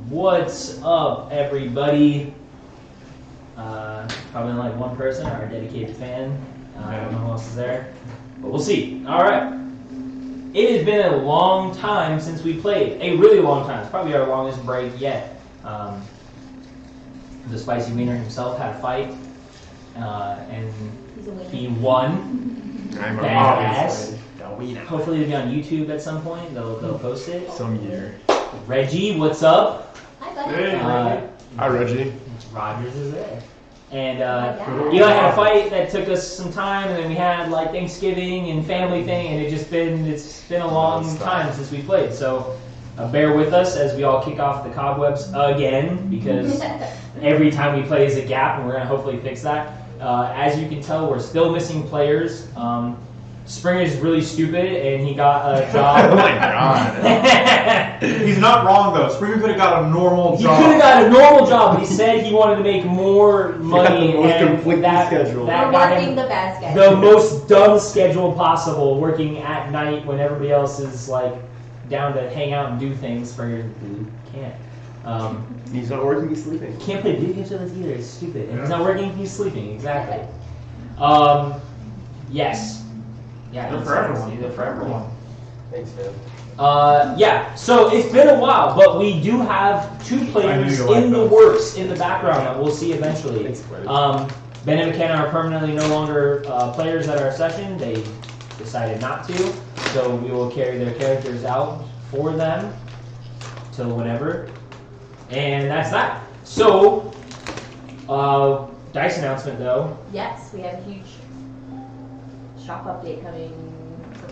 What's up, everybody? Probably like one person, our dedicated fan. I don't know who else is there, but we'll see. All right. It has been a long time since we played. A really long time. It's probably our longest break yet. The Spicy Wiener himself had a fight, and he won. I'm badass. Hopefully it'll be on YouTube at some point. They'll post it. Some year. Reggie, what's up? Hi, buddy. Hey, hi, Reggie. Rogers is there. And Eli had a fight that took us some time, and then we had like Thanksgiving and family thing, and it's been a long time since we played. So bear with us as we all kick off the cobwebs again, because every time we play is a gap, and we're gonna hopefully fix that. As you can tell, we're still missing players. Springer's really stupid, and he got a job. Oh my god. He's not wrong though. Springer could have got a normal job. He could have got a normal job, but he said he wanted to make more money. The most and conflicting schedule. That We're got working him the bad schedule. the most dumb schedule possible, working at night when everybody else is like down to hang out and do things. Springer can't. He's not working, he's sleeping. Can't play video games with us either. It's stupid. And he's not working, he's sleeping. Exactly. Yes. Yeah, They're for everyone. They're for everyone. Thanks, man. Yeah, so it's been a while, but we do have two players in the works in the background that we'll see eventually. Thanks, buddy. Ben and McKenna are permanently no longer players at our session. They decided not to, so we will carry their characters out for them till whenever. And that's that. So, dice announcement though. Yes, we have a huge shop update coming.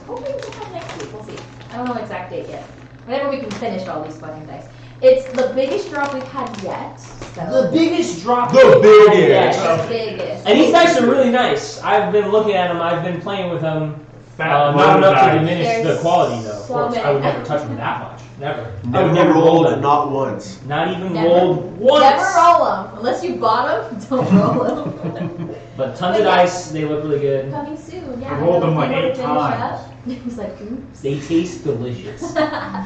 We're hoping to have next week. We'll see. I don't know the exact date yet. Whenever we can finish all these fucking dice. It's the biggest drop we've had yet. So. The biggest drop. The biggest. Yes. The biggest. And these dice are really nice. I've been looking at them. I've been playing with them. Not enough to diminish the quality, though. Of course, I would never touch them that much. Never. I would Never rolled them. not once. Not even Never. rolled once. Never roll them. Unless you bought them, don't roll them. But tons of dice. They look really good. Coming soon, yeah. I rolled them like If you 8 wanna finish times. up, It was like, oops. They taste delicious.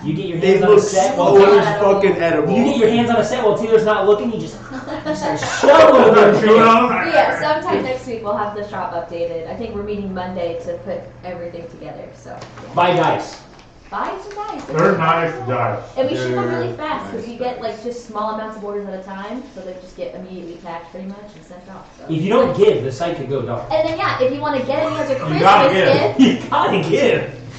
You get your They hands on a look set so while fucking edible. you get your hands on a set while Taylor's not looking. You just start shoveling them. Yeah, sometime next week we'll have the shop updated. I think we're meeting Monday to put everything together. So yeah. Buy dice. Buy some dice. They're nice dice. And we ship them really fast because we get like just small amounts of orders at a time, so they just get immediately packed pretty much and sent off. So. If you don't give, the site could go dark. And then yeah, if you want to get any as a Christmas gotta give. gift, You gotta give.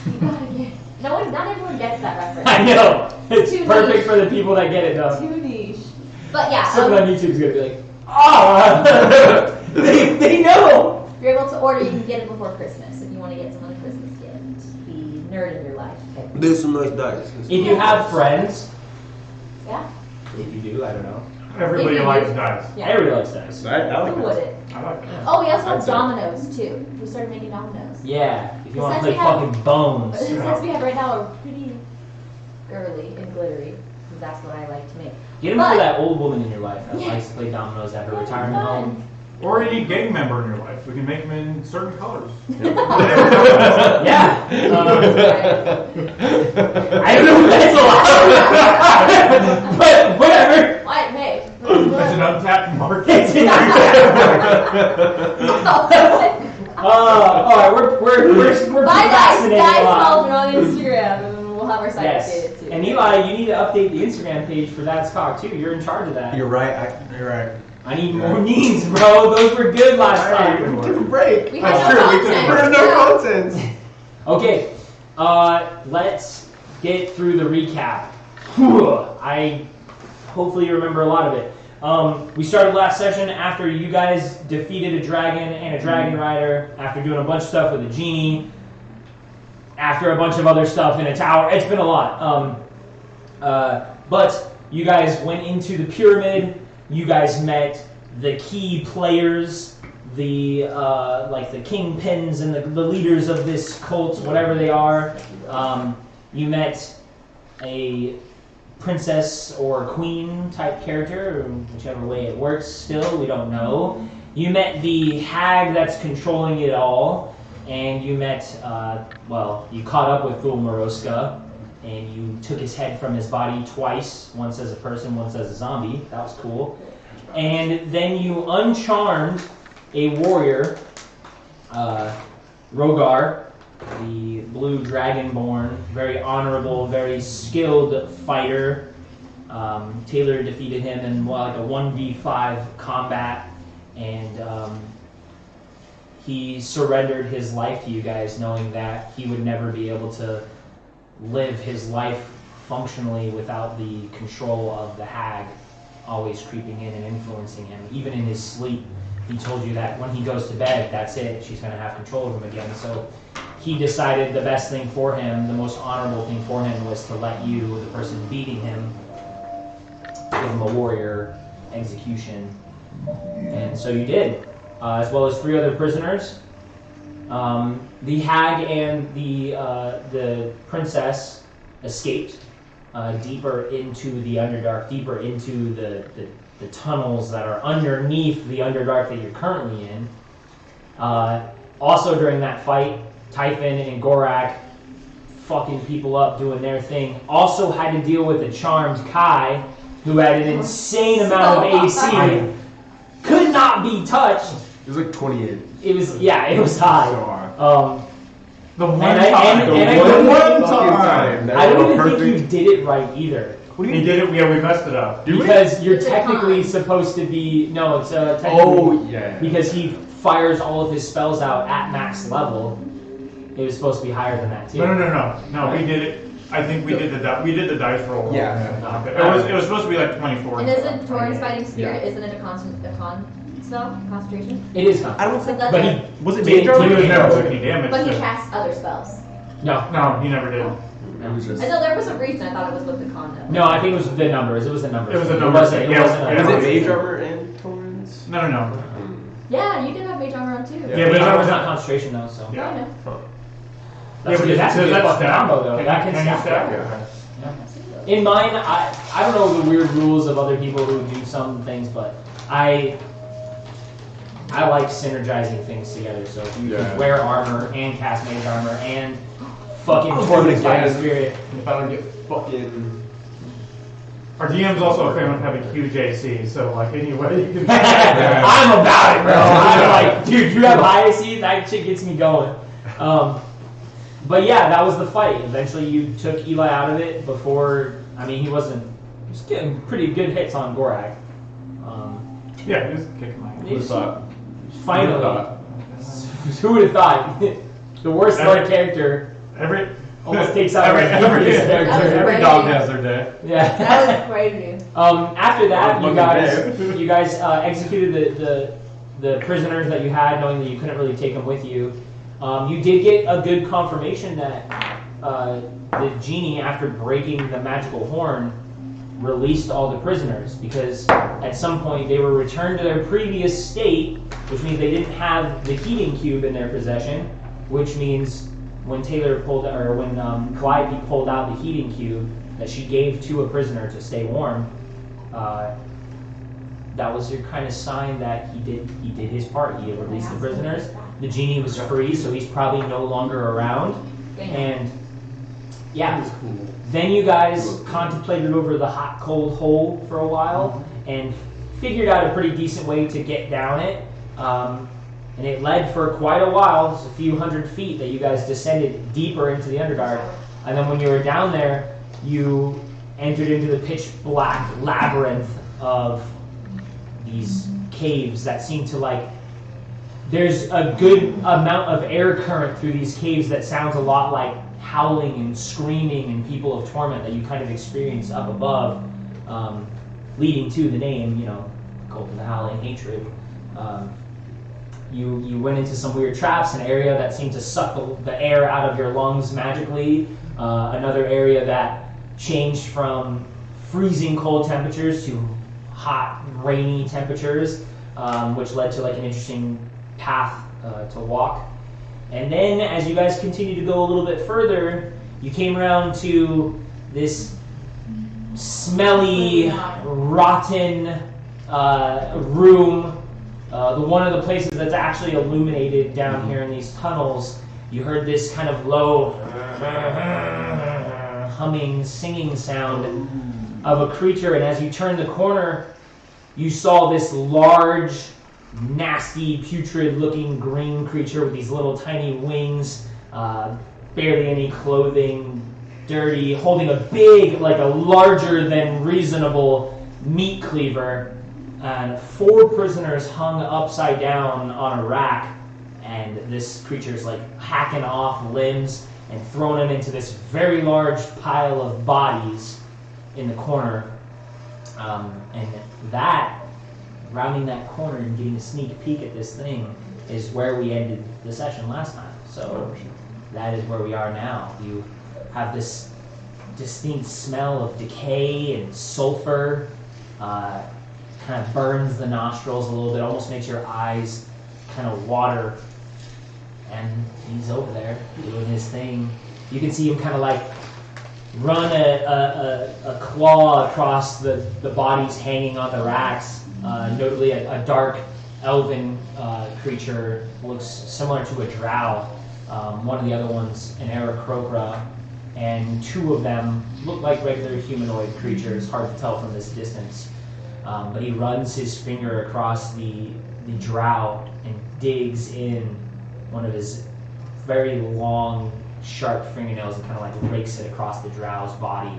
you gotta give. No one, not everyone gets that reference. I know. It's Too perfect niche. for the people that get it though. Too niche. But yeah, Someone on YouTube's gonna be like, oh, they know. if you're able to order, you can get it before Christmas. If you want to get someone a Christmas gift, the nerd in your life. Okay. There's some nice dice. If you have friends, Yeah. if you do, I don't know. Everybody Maybe likes you- dice. Yeah. Everybody likes dice. I like Who that. wouldn't? I like that. Oh, we also I'd have say. dominoes too. We started making dominoes. Yeah, if you want to Since play we have- fucking bones. Since we have right now are pretty girly and glittery, because that's what I like to make. Get him But- for that old woman in your life that Yeah. likes to play dominoes at her That'd be retirement fun. home. Or any gang member in your life. We can make them in certain colors. Yeah. I don't know if that's allowed. But whatever. Why it may. That's an untapped market. Alright, we're Buy dice, procrastinating dice a lot. Cauldron on Instagram, and then we'll have our site Yes. updated too. And Eli, you need to update the Instagram page for ThatsCahcked too. You're in charge of that. You're right. You're right. I need more memes, bro. Those were good last time. We took a break. We had That's no true, we content. We're no content. Okay, let's get through the recap. I hopefully remember a lot of it. We started last session after you guys defeated a dragon and a dragon rider, after doing a bunch of stuff with a genie, after a bunch of other stuff in a tower. It's been a lot. But you guys went into the pyramid. You guys met the key players, the like the kingpins and the leaders of this cult, whatever they are. You met a princess or queen type character, whichever way it works. Still, we don't know. You met the hag that's controlling it all, and you met, well, you caught up with Gul Moroska, and you took his head from his body twice, once as a person, once as a zombie. That was cool. And then you uncharmed a warrior, Rogar, the blue dragonborn, very honorable, very skilled fighter. Taylor defeated him in like a 1v5 combat, and he surrendered his life to you guys, knowing that he would never be able to live his life functionally without the control of the hag always creeping in and influencing him. Even in his sleep, he told you that when he goes to bed, that's it, she's going to have control of him again. So he decided the best thing for him, the most honorable thing for him, was to let you, the person beating him, give him a warrior execution. And so you did, as well as 3 other prisoners. The hag and the princess escaped deeper into the Underdark, deeper into the tunnels that are underneath the Underdark that you're currently in. Also during that fight, Typhon and Gorak fucking people up, doing their thing. Also had to deal with a charmed Kai, who had an insane amount of AC, could not be touched. It was like 28. It was high. So hard. The one And time. I don't even think you did it right either. We did it. Yeah, we messed it up. Because you're It's a technically con. supposed to be technically, Oh, yeah. because he fires all of his spells out at max level. It was supposed to be higher than that too. No, we did it. I think we did the dice roll. Yeah. It was supposed to be like 24. And isn't Torrent's Fighting Spirit, isn't it a con spell? Concentration? It is not. I don't think So But that's he was it did- Major? He never took any damage. But he so- casts other spells. No, he never did. It was just. I know there was a reason I thought it was with the con though. no. I think it was the numbers. It was the numbers. It was the It numbers, wasn't. It yeah. wasn't. Yeah. Was a- it Mage Armor and Torrens? No. Yeah, you did have Mage Armor on too. Yeah, Mage but armor's not concentration though, so. No, I know. That's, but that's a good fucking combo though. That can you stack. stack? Yeah. In mine, I don't know the weird rules of other people who do some things, but I like synergizing things together. So if you can wear armor and cast mage armor and fucking Torrent's Fighting Spirit. If I don't get fucking. Our DM's also a fan of having huge AC, so like anyway you can. I'm about it, bro. I'm like, dude, you have high AC? That shit gets me going. But yeah, that was the fight. Eventually you took Eli out of it before, he was getting pretty good hits on Gorak. Yeah, he was kicking my Who ass. thought? Finally. Who would have thought? The worst Lord character Every almost takes out every the weakest character. every Crazy. dog has their day. Yeah. That was crazy. After that, Lucky you guys executed the prisoners that you had, knowing that you couldn't really take them with you. You did get a good confirmation that the genie, after breaking the magical horn, released all the prisoners, because at some point they were returned to their previous state, which means they didn't have the heating cube in their possession, which means when Calliope pulled out the heating cube that she gave to a prisoner to stay warm, that was your kind of sign that he did his part. He had released the prisoners. The genie was free, so he's probably no longer around. And yeah, then you guys contemplated over the hot cold hole for a while and figured out a pretty decent way to get down it. And it led for quite a while, just a few hundred feet, that you guys descended deeper into the Underdark. And then when you were down there, you entered into the pitch black labyrinth of these caves that seem to there's a good amount of air current through these caves that sounds a lot like howling and screaming and people of torment that you kind of experience up above, leading to the name, Cult of the Howling, hatred. You went into some weird traps, an area that seemed to suck the air out of your lungs magically, another area that changed from freezing cold temperatures to hot, rainy temperatures, which led to an interesting path to walk. And then as you guys continue to go a little bit further, you came around to this smelly, rotten room. One of the places that's actually illuminated down here in these tunnels. You heard this kind of low humming, singing sound of a creature, and as you turned the corner, you saw this large, nasty, putrid-looking green creature with these little tiny wings, barely any clothing, dirty, holding a big, like a larger than reasonable meat cleaver, and 4 prisoners hung upside down on a rack, and this creature's like hacking off limbs and throwing them into this very large pile of bodies in the corner. And that, rounding that corner and getting a sneak peek at this thing, is where we ended the session last time. So that is where we are now. You have this distinct smell of decay and sulfur, kind of burns the nostrils a little bit, almost makes your eyes kind of water. And he's over there doing his thing. You can see him kind of like run a claw across the bodies hanging on the racks. Notably, a dark elven creature looks similar to a drow. One of the other ones, an Aarakocra, and 2 of them look like regular humanoid creatures. Hard to tell from this distance. But he runs his finger across the drow and digs in one of his very long, sharp fingernails and kind of like rakes it across the drow's body.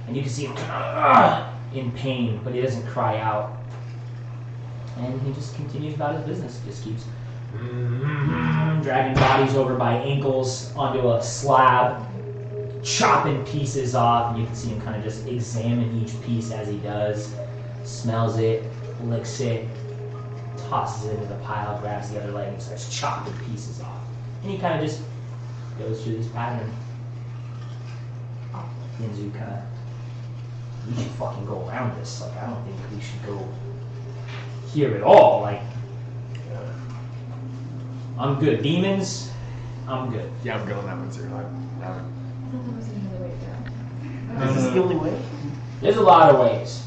And you can see him kind of in pain, but he doesn't cry out. And he just continues about his business. Just keeps dragging bodies over by ankles onto a slab, chopping pieces off, and you can see him kind of just examine each piece as he does, smells it, licks it, tosses it into the pile, grabs the other leg, and starts chopping pieces off. And he kind of just goes through this pattern. Yinzu kind of, we should fucking go around this. Like, I don't think we should go here at all. Like, I'm good. Demons, I'm good. Yeah, I'm going that one too. I thought there was another way to go. Is this the only way? There's a lot of ways.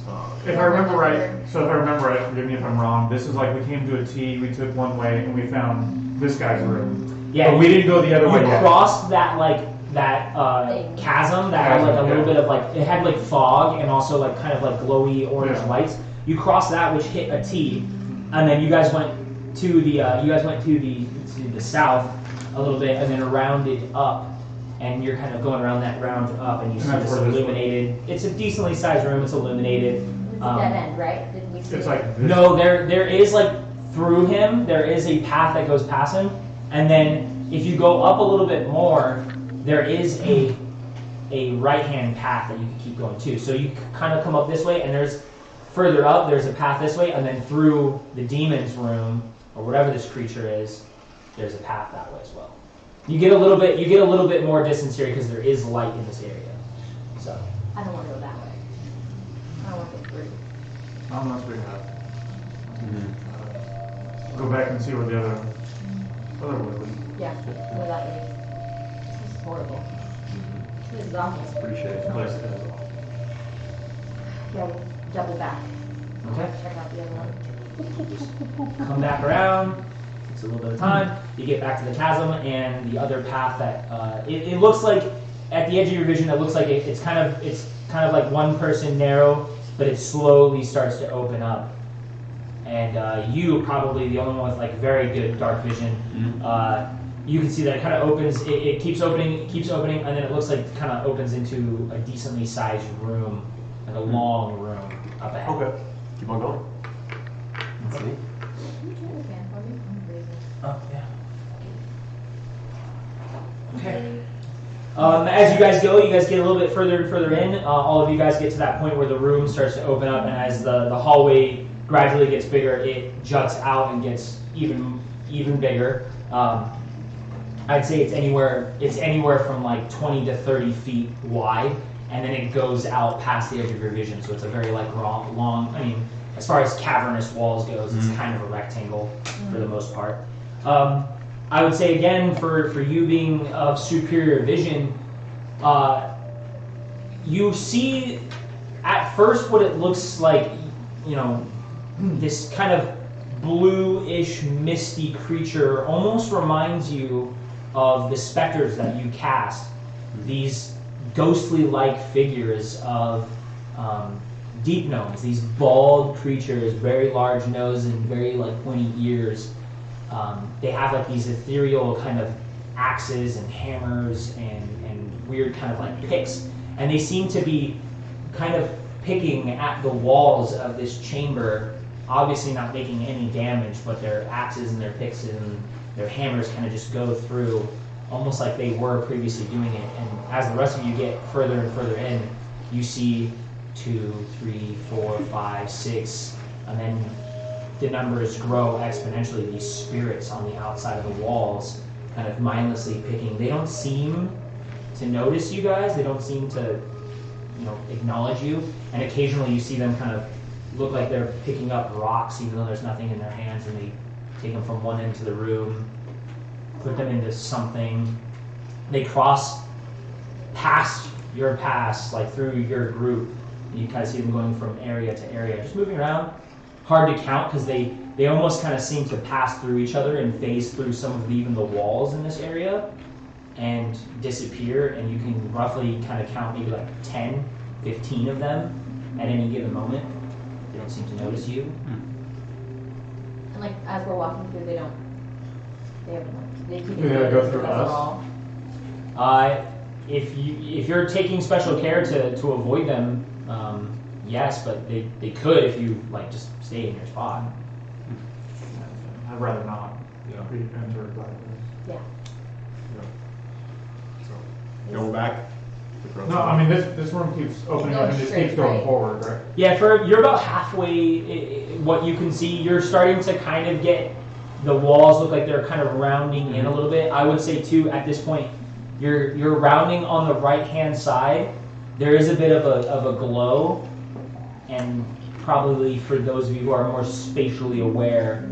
If I remember right, forgive me if I'm wrong, this is like we came to a T, we took one way, and we found this guy's room. Yeah, but we didn't go the other way You yet. crossed that chasm that had like a little bit of like, it had like fog and also like kind of like glowy orange lights. You crossed that, which hit a T, and then you guys went to the south a little bit, and then rounded up. And you're kind of going around that round up, and you see this illuminated. It's a decently sized room. It's illuminated. It's a dead end, right? Didn't we see It's it? like this. No, there is like through him. There is a path that goes past him, and then if you go up a little bit more, there is a right hand path that you can keep going to. So you kind of come up this way, and there's further up. There's a path this way, and then through the demon's room or whatever this creature is, there's a path that way as well. You get a little bit more distance here because there is light in this area. So I don't want to go that way. I don't want to go through. I'm not big enough. Go back and see where the other would be. Yeah, go that way. This is horrible. This is awful. Pretty shitty place. Yeah, we'll double back. okay, Check out the other one. come back around. Takes a little bit of time. You get back to the chasm and the other path that it looks like at the edge of your vision. It looks like it's kind of like one person narrow, but it slowly starts to open up. And you probably the only one with like very good dark vision. You can see that it kind of opens. It keeps opening, and then it looks like it kind of opens into a decently sized room, like a long room up ahead. Okay. Keep on going. Let's see. Oh, yeah. Okay. As you guys go, you guys get a little bit further and further in. All of you guys get to that point where the room starts to open up, and as the hallway gradually gets bigger, it juts out and gets even bigger. I'd say it's anywhere from like 20 to 30 feet wide, and then it goes out past the edge of your vision. So it's a very like long. I mean, as far as cavernous walls goes, it's kind of a rectangle for the most part. I would say again, for you being of superior vision, you see at first what it looks like, this kind of bluish, misty creature almost reminds you of the specters that you cast. These ghostly-like figures of deep gnomes, these bald creatures, very large nose and very like pointy ears. They have like these ethereal kind of axes and hammers and weird kind of like picks, and they seem to be kind of picking at the walls of this chamber, obviously not making any damage, but their axes and their picks and their hammers kind of just go through, almost like they were previously doing it. And as the rest of you get further and further in, you see 2, 3, 4, 5, 6, and then the numbers grow exponentially. These spirits on the outside of the walls, kind of mindlessly picking. They don't seem to notice you guys. They don't seem to, acknowledge you. And occasionally you see them kind of look like they're picking up rocks, even though there's nothing in their hands, and they take them from one end to the room, put them into something. They cross past your pass, like through your group. And you kind of see them going from area to area, just moving around. Hard to count because they almost kind of seem to pass through each other and phase through some of even the walls in this area and disappear, and you can roughly kind of count maybe like 10, 15 of them at any given moment. They don't seem to notice you. And like as we're walking through, they keep Yeah, go through us. If you're taking special care to avoid them, yes, but they could if you like just stay in your spot. I'd rather not. Yeah. Be entered by this. Yeah. So, go back. No, I mean this room keeps opening up and just keeps going forward, right? Yeah, you're about halfway. What you can see, you're starting to kind of get the walls look like they're kind of rounding in a little bit. I would say too, at this point, you're rounding on the right hand side. There is a bit of a glow, and probably for those of you who are more spatially aware,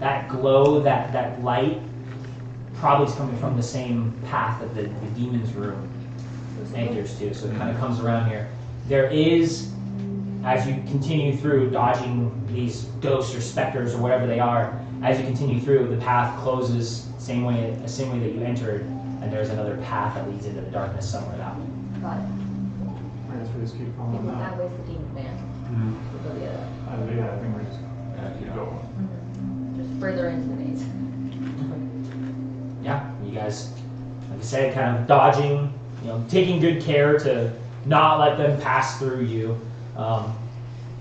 that glow, that light, probably is coming from the same path that the demon's room enters to. So it kind of comes around here. There is, as you continue through, dodging these ghosts or specters or whatever they are, as you continue through, the path closes same way that you entered, and there's another path that leads into the darkness somewhere out. Got it. I guess we just keep I following think that. that way's the demon man. We'll go the other way. Yeah, I think we just keep going. Just further into the maze. Yeah, you guys, like I said, kind of dodging, taking good care to not let them pass through you.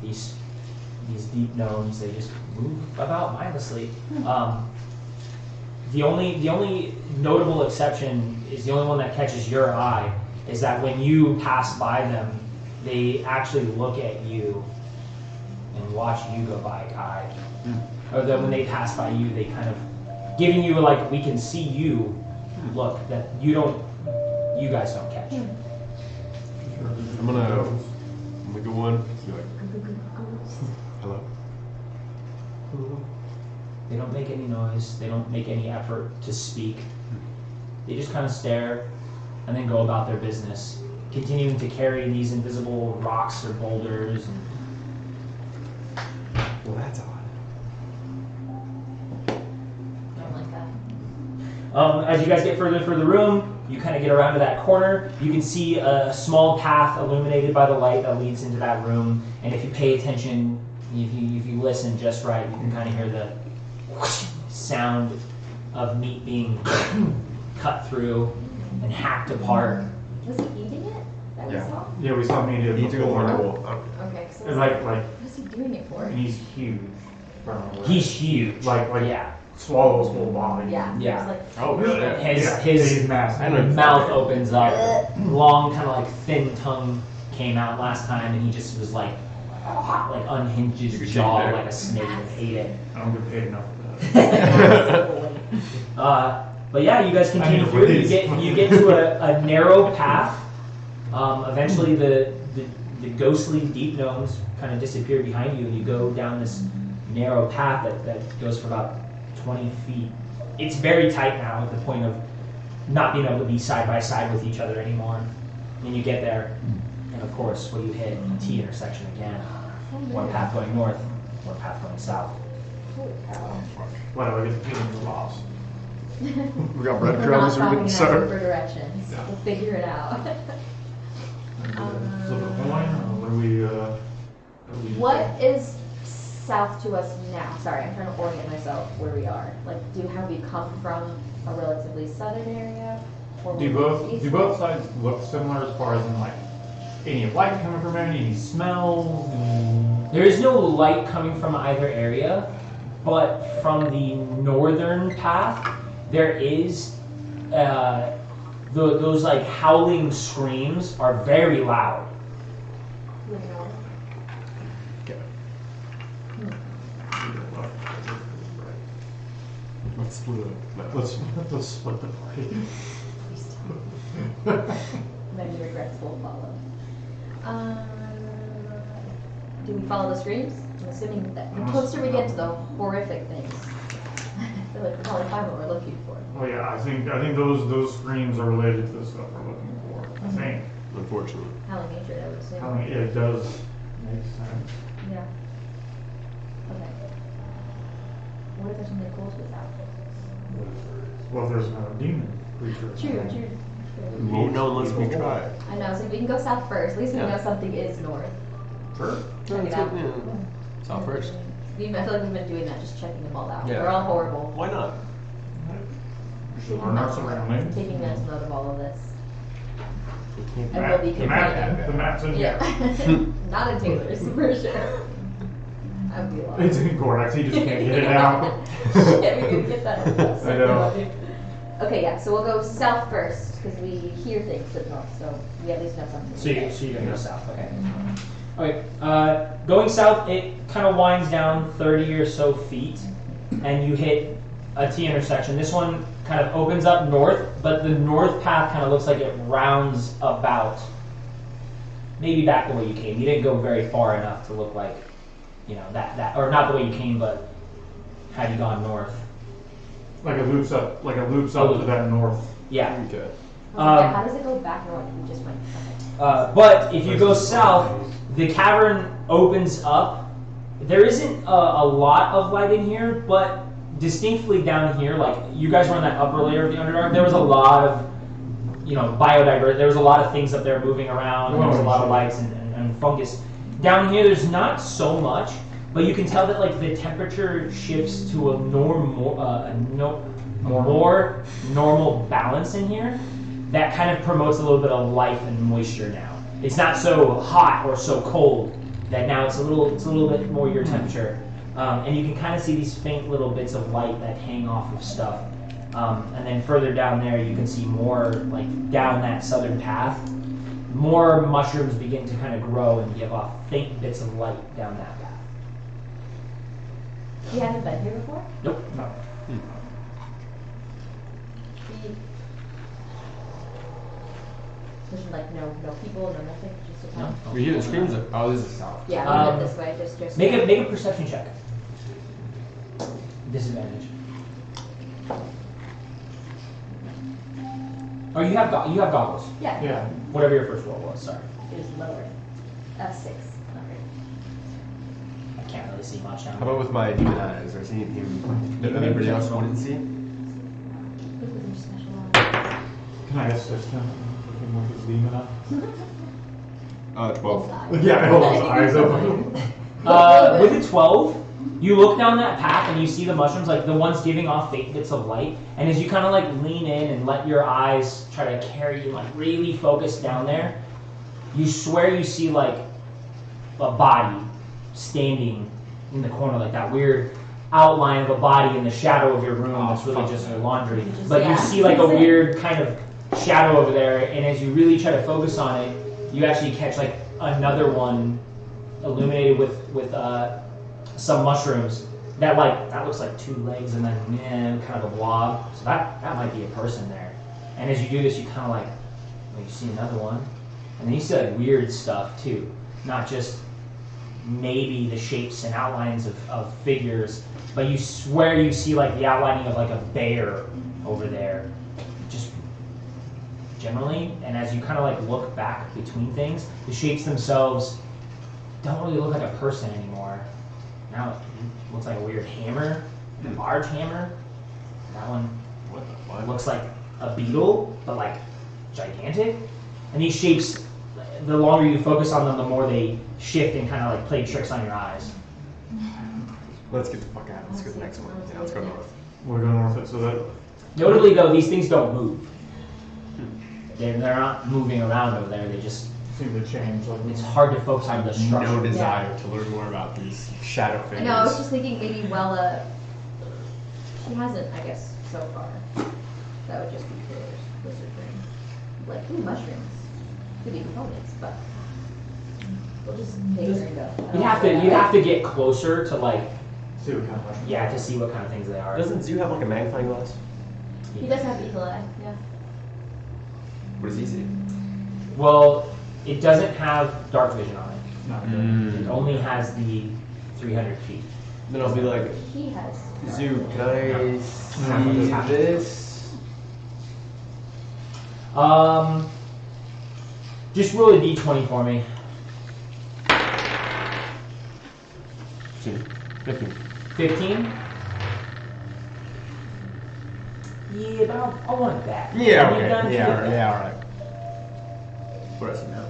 These deep gnomes, they just move about mindlessly. The only notable exception is the only one that catches your eye is that when you pass by them, they actually look at you and watch you go by, Kai. Or then when they pass by you, they kind of giving you like, we can see you look that you guys don't catch. I'm gonna go in. Be like, hello. They don't make any noise. They don't make any effort to speak. They just kind of stare and then go about their business, continuing to carry these invisible rocks or boulders. Well, that's odd. I don't like that. As you guys get further through the room, you kind of get around to that corner. You can see a small path illuminated by the light that leads into that room. And if you pay attention, if you listen just right, you can kind of hear the sound of meat being cut through and hacked apart. Was he eating it? That Yeah. we saw? Yeah, we saw me do it He took a before. marble. Okay, so It's like, what is he doing it for? and he's huge. He's huge. Like yeah. swallows whole body. Yeah. Yeah. It was like, Oh, really? His he's massive. I know. mouth opens up. Long, kind of like thin tongue came out last time, and he just was like unhinged his You could jaw take it. like a snake and ate it. I don't get paid enough for that. But yeah, you guys continue I mean, through. please. You get to a narrow path. Eventually, the ghostly deep gnomes kind of disappear behind you, and you go down this narrow path that goes for about 20 feet. It's very tight now at the point of not being able to be side by side with each other anymore. And you get there, and of course, what you hit, a T intersection again. One path going north, one path going south. holy cow. Whatever, I get to pay him the loss. We got We're not breadcrumbs. We stopping can and asking start. for directions. Yeah. We'll figure it out. So the point, or what do we? What is south to us now? Sorry, I'm trying to orient myself where we are. Like, have we come from a relatively southern area? Or Do east? both sides look similar as far as in like any light coming from any smells? There is no light coming from either area, but from the northern path, there is those like howling screams are very loud. The north. Let's split it. Let's split the party. Many regrets will follow. Do we follow the screams? I'm assuming that the closer we get to the horrific things, I feel like we'll probably find what we're looking for. Oh yeah, I think those screams are related to the stuff we're looking for. I think. Unfortunately. Howling hatred, I would assume. I mean, it does make sense. Yeah. Okay. What if there's something cool to this out? Well, if there's no demon creature. True. We won't know unless we try. I know, so we can go south first. At least we Yeah. know something is north. Sure. Check it out. South first. I feel like we've been doing that, just checking them all out. Yeah. They're all horrible. Why not? We should learn our surroundings. Taking mental note of all of this. We And can't- we'll be The map, complaining. the map's in Yeah. here. Not in Taylor's, for sure. I'd be lost. It's in Gordax, he just can't get it out. Shit, we didn't get that. I know. Okay, yeah, so we'll go south first, because we hear things to the north, so we at least know something. So you're gonna go south, okay. Okay, going south, it kind of winds down 30 or so feet, and you hit a T intersection. This one kind of opens up north, but the north path kind of looks like it rounds about, maybe back the way you came. You didn't go very far enough to look like, you know, that or not the way you came, but had you gone north. Like it loops up to that north. Yeah. Okay. Yeah, how does it go back north? We just went. Okay. But if you go south, the cavern opens up. There isn't a lot of light in here, but distinctly down here, like you guys were on that upper layer of the Underdark, there was a lot of, you know, biodiversity. There was a lot of things up there moving around. There was a lot of lights and fungus. Down here, there's not so much, but you can tell that like the temperature shifts to a more normal balance in here. That kind of promotes a little bit of life and moisture now. It's not so hot or so cold that now it's a little bit more your temperature. And you can kind of see these faint little bits of light that hang off of stuff. And then further down there, you can see more, like down that southern path, more mushrooms begin to kind of grow and give off faint bits of light down that path. You haven't been here before? Nope. No. There's like no people, no nothing, just a town? We hear the screams of, oh, this is south. Yeah, we went this way, just. Make a perception check. Disadvantage. Oh, you have goggles. Yeah. Yeah. Whatever your first roll was. Sorry, It was lower. 6. Not great. I can't really see much How now. about with my demon eyes? Or seeing him that everybody else wouldn't see? Look at your special eyes. Can I assist him looking with his demon eye? 12. Yeah, I hold his eyes open. With a 12, you look down that path and you see the mushrooms, like the ones giving off faint bits of light. And as you kind of like lean in and let your eyes try to carry you, like really focus down there, you swear you see like a body standing in the corner, like that weird outline of a body in the shadow of your room. That's really just your laundry. But you see like a weird kind of shadow over there, and as you really try to focus on it, you actually catch like another one illuminated with some mushrooms that looks like 2 legs and then kind of a blob. So that might be a person there. And as you do this, you kind of like, well, you see another one, and then you see like weird stuff too, not just maybe the shapes and outlines of figures, but you swear you see like the outlining of like a bear over there, just generally. And as you kind of like look back between things, the shapes themselves don't really look like a person anymore. Now it looks like a weird hammer, a large hammer. That one What the It fuck? looks like a beetle, but like gigantic. And these shapes, the longer you focus on them, the more they shift and kind of like play tricks on your eyes. Let's get the fuck out. Let's go to the next one. Yeah, let's go north. We're going north. So that Notably, though, these things don't move. They're not moving around over there. They just, seems to change. Like it's hard to focus on the structure. No desire to learn more about these shadow figures. No, I was just thinking maybe Wella. She hasn't, I guess, so far. That would just be killers, lizard brains. Like, ooh, mushrooms. Could be components, but we'll just take her and go. You'd have to get closer to like, see what kind of mushroom. yeah, to see what kind of things they are. Doesn't Zoo have like a magnifying glass? He does have eagle eye, yeah. What does he see? Well, it doesn't have dark vision on it. Not good. It only has the 300 feet. Then I'll be like, He has. Zoo, can I see this? Just roll a d20 for me. 15. 15? Yeah, but I want it back. Yeah, Are you done okay. with that? Yeah, alright. What else now?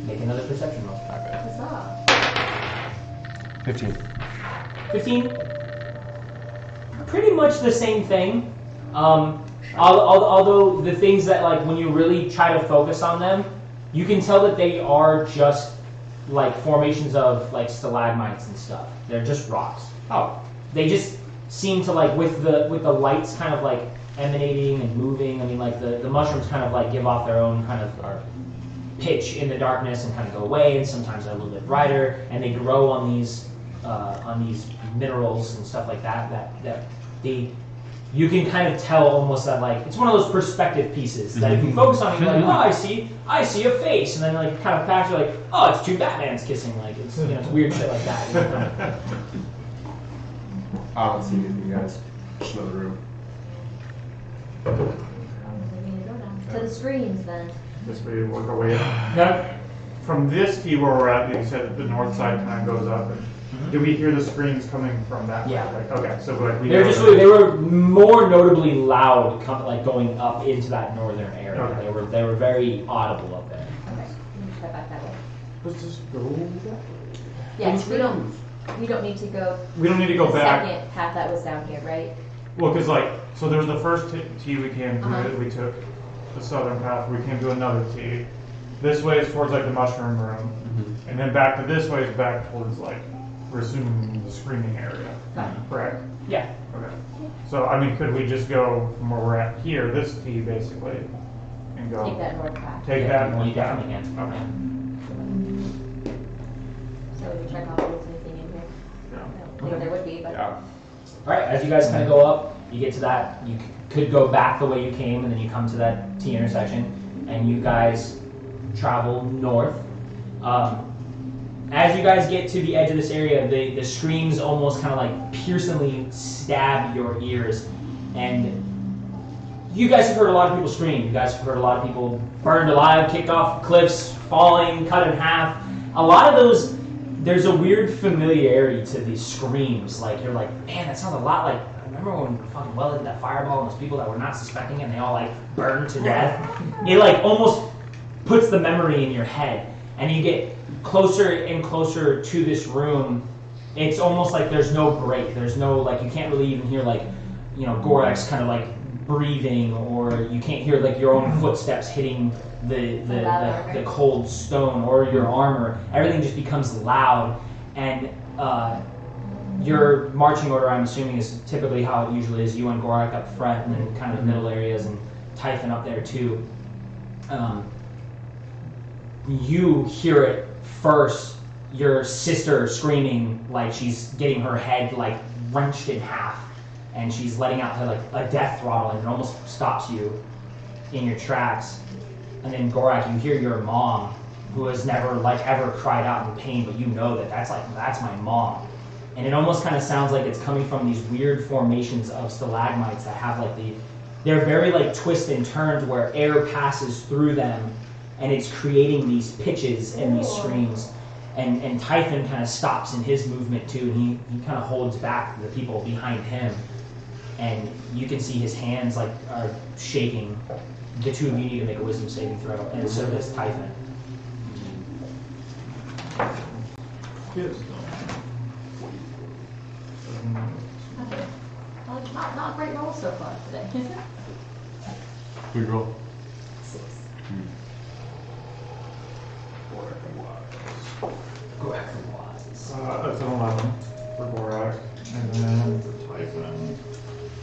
Make another perception roll. Okay. Huzzah. 15. 15? Pretty much the same thing. Although the things that, like, when you really try to focus on them, you can tell that they are just like formations of like stalagmites and stuff. They're just rocks. Oh. They just seem to, like, with the lights kind of like emanating and moving. I mean, like the mushrooms kind of like give off their own kind of pitch in the darkness and kind of go away, and sometimes they're a little bit brighter, and they grow on these minerals and stuff like that. That you can kind of tell almost that, like, it's one of those perspective pieces that if you focus on it, you're like, oh, I see a face, and then like kind of past, you're like, oh, it's two Batmans kissing, like it's, you know, it's weird shit like that. You know? I don't see anything, guys. Just another room. Where are we gonna go now? To the streams then. This way we work our way up. Now, from this key where we're at, you said the north side kind of goes up. And do we hear the screams coming from that? Yeah. Like, okay, so like we. They were more notably loud, like going up into that northern area. Okay. They were very audible up there. Okay, we can try back that way. Let's just go that way. Yes, we don't need to go. We don't need to go the back. second path that was down here, right? Well, because like, so there was the first T we came to, Uh-huh. we took the southern path, we came to another T. This way is towards like the mushroom room, and then back to this way is back towards like, we're assuming the screaming area, correct? Yeah. Okay. So, I mean, could we just go from where we're at here, this T basically, and go? Take that north path. Take Yeah, that you one definitely down? can. Okay. So we can check out if there's anything in here. Yeah. I don't think there would be, but. Yeah. All right, as you guys kind of go up, you get to that. You could go back the way you came, and then you come to that T intersection, and you guys travel north. As you guys get to the edge of this area, the screams almost kind of like piercingly stab your ears, and you guys have heard a lot of people scream. You guys have heard a lot of people burned alive, kicked off cliffs, falling, cut in half. A lot of those, there's a weird familiarity to these screams. Like, you're like, man, that sounds a lot like, I remember when fucking Well did that fireball and those people that were not suspecting it, and they all like burned to death. It like almost puts the memory in your head, and you get closer and closer to this room. It's almost like there's no break. There's no, like, you can't really even hear, like, you know, Gorak's kind of like breathing, or you can't hear like your own footsteps hitting the cold stone or your armor. Everything just becomes loud, and your marching order, I'm assuming, is typically how it usually is. You and Gorak up front, and then kind of the middle areas, and Typhon up there too. You hear it first, your sister screaming like she's getting her head like wrenched in half, and she's letting out like a death throttle, and it almost stops you in your tracks. And then Gorak, you hear your mom, who has never like ever cried out in pain, but you know that that's my mom. And it almost kind of sounds like it's coming from these weird formations of stalagmites that have like they're very like twists and turns where air passes through them, and it's creating these pitches and these screams. And Typhon kind of stops in his movement too, and he kind of holds back the people behind him. and you can see his hands like are shaking. The two of you need to make a wisdom saving throw, and so does Typhon. Kids Okay. Well, not great rolls so far today. Good roll. 6. Gorak from Waz. That's an 11 for Gorak, and then for Typhon.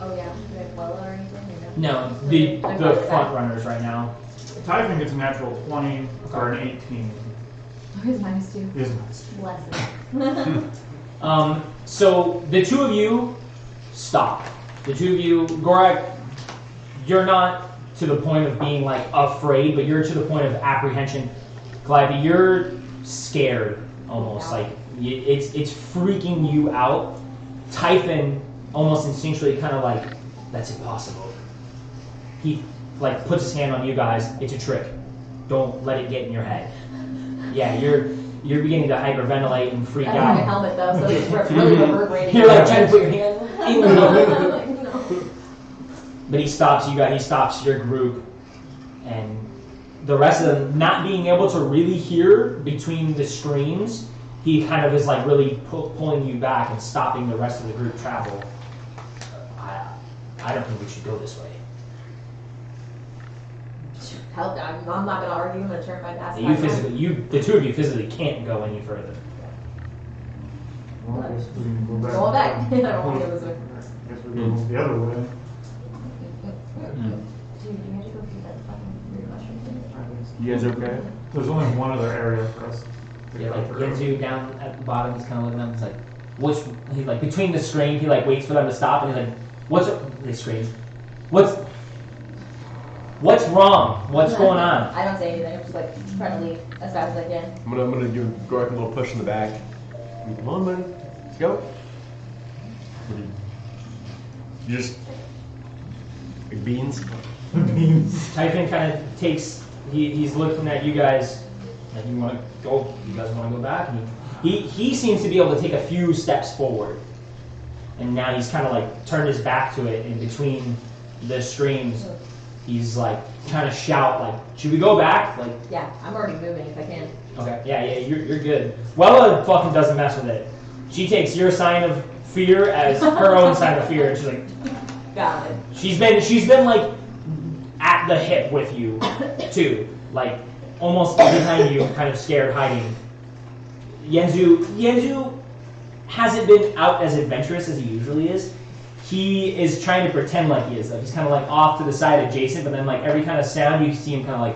Oh yeah, do I have Wella or anything? Or No, They're the both front runners right now. Typhon gets a natural 20 for an 18. Where's -2? Is nice. Bless it. So the two of you stop. The two of you, Gorak, you're not to the point of being like afraid, but you're to the point of apprehension. Calliope, you're scared almost. Like it's freaking you out. Typhon almost instinctually kind of like, that's impossible. He like puts his hand on you guys. It's a trick. Don't let it get in your head. Yeah, you're beginning to hyperventilate and freak I don't have a out. helmet though, so it's really reverberating. You're like trying to put your hand in the helmet. No. But he stops you guys. He stops your group, and the rest of them not being able to really hear between the screams. He kind of is like really pulling you back and stopping the rest of the group travel. I don't think we should go this way. Hell, I'm not gonna argue. I'm gonna turn my back. The two of you physically can't go any further. Well, I guess we can go back. Go back. I don't want to go this way. I guess we go the other way. Dude, do you have to go through that fucking weird mushroom thing? You guys okay? There's only one other area for us to Yeah, go like through. Genzu down at the bottom, he's kind of looking up. He's like, "What's?" He's like between the scream. He like waits for them to stop, and he's like, "What's?" They scream. What's wrong? What's going on? I don't say anything. I'm just like trying to leave as fast as I can. I'm gonna give Gorak a little push in the back. Come on, buddy. Let's go. You just like beans. Typhon kind of takes. He's looking at you guys. Like, you want to go? You guys want to go back? And he seems to be able to take a few steps forward, and now he's kind of like turned his back to it. In between the screams, he's like trying to shout like, "Should we go back?" Like, Yeah, I'm already moving if I can. okay, yeah, you're good. Wella fucking doesn't mess with it. She takes your sign of fear as her own sign of fear, and she's like, Got it. she's been like at the hip with you too, like almost behind you, kind of scared, hiding. Yenzu hasn't been out as adventurous as he usually is. He is trying to pretend like he is. Like he's kind of like off to the side adjacent, but then like every kind of sound you see him kind of like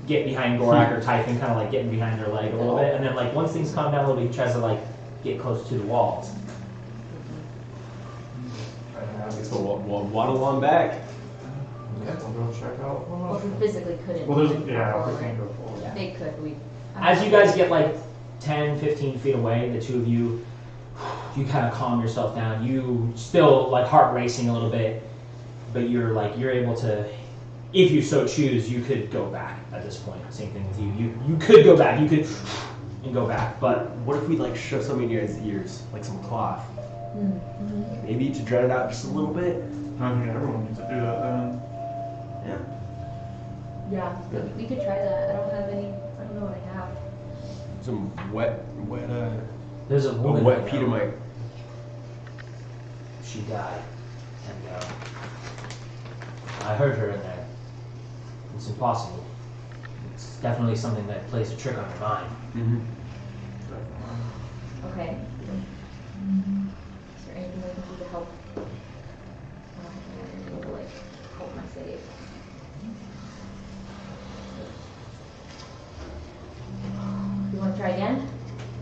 get behind Gorak or Typhon, kind of like getting behind their leg a little bit, and then like once things calm down a little bit, he tries to like get close to the walls. So we'll waddle on back. Yeah, we'll go check out. Well, we physically couldn't. Well, there's, go yeah, we forward. can't go forward. Yeah. They could. As you guys get like 10, 15 feet away, the two of you kind of calm yourself down. You still like heart racing a little bit, but you're able to, if you so choose, you could go back at this point. Same thing with you. You could go back. You could and go back, but What if we like shove something in your guys' ears, like some cloth? Mm-hmm. Maybe to drown it out just a little bit. I mean, everyone needs to do that then. Yeah. Yeah, we could try that. I don't know what I have. Some wet, there's a a woman. wet right now. Petermite. She died, and I heard her in there. It's impossible. It's definitely something that plays a trick on your mind. Mm-hmm. Okay. Is there anything we can do to help? To like help my save. You want to try again?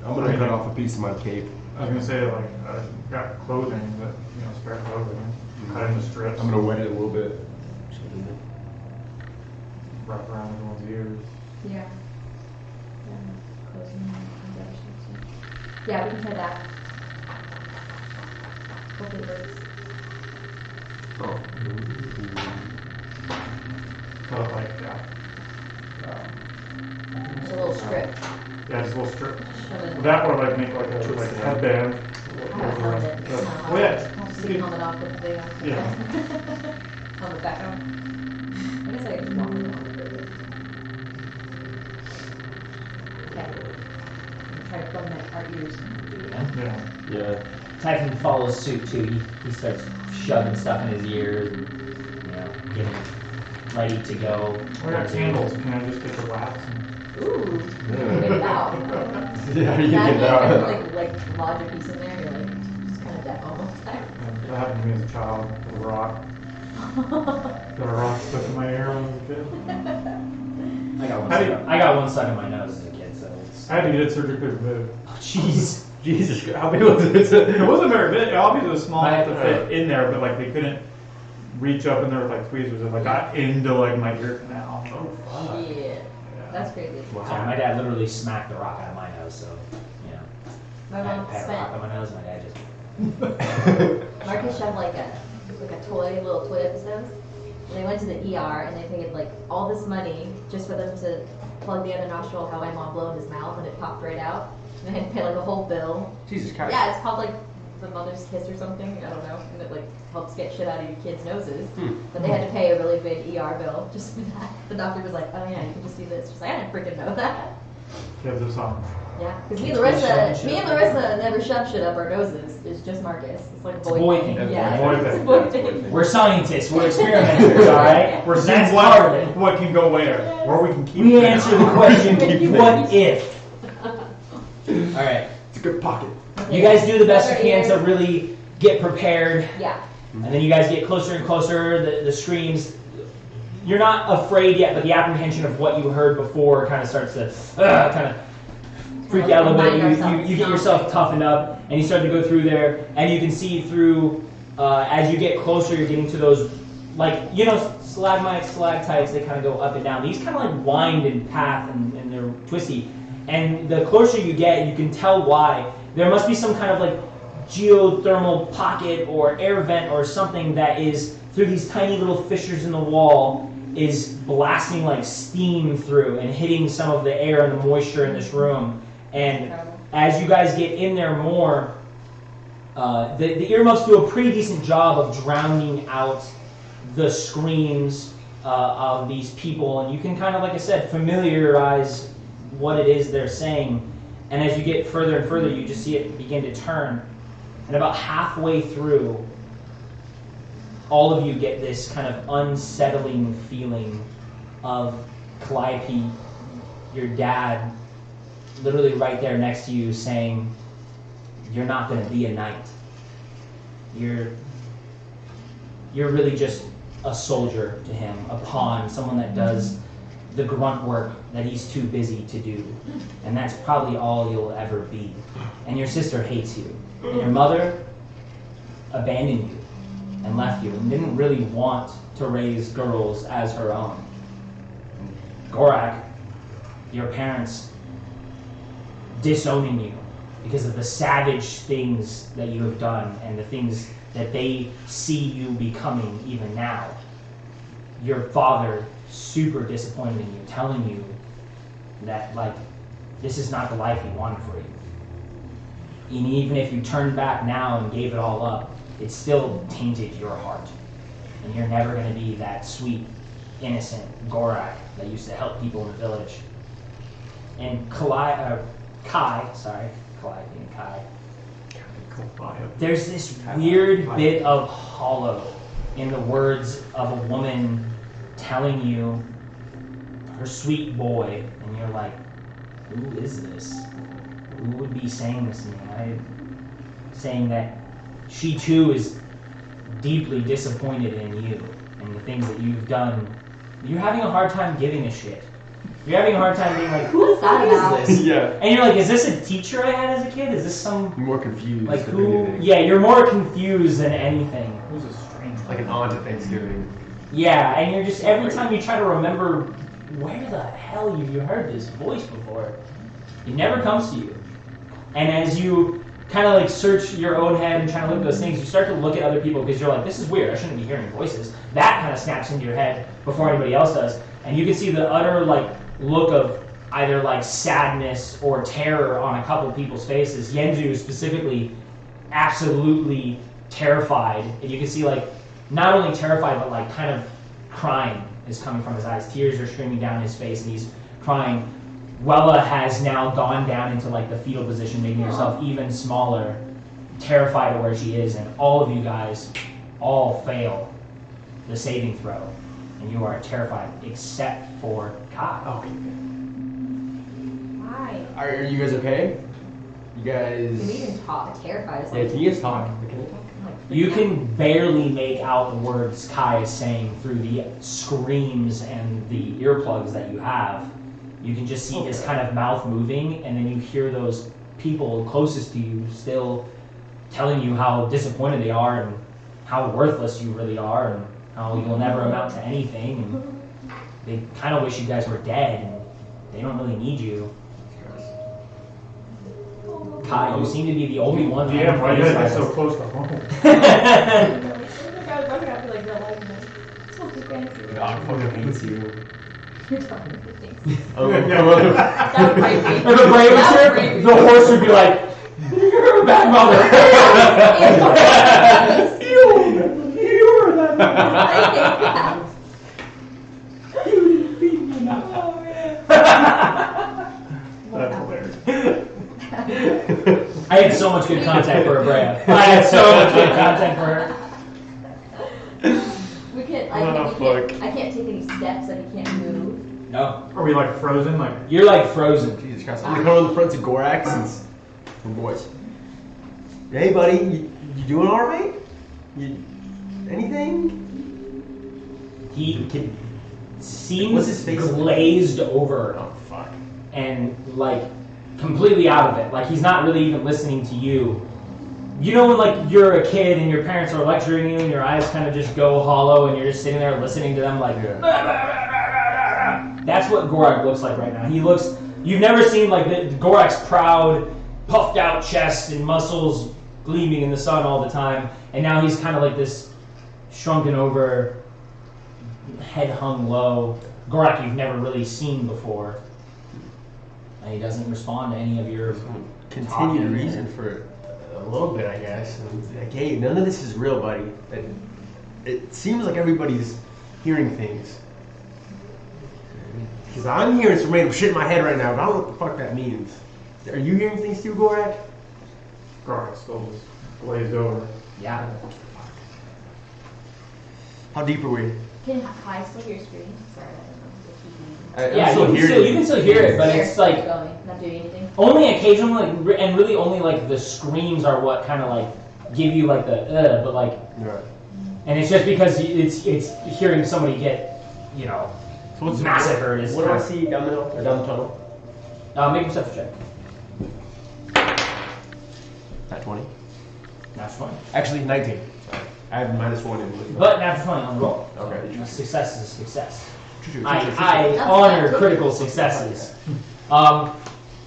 I'm gonna cut off a piece of my cape. I was gonna say like, got clothing, but spare clothing. Cut into strips. I'm gonna wet it a little bit. Wrap around everyone's ears. Yeah. Yeah, we can try that. Hopefully it works. Oh. Cut up like, There's a little strip. Yeah, just a little strip. Shove it in. That would like make like a headband. I have a helmet. Oh yeah. I'll just take the helmet off with the thing on. Yeah. Helmet back on. I guess I could just walk around with it. Okay. Try to plug our ears. Yeah. Yeah. Typhon follows suit too. He starts shoving stuff in his ears and, getting ready to go. I got candles. Can I just get the wax? Ooh. Yeah. Get it out. Yeah, you That get that. like lodge a piece in there, you're like just kind of deaf almost. That happened to me as a child with a rock. Got a rock stuck in my ear when I was a kid. I got one stuck in my nose as a kid, so it's. I had to get it surgically removed. Oh, jeez. Jesus, how big was it? It wasn't very big. Obviously, it was small enough to Right. fit in there, but like they couldn't reach up in there with like tweezers. It like got into like my ear canal. Oh fuck. Yeah. That's crazy. Yeah, my dad literally smacked the rock out of my nose, so My I had mom a rock spent on my nose, and my dad just. Marcus shoved like a little toy episodes. And they went to the ER and they paid like all this money just for them to plug the other nostril how my mom blew in his mouth and it popped right out. And they had to pay like a whole bill. Jesus Christ. Yeah, it's called like the mother's kiss or something. I don't know. And it like helps get shit out of your kids' noses. But they had to pay a really big ER bill just for that. The doctor was like, oh yeah, you can just do this. She's like, I didn't freaking know that. Kids are something. Yeah, because me and Larissa never shove shit up our noses. It's just Marcus. It's like a boy thing. thing. Yeah, Boy it's a thing. boy thing. We're scientists. We're experimenters, all right? We're That's seeing part of it. what can go where we can keep. We it. answer the question, what if? All right. It's a good pocket. You guys do the best you can to really get prepared. Yeah. And then you guys get closer and closer, the screams. You're not afraid yet, but the apprehension of what you heard before kind of starts to kind of freak you out a little bit. You get yourself toughened up, and you start to go through there, and you can see through, as you get closer, you're getting to those, stalagmites, stalactites, they kind of go up and down. These kind of like wind and path, and they're twisty. And the closer you get, you can tell why. There must be some kind of like geothermal pocket or air vent or something that is through these tiny little fissures in the wall is blasting like steam through and hitting some of the air and the moisture in this room. And as you guys get in there more, the earmuffs do a pretty decent job of drowning out the screams of these people, and you can kind of, like I said, familiarize what it is they're saying. And as you get further and further, you just see it begin to turn. And about halfway through, all of you get this kind of unsettling feeling of Calliope, your dad, literally right there next to you saying, you're not going to be a knight. You're really just a soldier to him, a pawn, someone that does the grunt work that he's too busy to do. And that's probably all you'll ever be. And your sister hates you. And your mother abandoned you and left you and didn't really want to raise girls as her own. Gorak, your parents disowning you because of the savage things that you have done and the things that they see you becoming even now. Your father super disappointed in you, telling you that this is not the life he wanted for you. And even if you turned back now and gave it all up, it still tainted your heart. And you're never going to be that sweet, innocent Gorak that used to help people in the village. And Kai, there's this weird bit of hollow in the words of a woman telling you her sweet boy, and you're like, who is this? Who would be saying this to me? Saying that she too is deeply disappointed in you and the things that you've done. You're having a hard time giving a shit. You're having a hard time being like, who the fuck is this? Yeah. And you're like, is this a teacher I had as a kid? Is this some... You're more confused. Like than who... anything. Yeah, you're more confused than anything. Who's a stranger? Like an aunt at Thanksgiving. Yeah, and you're just... Every time you try to remember where the hell you heard this voice before, it never comes to you. And as you kind of like search your own head and try to look at those things, you start to look at other people because you're like, this is weird, I shouldn't be hearing voices. That kind of snaps into your head before anybody else does. And you can see the utter like look of either like sadness or terror on a couple people's faces. Yenzu specifically, absolutely terrified, and you can see like not only terrified but like kind of crying is coming from his eyes. Tears are streaming down his face, and he's crying. Wella has now gone down into like the fetal position, making herself even smaller, terrified of where she is, and all of you guys all fail the saving throw, and you are terrified except for Kai. Okay. Why? Are you guys okay? You guys. Can we even talk? Terrified. It's Yeah, like, can you guys talk? Can you talk? You can barely make out the words Kai is saying through the screams and the earplugs that you have. You can just see his kind of mouth moving, and then you hear those people closest to you still telling you how disappointed they are and how worthless you really are and how you'll never amount to anything. And they kind of wish you guys were dead, and they don't really need you. Kai, you seem to be the only one. Yeah, why you guys so close to home? God fucking hates you. Oh, yeah, that would probably be. If a Bray was here, the horse would be like, "You're a bad mother." You're that mother. You didn't feed me enough. That's hilarious. I had so much good contact for Abrea. I had so much good contact for her. We can't. Oh, I can't take any steps. Like, I can't move. No, Are we like frozen? Like you're like frozen. Jesus Christ. I'm gonna come on the front to Gorax and boys. Hey, buddy, you doing all right? You anything? He seems What's his face? glazed over Oh fuck. and like completely out of it. Like he's not really even listening to you. You know when like you're a kid and your parents are lecturing you and your eyes kind of just go hollow and you're just sitting there listening to them like. That's what Gorak looks like right now. He looks. You've never seen like Gorak's proud, puffed out chest and muscles gleaming in the sun all the time, and now he's kind of like this shrunken over, head hung low Gorak you've never really seen before, and he doesn't respond to any of your Continued talking. reason for a little bit, I guess. Like, hey, none of this is real, buddy. It seems like everybody's hearing things. Because I'm hearing some random shit in my head right now, but I don't know what the fuck that means. Are you hearing things too, Gorak? Garlic still just glazed over. Yeah. How deep are we? Can I still hear screaming? Sorry, I don't know. Yeah, you can still hear it, but it's like going, not doing anything. only occasionally, like, and really only like the screams are what kind of like give you like the but like, Right. and it's just because it's hearing somebody get, you know, So what's massacred is what do I kind see down the hill or down the tunnel? of, make a perception check. Not 20. That's fine. Actually, 19. Sorry. I have -1 in with But natural 20 on the roll. Okay. A success is a success. Choo-choo, I choo-choo. honor critical successes.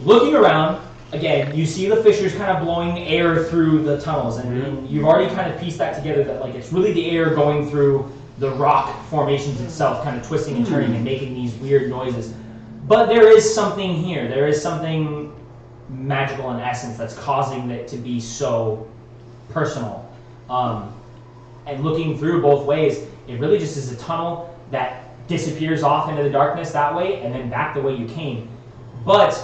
Looking around, again, you see the fissures kind of blowing air through the tunnels, and you've already kind of pieced that together that like it's really the air going through the rock formations itself, kind of twisting and turning and making these weird noises. But there is something here. There is something magical in essence that's causing it to be so personal. And looking through both ways, it really just is a tunnel that disappears off into the darkness that way and then back the way you came. But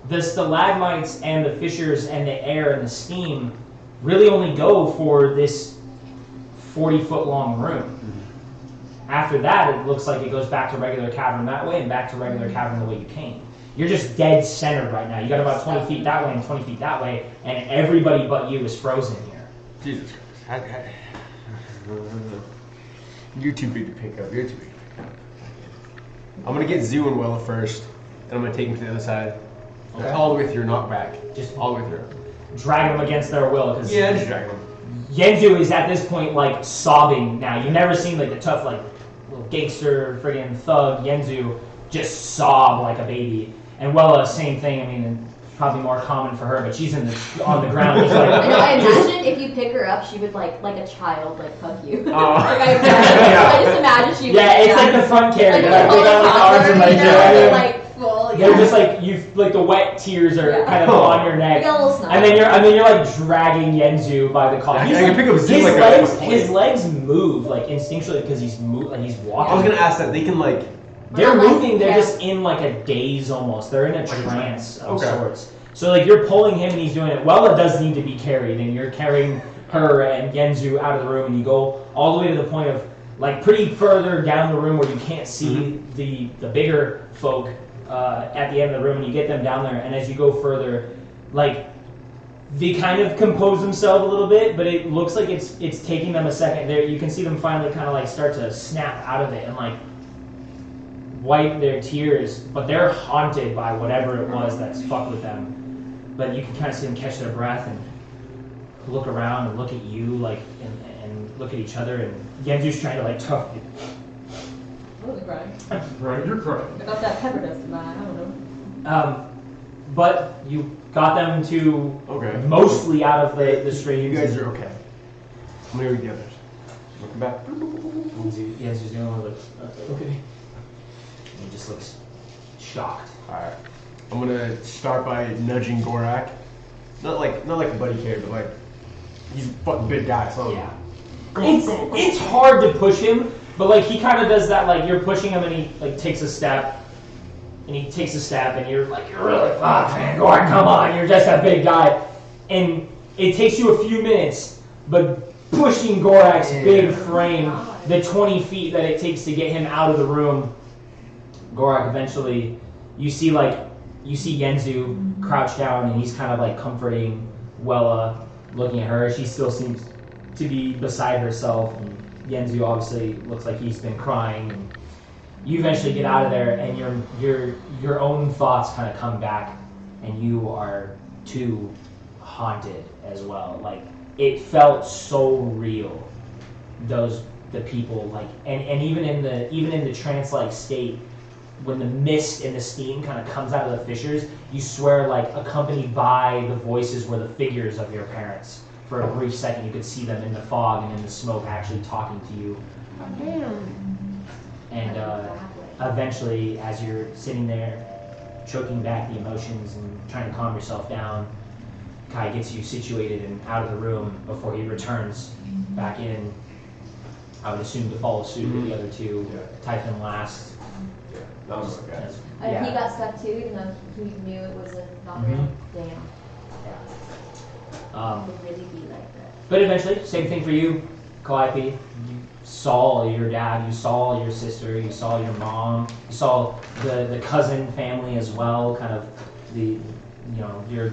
the stalagmites and the fissures and the air and the steam really only go for this 40-foot long room. After that, it looks like it goes back to regular cavern that way and back to regular cavern the way you came. You're just dead centered right now. You got about 20 feet that way and 20 feet that way, and everybody but you is frozen here. Jesus Christ. You're too big to pick up. You're too big to pick up. I'm going to get Zoo and Wella first, and I'm going to take them to the other side. Okay. All the way through, not back. Just all the way through. drag them against their will. Cause Yeah, just drag them. Yenzu is at this point like sobbing now. You've never seen like the tough like little gangster friggin' thug Yenzu just sob like a baby. And Wella, same thing. I mean, it's probably more common for her, but she's on the ground. Just like, I know. I imagine if you pick her up, she would like a child like hug you. Oh. Like I just imagine she would. yeah, it's like the front carriage. like Like, they got like arms and legs. like full. they're just like like the wet tears are Yeah. kind of on your neck, You got a little snot. and then you're like dragging Yenzu by the collar. I He's can like, pick up Zim his like a legs, plate. his legs move like instinctually because he's walking. I was gonna ask that. They can like. They're Not like- moving. They're yeah. just in like a daze almost. They're in a trance of Okay. sorts. So like you're pulling him and he's doing it. Wella does need to be carried, and you're carrying her and Yenzu out of the room, and you go all the way to the point of like pretty further down the room where you can't see the bigger folk at the end of the room, and you get them down there. And as you go further, like they kind of compose themselves a little bit, but it looks like it's taking them a second. There you can see them finally kind of like start to snap out of it and like wipe their tears, but they're haunted by whatever it was that's fucked with them. But you can kind of see them catch their breath and look around and look at you, like, and look at each other. And Yenzu's trying to like talk. I wasn't crying. Right, you're crying. I got that pepper dust in my eye. I don't know. But you got them to Okay. mostly out of the stream. You guys are okay. I'm gonna read the others. Looking back. Yenzu's doing a little okay. And he just looks shocked. Alright. I'm gonna start by nudging Gorak. Not like a buddy carry, but like he's a fucking big guy, so Yeah. It's hard to push him, but like he kind of does that. Like you're pushing him, and he like takes a step, and you're like, you're really fucked, man. Go on, come on. You're just a big guy, and it takes you a few minutes, but pushing Gorak's big frame, the 20 feet that it takes to get him out of the room, Gorak eventually, you see Yenzu crouched down, and he's kind of like comforting Wella, looking at her. She still seems to be beside herself, and Yenzu obviously looks like he's been crying. And you eventually get out of there, and your own thoughts kind of come back, and you are too haunted as well. Like it felt so real. The people like, and even in the trance-like state, when the mist and the steam kind of comes out of the fissures, you swear like accompanied by the voices were the figures of your parents. For a brief second, you could see them in the fog and in the smoke actually talking to you. And eventually, as you're sitting there, choking back the emotions and trying to calm yourself down, Kai gets you situated and out of the room before he returns back in. I would assume to follow suit with the other two. Yeah. Typhon last. Yeah, that was okay. As- And yeah. he got stuck too, even though he knew it was not real. Damn. Um, It would really be like that. But eventually, same thing for you, Calliope. You saw your dad, you saw your sister, you saw your mom, you saw the cousin family as well, kind of your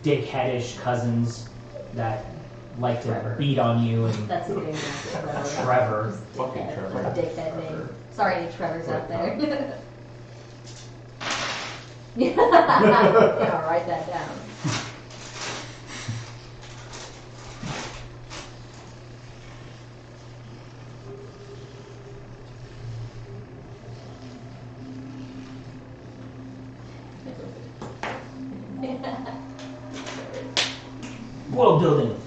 dickheadish cousins that like to Trevor. beat on you and That's a good one. Trevor. Fucking Dickhead. Trevor. What a dickhead name. Sorry, any Trevors out there. Yeah, write that down. World building.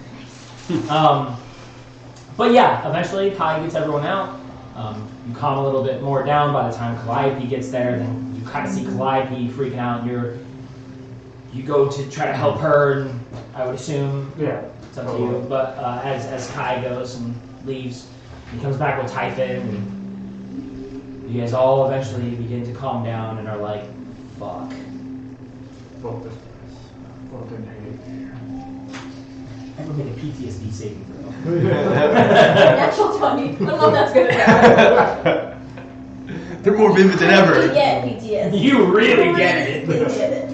But yeah, eventually Kai gets everyone out. You calm a little bit more down by the time Calliope gets there. Then you kind of see Calliope freaking out. You go to try to help her, and I would assume Yeah. it's up to you. But as Kai goes and leaves, he comes back with Typhon, and you guys all eventually begin to calm down and are like, "Fuck." Fuck this place. Fucking hate here. Everyone make a PTSD saving throw. Natural 20. I don't know if that's good enough. They're more vivid than ever. Yeah, PTSD. You really get it. Really get it.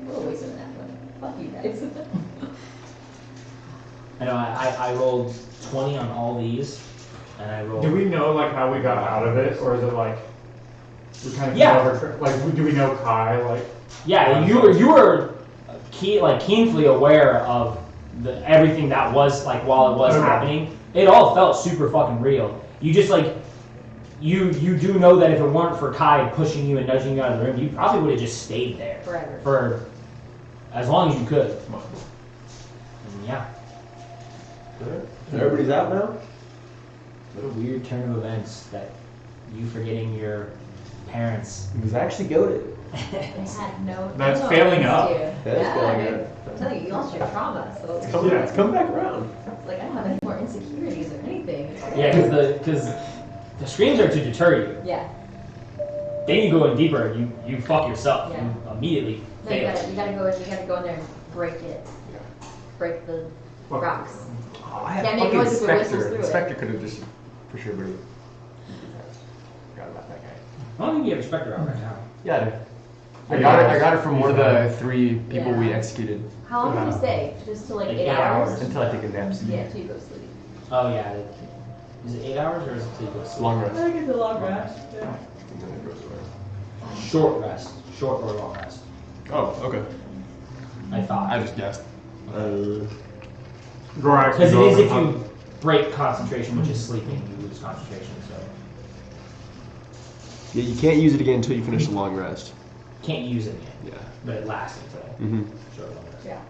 What a waste of that one. Fuck you guys. I know I rolled 20 on all these, and I rolled. Do we know like how we got out of it, or is it like we kind of Yeah. like do we know Kai like? Yeah, you were keenly aware of everything that was like while it was Okay. happening. It all felt super fucking real. You just like you do know that if it weren't for Kai pushing you and nudging you out of the room, you probably would have just stayed there Forever. for as long as you could. And yeah. Everybody's out now? What a weird turn of events that you forgetting your parents. He was actually goaded. They had no. That's no failing offense up. to you. That is failing dude. up. I'm telling you, you lost your trauma, so It's coming back around. it's like I don't have any more insecurities or anything. It's great. Yeah, because the screams are to deter you. Yeah. Then you go in deeper, you fuck yourself. Yeah. You immediately No, fail. you gotta go in there and break it. Break the rocks. Oh, I had Yeah, make fucking noise if it whistles Spectre. through it. Spectre could have just, for sure, but he forgot about that guy. I don't think you have a Spectre out right now. Yeah, I do. Yeah. I got it from one of the 3 people we Yeah. executed How long did you stay? Just to like Like 8 8 hours? hours. until I take a nap. Yeah, till you go to sleep. Oh yeah. Is it 8 hours or is it 2 hours? Long rest. I think it's a long rest. Yeah. And then it goes away. Short rest. Short or long rest. Oh, okay. I thought. I just guessed. Gorax Because it goes is if up. you break concentration, which is sleeping, you lose concentration. So Yeah, you can't use it again until you finish the long rest. can't use it again, Yeah. but it lasts until Mm-hmm. short or long rest. Yeah.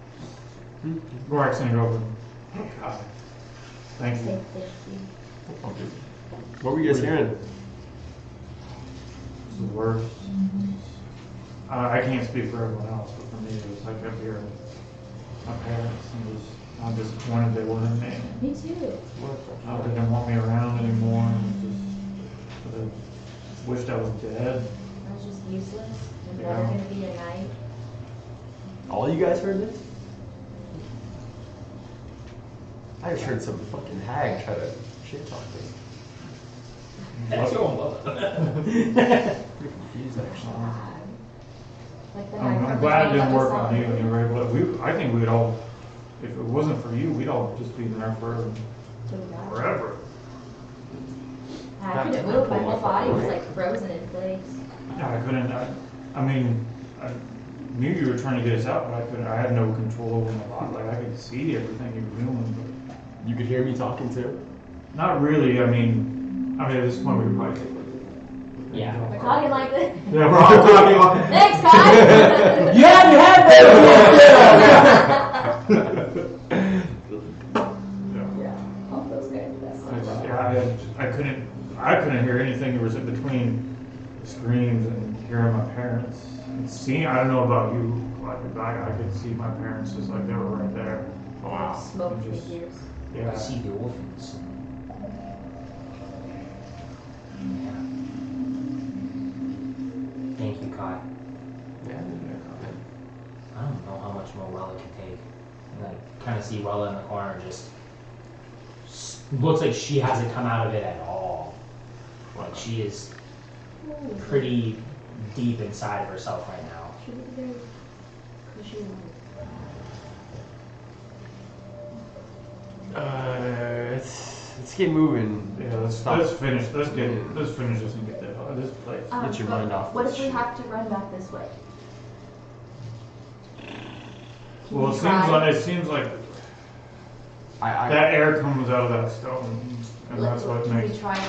Gorax gonna go over. Oh, God. Thank you. Thank you. What were you guys hearing? It's the worst. I can't speak for everyone else, but for me, it was like up here. My parents, and just, I'm disappointed they weren't me. Me too. They didn't want me around anymore. And just wished I was dead. I was just useless. There's Yeah. never gonna be a night. All you guys heard this? I just heard some fucking hag try to shit talk me. That's your own love. Pretty confused actually. Like the I'm night glad it from didn't the work song. on you, and you were able to. I think we'd all, if it wasn't for you, we'd all just be there So bad. forever. I couldn't move. My whole body was like frozen in place. Yeah, I couldn't. I mean, I knew you were trying to get us out, but I couldn't. I had no control over my body. Like I could see everything you were doing, You could hear me talking too? but not really. I mean, at this point, we could probably take it. Yeah. We're talking like this. Yeah, we're all talking like. Thanks, Kai. You had your head Yeah. All those guys. That's I couldn't hear anything. There was in between the screams and hearing my parents. And seeing, I don't know about you, like I could see my parents just like they were right there. wow. Smoke Just- figures. Yeah. I see the orphans. Yeah. Thank you, Kai. Yeah, no comment. I don't know how much more Wella can take. And I kind of see Wella in the corner just looks like she hasn't come out of it at all. Like she is pretty deep inside of herself right now. She was very cushy. Let's get moving. Yeah, let's finish. Let's finish this and get this place. Get your mind off What this if we shit. have to run back this way? Can Well, we it try? seems like I that air comes out of that stone, and that's what Can makes. we try?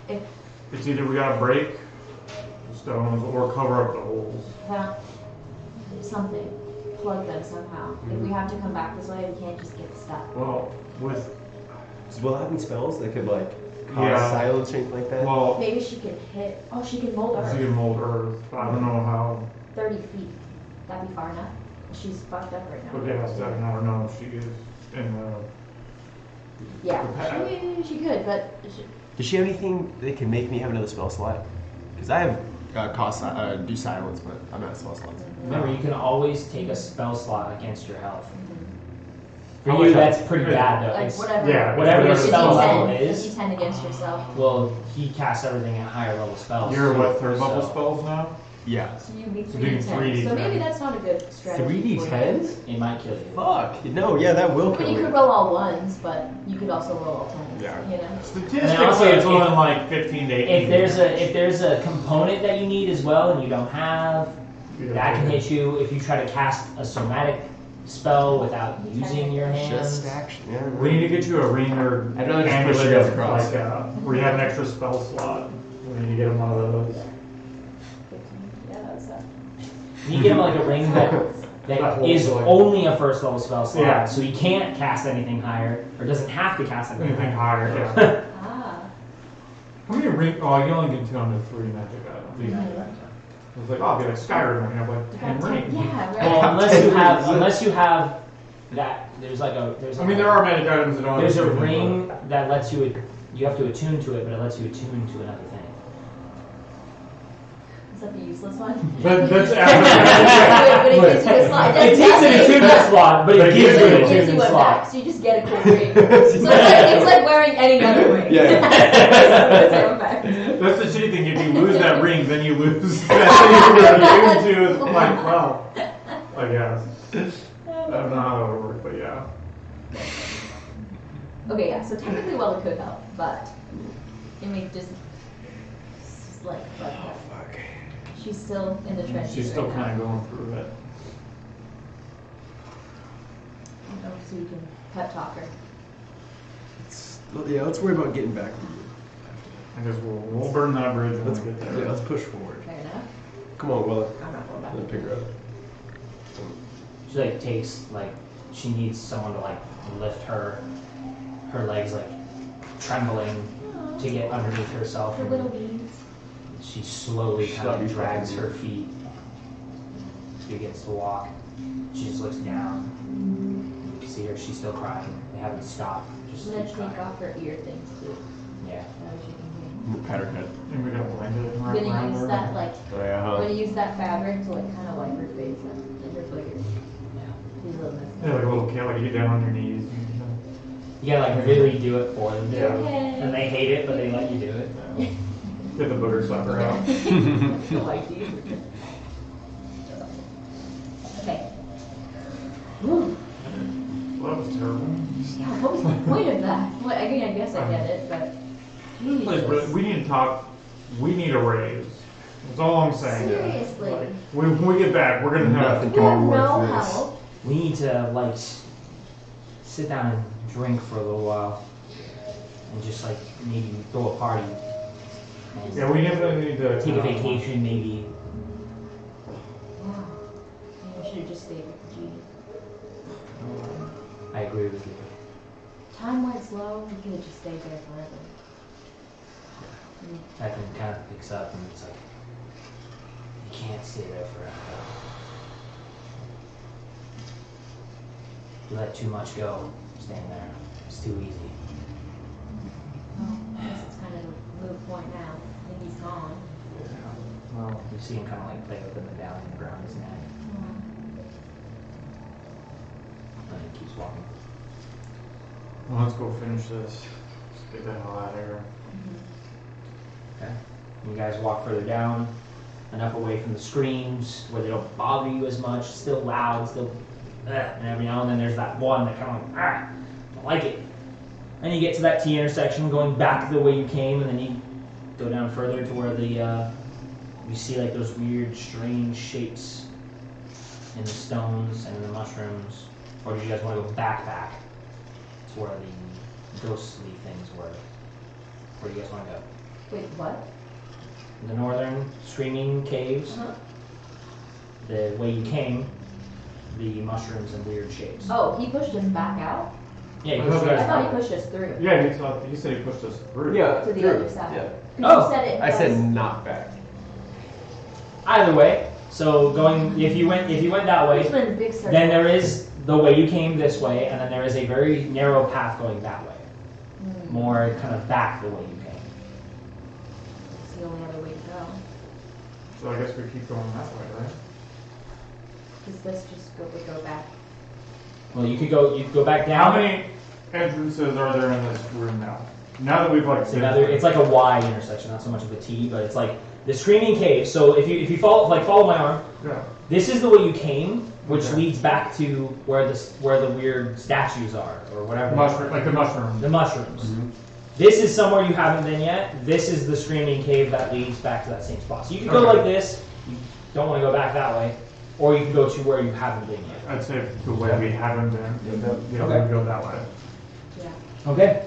If It's either we gotta break the stones or cover up the holes. something, plug them somehow. If we have to come back this way, we can't just get stuck. Well, with Does Will have any spells that could like cause Yeah. silence or anything like that? well, Maybe she could hit. Oh, she could mold she earth. can mold earth. But I don't know how. 30 feet. That'd be far enough. She's fucked up right now. But yeah, so I don't know if she is in the. Yeah, the path. she could, but Does she have anything that can make me have another spell slot? Because I have do silence, but I'm not spell slots. Remember, you can always take a spell slot against your health. For How you, much- that's pretty bad though. like It's- whatever. Yeah, whatever your If you spell level 10, is. if you 10 against yourself. Well, he casts everything at higher level spells. You're what, third so- level spells now? Yeah. So you need So do 3d10. 3d10. So maybe that's not a good strategy. for you. 3d10s? It might kill you. Fuck. No, yeah, that will I mean, kill you me. could roll all ones, but you could also roll all 10s. Yeah. You know? Statistically, also, it's if- only like 15 to 18. If there's a component that you need as well and you don't have, that can hit you. If you try to cast a somatic spell without using your hands. Just action. Yeah. We need to get you a ring or I'd rather just push amulet you guys of, across. like where you have an extra spell slot. We need to get him one of those. 15. Yeah, that's that. You get him like a ring that is only a first level spell slot, Yeah. so he can't cast anything higher, or doesn't have to cast anything Anything higher. higher, yeah. Ah. How many ring? Oh, you only get 2 under 3 magic items. I was like, oh, I'll be like Skyrim, and I have like 10 rings. Yeah, right. Well, unless you have that, there's like a I mean, there are magic items that don't. there's a ring that lets you have to attune to it, but it lets you attune to another thing. Is that the useless one? That's But it gives you a slot. It takes an attunement slot, but it gives you an It gives you attunement one slot. back, so you just get a cool ring. So it's like wearing any other ring. Yeah. It's the same effect. That's the shitty thing. If you lose that ring, then you lose that thing you were attuned to. Like, well, I guess. I don't know how that would work, but yeah. Okay, yeah, so technically well it could help, but it may just like, but Fuck. she's still in the trenches. She's still right kind now. of going through it. Oh, so you can pep talk her. Yeah, let's worry about getting back to you. I guess we'll burn that bridge when Let's, we get yeah, there. let's push forward. Fair enough. Come on, Will. I'm not going back. Let me pick her up. She like takes like she needs someone to like lift her legs like trembling to get underneath herself. Her And little beans. she slowly kind Stubby of drags fucking her feet. She begins to walk. She just looks down. You can see her. She's still crying. They haven't stopped. Just I'm gonna keep take crying. off her ear things too. Yeah. That way she can Pat her head. And we got a blanket hear. wrapped I'm gonna around use her. that like Oh, yeah, I'm huh? gonna use that fabric to like kind of wipe her face and her fingers. Yeah. She's a little messy. Yeah, like a little kid, like you get down on your knees. You gotta like really do it for them. Yeah. Okay. And they hate it, but they let you do it. Get the booger slapper out. The whitey. Okay. Whew. Well, that was terrible. Yeah, what was the point of that? What, I mean, I guess I get it, but Like, but Jesus. we need to talk. We need a raise. That's all I'm saying. Seriously. Like, when we get back, we're gonna have. Nothing You have can be no worth this. help. We need to like sit down and drink for a little while, and just like maybe throw a party. And Yeah, we definitely need to take a vacation, maybe. Yeah. Maybe we should have just stayed with G. I agree with you. Time went slow, we could have just stayed there forever. That thing kind of picks up, and it's like you can't stay there forever. You let too much go, staying there. It's too easy. Well, I guess it's kind of a moot point now. I think he's gone. Well, you see him kind of like play with him and down in the ground his neck, and he keeps walking. Well, let's go finish this. Just get the hell out of here. Okay. You guys walk further down, enough away from the screams where they don't bother you as much. Still loud, still, and every now and then there's that one that kind of like, don't like it. And you get to that T intersection, going back the way you came, and then you go down further to where the you see like those weird, strange shapes in the stones and in the mushrooms. Or do you guys want to go back to where the ghostly things were? Where do you guys want to go? Wait, what? The northern screaming caves, the way you came, the mushrooms and weird shapes. Oh, he pushed us back out? Yeah, you I pushed thought you I guys thought back. he pushed us through. Yeah, he said he pushed us through. Yeah, To the through. other side. Yeah. 'Cause Oh, you said it I said was- not back. Either way, so going if you went that way, Which one's big circle? then there is the way you came this way, and then there is a very narrow path going that way. More kind of back the way you came. It's the only other way to go. So I guess we keep going that way, right? Because let's just go back. Well, you could go back down. How many entrances are there in this room now? Now that we've like It's another. It's like a Y intersection, not so much of a T, but it's like the screaming cave. So if you follow my arm, Yeah. this is the way you came, which Okay. leads back to where the weird statues are, or whatever. Mushroom, like the mushroom. The mushrooms. This is somewhere you haven't been yet. This is the screaming cave that leads back to that same spot. So you could go Okay. like this. You don't want to go back that way, or you can go to where you haven't been yet. I'd say the way we haven't been. Yeah, Okay. we go that way. Yeah. Okay.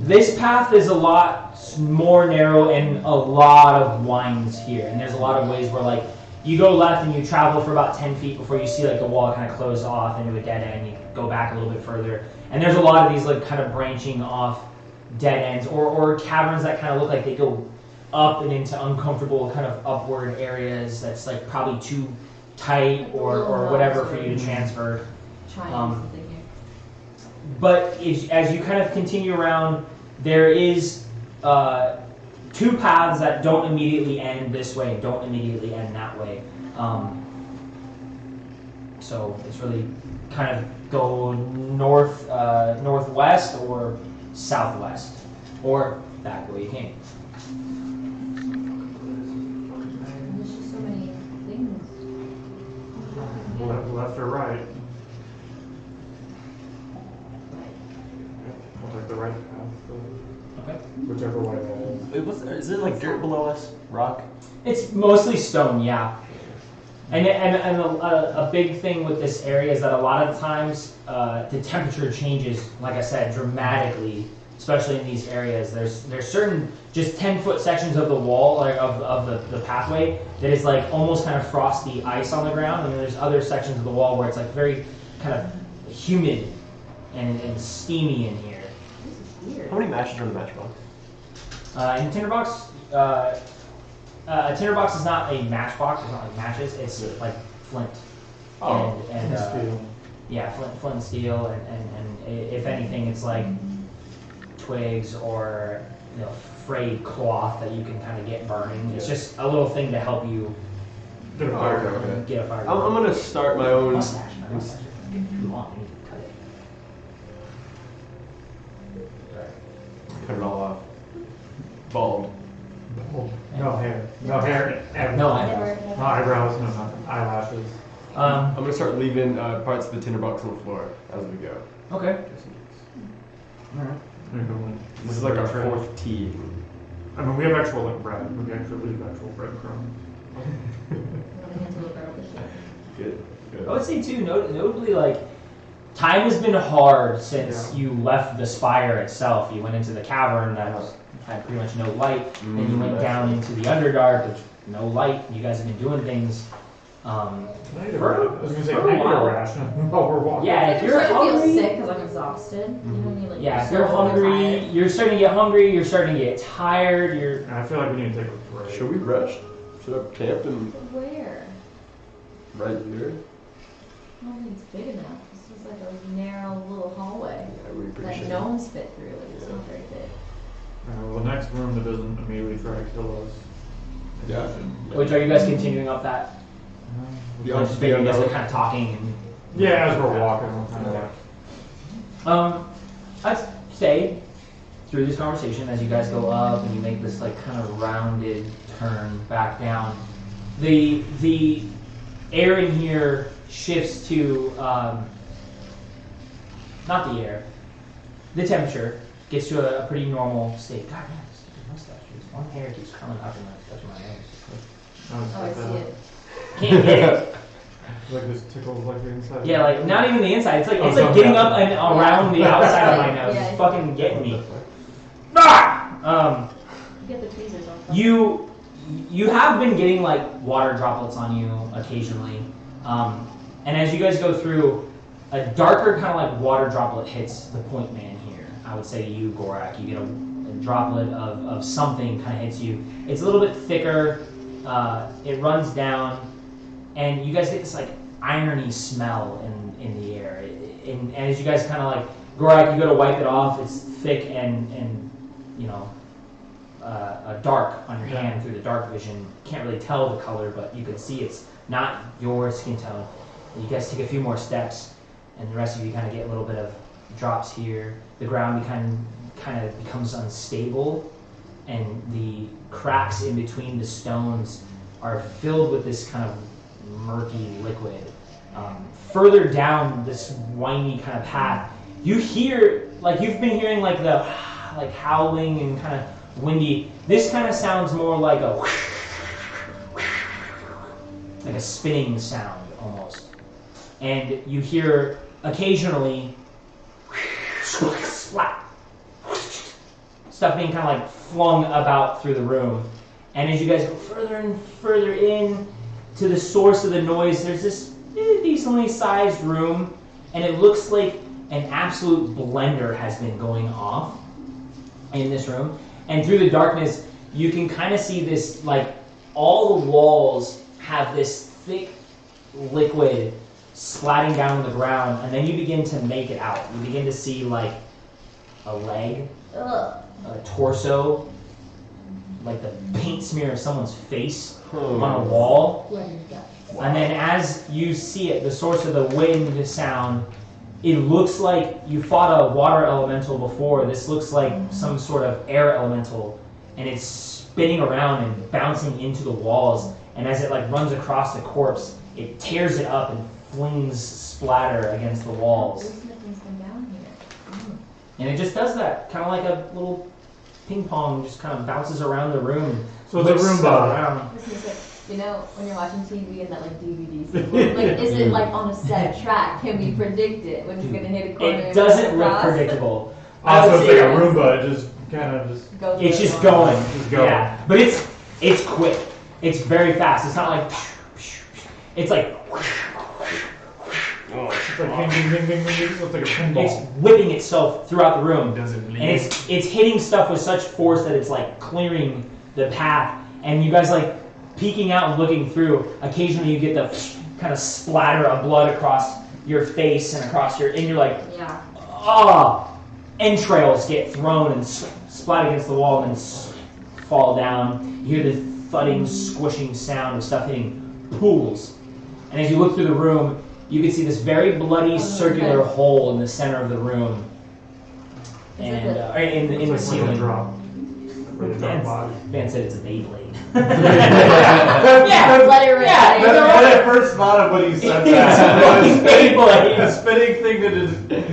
This path is a lot more narrow and a lot of winds here, and there's a lot of ways where like you go left and you travel for about 10 feet before you see like the wall kind of close off into a dead end. You go back a little bit further, and there's a lot of these like kind of branching off dead ends or caverns that kind of look like they go up and into uncomfortable kind of upward areas that's like probably too tight Like or whatever for you to transfer. Trying something here. But as you kind of continue around, there is 2 paths that don't immediately end this way, don't immediately end that way. So it's really kind of go northwest or southwest, or back the way you came. There's just so many things. Left or right? We'll take the right path. Okay. Whichever way that is. Is it like dirt below us? Rock? It's mostly stone, yeah. And a big thing with this area is that a lot of times the temperature changes, like I said, dramatically, especially in these areas. There's certain just 10-foot sections of the wall, like of the pathway, that is like almost kind of frosty ice on the ground, and then there's other sections of the wall where it's like very kind of humid and steamy in here. This is weird. How many matches are in the matchbox? In tinderbox, a tinderbox is not a matchbox. It's not like matches. It's like flint. Oh. And Steel. yeah, flint and steel, and if anything, it's like twigs or frayed cloth that you can kind of get burning. It's just a little thing to help you Get a Oh, fire. okay. get a fire. I'm gonna start my own. Mustache. My mustache is too long. I need to cut it. Cut it all off. Bald. No hair. No hair. No eyebrows. No eyebrows. No nothing. Eyelashes. I'm gonna start leaving parts of the tinderbox on the floor as we go. Okay. All right. This is like our 4th tee. I mean, we have actual like bread. We can actually leave actual breadcrumb. Good. Good. I would say too, notably, like time has been hard since Yeah. you left the spire itself. You went into the cavern that had pretty much no light, then you went down into the Underdark, which no light. You guys have been doing things. I was gonna say, for a I need a while. ration while we're walking. Yeah, if I'm you're starting to feel hungry, sick because I'm exhausted. You know what I mean? Like, yeah, if so you're hungry, tired. you're starting to get hungry. You're starting to get tired. You're And I feel like we need to take a break. Should we rest? Should I camp in Where? right here? I don't think it's big enough. This is like a narrow little hallway Yeah, we that appreciate it. gnomes fit through. Like, it's not very big. Well, the next room that doesn't immediately try to kill us. Yeah. which are you guys continuing up that? Yeah, I just figured you guys are kind of talking. And, Yeah, as we're walking, we're kind of like. I'd say through this conversation, as you guys go up and you make this like kind of rounded turn back down, the air in here shifts to not the air, the temperature gets to a pretty normal state. God man, this stupid mustache, this one hair keeps curling up and like touching my nose. Oh, I see it. Can't get it. Like this tickles like the inside. Yeah, like not even the inside. It's like Oh, it's like something getting up else. and around the outside of my nose. Yeah. It's fucking getting me. Ah! Get the tweezers off. You have been getting like water droplets on you occasionally, and as you guys go through, a darker kind of like water droplet hits the point man here. I would say to you, Gorak, you get a droplet of something kind of hits you. It's a little bit thicker. It runs down, and you guys get this like irony smell in the air. And as you guys kind of like Gorak, you go to wipe it off. It's thick and you know. Dark on your hand through the dark vision. Can't really tell the color, but you can see it's not your skin tone. You guys take a few more steps, and the rest of you kind of get a little bit of drops here. The ground kind of becomes unstable, and the cracks in between the stones are filled with this kind of murky liquid. Further down this windy kind of path, you hear, like you've been hearing like the like howling and kind of windy. This kind of sounds more like a spinning sound almost. And you hear occasionally splat, stuff being kind of like flung about through the room. And as you guys go further and further in to the source of the noise, there's this decently sized room, and it looks like an absolute blender has been going off. in this room. And through the darkness, you can kind of see this, like, all the walls have this thick liquid splatting down on the ground, and then you begin to make it out. You begin to see, like, a leg, Ugh. a torso, like the paint smear of someone's face on a wall. Blood and guts. And then as you see it, the source of the wind sound, it looks like you fought a water elemental before. This looks like some sort of air elemental, and it's spinning around and bouncing into the walls. And as it like runs across the corpse, it tears it up and flings splatter against the walls. There's nothing's come down here. And it just does that, kind of like a little ping pong, just kind of bounces around the room. So it's a whips Roomba. stuff around. This is like, you know, when you're watching TV and that like DVD sequence, like, is it like on a set track? Can we predict it when it's gonna hit a corner? It and doesn't go look across? predictable. I Also, would it's like say a Roomba. It just kind of just. Goes it's where just it wants. going. Just going. Yeah, but it's quick. It's very fast. It's not like it's like It's like ding, ding, ding, ding, ding. It's like a it's pinball. whipping itself throughout the room. Does it bleed? And it's hitting stuff with such force that it's like clearing the path. And you guys like peeking out and looking through. Occasionally you get the kind of splatter of blood across your face and across your, and you're like, Yeah. entrails get thrown and splat against the wall and then fall down. You hear the thudding, squishing sound of stuff hitting pools. And as you look through the room, you can see this very bloody circular okay. hole in the center of the room. Is it And the- in the It's like ceiling. a drop. Where they drop bodies. Van said it's a Beyblade. Yeah, let it rip. Yeah, When I first thought of when you said that, It's the spinning, Beyblade. the spinning thing that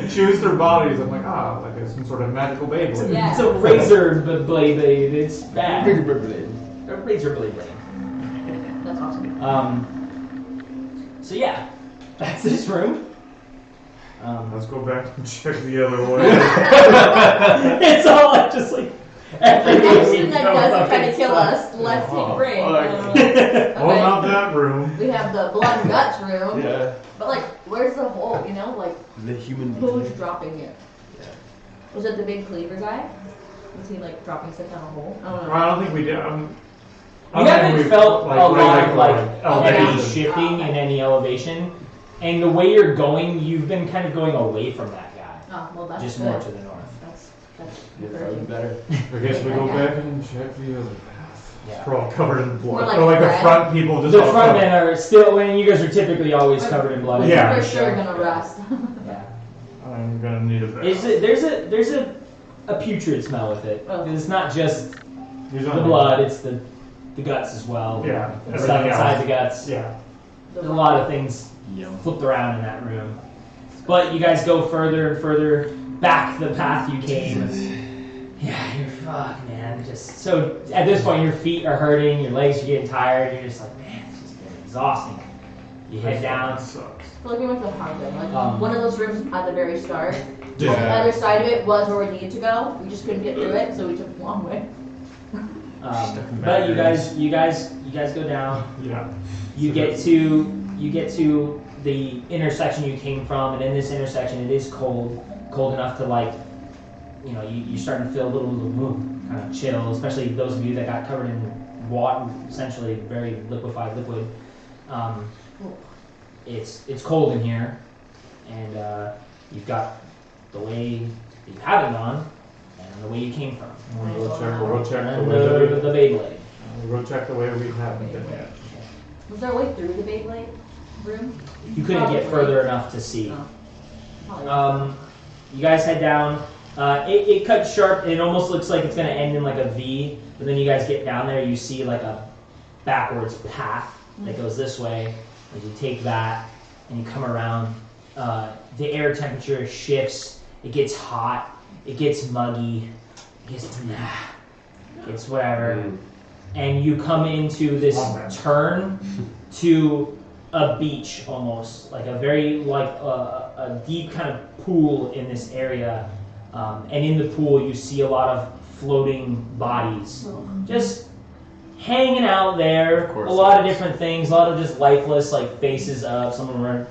just chews their bodies, I'm like, like some sort of magical Beyblade. Yeah. It's a razor blade. It's bad. Big blade. A razor blade. That's awesome. So yeah, that's this room. Let's go back and check the other one. It's all like just like Anything that doesn't try to kill us, let's take a break. Well, not that room. We have the blood and guts room. Yeah. But like, where's the hole? You know, like The human who's being. dropping it? Yeah. Was it the big cleaver guy? Was he like dropping stuff down a hole? I don't know. I don't think we did. You haven't felt a lot of like heavy elevation. shifting in any elevation, and the way you're going, you've been kind of going away from that guy, Oh, well, that's just good. more to the north. That's Yeah, encouraging. probably better. I guess we go back and check the other path. Yeah. We're all covered in blood. More like Or like the red. front people just The all front covered. men are still. When you guys are typically always covered in blood. Yeah. For sure gonna rust. Yeah. I'm gonna need a bath. There's a putrid smell with it. Oh. It's not just He's the on blood; it's the guts as well. Yeah, The stuff everything inside else. the guts. Yeah. There's a lot of things Yum. flipped around in that room. But you guys go further and further back the path you came. Yeah, you're fucked, man. Just so at this point, your feet are hurting, your legs are getting tired. You're just like, man, it's just been exhausting. You head down. Sucks. I feel like we went to a haunted. Like Um, one of those rooms at the very start. Yeah. On the other side of it was where we needed to go. We just couldn't get through it, so we took the long way. But you guys go down. Yeah. You get to the intersection you came from, and in this intersection, it is cold enough to like, you know, you're starting to feel a little kind of chill, especially those of you that got covered in water, essentially very liquefied liquid. It's cold in here, and you've got the way that you haven't gone, and the way you came from, We'll go check the and way that we. the Beyblade. We'll go check the way we haven't been yet. Was there a way through the Beyblade room? You couldn't get further enough to see. Oh. Probably. You guys head down. It cuts sharp. It almost looks like it's going to end in like a V. But then you guys get down there, you see like a backwards path that goes this way. As you take that and you come around, the air temperature shifts. It gets hot. It gets muggy. It gets whatever. And you come into this turn to a beach almost, like a very a deep kind of pool in this area, and in the pool you see a lot of floating bodies just hanging out there. Of course A lot of there is. different things, a lot of just lifeless, like faces up, some of them are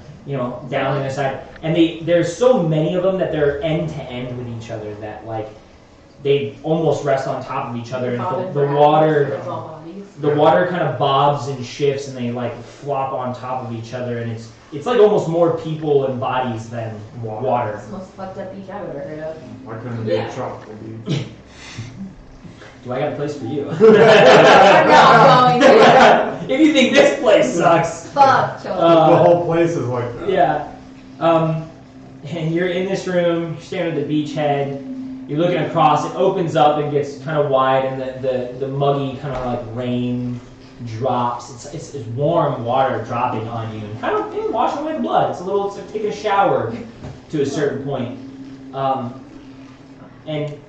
down on their side, and there's so many of them that they're end to end with each other that like they almost rest on top of each other, and Bobbing the for apples, water. it's all bodies. The water kind of bobs and shifts, and they like flop on top of each other, and it's like almost more people and bodies than water. It's the most fucked up beach I've ever heard of. Why couldn't it be a tropical beach? Do I got a place for you? I'm not going to. If you think this place sucks. Fuck, children. The whole place is like that. Yeah. And you're in this room, you're standing at the beach head, you're looking across, it opens up and gets kind of wide, and the muggy kind of like rain drops. It's warm water dropping on you and kind of washing away the blood. It's like taking a shower to a certain point. And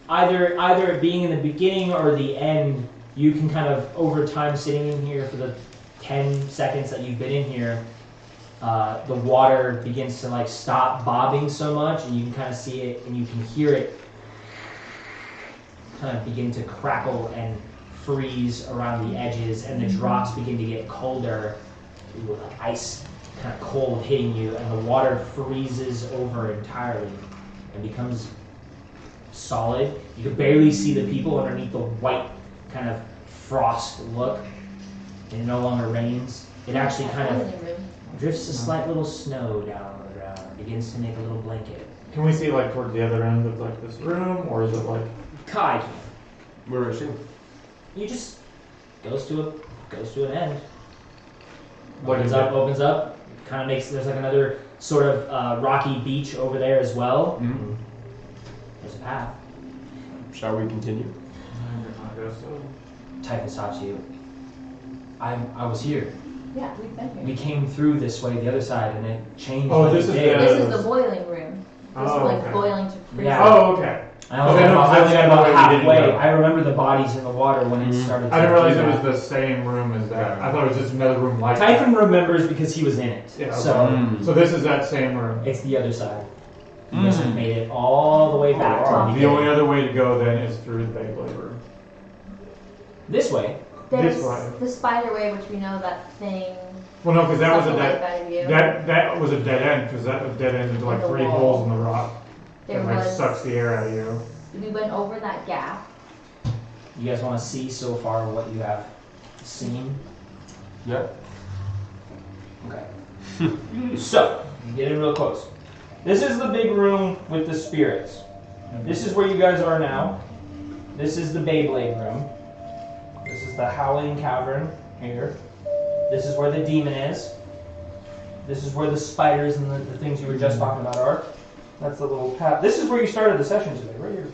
either it being in the beginning or the end, you can kind of, over time sitting in here for the 10 seconds that you've been in here, the water begins to like stop bobbing so much, and you can kind of see it and you can hear it kind of begin to crackle and freeze around the edges, and the drops begin to get colder with ice kind of cold hitting you, and the water freezes over entirely and becomes solid. You can barely see the people underneath the white kind of frost look, and it no longer rains. It actually kind of drifts a slight little snow down on the ground, begins to make a little blanket. Can we see like towards the other end of like this room, or is it like? Kai, Where is she? you just goes to an end. What Opens is up, it? opens up. Kind of makes, there's like another sort of rocky beach over there as well. Mm-hmm. There's a path. Shall we continue? I guess so. Typhon stops you. I was here. Yeah, we've been here. We came through this way, the other side, and it changed. Oh, like this a is day. the- This is the boiling room. This Oh, is like okay. boiling to freeze. Yeah. Oh, okay. I only Okay, no, got that's the about way we didn't halfway. go. I remember the bodies in the water when it started. I didn't to realize do it was that. the same room as that. I thought it was just another room like Typhon that. remembers because he was in it. Yeah, So Mm. So this is that same room. it's the other side. You guys have made it all the way back to the The beginning. only other way to go then is through the Beyblade room. This way. There's This way. the spider way, which we know that thing. Well, no, because that was a Something like dead. that view. That was a dead end because that was dead end into like In the 3 wall. holes in the rock. There It like was. sucks the air out of you. We went over that gap. You guys want to see so far what you have seen? Yeah. Okay. So, you get in real close. This is the big room with the spirits. This is where you guys are now. This is the Beyblade room. This is the Howling Cavern here. This is where the demon is. This is where the spiders and the things you were just talking about are. That's the little path. This is where you started the session today, right here.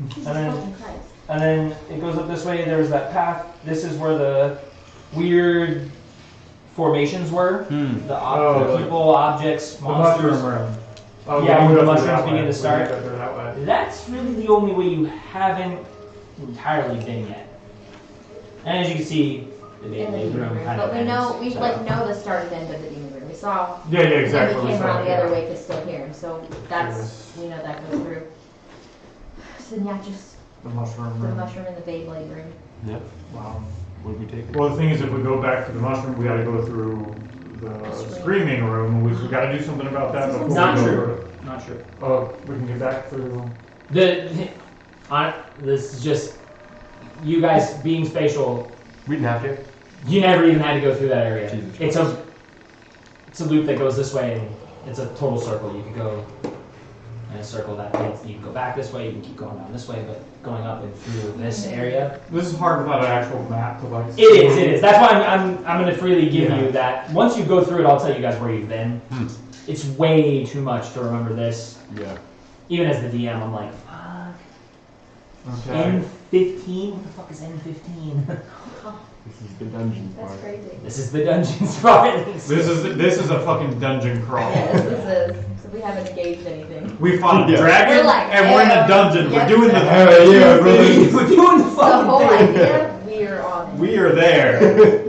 Jesus And then- fucking Christ. And then it goes up this way. There's that path. This is where the weird formations were. Hmm. The people, objects, The monsters. mushroom room. Oh, Yeah, we where the go through mushrooms that begin way. to start. We go through that way. That's really the only way you haven't entirely been yet. And as you can see, the In the Beyblade demon room room. kind of But we know, ends, we so. like know the start and end of the demon room. We saw. Yeah, exactly. And we came So, around the yeah. other way to still hear him. So that's, Yes. we know that goes through. So yeah, just The mushroom the room. mushroom in the Beyblade room. Yep. Wow. What did we take? Well, the thing is, if we go back to the mushroom, we got to go through the screaming room. We got to do something about that before Not we go true. through. Not true. Oh, we can get back through. This is just you guys being spatial. We didn't have to. You never even had to go through that area. Jesus It's a loop that goes this way, and it's a total circle. You can go in a circle that way. You can go back this way. You can keep going down this way, but going up and through this area. This is hard without an actual map to like. It is. It is. That's why I'm going to freely give Yeah. you that. Once you go through it, I'll tell you guys where you've been. Hmm. It's way too much to remember this. Yeah. Even as the DM, I'm like, fuck. Okay. N15? What the fuck is N15? This is the dungeon That's part. crazy. This is the dungeon's part. This is a fucking dungeon crawl. Yes, this is. So we haven't engaged anything. We fought a Yeah. dragon We're like, and we're in the dungeon. yep. We're doing the Hell yeah, brother. We're doing the The fucking whole thing. idea, we're on it. We are there.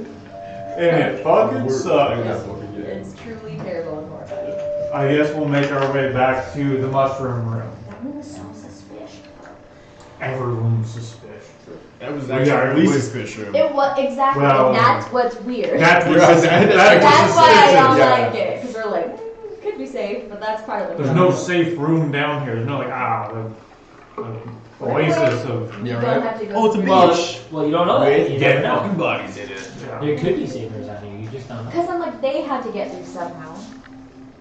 And it fucking We're- sucks. That's what we get. It's truly terrible and horrifying. I guess we'll make our way back to the mushroom room. That room was so suspicious. Everyone's suspicious. That was actually actually really really suspicious. It was exactly, Well, and that's what's weird. That's what Yeah, that's That's why I don't yeah. like it, because we're like, could be safe, but that's part of the There's no safe room down here. There's no like oasis of. You Yeah, don't right. have to go Oh, it's a through beach. Well, you don't know that. With You never dead know. fucking bodies in it. Yeah. There could be saviors out here. You just don't know. Because I'm like, they had to get through somehow.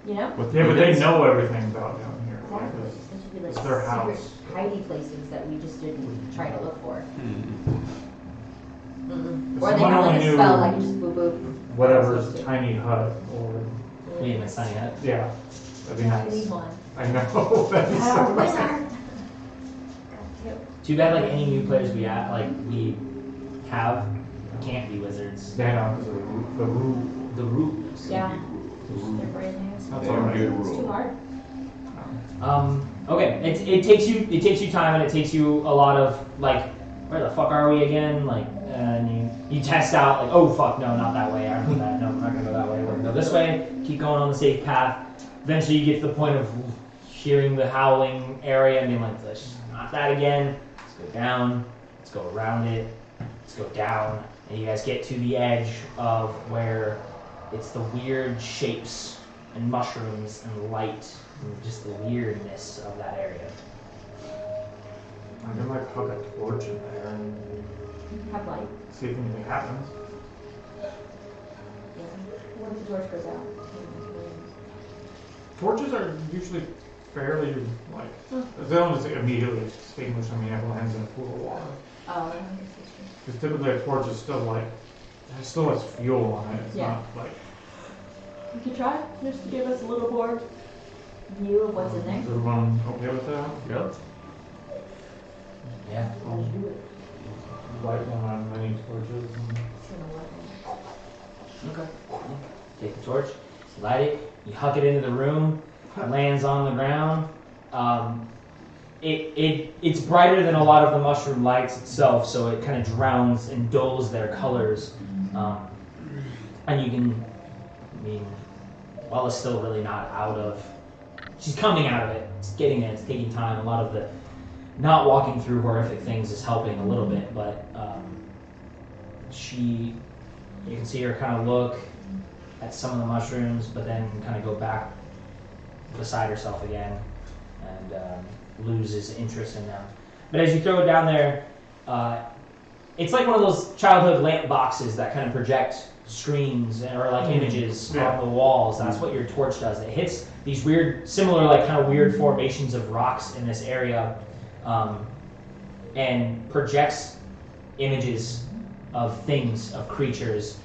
You know? With Yeah, but they demons. know everything about down here. Like, Exactly. it's- There should be like it's their secret house. hiding places that we just didn't try to look for. If Or they someone have only like a knew spell, like just boop boop. whatever's tiny hut or We haven't signed yet. yeah, that'd be I nice. need one. I know. That'd be so nice. Wizard. Too bad, like any new players we have can't be wizards. Yeah, no, because of the root. The rules. Yeah. They're brand new. That's They're alright. good It's too rule. hard. Okay. It takes you time, and it takes you a lot of like, where the fuck are we again? Like, and you test out like, oh fuck, no, not that way. I remember that. No, we're not gonna go that way. We're gonna go this way. Keep going on the safe path. Eventually, you get to the point of hearing the howling area and being like, let's not that again. Let's go down. Let's go around it. Let's go down. And you guys get to the edge of where it's the weird shapes and mushrooms and light and just the weirdness of that area. I can like hook a torch in there and Have light. see if anything happens. Yeah. What if the torch goes out? Torches are usually fairly like they don't just immediately extinguish. I mean, everyone has in a pool of water. Oh, I guess that's true. Because typically a torch is still like, it still has fuel on it. It's Yeah. not like. You could try just to give us a little more view of what's in Is there. everyone okay with that? Yep. Yeah. I'll do it. Light one on many torches. And It's gonna work. Okay. Take the torch, light it, you huck it into the room, it lands on the ground. It's brighter than a lot of the mushroom lights itself, so it kind of drowns and dulls their colors. And you can, I mean, Walla's still really not out of, she's coming out of it. It's getting there, it's taking time. A lot of the not walking through horrific things is helping a little bit, but you can see her kind of look at some of the mushrooms, but then kind of go back beside herself again and loses interest in them. But as you throw it down there, it's like one of those childhood lamp boxes that kind of project screens or like images on the walls. That's what your torch does. It hits these weird, similar like kind of weird formations of rocks in this area and projects images of things, of creatures.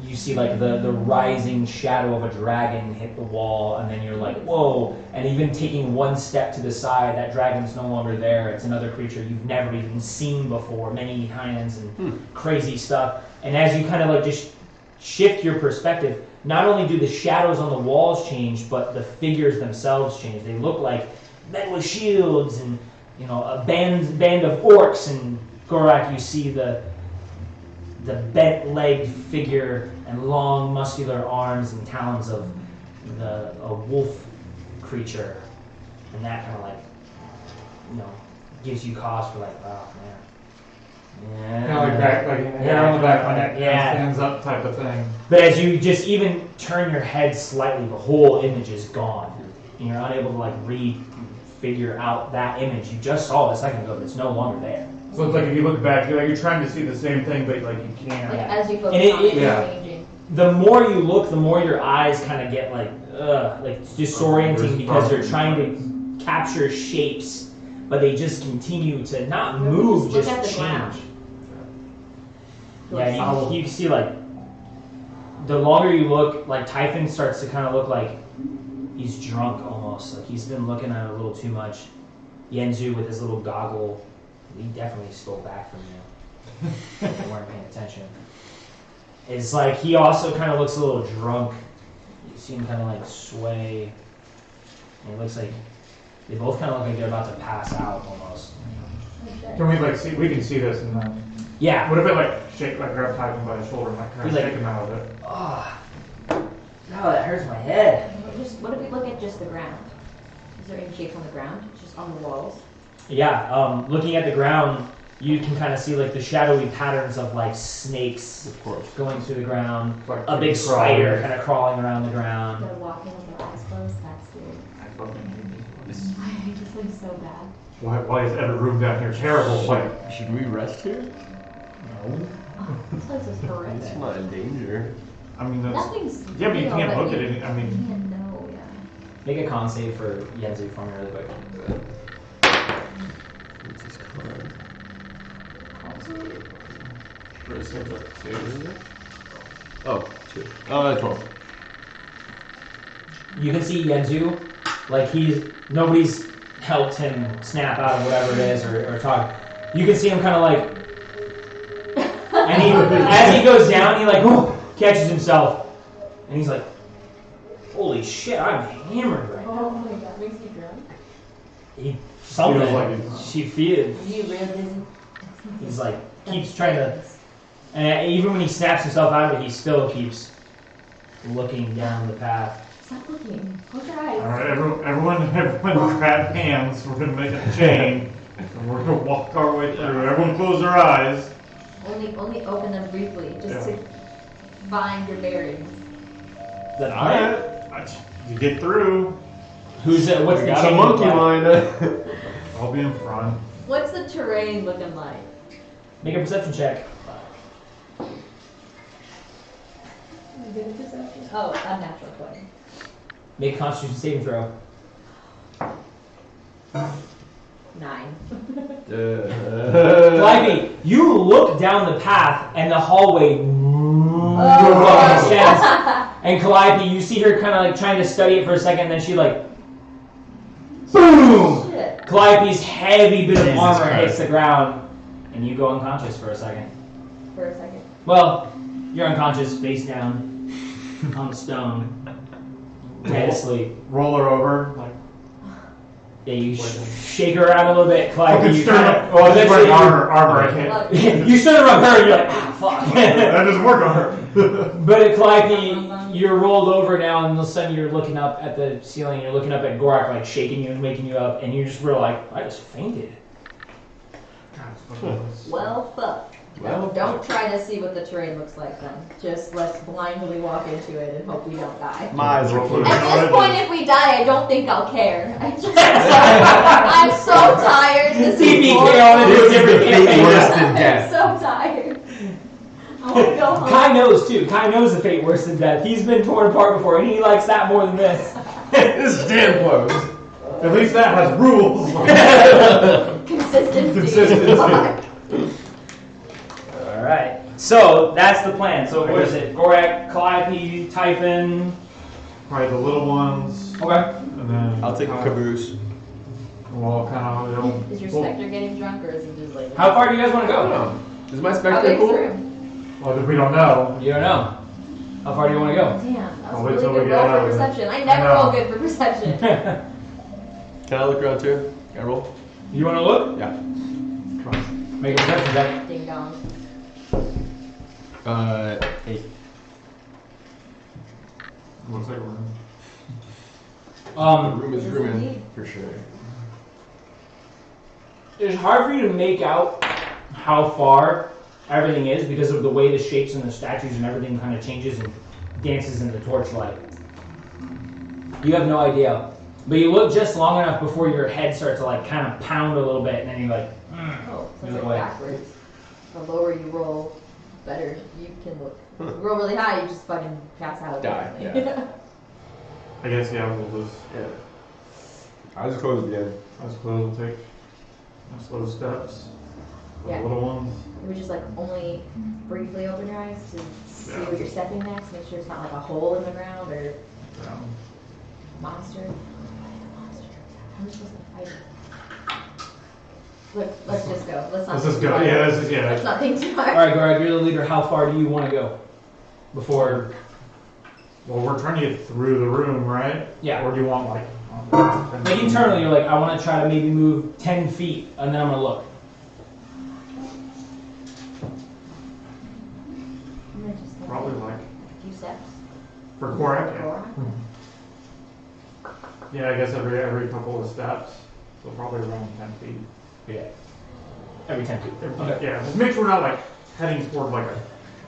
You see like the rising shadow of a dragon hit the wall, and then you're like, whoa. And even taking one step to the side, that dragon's no longer there. It's another creature you've never even seen before, many hands and crazy stuff. And as you kind of like just shift your perspective, not only do the shadows on the walls change, but the figures themselves change. They look like men with shields and, you know, a band of orcs. And Gorak, you see the bent-legged figure and long, muscular arms and talons of a wolf creature, and that kind of like, you know, gives you cause for like, oh man, kind of like back, like hair on the back of my neck, Yeah. stands up type of thing. But as you just even turn your head slightly, the whole image is gone, and you're unable to like figure out that image you just saw a second ago. That's no longer there. So it's like if you look back, you're trying to see the same thing, but like you can't. Like as you focus And on it, it's yeah. changing. The more you look, the more your eyes kind of get like disorienting because you're trying to capture shapes, but they just continue to not move, Look just at the change. ground. Yeah, you see like the longer you look, like Typhon starts to kind of look like he's drunk almost. Like he's been looking at it a little too much. Yenzu with his little goggle, he definitely stole back from you. You weren't paying attention. It's like he also kind of looks a little drunk. You see him kind of like sway. And it looks like they both kind of look like they're about to pass out almost. Can we like see? We can see this, and then Yeah. what if it like shake, like grab Typhon by the shoulder, and like kind of He's like- shake him out of it? Oh, no, that hurts my head. What if we look at just the ground? Is there any shapes on the ground? Just on the walls? Yeah, looking at the ground, you can kind of see like the shadowy patterns of like snakes Of course. going through the ground. Like A big crawling. spider kind of crawling around the ground. They're walking with their eyes closed? That's weird. I fucking hate this This looks so bad. Why is every room down here terrible? Like, Should we rest here? no. Oh, this place is It's horrific. not in danger. I mean, that's. Nothing's. Yeah, but you real, can't look you at it. I mean, can't know, yeah. Make a con save for Yenzu for me really quick. What's this card? Oh, 2. 12. You can see Yenzu, like nobody's helped him snap out of whatever it is or talk. You can see him kind of like, and as he goes down, he like catches himself, and he's like, "Holy shit, I'm hammered right now." Oh my god, makes me drunk. Something. Feels like it. She feels. You real dizzy? He's like keeps trying to, and even when he snaps himself out of it, he still keeps looking down the path. Stop looking. Close your eyes. Alright, everyone grab hands. We're gonna make a chain. And we're gonna walk our way through. Everyone close their eyes. Only open them briefly, just to find your bearings. Is that Alright. You get through. Who's that? What's We the got a chain monkey look like? line. I'll be in front. What's the terrain looking like? Make a perception check. Good at perception. Oh, unnatural 20. Make a Constitution saving throw. 9. Calliope, you look down the path and the hallway extends. And Calliope, you see her kind of like trying to study it for a second, and then she like, boom! Shit. Calliope's heavy bit of Jesus armor Christ. hits the ground, and you go unconscious for a second. For a second. Well, you're unconscious, face down, on the stone, dead asleep. Roll her over. Like, Yeah, you shake her around a little bit, Calliope. You stir kind up. Oh, she's wearing armor. I can't. Look. you stir her up her, and you're like, ah, fuck. That doesn't work on her. But at Calliope, you're rolled over now, and all of a sudden you're looking up at the ceiling, you're looking up at Gorak, like shaking you and waking you up, and you just real like, I just fainted. Well, fuck. Well, Don't try to see what the terrain looks like then. Just let's blindly walk into it and hope we don't die. My eyes are closed. At this point, if we die, I don't think I'll care. I'm so tired. This is TPK boring. on it is This is different the campaign. fate worse than I'm death. so tired. I want to go home. Kai knows too. Kai knows the fate worse than death. He's been torn apart before, and he likes that more than this. This is damn close. At least that has rules. Consistency. Consistency. All right. So that's the plan. So what is it? Gorak, Calliope, Typhon. Probably the little ones. Okay. And then. I'll take a caboose. We'll all kind of. Is your specter getting drunk or is it just like? How far do you guys want to go? Oh, is my How spectre big's the cool? room? Well, we don't know. You don't know. How far do you want to go? Damn, that I'll was wait a till really we good get roll out for of it. perception. I never I know. roll good for perception. Can I look around too? Can I roll? You want to look? Yeah. Make a perception check. Ding dong. 8. Looks like we're in. The room is Yes, rooming indeed. for sure. It's hard for you to make out how far everything is because of the way the shapes and the statues and everything kind of changes and dances in the torchlight. You have no idea. But you look just long enough before your head starts to like kind of pound a little bit, and then you're like, Oh, so Either it's like way. backwards. The lower you roll, better you can look. If you roll really high, you just fucking pass out. Die, apparently. I guess, yeah, we'll just. Yeah. Eyes closed again. I suppose we'll take slow steps. For Yeah. The little ones. You would just like only briefly open your eyes to see Yeah. what you're stepping next. Make sure it's not like a hole in the ground or Yeah. monster. Monster. How are we supposed to fight it? Look, let's just go. Let's not. Let's just think go. too Yeah, hard. let's Let's yeah. not think too all hard. right, Gorak, you're the leader. How far do you want to go before? Well, we're trying to get through the room, right? Yeah. Or do you want like? Like internally, you're like, I want to try to maybe move 10 feet, and then I'm gonna look. I'm gonna just like Probably like a few steps. for Gorak. Yeah. Gorak. Yeah, I guess every couple of steps. So probably around 10 feet. Yeah. Every 10 feet. Okay. Yeah, just make sure we're not like heading toward like a.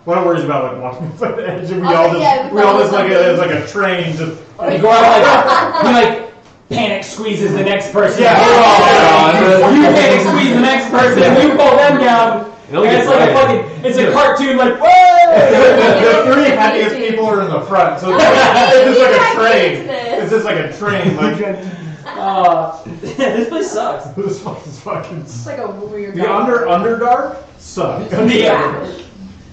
What I'm worried about like walking to the edge and we Oh, all just yeah, we all just like something. it's like a train just. And Gorak, like, he like panic squeezes the next person. Yeah. You panic squeeze the next person, you pull them down. And it's like a fucking, it's a cartoon, like, The three happiest people are in the front, so it's just like a train. It's just like a train. Like, this place sucks. this place fucking. It's like a weird. The Underdark sucked. Yeah.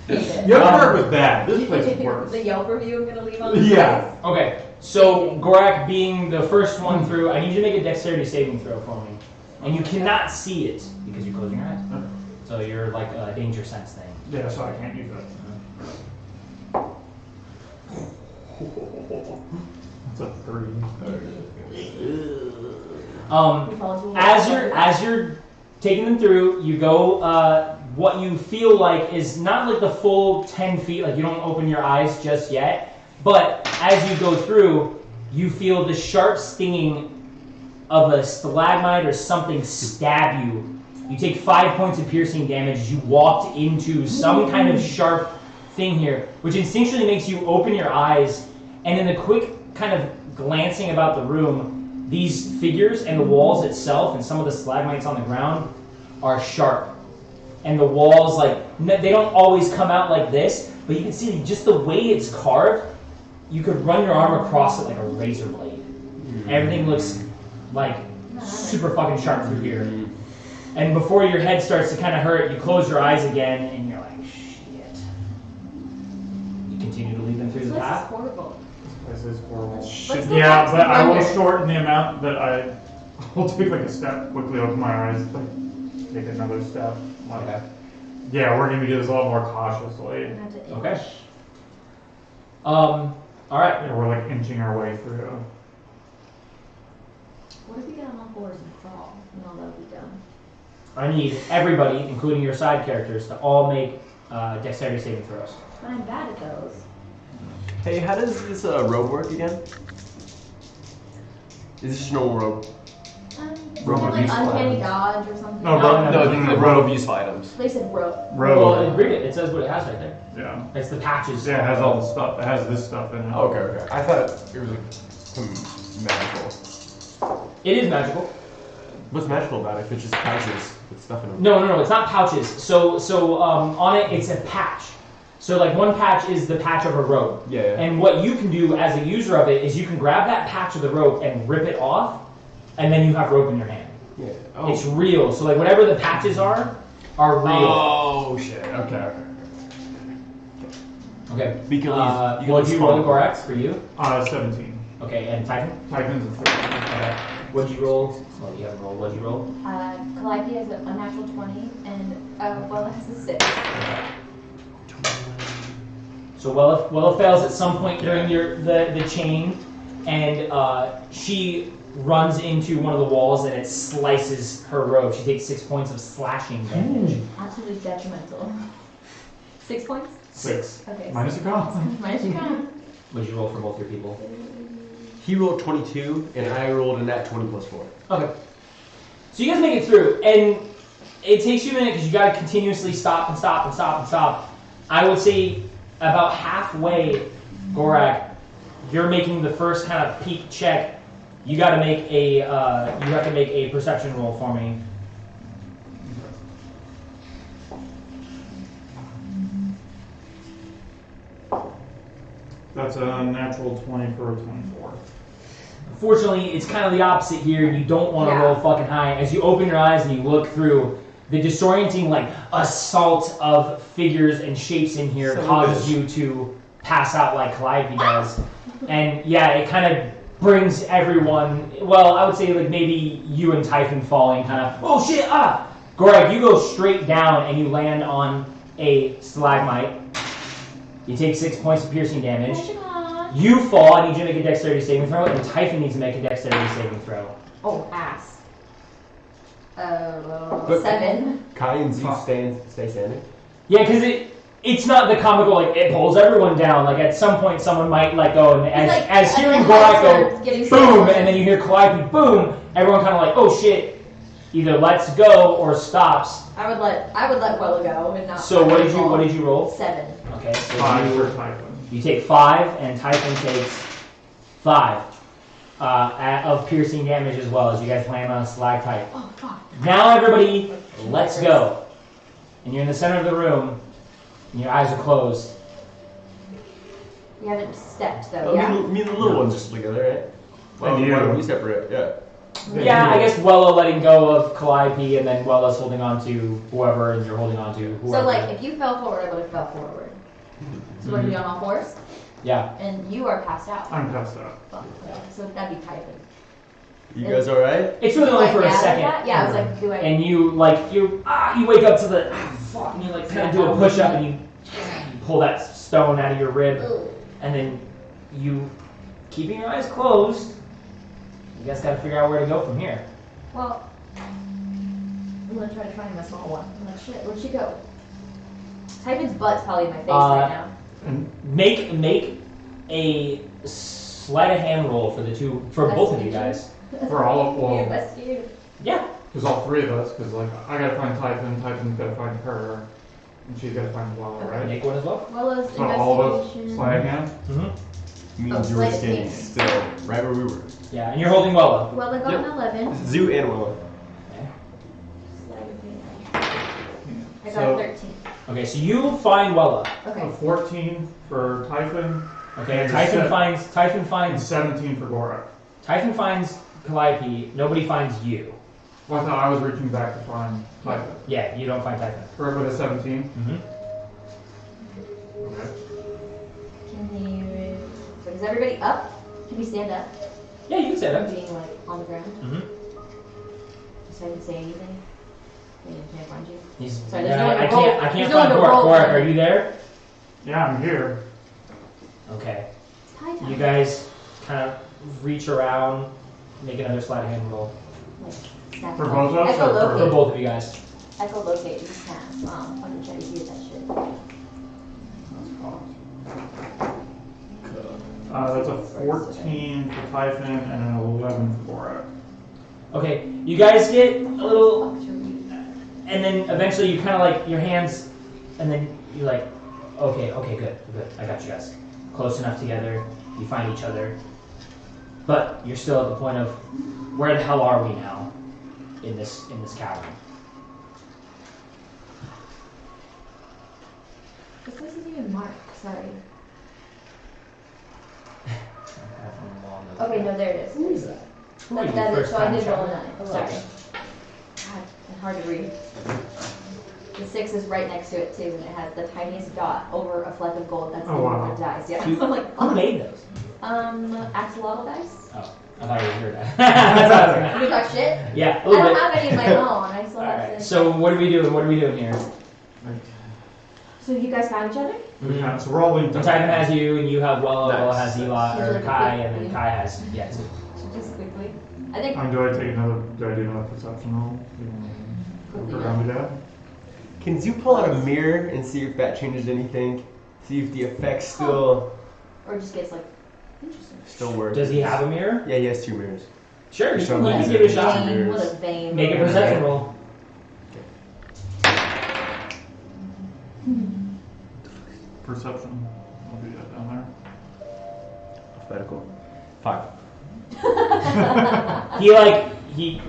The Underdark was bad. This place is worse. The Yelp review I'm gonna leave on. This Yeah. Okay, so Gorak being the first one through, I need you to make a dexterity saving throw for me. And you cannot see it because you're closing your eyes. Okay. So you're like a danger sense thing. Yeah, so I can't use that. That's a 3. As you're taking them through, you go. What you feel like is not like the full 10 feet. Like you don't open your eyes just yet, but as you go through, you feel the sharp stinging of a stalagmite or something stab you. You take 5 points of piercing damage as you walked into some kind of sharp thing here, which instinctually makes you open your eyes, and in the quick kind of glancing about the room, these figures and the walls itself and some of the stalagmites on the ground are sharp. And the walls, like, they don't always come out like this, but you can see just the way it's carved, you could run your arm across it like a razor blade. Everything looks like super fucking sharp through here. And before your head starts to kind of hurt, you close your eyes again, and you're like, shit. You continue to lead them through the path. This is horrible. This is horrible. Let's go back Yeah, to but the I will wonder. shorten the amount that I will take like a step, quickly open my eyes, like take another step. Like, Okay. yeah, we're gonna do this a lot more cautiously. I'm gonna have to Okay. inch. All right. Yeah, we're like inching our way through. What if we get on all fours and crawl? No, that would be dumb. I need everybody, including your side characters, to all make dexterity saving throws. But I'm bad at those. Hey, how does this rope work again? Is this just normal rope? Isn't Rope it like useful uncanny items. dodge or something? No, No, rope. No, the rope of useful items. They said rope. Well, read it. It says what it has right there. Yeah. It's the patches. Yeah, it has all the stuff. It has this stuff in it. Okay. I thought it was like some magical. It is magical. What's magical about it if it's just pouches with stuff in them? No, it's not pouches. So on it, it's a patch. So like one patch is the patch of a rope. Yeah. And what you can do as a user of it is you can grab that patch of the rope and rip it off, and then you have rope in your hand. Yeah. Oh. It's real. So like whatever the patches are real. Oh shit. Okay. Okay. We can use- you can What'd you use roll, small. Gorax, for you? 17. Okay, and Titan? Titan's a 13. Okay. What'd you roll? Well, you haven't rolled. What'd you roll? Calliope has a natural 20, and Wella has a 6. So Wella fails at some point during the chain, and she runs into one of the walls and it slices her robe. She takes 6 points of slashing damage. Absolutely detrimental. 6 points? 6. Okay. Minus a con. Minus your con. What'd you roll for both your people? He rolled 22, and I rolled a nat 20 plus 4. Okay. So you guys make it through, and it takes you a minute because you got to continuously stop and stop and stop and stop. I would say about halfway, Gorak, you're making the first kind of peek check. You got to make a you have to make a perception roll for me. That's a natural 20 for a 24. Fortunately, it's kind of the opposite here. You don't want to roll fucking high. As you open your eyes and you look through, the disorienting like assault of figures and shapes in here causes you to pass out like Calliope does. And yeah, it kind of brings everyone, well, I would say like maybe you and Typhon falling kind of, oh shit, ah! Gorag, you go straight down and you land on a stalagmite. You take 6 points of piercing damage. You fall, I need you to make a dexterity saving throw, and Typhon needs to make a dexterity saving throw. Oh, ass. But- 7. Kynes, you stay standing? Yeah, because it's not the comical, like, it pulls everyone down. Like, at some point, someone might let go, and as hearing Gorak go, boom, and then you hear Calliope, boom, everyone kind of like, oh shit, either lets go or stops. I would let Wella go and not. So what did you roll? 7. Okay, so 5 for Titan. you take 5, and Typhon takes 5. of piercing damage as well as you guys land on a stalactite. Oh, fuck. Now everybody, let's go. And you're in the center of the room, and your eyes are closed. You haven't stepped, though, Oh, yeah? me and the little ones are still together, right? Well, And you. why don't we separate? Yeah. Yeah, I guess Wello letting go of Calliope, and then Wella's holding on to whoever, and you're holding on to whoever. So, like, if you fell forward, I would have fell forward. So, would it be on all fours? Yeah. And you are passed out. I'm passed out. Fuck. So, that'd be typing. You guys all right? It's really only for a second. Yeah, I was like, do I... And you wake up to the fuck, and you like kind of do a push up, and you pull that stone out of your rib, and then you, keeping your eyes closed, you guys got to figure out where to go from here. Well, I'm gonna try to find my small one. I'm like, shit, where'd she go? Typhon's butt's probably in my face right now. Make a sleight of hand roll for both of you guys. For all of, You well, investigated. Yeah. because all three of us, because like, I gotta find Typhon, Typhon's gotta find her, and she's gotta find Walla, right? Make one as well. Well, as So all of us, investigation. sleight of hand? Mm-hmm. Means you were standing still, right where we were. Yeah, and you're holding Wella. Well, I got Yep. an 11. Zoo and Willow. Okay. I got So- a 13. Okay, so you find Wella. Okay. A 14 for Typhon, Okay, And Typhon set. finds and 17 for Gorak. Typhon finds Calliope. Nobody finds you. Well, I thought I was reaching back to find Typhon. Yeah, you don't find Typhon. For with a 17? Mm-hmm. Okay. Can you... So is everybody up? Can we stand up? Yeah, you can say that. Being like on the ground? Mm-hmm. So I didn't say anything? I can't find you. He's. Sorry, there's yeah, no one to I roll- can't there's find no one to Gorak. roll Gorak, on. are you there? Yeah, I'm here. Okay. It's high time. You guys kind of reach around, make another sleight of hand roll Like, snap For it. both of us, or for Echolocate. both of you guys. Echolocate these snaps. Wow, fucking try to hear that shit. That's a 14 for Typhon and an 11 for Gorak. Okay, you guys get a little, Fuck to read. and then eventually you kind of like your hands, and then you're like, okay, good, I got you guys. Close enough together, you find each other, but you're still at the point of, where the hell are we now, in this cavern? This isn't even marked, sorry. Okay, no, there it is. Who is that? Who are you, That is, first so I time did roll a traveler? 9. Hello. Sorry. God, it's hard to read. The 6 is right next to it too, and it has the tiniest dot over a fleck of gold. That's the Oh, wow. one dice. Yeah. Who- I'm like, Who made those? axolotl dice. Oh, I thought you heard that. That's what I was gonna- You talk shit? Yeah, a I little don't bit. have any of my own. I still have Alright, this. so what are we doing? What are we doing here? So you guys found each other? Yeah, so we're all linked So up. Typhon has you, and you have Wella, Nice. Wella has Eli, or Nice. Kai, and then Kai has, yes. Just quickly. I think. Do I do another perception roll? Quickly, Around the Can Zoo pull out a mirror and see if that changes anything? See if the effects still Or just gets like. Interesting. work. Does he have a mirror? Yeah, he has 2 mirrors. Sure, you For can, some you can reason. give it a shot. Vein, what a vein. Make a perception roll. Perception. I'll do that down Alphabetical. 5. He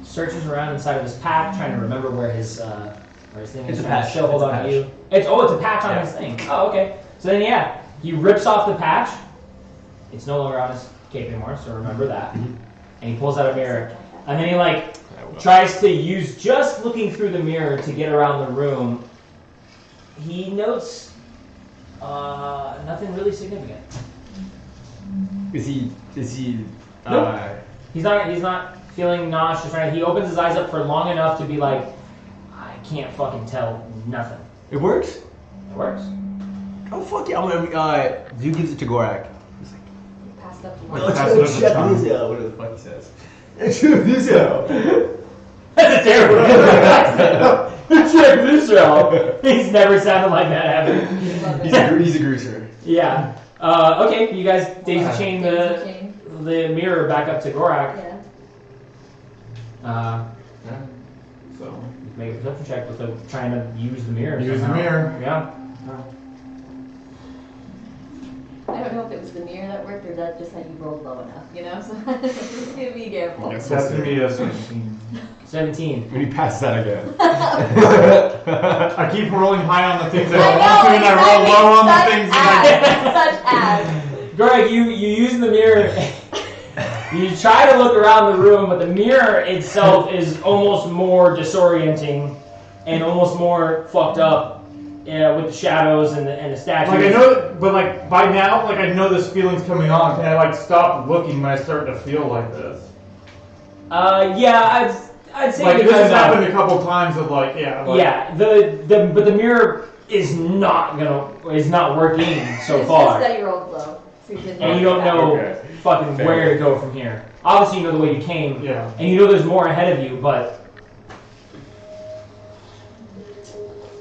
searches around inside of his pack, trying to remember where his thing is. It's a trying to patch. Still hold It's a on to patch. you. It's a patch on Yeah. his thing. Oh, okay. So then, yeah, he rips off the patch. It's no longer on his cape anymore, so remember that. Mhm. And he pulls out a mirror, and then he tries to use just looking through the mirror to get around the room. He notes nothing really significant. Is he? Nope. He's not feeling nauseous. Right? He opens his eyes up for long enough to be like, I can't fucking tell nothing. It works? It works. Oh fuck yeah! I'm gonna. Zoo gives it to Gorak. He's like, You passed up Well, one. that's another check charm. this out. Whatever the fuck he says. Check this out. That's a terrible accent. Check this out. He's never sounded like that ever. He's a greaser. Yeah. Okay, you guys daisy chain the mirror back up to Gorak. Yeah. Yeah. So. Make a perception check with trying to use the mirror. Use the somehow. mirror. Yeah. I don't don't know if it was the mirror that worked or that just how you rolled low enough, you know? So just be careful. Yes. That's gonna be a 17. 17. When you pass that again. I keep rolling high on the things I I want to, and I roll low on the things that Such as. Greg, you use the mirror. You try to look around the room, but the mirror itself is almost more disorienting and almost more fucked up with the shadows and the statues. Like I know, but like by now, like I know this feeling's coming on. Can I like stop looking when I start to feel like this? Yeah, I'd say Like this because has happened a couple times of like, yeah. Like, yeah, but the mirror is not working so It's far. just that you rolled low. So you didn't And you don't know Okay. fucking Fair. where to go from here. Obviously, you know the way you came, Yeah. and you know there's more ahead of you, but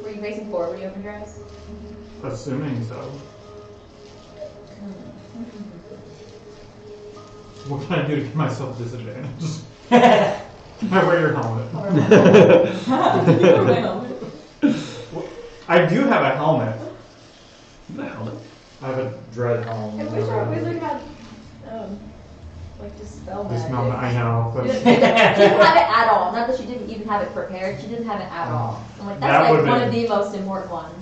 Were you facing forward when you opened your eyes? Assuming so. What can I do to give myself disadvantage? I wear your helmet. I do have a helmet. My helmet. I have a dread I helmet. wish our wizard had, like, dispel This magic. helmet, I know. She But didn't have it at all. Not that she didn't even have it prepared. She didn't have it at all. I'm like, That that's like would've one been- of the most important ones.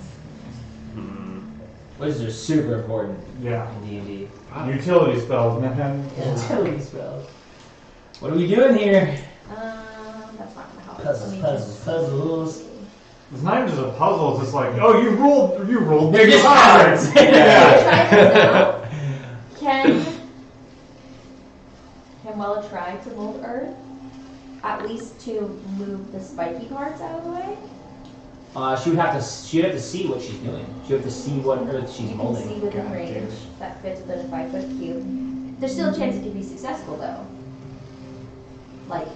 wizards are super important yeah, in D&D. utility spells, man. Utility spells. What are we doing here? That's not gonna help. Puzzles, Let me puzzles, just- puzzles. It's not even just a puzzle. It's just like, oh, you rolled. They're just hazards. Try Yeah. this out. Can Wella try to mold Earth? At least to move the spiky parts out of the way? She'd have to see what she's doing. She'd have to see what earth she's You can molding. see within God range damn. that fits within a 5-foot cube. There's still a chance it could be successful though. Like,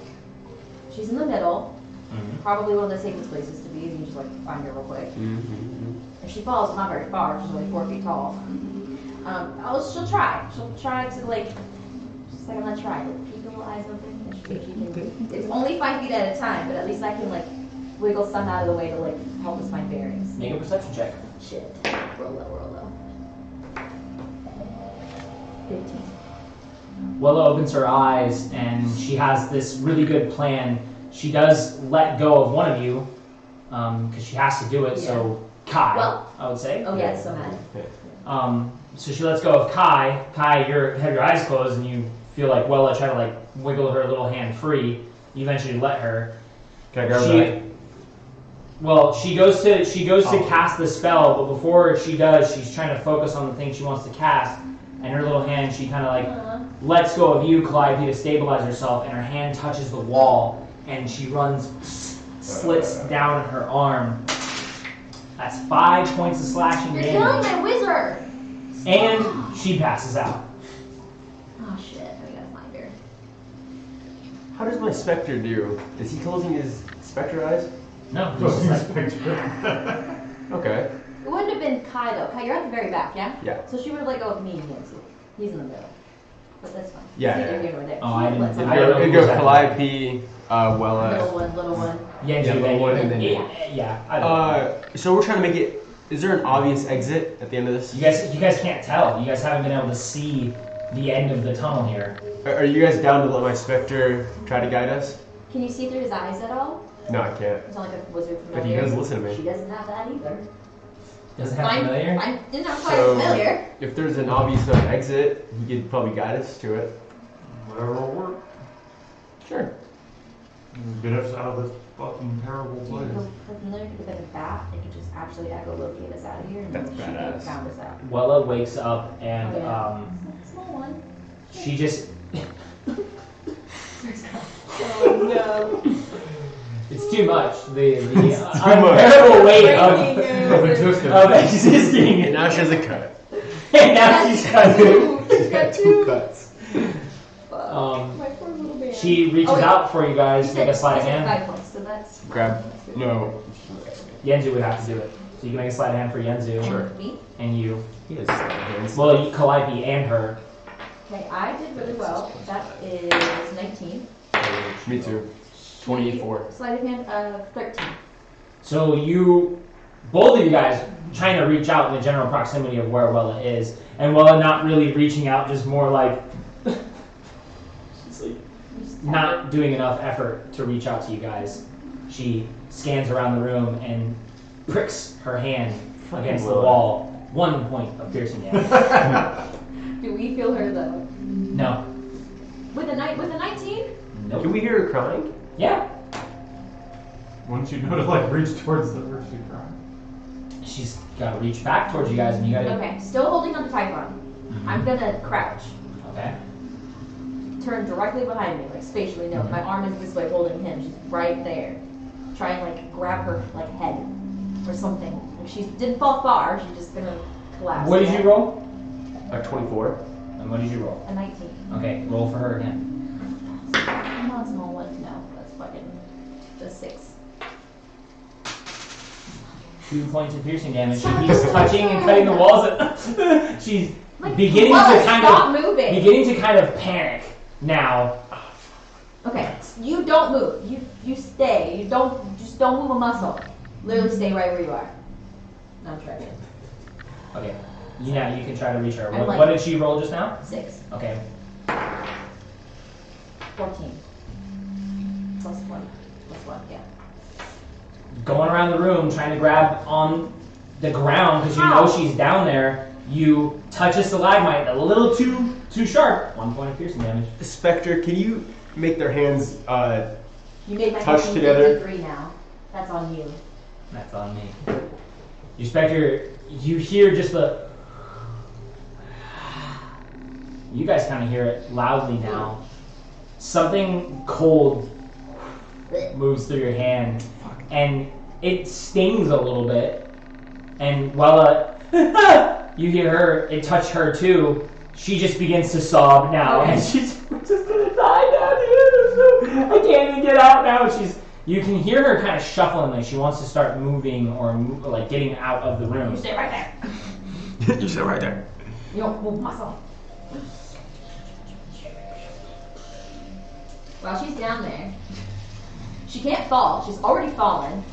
she's in the middle, Mhm. probably one of the safest places to be, and you just like find her real quick. Mm-hmm. If she falls, it's not very far, she's only 4 feet tall. She'll try. She'll try to like, she's like, I'm gonna try. Like, keep your little eyes open. And she can, it's only 5 feet at a time, but at least I can like wiggle some out of the way to like help us find bearings. Make a perception check. Shit. Roll low. 15. Willa opens her eyes and she has this really good plan. She does let go of one of you because she has to do it. So Kai, Well- I would say. Oh yeah, it's so mad. So she lets go of Kai. Kai, you have your eyes closed and you feel like Willa try to like wiggle her little hand free. You eventually let her. Can I grab She- that? Well, she goes to Oh. cast the spell, but before she does, she's trying to focus on the thing she wants to cast. And her little hand, she kind of like lets go of you, Calliope, to stabilize herself, and her hand touches the wall, and she runs, slits down her arm. That's 5 points of slashing You're killing damage, my wizard! and she passes out. Oh shit, I gotta find her. How does my specter do? Is he closing his specter eyes? No, Close just like- inspector. Okay. It wouldn't have been Kai though. Kai, you're at the very back, yeah? Yeah. So she would have let go of me and Nancy. He's in the middle. But that's fine. Yeah, He's neither yeah. here nor there. Oh, I She didn't- lets him I out. don't know It'd who go was that. Calliope, Wella. Little one. Yenji, Yeah, then one you- and then me. yeah, I don't know. So we're trying to make it. Is there an obvious exit at the end of this? You guys can't tell. You guys haven't been able to see the end of the tunnel here. Are you guys down to let my specter try to guide us? Can you see through his eyes at all? No, I can't. It's not like a wizard But familiar. he does listen to me. She doesn't have that either. Doesn't have familiar. Mine didn't have quite So- familiar. If there's an obvious enough exit, he could probably guide us to it. Whatever will work. Sure. Get us out of this fucking terrible Do you place. feel familiar? If it's a bat, it could just actually echolocate us out of here and That's she badass. could found us out. Wella wakes up and Oh, yeah. Small one. she just Oh no. it's too much. The much. unbearable weight Of existence. of existing. And now she has a cut. And now she's cutting. She's got two. Cuts. My poor little baby. She reaches out for you guys. Make a sleight of you said hand. 5 points, so that's Grab. No. Yenzu would have to do it. So you can make a sleight of hand for Yenzu. Sure. Me? And you. He has hands. Well, you, Calliope and her. Okay, I did really well. That is 19. Me too. 24. Sleight of hand of 13. So you, both of you guys, trying to reach out in the general proximity of where Wella is, and Wella not really reaching out, just more like she's like not doing enough effort to reach out to you guys. She scans around the room and pricks her hand against the wall. 1 point of piercing damage. Do we feel her though? No. With a 19? Nope. Can we hear her crying? Yeah. Wouldn't you know to like reach towards the earth she's crying? She's got to reach back towards you guys, and you got to. Okay, still holding on to Typhon. I'm gonna crouch. Okay. Turn directly behind me, like spatially. No, my arm is this way holding him. She's right there. Try and like grab her like head or something. If she didn't fall far, she's just gonna collapse. What did you roll? 24. And what did you roll? A 19. Okay, roll for her again. Come on, small one. No, that's fucking just 6. 2 points of piercing damage. She keeps touching and cutting the walls. She's Like, beginning Wella, to kind stop of moving. beginning to kind of panic now. Okay, you don't move. You stay. You don't move a muscle. Literally stay right where you are. No, try it. Okay, you can try to reach her. I'm like- What did she roll just now? 6. Okay, 14. Plus 1. Plus 1, yeah. going around the room trying to grab on the ground because you know she's down there. You touch a stalagmite a little too sharp. 1 point of piercing damage. Spectre, can you make their hands You made my touch fucking together? 53 now. That's on you. That's on me. You Spectre, you hear just the. You guys kind of hear it loudly now. Something cold moves through your hand, and it stings a little bit. And Wella, you hear her, it touched her too. She just begins to sob now, and she's just gonna die now, dude. I can't even get out now. You can hear her kind of shuffling, like she wants to start moving or like getting out of the room. You stay right there. You sit right there. You don't move muscle. While she's down there, she can't fall. She's already fallen.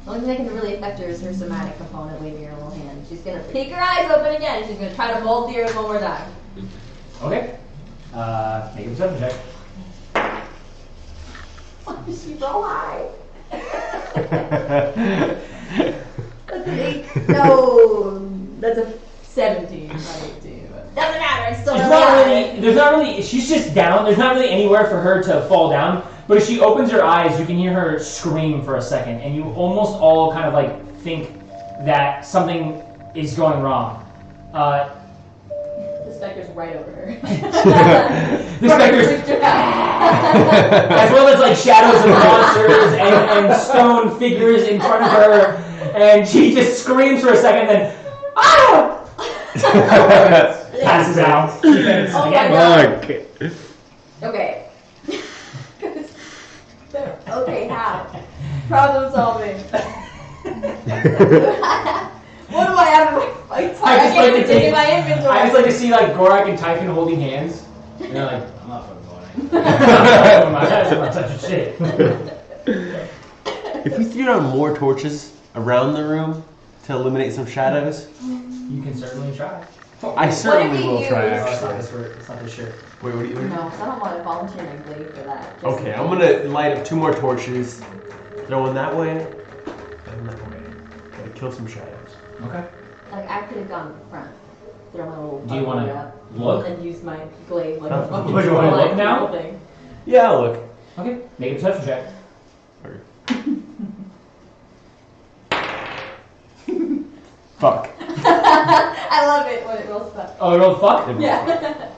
The only thing that can really affect her is her somatic component waving her little hand. She's gonna peek her eyes open again. She's gonna try to mold the earth one more time. Okay. Make a perception check. She's so high. That's an 8. No, that's a 17. Not 18. But doesn't matter. It's still There's not really. She's just down. There's not really anywhere for her to fall down. But if she opens her eyes, you can hear her scream for a second, and you almost all kind of like think that something is going wrong. The Spectre's right over her. The Spectre's, as well as like shadows of monsters and stone figures in front of her, and she just screams for a second, then passes out. She faints Oh my again. God. Okay. Okay. Okay, how? Problem solving. What do I have in my fight? I just can't like even to take see- in my inventory. I just like to see like Gorak and Typhon holding hands, and they're like, I'm not fucking going. I'm not touching shit. If we threw down more torches around the room to eliminate some shadows, You can certainly try. I certainly we will try. use? Oh, it's not Actually, this word. It's not this shirt. wait, what do you? No, 'cause I don't want to volunteer my blade for that. Just Okay, I'm gonna light up 2 more torches. Throw one that way, and that way. Gotta kill some shadows. Okay. Like I could have gone front, throw my little. Do you wanna blade up, look? And then use my glaive like Huh? a fucking. Would you wanna look flying now? thing. Yeah, I'll look. Okay. Make a perception check. Fuck. I love it when it rolls fuck. Oh, roll fuck. Yeah.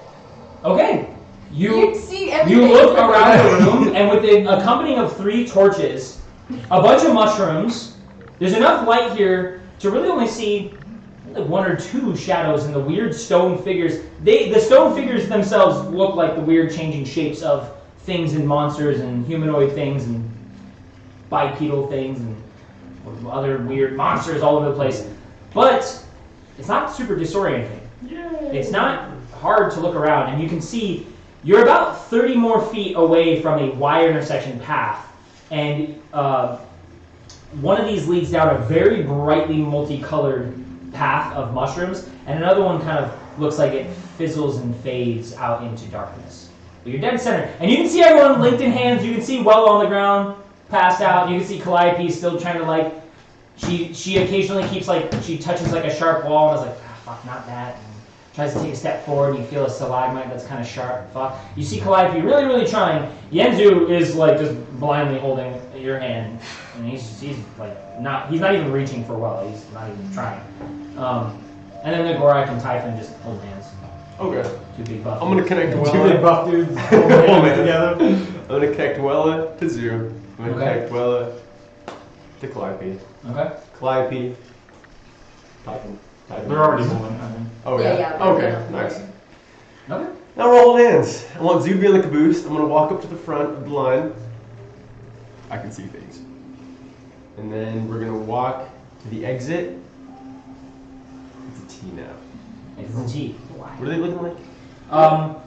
Okay. You see everything. You look around the room, and with the accompanying of 3 torches, a bunch of mushrooms, there's enough light here to really only see like 1 or 2 shadows and the weird stone figures. The stone figures themselves look like the weird changing shapes of things and monsters and humanoid things and bipedal things and other weird monsters all over the place. But it's not super disorienting. It's not hard to look around, and you can see you're about 30 more feet away from a wire intersection path, and one of these leads down a very brightly multicolored path of mushrooms, and another one kind of looks like it fizzles and fades out into darkness. But you're dead center, and you can see everyone linked in hands. You can see Well on the ground, passed out. You can see Calliope still trying to like. She occasionally keeps like she touches like a sharp wall and is like, fuck, not that. And tries to take a step forward, and you feel a stalagmite that's kind of sharp. Fuck. You see Calliope really, really trying. Yenzu is like just blindly holding your hand, and he's like not. He's not even reaching for Well. He's not even trying. And then the Gorak and Typhon just hold hands. Okay. Two big buff. I'm gonna connect Wella. Two big buff dudes holding hands together. I'm gonna connect Wella to Zoo. I'm gonna Okay. connect Wella to Calliope. Okay. Calliope. Typhon. They're already holding. I think. Oh Yeah, yeah. yeah, Okay. they're- Nice. Okay. Now we're holding hands. I want Zoo to be on the caboose. I'm gonna walk up to the front of the line. I can see things. And then we're gonna walk to the exit. It's a T now. It's the T. What are they looking like?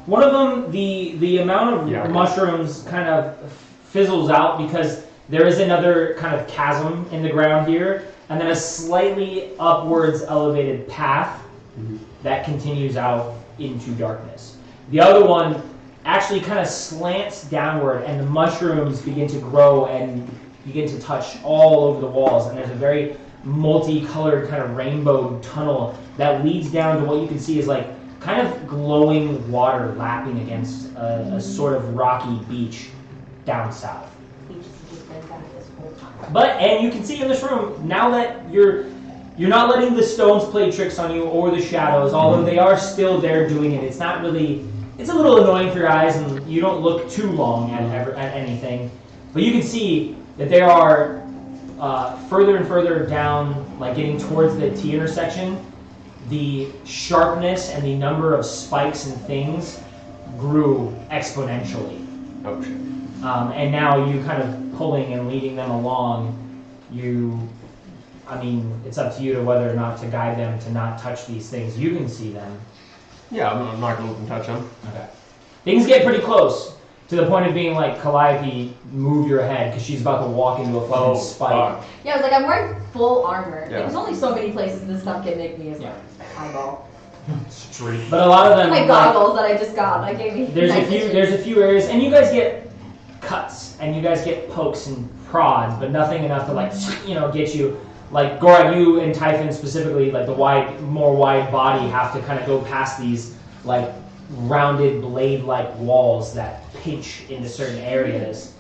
One of them, the amount of Yeah, okay. mushrooms kind of fizzles out because there is another kind of chasm in the ground here, and then a slightly upwards elevated path that continues out into darkness. The other one actually kind of slants downward, and the mushrooms begin to grow and begin to touch all over the walls, and there's a very multicolored kind of rainbow tunnel that leads down to what you can see is like kind of glowing water lapping against a sort of rocky beach down south. We just been back this whole time. And you can see in this room now that you're not letting the stones play tricks on you or the shadows, although they are still there doing it. It's not really. It's a little annoying for your eyes, and you don't look too long at anything. But you can see that they are further and further down, like getting towards the T intersection. The sharpness and the number of spikes and things grew exponentially. Oh shit. And now you kind of pulling and leading them along, it's up to you to whether or not to guide them to not touch these things. You can see them. Yeah, I'm not gonna let them touch them. Okay. Things get pretty close to the point of being like, Calliope, move your head because she's about to walk into a fucking spike. Yeah, I was like, I'm wearing full armor. Yeah. There's only so many places this stuff can make me as Yeah. eyeball. Street. But a lot of them, My like, goggles that I just got, that gave me. there's a few areas, and you guys get cuts and you guys get pokes and prods, but nothing enough to like get you. Like Gorak, you and Typhon specifically, like the more wide body, have to kind of go past these like rounded blade-like walls that pinch into certain areas.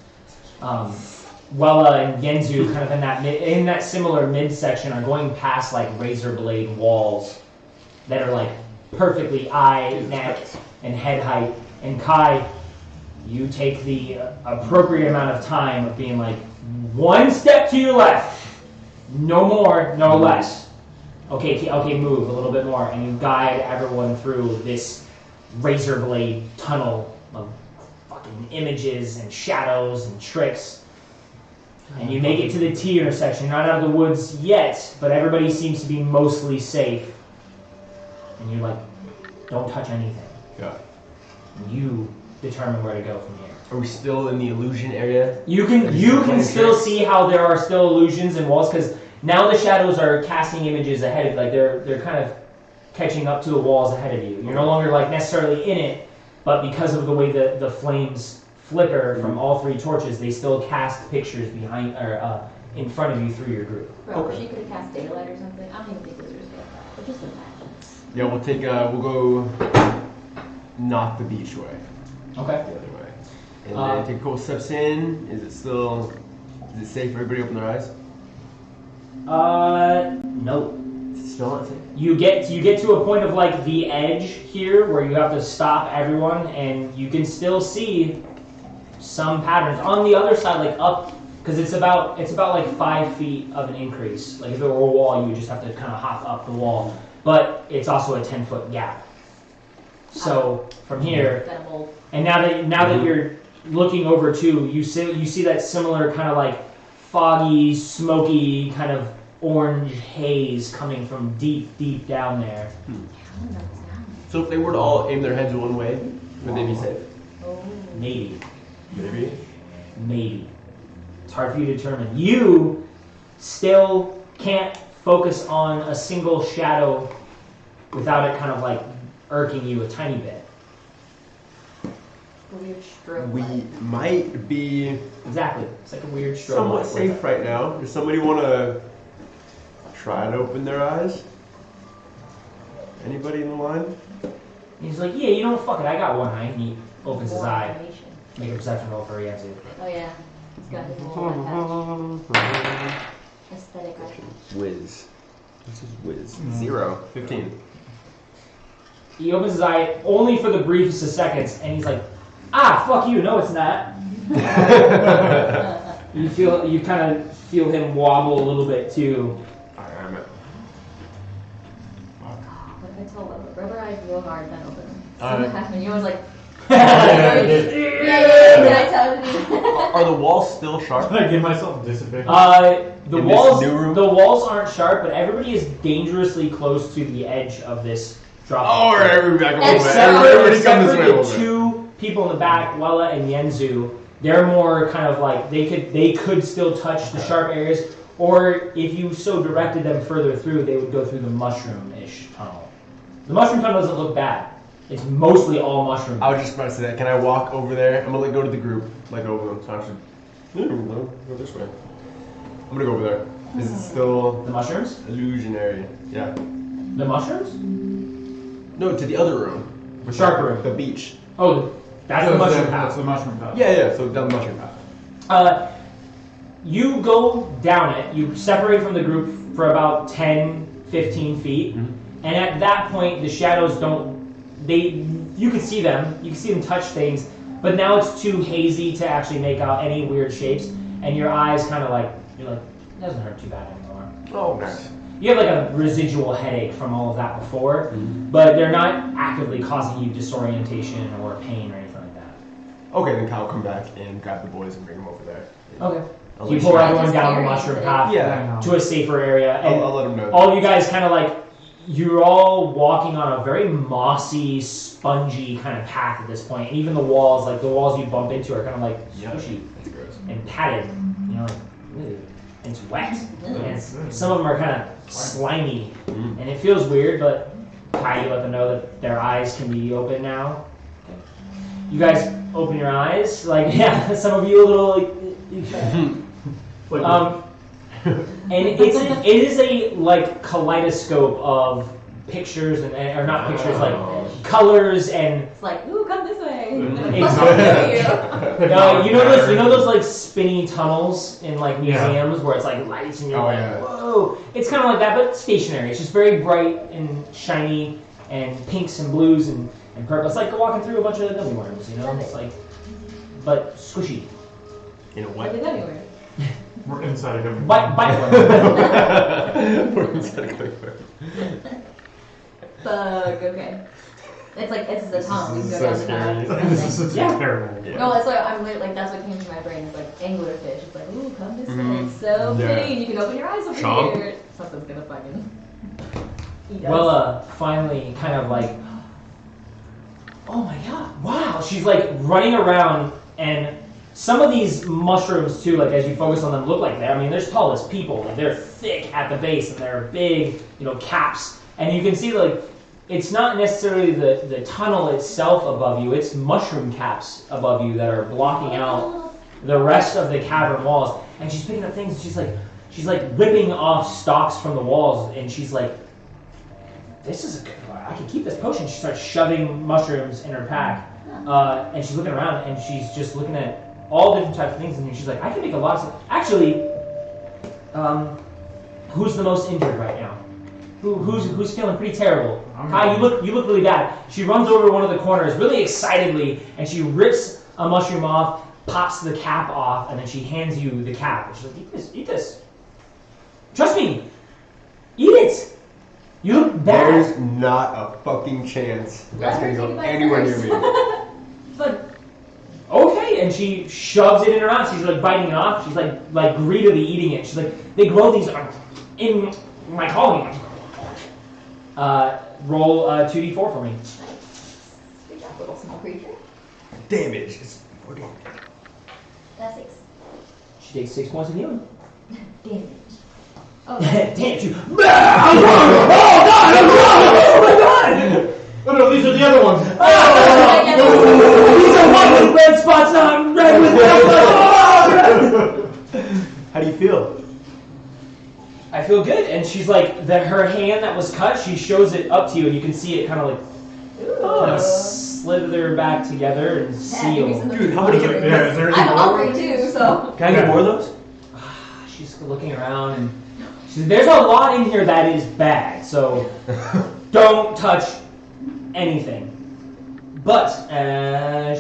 Wella and Yenzu, kind of in that similar midsection, are going past like razor blade walls that are like perfectly eye, neck, and head height. And Kai, you take the appropriate amount of time of being like, one step to your left, no more, no less. Okay, move a little bit more, and you guide everyone through this razor blade tunnel of fucking images and shadows and tricks. And you make it to the T intersection, not out of the woods yet, but everybody seems to be mostly safe. And you're like, don't touch anything. Yeah. And you determine where to go from here. Are we still in the illusion area? You can still see how there are still illusions and walls, because now the shadows are casting images ahead of you. Like they're kind of catching up to the walls ahead of you. You're no longer like necessarily in it, but because of the way the flames flicker from all three torches, they still cast pictures behind or in front of you through your group. Bro, Okay. she could have cast daylight or something. I don't even think wizards get that. But just imagine. Yeah, we'll go not the beach way, Okay. the other way. And then take a couple steps in. Is it safe for everybody to open their eyes? No. Is it still not safe? You get to a point of like the edge here where you have to stop everyone, and you can still see some patterns on the other side, like up, because it's about like 5 feet of an increase. Like if there were a wall, you would just have to kind of hop up the wall, but it's also a 10-foot gap. So from here, That I'm old. and now that you're looking over too, you see that similar kind of like foggy, smoky kind of orange haze coming from deep down there. So if they were to all aim their heads one way, would they be safe? Oh. Maybe. Maybe. Maybe. It's hard for you to determine. You still can't focus on a single shadow without it kind of like irking you a tiny bit. Weird strobe. We might be Exactly. It's like a weird strobe. somewhat light safe with it. right now. Does somebody want to try to open their eyes? Anybody in the line? He's like, yeah, you know, fuck it, I got one eye. And he opens his More eye. information. Make a perception roll for Yanzu. Oh yeah. He's got his little attached aesthetic eye. Whiz. This is whiz. Mm. 0. 15. He opens his eye only for the briefest of seconds, and he's like, ah, fuck you, no it's not. You kind of feel him wobble a little bit too. I am it. What if I tell rubber eyes real hard, then open them? Alright. And you was like, Yeah, yeah, did I tell you? Are the walls still sharp? Did I give myself disadvantage? The In walls, this new room? the walls aren't sharp, but everybody is dangerously close to the edge of this drop. Oh, alright, everybody back a little bit. Except Everybody come this way a the little bit. two people in the back, Wella and Yenzu, they're more kind of like they could still touch the sharp areas, or if you so directed them further through, they would go through the mushroom-ish tunnel. The mushroom tunnel doesn't look bad. It's mostly all mushroom. I was just about to say that. Can I walk over there? I'm gonna like go to the group, like over them. So I should go this way. I'm gonna go over there. Is it still The mushrooms? illusionary? Yeah. The mushrooms? No, to the other room. Sharp room. The beach. Oh, that's the mushroom That's path. the mushroom path. Yeah. So down the mushroom path. You go down it, you separate from the group for about 10, 15 feet, and at that point the shadows you can see them touch things, but now it's too hazy to actually make out any weird shapes, and your eyes kind of like, you're like, it doesn't hurt too bad anymore. Oh, nice. You have like a residual headache from all of that before, but they're not actively causing you disorientation or pain or anything like that. Okay, then Kyle come back and grab the boys and bring them over there. Okay. I'll So you let pull you- everyone Just down the carry mushroom it. path Yeah. to a safer area, and I'll let them know. all you guys kind of like, you're all walking on a very mossy, spongy kind of path at this point. And even the walls you bump into are kind of like squishy That's gross. and padded. You know, like, ew. And it's wet. And some of them are kind of slimy. And it feels weird, but Kai, you let them know that their eyes can be open now. You guys open your eyes. Like, yeah, some of you a little like... and it is a like kaleidoscope of pictures or not pictures, like colors and It's like, ooh, come this way. you know those like spinny tunnels in like museums where it's like lights and you're like, whoa. It's kind of like that, but stationary. It's just very bright and shiny and pinks and blues and purple. It's like walking through a bunch of gummy worms, you know? It's like, but squishy. You know Like what? the gummy worm. We're inside of him. Bite worms. We're inside a quick worm. Bug, okay. It's like, it's the tunnel. We can go so down the scary. tunnel. This is Yeah. terrible. Yeah. No, that's why I'm literally, like, that's what came to my brain. It's like anglerfish. It's like, ooh, come this way. Mhm. It's so Yeah. pretty. And you can open your eyes over Chomp. here. Something's gonna fucking eat us. Well, finally, kind of like, oh my god, wow. She's like running around, and some of these mushrooms too, like as you focus on them, look like they're as tall as people. Like they're thick at the base, and they're big, caps. And you can see like, it's not necessarily the tunnel itself above you, it's mushroom caps above you that are blocking out the rest of the cavern walls. And she's picking up things, and she's like ripping off stalks from the walls, and she's like, this is I can keep this potion. She starts shoving mushrooms in her pack, and she's looking around, and she's just looking at all different types of things, and she's like, I can make a lot of stuff. Actually, who's the most injured right now? Who's feeling pretty terrible? Kai, you look really bad. She runs over to one of the corners really excitedly, and she rips a mushroom off, pops the cap off, and then she hands you the cap. And she's like, eat this. Trust me, eat it. You look bad. There's not a fucking chance that's gonna go anywhere near me. But Okay, and she shoves it in her mouth. She's like biting it off. She's like greedily eating it. She's like, they grow these in my colony. Roll 2d4 for me. good job, little small creature. Damage is 14. That's 6. She takes 6 points of healing. Damage. Oh, Damn you! Oh God! Oh my God! Oh no, these are the other ones. These are white with red spots, not red with red spots. How do you feel? I feel good, and she's like, her hand that was cut, she shows it up to you, and you can see it kind of like slither back together and seal. Dude, how many? Yeah, is there any I'm more? hungry too, so. Can I get more of those? She's looking around, and there's a lot in here that is bad, so don't touch anything. But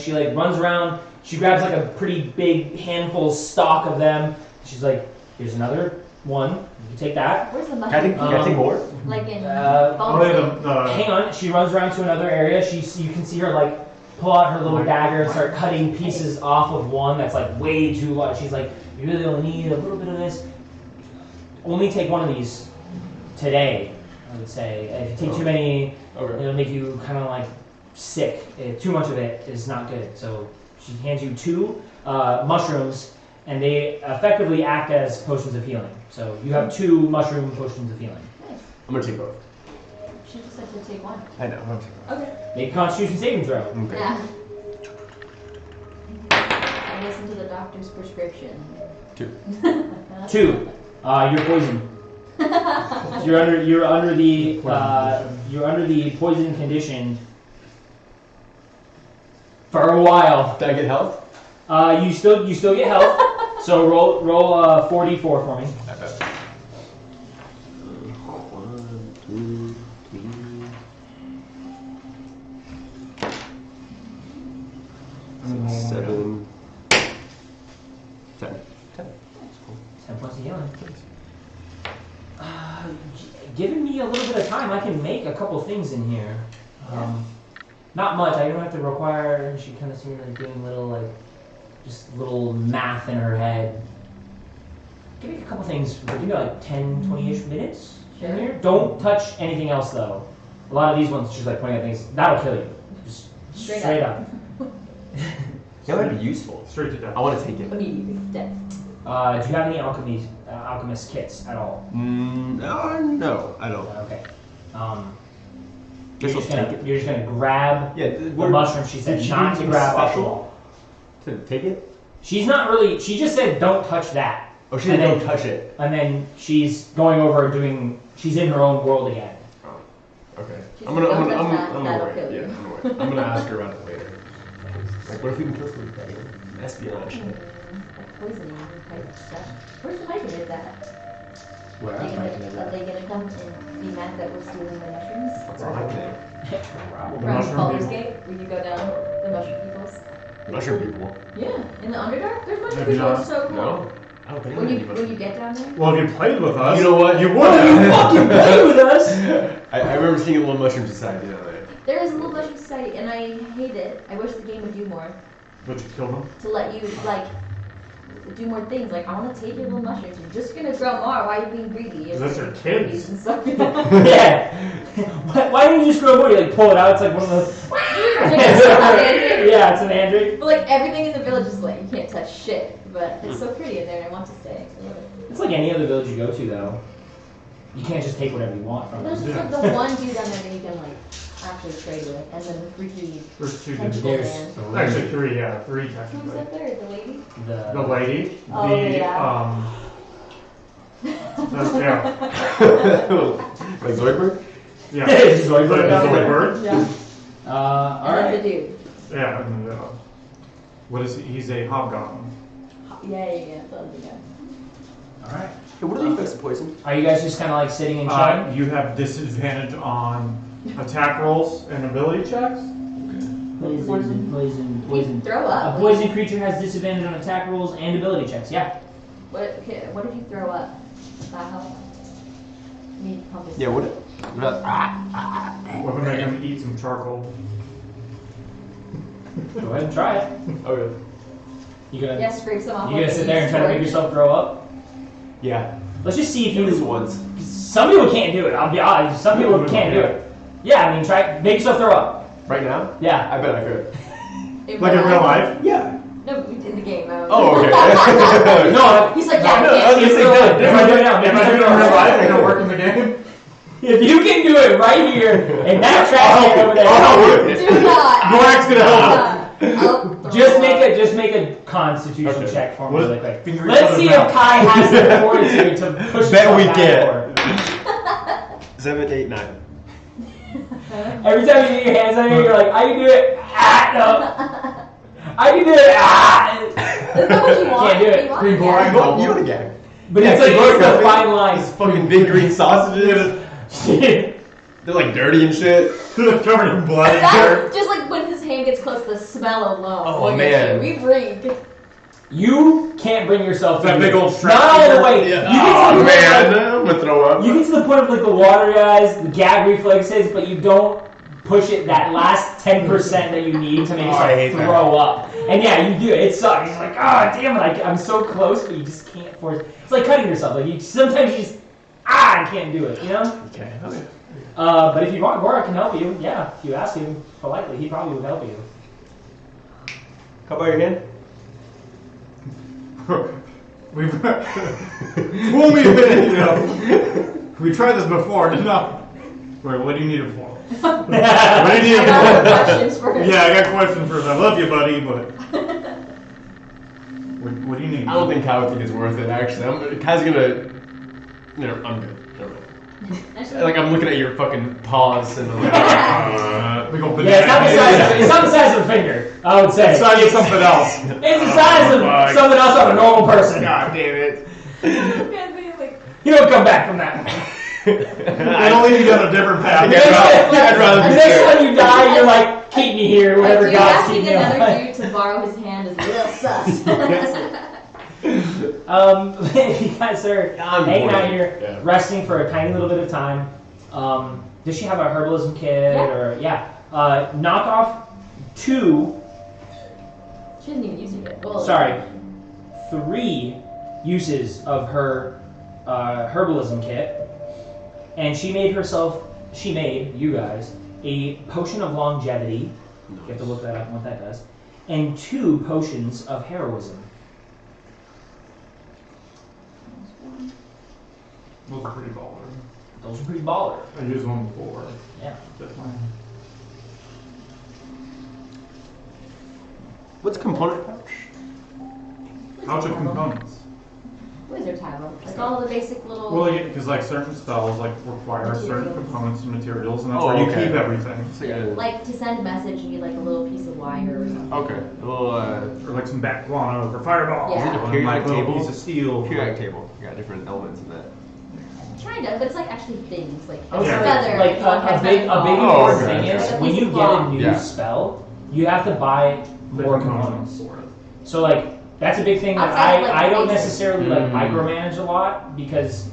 she like runs around. She grabs like a pretty big handful stock of them. She's like, "Here's another one. You can take that." Where's the Can I take more? Like in Hang on. She runs around to another area. You can see her like pull out her little dagger and start cutting pieces off of one that's like way too large. She's like, "You really only need a little bit of this. Only take one of these today." I would say if you take too many, it'll make you kind of like sick. Too much of it is not good. So she hands you 2 mushrooms, and they effectively act as potions of healing. So you have 2 mushroom potions of healing. Nice. I'm gonna take both. She just said to take one. I know. Okay. Make a Constitution saving throw. Okay. Yeah. I listen to the doctor's prescription. 2. 2. You're poisoned. You're under the poison condition for a while. Did I get health? You still get health. So roll 4d4 for me. I bet. 1, 2, 3, 7, 10. 10 points of healing. Given me a little bit of time, I can make a couple things in here. Not much. I don't have to require. She kind of seems like doing little math in her head. Give me a couple things. Give me like 10, 20-ish minutes in here. Don't touch anything else though. A lot of these ones, she's like pointing at things. That'll kill you. Just straight up. That would be useful. Straight to death. I want to take it. Immediately death. Do you have any alchemist kits at all? No, I don't. Okay. Guess I'll take it. You're just gonna grab the what- mushroom. She said did you not do to grab at special? all. To take it? She's not really. She just said don't touch that. Oh, she didn't touch it. And then she's going over and doing. She's in her own world again. Oh, okay. She's I'm like, gonna "Don't touch that, that'll wait. kill you." Yeah, I'm gonna wait. I'm gonna ask her about it later. Like, what if we can kill somebody better? Espionage. Poisoning type stuff. Where's the microwave at? Where? Are they gonna come and be mad that we're stealing the mushrooms? What's happening? The From mushroom Baldur's people. Gate, where you go down the mushroom peoples? Mushroom people. Yeah, in the Underdark, there's mushroom Have you people. not? It's so cool. No? I don't think When I you need when you get down there, Well, if you played with us, You know what? You would You have. fucking play with us. I remember seeing a little mushroom society down there. there is a little mushroom society, and I hate it. I wish the game would do more But you killed him. to let you like do more things. Like I want to take your little mushrooms. You're just gonna grow more. Why are you being greedy? Is this your kids? And stuff. Yeah. Why don't you just grow more? You like pull it out. It's like one of those. Yeah, it's an Android. But like everything in the village is like you can't touch shit. But it's so pretty in there, and I want to stay. I love it. It's like any other village you go to, though. You can't just take whatever you want from There's them. just like the one dude down there that you can like actually trade with, and then the freaky There's 2 tentacle There's man. Actually 3, yeah, 3 Who's technically. that there? The lady? The lady, Oh, the yeah. yeah, Like Zoidberg? yeah. Zoidberg down there. Zoidberg. Yeah. All And then right. the dude. Yeah, and what is he? He's a hobgoblin. Yeah. The other guy. All right. Hey, what are the effects of poison? Are you guys just kind of like sitting and chatting? You have disadvantage on attack rolls and ability checks. Poison. Throw up. A poison creature has disadvantage on attack rolls and ability checks. Yeah. What if you throw up? Does that help? Me pump his Yeah, what? We're gonna make him eat some charcoal. Go ahead and try it. Okay. You gonna Yeah, scrape some off. you gonna sit there and try to make yourself throw up? Yeah. Let's just see if Use you. ones. Some people can't do it. I'll be honest. Some people can't do it. Yeah, I mean, try make yourself throw up. Right now? Yeah. I bet I could. In Like in real life? Yeah. No, we did the game. Oh, okay. No, He's like, No, yeah, I was gonna say good. If I do it now, If I do it in real life, it'll work in the game. if you can do it right here and that trash can over there, I'll help you. Do not. Gorak's gonna help. just make a Constitution Okay. check for me What? really quick. Finger Let's each other's see mouth. if Kai has the fortitude to push Bet himself we back get. for 7, 8, 9. Every time you get your hands on here, you're like, I can do it. Ah, no. I can do it. Ah. Is that what you want? Can't do it. You want? Green Yeah. Gorak. You want a gag. But Yeah, it's like Gorak, it's the I fine think. line. These fucking big green sausages. They're like dirty and shit. Covered in blood and That's dirt. just like when his hand gets close, the smell alone. Oh, Look at man. you. We reek. You can't bring yourself to That do big it. old Not all the finger. way. Yeah. You get to Oh the point, man, like, I'm gonna throw up. you get to the point of like the watery eyes, the gag reflexes, but you don't push it that last 10% that you need to make Oh, yourself I hate that. throw up. And yeah, you do it. It sucks. It's like, oh damn it, I'm so close, but you just can't force it. It's like cutting yourself. Like you sometimes you just I can't do it. You know. Okay. But if you want, Gora can help you. Yeah, if you ask him politely, he probably would help you. How about your hand? We've fool me, you know. We tried this before. No. Wait, what do you need it for? What do you need I it got for? questions first. Yeah, I got questions first. I love you, buddy, but what do you need? I don't think Kyle think it's worth it. Actually, Kyle's gonna. No, I'm good. Never mind. Like I'm looking at your fucking paws and I'm like, We go Yeah, it's not the size of a finger. I would say. It's size of something else. It's the size of fuck. something else on a normal person. God damn it. You don't come back from that. It'll lead you down a different path. I'd rather The be next scared. time you die, you're like, keep me here, whatever Dude, God's asking keeping me another alive. dude to borrow his hand is real sus. You guys are I'm hanging out bored. here, Yeah. resting for a tiny little bit of time. Does she have a herbalism kit Yeah. or knock off 2? She hasn't even used it yet. Well, Sorry, 3 uses of her herbalism kit, and she made you guys a potion of longevity. You have to look that up and what that does, and 2 potions of heroism. Those are pretty baller. Those are pretty baller. I used one before. Yeah. That's mine. What's component pouch? Pouch of components. Wizards have them. Like all the basic little. Well, because like certain spells like require certain Materials. components and materials, and that's Oh, where you okay. keep everything. It's like a, Like to send a message, you need like a little piece of wire or something. okay, a little Or like some bat guano for fireballs. Yeah. Is it a and periodic like a little table? piece of steel. periodic table. You got different elements in that. Kind of, but it's like actually things like I was Yeah. gonna- feather. like one a has big that important ball. okay, thing okay. is Like a when piece you of get a cloth. new Yeah. spell, you have to buy more components. So like that's a big thing that Outside of, like, I don't basics. necessarily like Mm. micromanage a lot because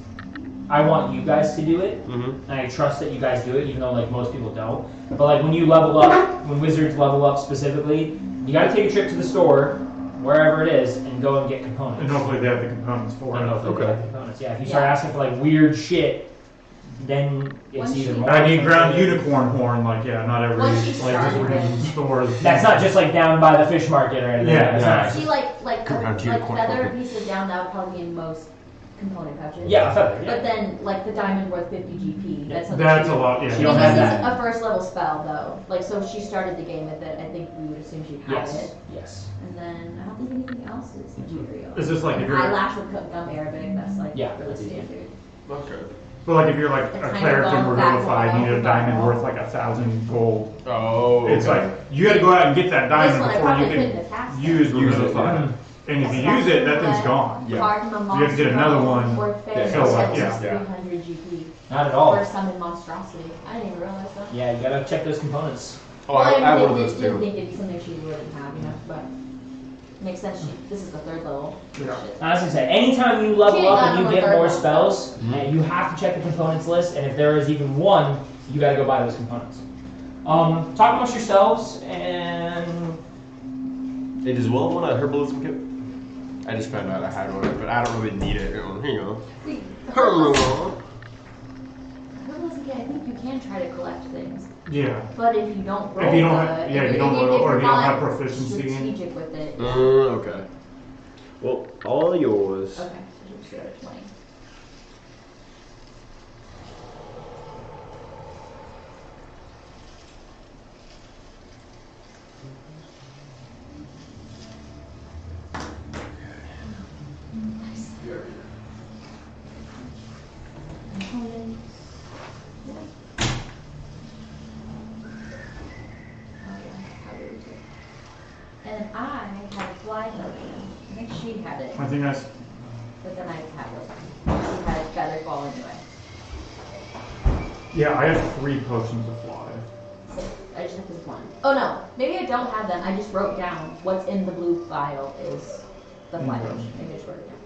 I want you guys to do it Mm-hmm. and I trust that you guys do it even though like most people don't. But like when you level up, when wizards level up specifically, you got to take a trip to the store, wherever it is, and go and get components. And hopefully they have the components for And it. hopefully they Okay. have components. Yeah, if you start Yeah. asking for like weird shit, then it's Once either you- more. I need ground expensive- unicorn horn, like yeah, not every Once you like start different it. stores. That's not just like down by the fish market or anything. Yeah, It's yeah. not- See, like Come around to your corner. feather pieces down, that would probably be in most component pouches. Yeah, a feather. But Yeah. then, like the diamond worth 50 GP. That's something. That's she- a lot. Yeah. You Because don't have it's that. a first level spell though. Like so, if she started the game with it, I think we would assume she'd have Yes. it. Yes. And then I don't think anything else is material. It's just like if you're, Eyelash with gum Arabic. That's like Yeah, really that's easy. standard. Okay. but like if you're like The a kind of cleric and bone back revivify, you need a wall, diamond back worth wall. like 1,000 gold. Oh. It's okay. like you got to go out and get that This diamond one I before you probably couldn't can have passed. use Use it, revivify. yeah. And if you use it, that thing's gone. Yeah. Cardinal You have to get another one Or that fair fills up, yeah. yeah. 300 GP. Not at all. Or summon monstrosity. I didn't even realize that. Yeah, you gotta check those components. Oh, I have one of those didn't too. think it'd be something she wouldn't have, you know, but makes sense. This is the third level. Yeah. Shit. I was gonna say, anytime you level She up got and you them get on more third spells, Mhm. and you have to check the components list, and if there is even one, you gotta go buy those components. Talk amongst yourselves, and Hey, does Will want a herbalism kit? I just found out I had one, but I don't really need it. Here you go. See, Herbalism. herbalism honestly, I think you can try to collect things. Yeah. But if you don't roll If you don't good, have- yeah, if you don't roll- or if you don't have proficiency in- strategic with it. Okay. Well, all yours. Okay, so just go to 20. Nice. Components. Yeah. Oh yeah, how do we do? And I had a fly potion. I think she had it, I think that's. but then I had it. She had feather fall anyway. Yeah, I have 3 potions of fly. So I just have this one. Oh no, maybe I don't have them. I just wrote down what's in the blue vial is the fly Okay. potion. Maybe I just wrote it down.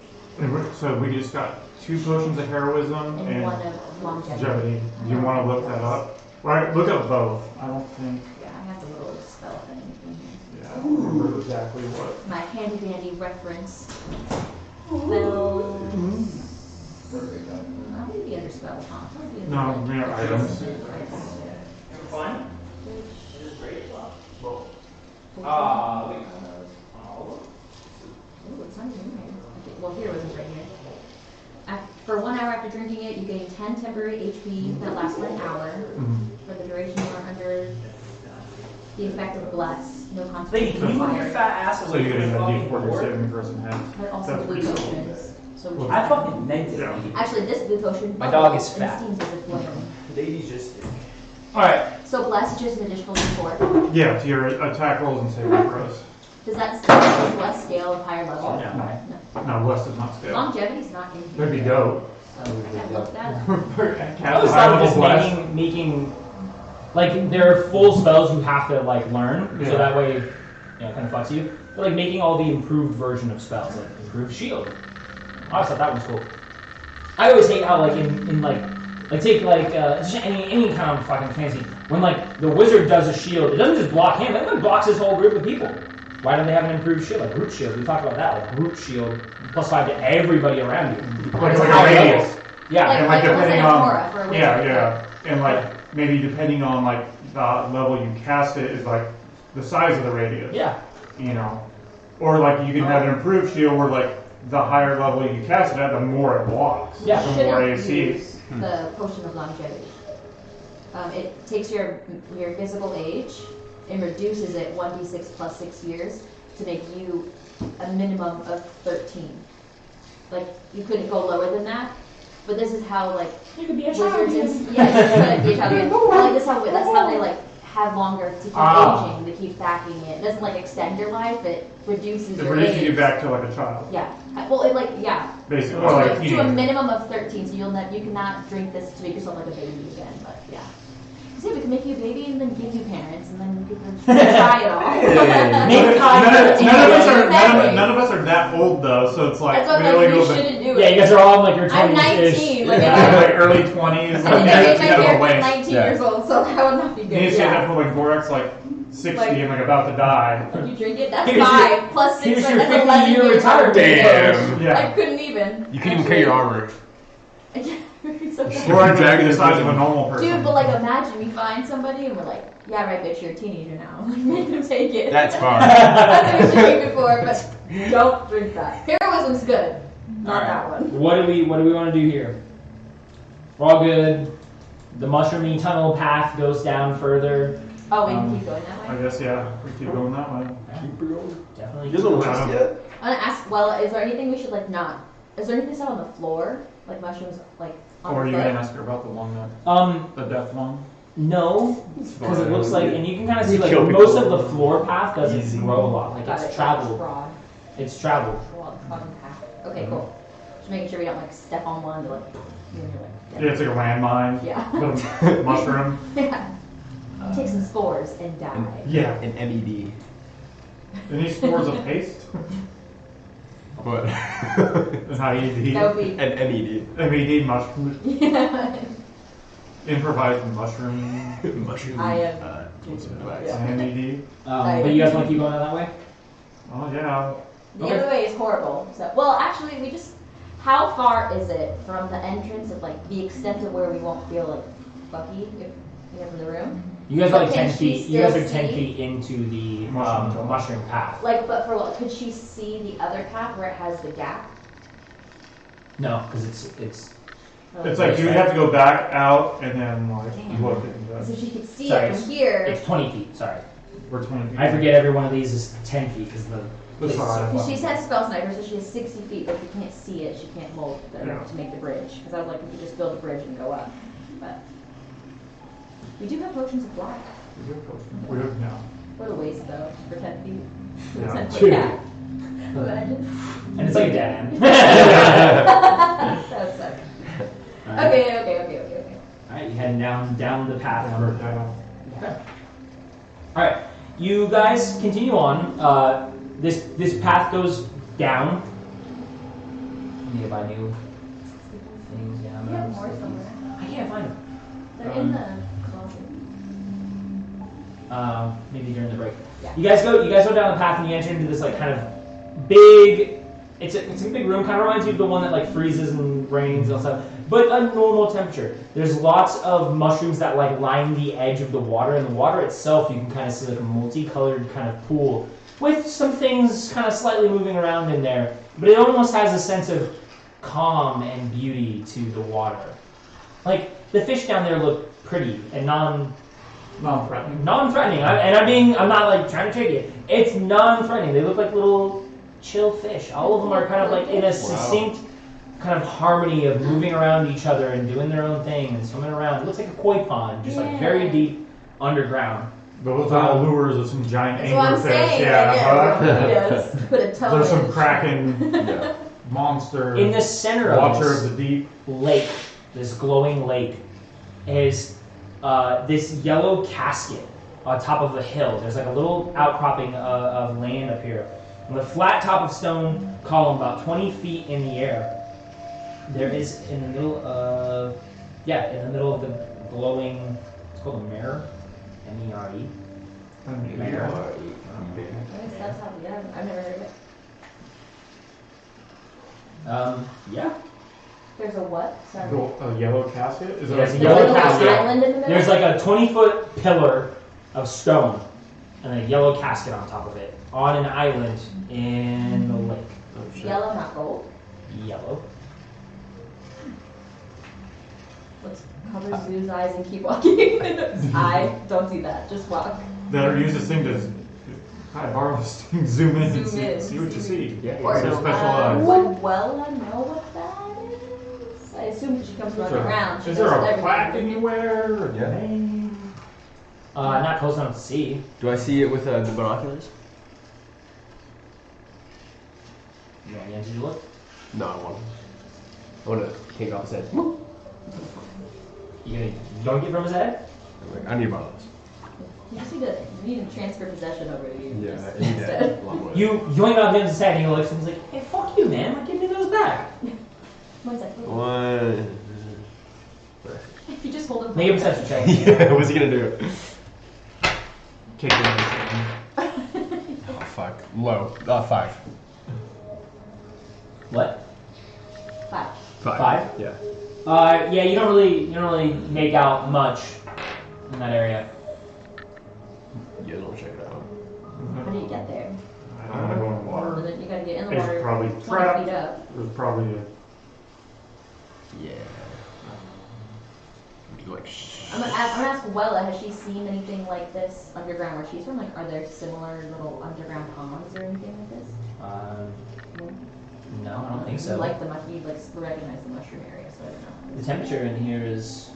So we just got 2 potions of heroism And and one of longevity. longevity. Do you want to look that up? Right, look up both. I don't think. Yeah, I have the little spell thing in here. Yeah, I don't remember exactly what. My handy dandy reference. Spells. That would be under spells, huh? That would be under No, like mere items. Fun? Which- This is great. Ooh, it's not even in here. Okay, well, here it wasn't right here. For 1 hour after drinking it, you gain 10 temporary HP that lasts for an hour. For the duration you are under the effect of Bless. No Lady, consequences can you move your required. fat ass So away you're from getting the a fucking D4 for board? saving throws and hits. But also That's blue pretty cool. potions. So we I fucking meant it. Yeah. lady. Actually, this blue potion. My dog is and fat. Steam's is a flame. Ladies just. Alright. So Bless is just an additional D4. Yeah, to your attack rolls and saving throws. Does that does Bless scale of higher level? No. No. No, Bless does not scale. Longevity's not in here. That'd be dope. So I gotta look that up. I always thought of just making, like, there are full spells you have to, like, learn, Yeah. so that way, you know, it kind of fucks you. But, like, making all the improved version of spells, like, improved shield. I always thought that was cool. I always hate how, like, in like take, like, just any kind of fucking fancy, when, like, the wizard does a shield, it doesn't just block him, it blocks his whole group of people. Why don't they have an improved shield? Like, group shield, we talked about that, like, group shield, +5 to everybody around you. Like It's a high radius. levels. Yeah. And like it wasn't depending a on, Torah for a wizard. yeah, and like maybe depending on like the level you cast it is like the size of the radius. Yeah. You know, or like you can have an improved shield where like the higher level you cast it at, the more it blocks. Yeah. The more Shouldn't AC. use the potion of longevity. It takes your physical age and reduces it 1d6 plus 6 years to make you a minimum of 13. Like you couldn't go lower than that. But this is how like You could be a wizards and yeah, you could be a child again. But, like that's how they like have longer to keep aging, to keep backing it. It doesn't like extend your life, it reduces It your reduces age. you back to like a child, Yeah. Well, it like yeah. basically, or like a To a teenager. minimum of 13, so you cannot drink this to make yourself like a baby again. But yeah. See, we can make you a baby and then give you parents, and then you can try it all. Maybe None of us are that old though, so it's like That's what we like really you go back. shouldn't do Yeah, it. you guys are all in, like, your 20s. I'm 19. Like, Yeah, like early 20s. I think Like, I made that's my kind of a character waste. 19 Yeah. years old, so that would not be You good. need to say that Yeah. for like Gorak's like 60 Like- and like about to die. You drink it, that's Here's your- 5 plus 6, here's like, your that's 50 11 year years. retirement. Damn. I Yeah. couldn't even. You couldn't even carry your armor. It's okay. Gorak Dragon is is the size of a prison. normal person. Dude, but like imagine we find somebody and we're like, yeah, right, bitch, you're a teenager now. Like, make them take it. That's fine. That's what we should drink before, but don't drink that. Heroism's good. Not that one. What do we want to do here? We're all good. The mushroomy tunnel path goes down further. Oh, we can keep going that I way? guess, yeah, we keep going that way. Keep her going. Definitely. You guys want to rest yet? I want to ask, well, is there anything we should like not? Is there anything set on the floor? Like mushrooms, like on Or are the you foot? gonna ask her about the one that, the death one? No, because it looks like, and you can kind of see like Kill most people. of the floor path doesn't Easy. grow a lot. Like Got it's it. traveled. Broad. It's traveled. Trodden path. Okay, cool. Just making sure we don't like step on one to like, you're like, Yeah, it's like a landmine. Yeah. Little mushroom. Yeah. Take some spores and die. Yeah. An MED. Any spores of haste? What? An IED. That would be. An MED. MED mushroom. Yeah. Improvised mushroom. Mushroom. I am- Tools of advice. Yeah. MED. But you guys want to keep going that way? Oh yeah. The Okay. other way is horrible. So, well, actually, we just. How far is it from the entrance of like the extent of where we won't feel like Bucky, from the room. You guys are But like can 10 she feet. You guys still are 10 see? feet into the mushroom path. Like, but for what? Could she see the other path where it has the gap? No, because it's. It's like you would have to go back out and then like Damn. look at So it. she could see Sorry, it from here. It's 20 feet. Sorry, We're 20 feet. I forget every one of these is 10 feet because the. That's place is so fine. Because she fucking- said spell sniper, so she has 60 feet, but if you can't see it, she can't hold Yeah. to make the bridge. Because I was like, we could just build a bridge and go up. But we do have potions of black. We have now. What a waste, though, for 10 feet. For Yeah. a 10 foot True. gap. Imagine. And it's like a dead end. That would suck. Alright. Okay. Alright, you heading down the path. Yeah. Okay. Alright, you guys continue on. This path goes down. I need to buy new things down. We have more somewhere. I can't find them. They're in the closet. Maybe during the break. Yeah. You guys go down the path and you enter into this like kind of big. It's a big room. Kind of reminds you of the one that like freezes and rains and stuff, but a normal temperature. There's lots of mushrooms that like line the edge of the water, and the water itself you can kind of see like a multicolored kind of pool with some things kind of slightly moving around in there. But it almost has a sense of calm and beauty to the water. Like the fish down there look pretty and Non-threatening. non-threatening. I'm not like trying to trick you. It's non-threatening. They look like little chill fish. All of them are kind of like in a succinct kind of harmony of moving around each other and doing their own thing and swimming around. It looks like a koi pond, just like very deep underground. Those are lures of some giant That's what I'm anglerfish. saying. Yeah. Yes. Put a toe There's in. some kraken Yeah. monster. In the center of Watcher this of the deep. lake, this glowing lake, is this yellow casket on top of the hill. There's like a little outcropping of land up here. On the flat top of stone column, about 20 feet in the air, there is in the middle of the glowing, it's called a mirror, M-E-R-E. Mirror. I guess that's how, yeah, I've never heard of it. Yeah. There's a what? Sorry. A yellow casket? Is There's a it yellow There's a little casket. island in the middle? There's like a 20-foot pillar of stone and a yellow casket on top of it on an island in the lake. Oh, shit. Yellow, not gold. Yellow. Let's cover Zoo's eyes and keep walking. Don't do that. Just walk. that use this thing to I borrow this thing, zoom in and Zoom in, see what you see. Yeah. Or, It's a special eyes. would Wella know what that is? I assume she comes running around. She Is knows there a everything. plaque anywhere? Yeah. Name? Not close enough to see. Do I see it with the binoculars? You want Yancy to look? No, I want to take it off his head. You gonna yoink it from his head? I'm like, I need binoculars. You need to transfer possession over to you. Yeah, just I need that. instead. A lot more. You yoink it off his head and he looks and he's like, hey, fuck you, man. Like, give me those back. One second. One. If you just hold him. Make a perception check. Yeah, what's he gonna do? Kick in his hand. Oh, fuck. Low. 5. What? 5. 5? Yeah. Yeah, you don't really make out much in that area. You guys want to check it out? How do you get there? I don't want to go in the And water. then you gotta get in the It's water probably 20 trapped. feet up. There's probably a Yeah. Like, I'm gonna ask Wella, has she seen anything like this underground where she's from? Like, are there similar little underground ponds or anything like this? No, I don't think You so. like you like recognize the mushroom area, so I don't know. The temperature in here is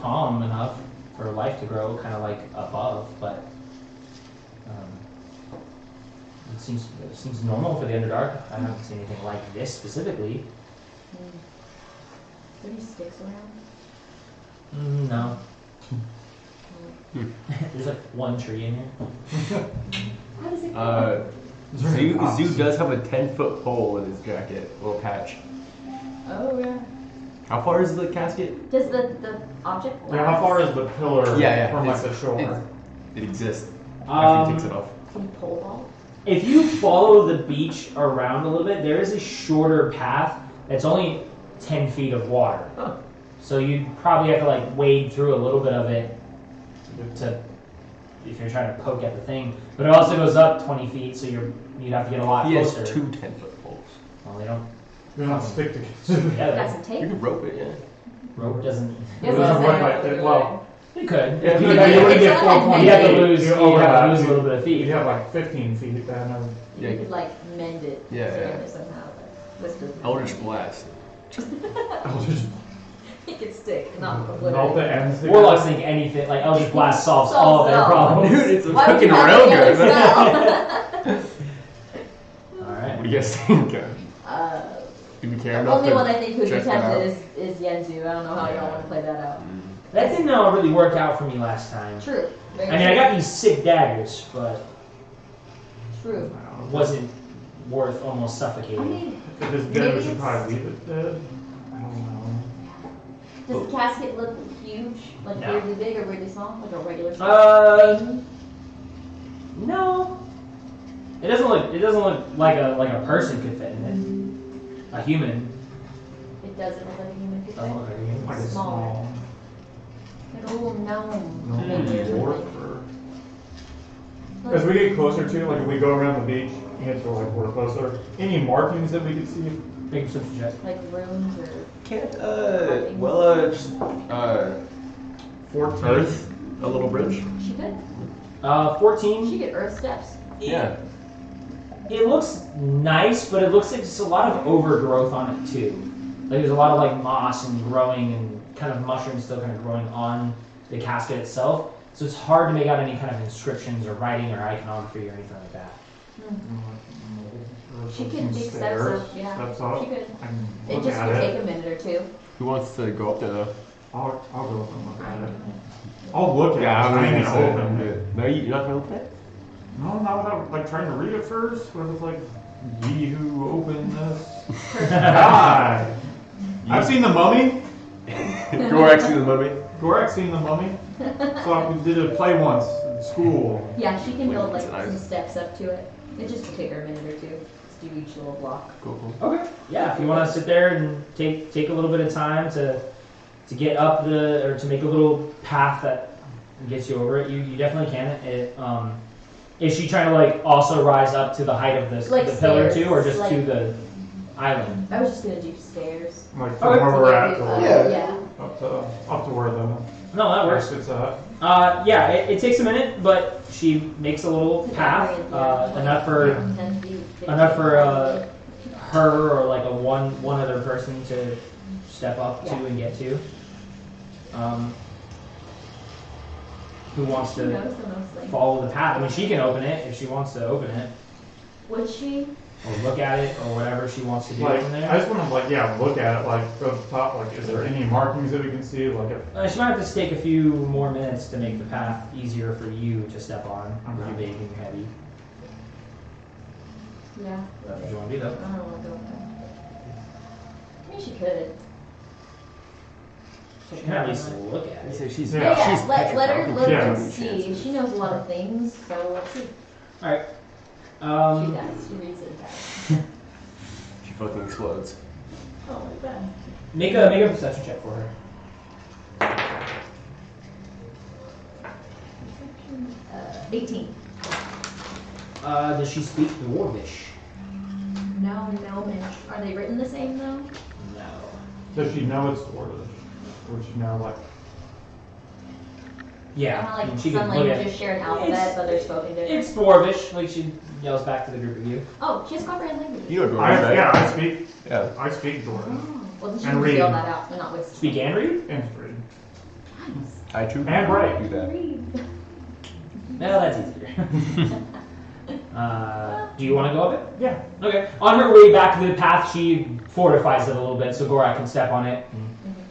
calm enough for life to grow, kind of like above, but it seems normal for the Underdark. I haven't seen anything like this specifically. Are there any sticks around? No. There's like one tree in here. How does it go? Zoo does have a 10-foot hole in his jacket, a little patch. Oh yeah. How far is the casket? Does the object Yeah, how far is the pillar from like the shore? It exists. After he takes it off. Can you pole vault? If you follow the beach around a little bit, there is a shorter path that's only 10 feet of water. Huh. So you'd probably have to like wade through a little bit of it to if you're trying to poke at the thing. But it also goes up 20 feet, so you'd have to get a lot He has closer. 2 10-foot poles. Well, they don't They're not stick together. Got together. some tape. You can rope it, yeah. Rope doesn't. Yes, It doesn't yes, work I like know. that. Well, You could. Yeah, you but would you wouldn't get full point. You have to lose. You You have overlap. to lose a little bit of feet. you have like 15 feet then. You could like mend it. Yeah, yeah. Somehow, but this doesn't. Eldritch Blast. I'll just It could stick, not melt obliterate. the ends together. Warlocks think anything like Eldritch Blast solves all their problems. Dude, it's Why would fucking you have real any other good. spell? All right. What do you guys think? Do we care The enough only to one I think who'd be check that out? tempted is Yenzu. I don't know how y'all want to play that out. That didn't really work out for me last time. True. Very I mean, I got these sick daggers, but true. it wasn't worth almost I suffocating. mean, If it is Maybe dead, we should it's- probably leave it dead. I don't know. does the casket look huge? Like No. weirdly big or weirdly small? Like a regular size? No. It doesn't look like a person could fit in it. A human It doesn't look like a human could doesn't fit. look like a human. Like a Small. small. An old gnome. No, Maybe or dwarf something. or. As we get closer to, like, if we go around the beach, you get to like we're closer. Any markings that we could see? Make a perception check. Like runes or. Can't, just, 14. Earth a little bridge? She could. 14. She could earth steps. Yeah. It looks nice, but it looks like just a lot of overgrowth on it too. Like there's a lot of like moss and growing and kind of mushrooms still kind of growing on the casket itself. So it's hard to make out any kind of inscriptions or writing or iconography or anything like that. She could take steps up, yeah. Steps up. She could. I can It look just at would it. take a minute or two. Who wants to go up there though? I'll go up and look at it. I'll look at it. I'm I ain't gonna gonna open it. No, you're not gonna open it? No, not without like trying to read it first. What if it's like, ye who opened this? God. I've seen the Mummy. Gorax in the mummy. Gorak's seen the Mummy. So we did a play once in school. Yeah, she can build like That's nice. some steps up to it. It just will take her a minute or two. Just do each little block. Cool. Okay. Yeah, if you want to sit there and take a little bit of time to get up or to make a little path that gets you over it, you definitely can. Is she trying to like also rise up to the height of Like the pillar stairs, too, or just to like- the island? I was just gonna do stairs. Like from Okay. where we're at to Yeah. up to where the No, that works. exit's at. Yeah, it takes a minute, but she makes a little path enough for 10 feet, 15 enough for feet. her or like a one other person to step up to Yeah. and get to. Who wants She to knows the most things. follow the path? I mean, she can open it if she wants to open it, Would she? or look at it, or whatever she wants to do Like, in I there. just want to like, yeah, look at it, like, go to the top, like, is there any markings that we can see? Like, if, She might have to take a few more minutes to make the path easier for you to step on. Okay. You're big and heavy. Yeah. That's what you want to do, I though. don't want to go there. I mean, she could. She can at least look at I it. say she's Yeah. Yeah, she's let her Yeah. see. She knows a lot of things, so let's see. All right. She does. She reads it back. She fucking explodes. Oh my god. Make a perception check for her. 18. Does she speak Dwarvish? No, gnomish. Are they written the same though? No. does she know it's Dwarvish? Or does she know, like, Yeah. Kinda I mean, like she some can look at languages share an alphabet, but they're spoken different. It's Dwarvish. Like she yells back to the group of you. Oh, she has comprehend languages. You know Gorax, right? yeah, I speak Dwarvish. Oh, well, then she And can read. feel that out. They're not with Speak and read? And read. Nice. I too And right. do that. Read. No, that's easier. Do you want to go up it? Yeah. Okay. On her way back to the path, she fortifies it a little bit so Gorak can step on it.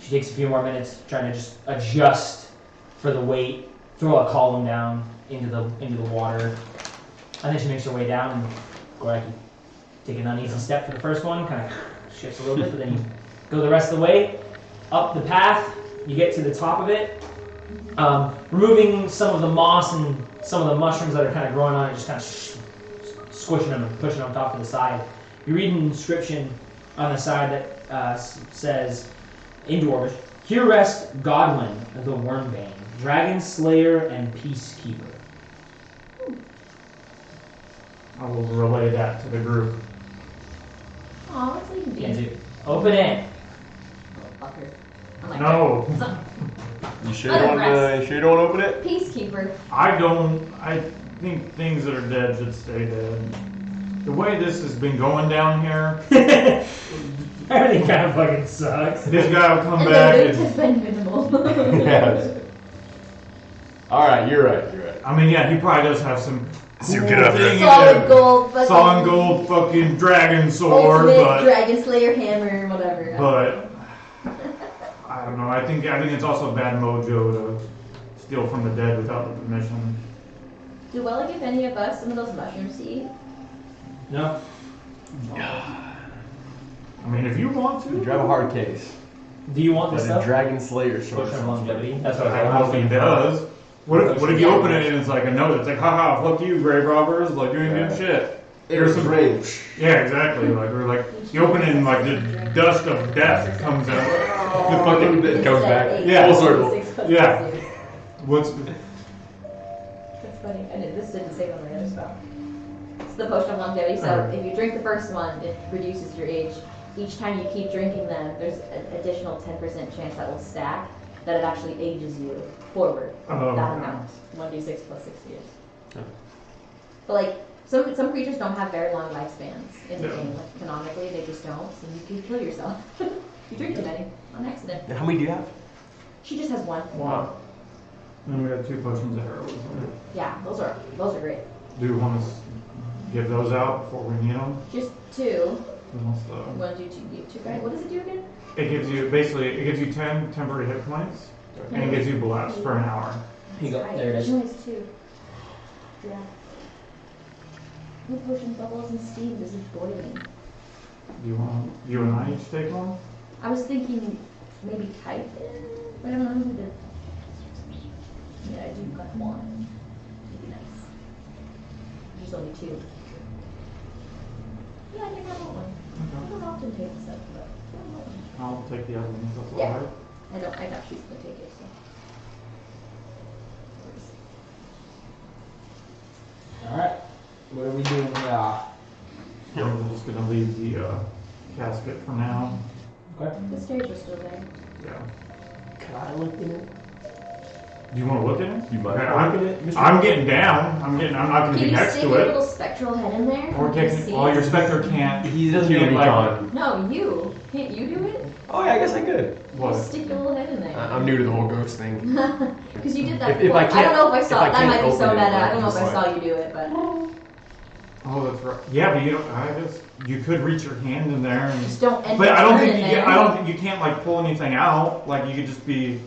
She takes a few more minutes trying to just adjust for the weight, throw a column down into the water, and then she makes her way down. And Gorak, you take an uneasy step for the first one, kind of shifts a little bit, but then you go the rest of the way up the path. You get to the top of it, removing some of the moss and some of the mushrooms that are kind of growing on it, just kind of squishing them and pushing them off to the side. You read an inscription on the side that says, in Dwarvish, Here rest Godwin, the Wormbane, Dragon Slayer, and Peacekeeper. I will relay that to the group. Aw, what's leaving Can't me? do. Open it. Oh, fucker. I'm like, No, You sure you don't want to open it? Peacekeeper. I don't. I think things that are dead should stay dead. The way this has been going down here, Everything kind of fucking sucks. this guy will come And back the loot and has been minimal. Yes. Alright, you're right. I mean, yeah, he probably does have some So cool get up there. thing in Solid there. gold fucking. Solid gold fucking dragon sword, Ultimate but Dragon Slayer hammer, whatever. I don't know. I think it's also bad mojo to steal from the dead without the permission. Do Wella give any of us some of those mushrooms to eat? No. I mean, if you want to. You drive a hard case. Do you want But this a stuff? Dragon Slayer sword. Potion of longevity. That's what I don't know if he does. What if you open it and it's like a note? It's like, haha, fuck you, grave robbers. Like, you ain't good shit. Here's some range. Yeah, exactly. Like, or like, you open it and like the dust of death comes out. The fucking it comes back. Yeah. Full circle. Yeah. What's That's funny. And this didn't save on the other spell. It's the potion of longevity. So Alright. if you drink the first one, it reduces your age. Each time you keep drinking them, there's an additional 10% chance that will stack that it actually ages you forward Oh. that amount. 1d6 plus 6 years. Oh. But like some creatures don't have very long lifespans in the Yeah. game. Like canonically, they just don't. So you can kill yourself. You drink too many on accident. How many do you have? She just has one. wow? And then we have 2 potions of heroism. Yeah, those are great. Do you want to give those out before we need them? Just 2. Who wants You the- want to do 2, right? What does it do again? It gives you 10 temporary hit points, and it gives you blast for an hour. Here you go. Right. There it is. No, it's 2. Yeah. What potion bubbles and steam is it boiling? Do you want you and I each take one? I was thinking maybe type it, but I don't know who to. Yeah, I do got 1. It'd be nice. There's only 2. Yeah, I can have one. I don't often take stuff, but I don't know. I'll take the other one. If that's Yeah. all right. I know she's gonna take it, so. Alright. What are we doing now? I'm just gonna leave the casket for now. Okay. The stairs are still there. Yeah. Can I look in it? Do you want to look at it? You might Okay, look at it, Mr. I'm getting down. I'm not gonna Can be you next stick to your it. little spectral head in there? Or Can you take. see Well, it? your specter can't. He doesn't need a can't, like- recon. No, you. Can't you do it? Oh yeah, I guess I could. What? Just stick your little head in there. I'm new to the whole ghost thing. Because you did that If before. I I can't- don't know if I if saw I it. That can't might be so open it, meta. I I'm don't know if I just saw like- you do it, but. Oh, that's right. Yeah, but you don't. I guess you could reach your hand in there and. Just don't end But up I don't turning think you. there. I don't think you can't like pull anything out. Like you could just be.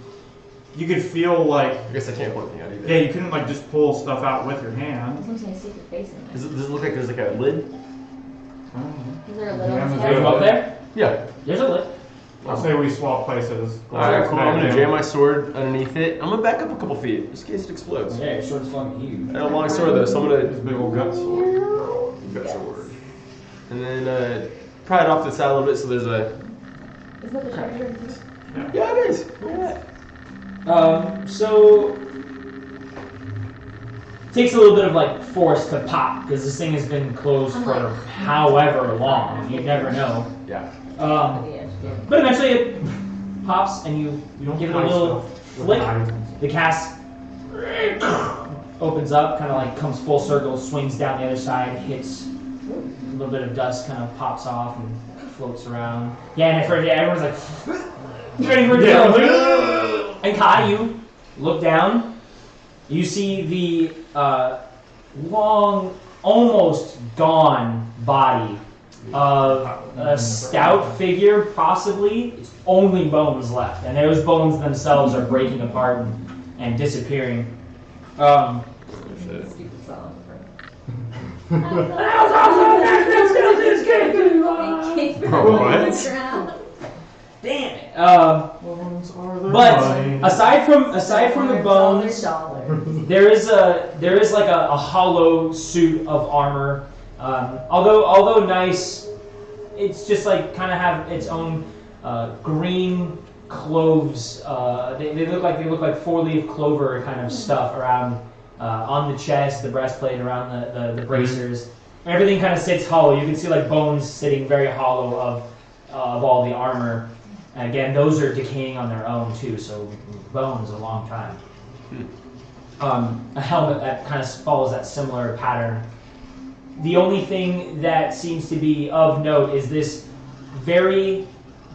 You could feel like. I guess I can't pull anything out either. Yeah, you couldn't like just pull stuff out with your That's hand. what I'm saying, stick your face in Does there. it look like there's like a lid? Is there a lid on Yeah, his Are you head? up there? Yeah. There's a lid. I'll say we swap places. Alright, cool. I'm gonna Back jam down. my sword underneath it. I'm gonna back up a couple feet, just in case it explodes. Yeah, your sword's fucking huge. I got a long sword though, so I'm This gonna big old gut sword. gut sword. And then pry it off to the side a little bit so there's a. Isn't that the treasure? Yeah, it is. Yeah. So takes a little bit of like force to pop because this thing has been closed I'm for like- however long. You never know. Yeah. But eventually it pops and you don't give it a hide little stuff with flick. knives. The cast opens up, kind of like comes full circle, swings down the other side, hits a little bit of dust, kind of pops off and floats around. Yeah, and at first, yeah, everyone's like ready for it to go. And Kai, you look down. You see the long, almost gone body of a stout figure, possibly. It's only bones left, and those bones themselves are breaking apart and disappearing. Stupid song. Damn it. Bones are the But mine. aside from the bones, there is like a hollow suit of armor. Although nice, it's just like kind of have its own green cloves. They look like 4-leaf clover kind of stuff around on the chest, the breastplate, around the bracers. Everything kind of sits hollow. You can see like bones sitting very hollow of all the armor. And again, those are decaying on their own too. So bones a long time. A helmet that kind of follows that similar pattern. The only thing that seems to be of note is this very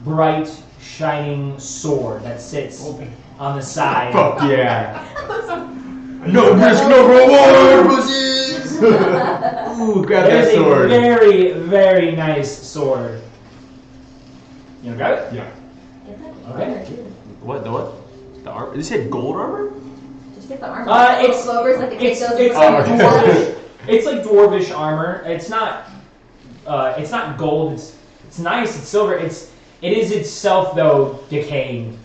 bright, shining sword that sits on the side. Fuck yeah. No risk, no reward, pussies! Ooh, grab that sword. A very, very nice sword. You wanna grab it? Yeah. Get that Okay. armor, too. What? The what? The armor? Did you say gold armor? Just get the armor. It's clovers, like it's those dwarvish. It's like dwarvish armor. It's not gold. It's nice. It's silver. It is itself though decaying.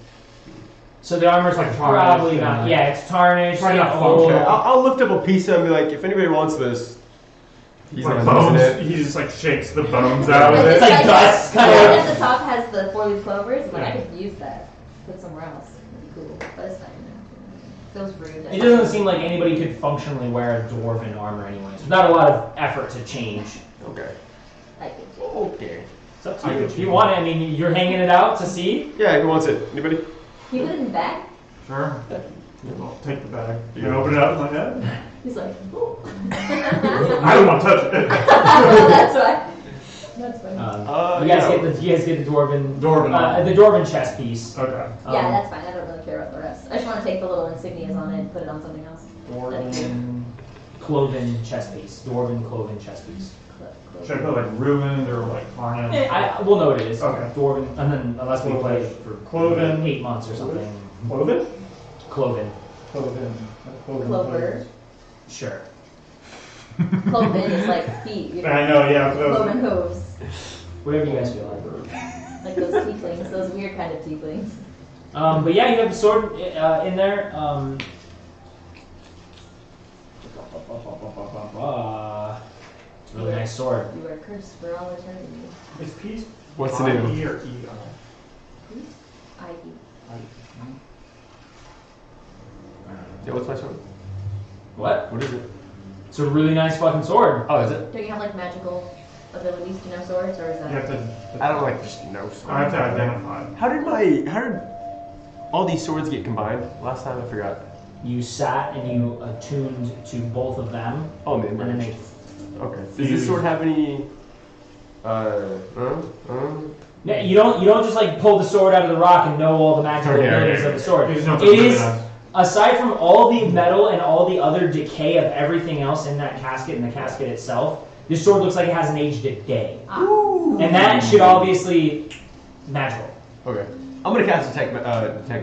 So the armor's Like probably tarnished, not. yeah. Yeah, it's tarnished. Probably not old. functional. I'll lift up a piece and be like, if anybody wants this, he's Like not using bones, it. he just like shakes the bones out of It's it. like dust, The kind one of. at the top has the 4-leaf clovers. I'm like, I Yeah. could use that. Put somewhere else. That'd be cool. But it's fine. Feels rude. It doesn't seem like anybody could functionally wear a dwarven armor anyways, without a lot of effort to change. Okay. I could. Okay. It's up to I you. get If you you. want it, I mean, you're hanging it out to see. Yeah, who wants it? Anybody? Can you put it in the bag? Sure. I'll take the bag. You can open it up like that. He's like, oh. I don't want to touch it. That's why. That's funny. You guys get the dwarven Dwarven. the dwarven chest piece. Okay. Yeah, that's fine. I don't really care about the rest. I just want to take the little insignias on it and put it on something else. Dwarven cloven chest piece. Dwarven cloven chest piece. Should I put like ruined or like tarnished? We'll know what it is. Okay. Dwarven, and then unless we play it for Cloven. 8 months or something. Cloven? Cloven. Cloven. Clover. Sure. Cloven is like feet. You know? I know, yeah. Cloven hooves. Whatever you guys feel like. Like those tieflings, those weird kind of tieflings. But yeah, you have the sword in there. Really nice sword. You are cursed for all eternity. Is peace What's the name? I-E or E-I? Peace? I.E. Yeah, what's my sword? What? What is it? It's a really nice fucking sword. Oh, is it? Don't you have like magical abilities to know swords, or is You that? have to. I don't like just no sword. I have to identify. How did all these swords get combined? Last time I forgot. You sat and you attuned to both of them, Oh, man. and then they. Okay. Does this sword have any? Yeah, you don't just like pull the sword out of the rock and know all the magical Okay, abilities okay. of the sword. You just know if It it's good is, enough. aside from all the metal and all the other decay of everything else in that casket and the casket itself, this sword looks like it hasn't aged a day. Ah. And that should obviously magical. Okay. I'm gonna cast detect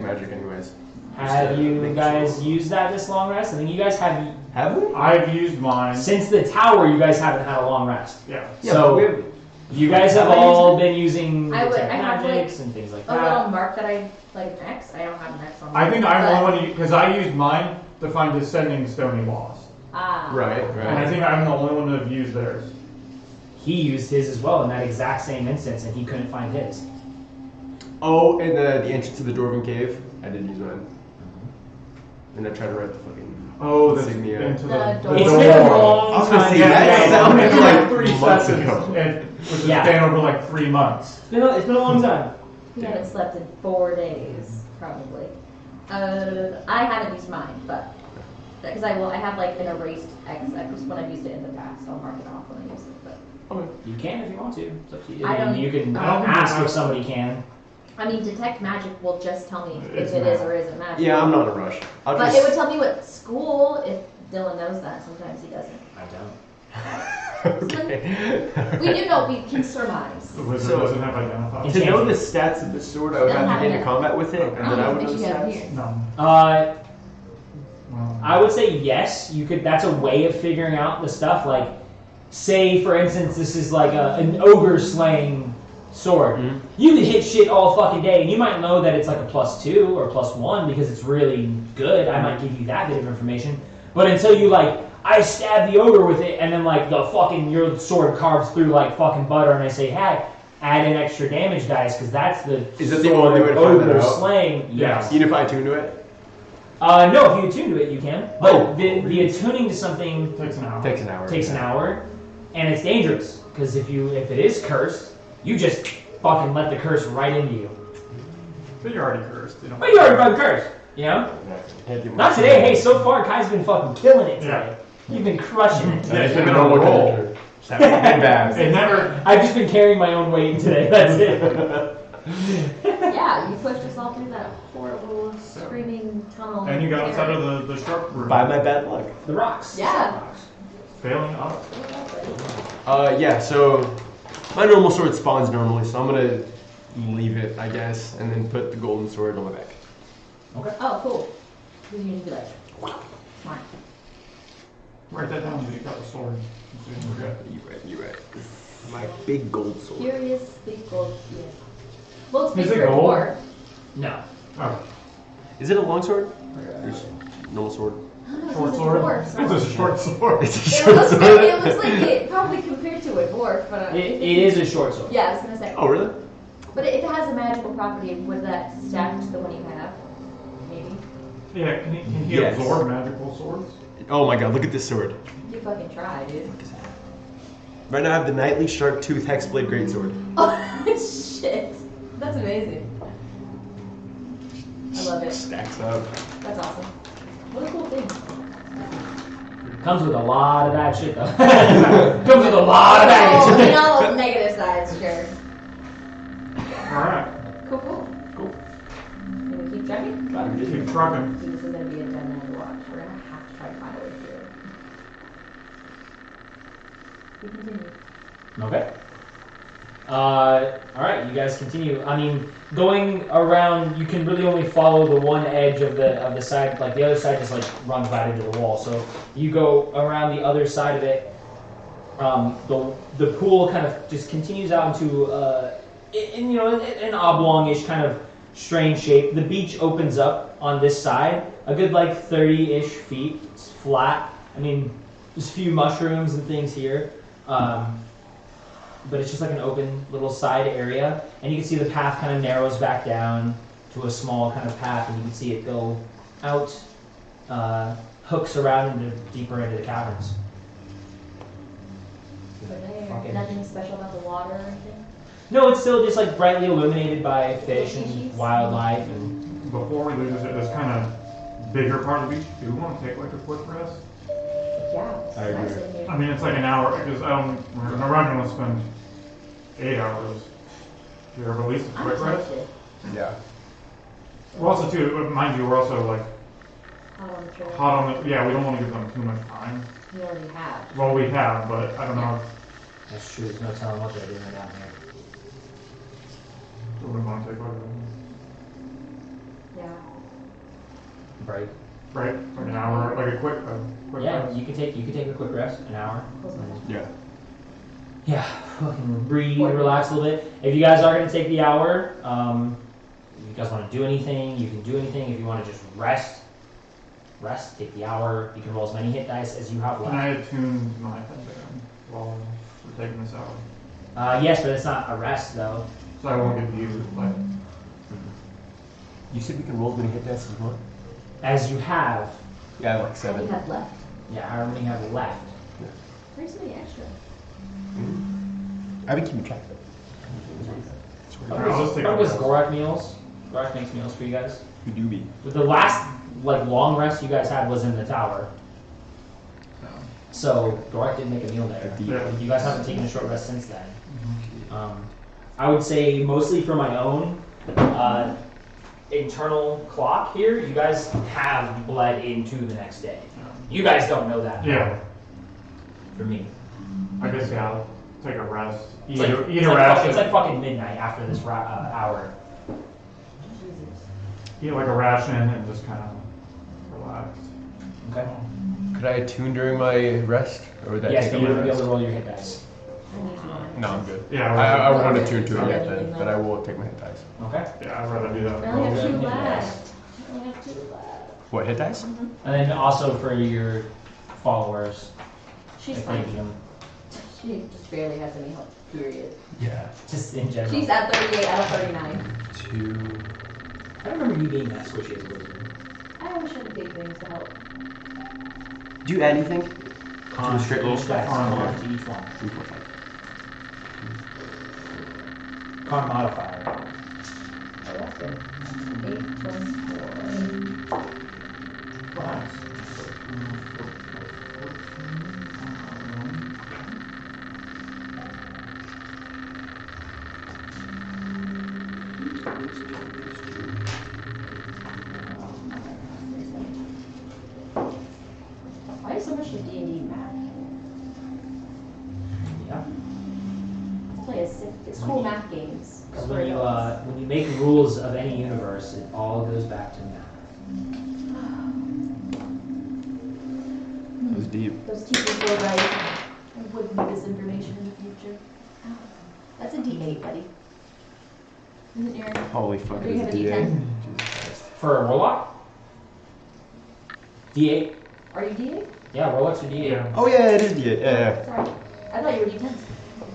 magic anyways. Have you Make guys sure. used that this long rest? I think you guys have. Have we? I've used mine. Since the tower, you guys haven't had a long rest. Yeah. Yeah, So- but we have, You guys have Have I all used been using I detect have, magics and things like A little that. mark that I like an X. I don't have an X on. I think mine, I'm the but- only one because I used mine to find descending stony walls, Ah. right, and I right. think I'm the only one to have used theirs. He used his as well in that exact same instance, and he couldn't find his. Oh, and the entrance to the Dwarven cave. I did use mine. And I tried to write the fucking. Oh, the Insignia. into The the door. It's Door. been a long I was gonna time. say, that sounded it's like 3 months sessions, ago. which has Yeah. been over like 3 months. It's been a long time. He haven't slept in 4 days, probably. I haven't used mine, but because I have like an erased X when I've used it in the past. I'll mark it off when I use it. But You can if you want to. It's up to you. I don't- You can I don't think ask I- if somebody can. I mean, detect magic will just tell me It's if it is magic. or isn't magic. Yeah, I'm not in a rush. I'll But just. it would tell me what school if Dylan knows that. Sometimes he doesn't. I don't. Okay. We do know. We can surmise. The wizard So- doesn't have identified. To know the stats of the sword, I would Doesn't have to have get into it. combat with it, and then I would know the you have stats. here. No. I would say yes. You could. That's a way of figuring out the stuff. Like, say for instance, this is like an ogre slaying sword. Mhm. You could hit shit all fucking day, and you might know that it's like a +2 or +1 because it's really good. I might give you that bit of information. But until you like, I stab the ogre with it, and then like the fucking your sword carves through like fucking butter, and I say, hey, add in extra damage dice because that's the Is that the only way to find that ogre out? slaying. Yes. Even if I tune to it? No, if you attune to it, you can. But Oh. the attuning to something Takes an hour. Takes an hour. takes an hour, and it's dangerous because if it is cursed, you just fucking let the curse right into you. But you're already cursed. You know? But you already fucking cursed, you know? Not today. Hey, so far Kai's been fucking killing it today. You've been crushing it. It's been a normal roll. Been bad. It never. I've just been carrying my own weight today. That's it. Yeah, you pushed us all through that horrible screaming tunnel. And you got us out of the sharp room. By my bad luck. The rocks. Yeah. Failing us. Yeah, so my normal sword spawns normally, so I'm gonna leave it, I guess, and then put the golden sword on my back. Okay. Oh, cool. Because you need to be like, smart. Write that down. You got the sword. So you don't forget. You're right. My big gold sword. Curious, big gold. Yeah. Looks big Is it for a gold? dwarf. No. Oh, Is it a long sword? Or just normal sword? I don't know, short it's a sword. dwarf, so- It's a short sword. It's a It short looks, sword. it looks like it probably compared to a dwarf, but It is a short sword. Yeah, I was gonna say. Oh, really? But if it has a magical property, would that stack to the one you have? Maybe. Yeah, can he Yes. absorb magical swords? Oh my god, look at this sword. You fucking try, dude. Right now I have the Knightly Sharp Tooth Hexblade Greatsword. Oh, shit. That's amazing. I love it. Stacks up. That's awesome. What a cool thing. Comes with a lot of bad shit though. Comes with a lot of bad Oh, shit. and all those negative sides, sure. Alright. Cool, cool. Cool. Can we keep checking? Keep trucking. So this is gonna be a dead end watch. We're gonna have to try to find a way through it. We continue. Okay. Alright, you guys continue. I mean, going around, you can really only follow the one edge of the side, like the other side just like runs right into the wall. So you go around the other side of it. The pool kind of just continues out into an oblong-ish kind of strange shape. The beach opens up on this side, a good like 30-ish feet. It's flat. I mean, there's a few mushrooms and things here. But it's just like an open little side area, and you can see the path kind of narrows back down to a small kind of path, and you can see it go out, hooks around into deeper into the caverns. Over there. Okay. Nothing special about the water or anything? No, it's still just like brightly illuminated by fish and Species? wildlife, and Before we leave this kind of bigger part of the beach, do we want to take like a quick rest? Yeah, it's I nice agree. in here. I mean, it's like an hour, because we're not going to spend 8 hours here, but at least a I'm quick rest. tempted. Yeah. We're also, too, mind you, we're also like Hot on the trail. hot on the, yeah, we don't want to give them too much time. We already have. Well, we have, but I don't know that's true. There's no telling what they're doing down here. if we want to take like Yeah. Break. right, like an hour, like a quick Yeah, rest. you can take a quick rest, an hour. Close my eyes. Yeah. Yeah, fucking breathe, relax a little bit. If you guys are going to take the hour, if you guys want to do anything, you can do anything. If you want to just rest, take the hour. You can roll as many hit dice as you have Can I left. attune my headband while we're taking this hour? Yes, but it's not a rest, though. So I won't get used, like, You said we can roll as many hit dice as we want? As you have, Yeah, I have like How many 7. have left? yeah, how many have left? Where's so many extra? I've been keeping track of it. I'll just take a What was rest. Gorak meals? Gorak makes meals for you guys. You do be. But the last, like, long rest you guys had was in the tower. So, Gorak didn't make a meal there. Yeah. You guys haven't taken a short rest since then. I would say mostly for my own internal clock here, you guys have bled into the next day. You guys don't know that. Yeah, For me. I guess, yeah, I'll take a rest. It's like, Eat it's a like ration. it's like fucking midnight after this hour. Jesus. Eat like a ration and just kind of relax. Okay? Could I attune during my rest? Or would that Yes, take but up you my wouldn't be able rest? to roll your hit dice. I need one. No, I'm good. Yeah, I we're- won't attune to it yet then, but I will take my hit dice. Okay? Yeah, I'd rather do that. I only have Roll 2 your hit dice. left. I only have 2 left. What, hit dice? And then also for your followers, She's if fine. you them. She just barely has any health, period. Yeah. Just in general. She's at 38 out of 39. 2. I don't remember you being that squishy as a wizard. I wish I could take things to help. Do you add anything? Con, a straight roll? each dice, Con, con yeah. to each one. 3, 4, 5. Con modifier. Oh, that's good. 8 plus 4. Why is so much the D&D map? Yeah. It's cool math games. So when you make rules of any universe, it all goes back to math. That was deep. Those teachers were right. I would need this information in the future. That's a D8, buddy. Isn't your... Holy fuck, Do you it's have a a DA. D10? Jesus Christ. For a warlock? D8. Are you D8? Yeah, warlocks are D8. Yeah. Oh yeah, it is DA. Yeah, Sorry. I thought you were D10s.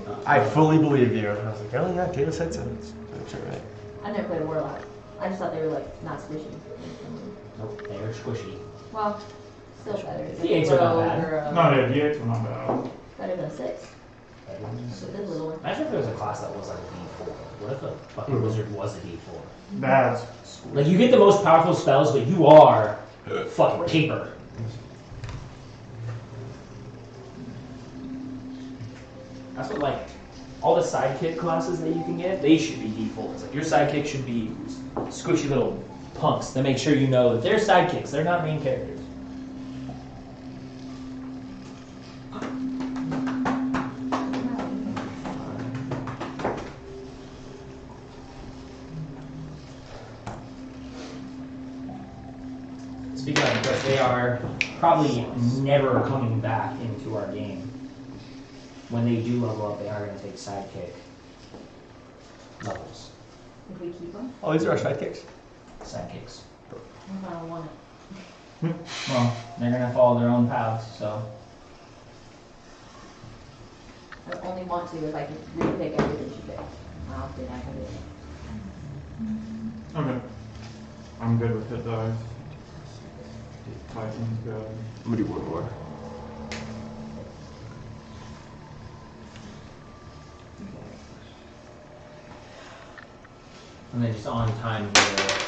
yeah. I fully believe you. I was like, oh yeah, Taylor said so. That's alright. I never played a warlock. I just thought they were like not squishy. Nope, they are squishy. Well, still better. It's D8s are not bad. or No, yeah, D8s are not bad. better than a 6. So this little one. Imagine if there was a class that was like a D4. What if a fucking wizard was a D4? That's Like, you get the most powerful spells, but you are fucking paper. That's what, like, all the sidekick classes that you can get, they should be D4s. Like, your sidekick should be squishy little punks that make sure you know that they're sidekicks, they're not main characters. Speaking of which, they are probably never coming back into our game. When they do level up, they are going to take sidekick levels. If we keep them, Oh, these are our sidekicks? Sidekicks. I don't want it. Well, they're going to follow their own paths, so. I only want to if I can repick everything she picked. I'll do that everything. okay. I'm good with hit dice. Titan's good. I'm gonna do one more. And then just on time for,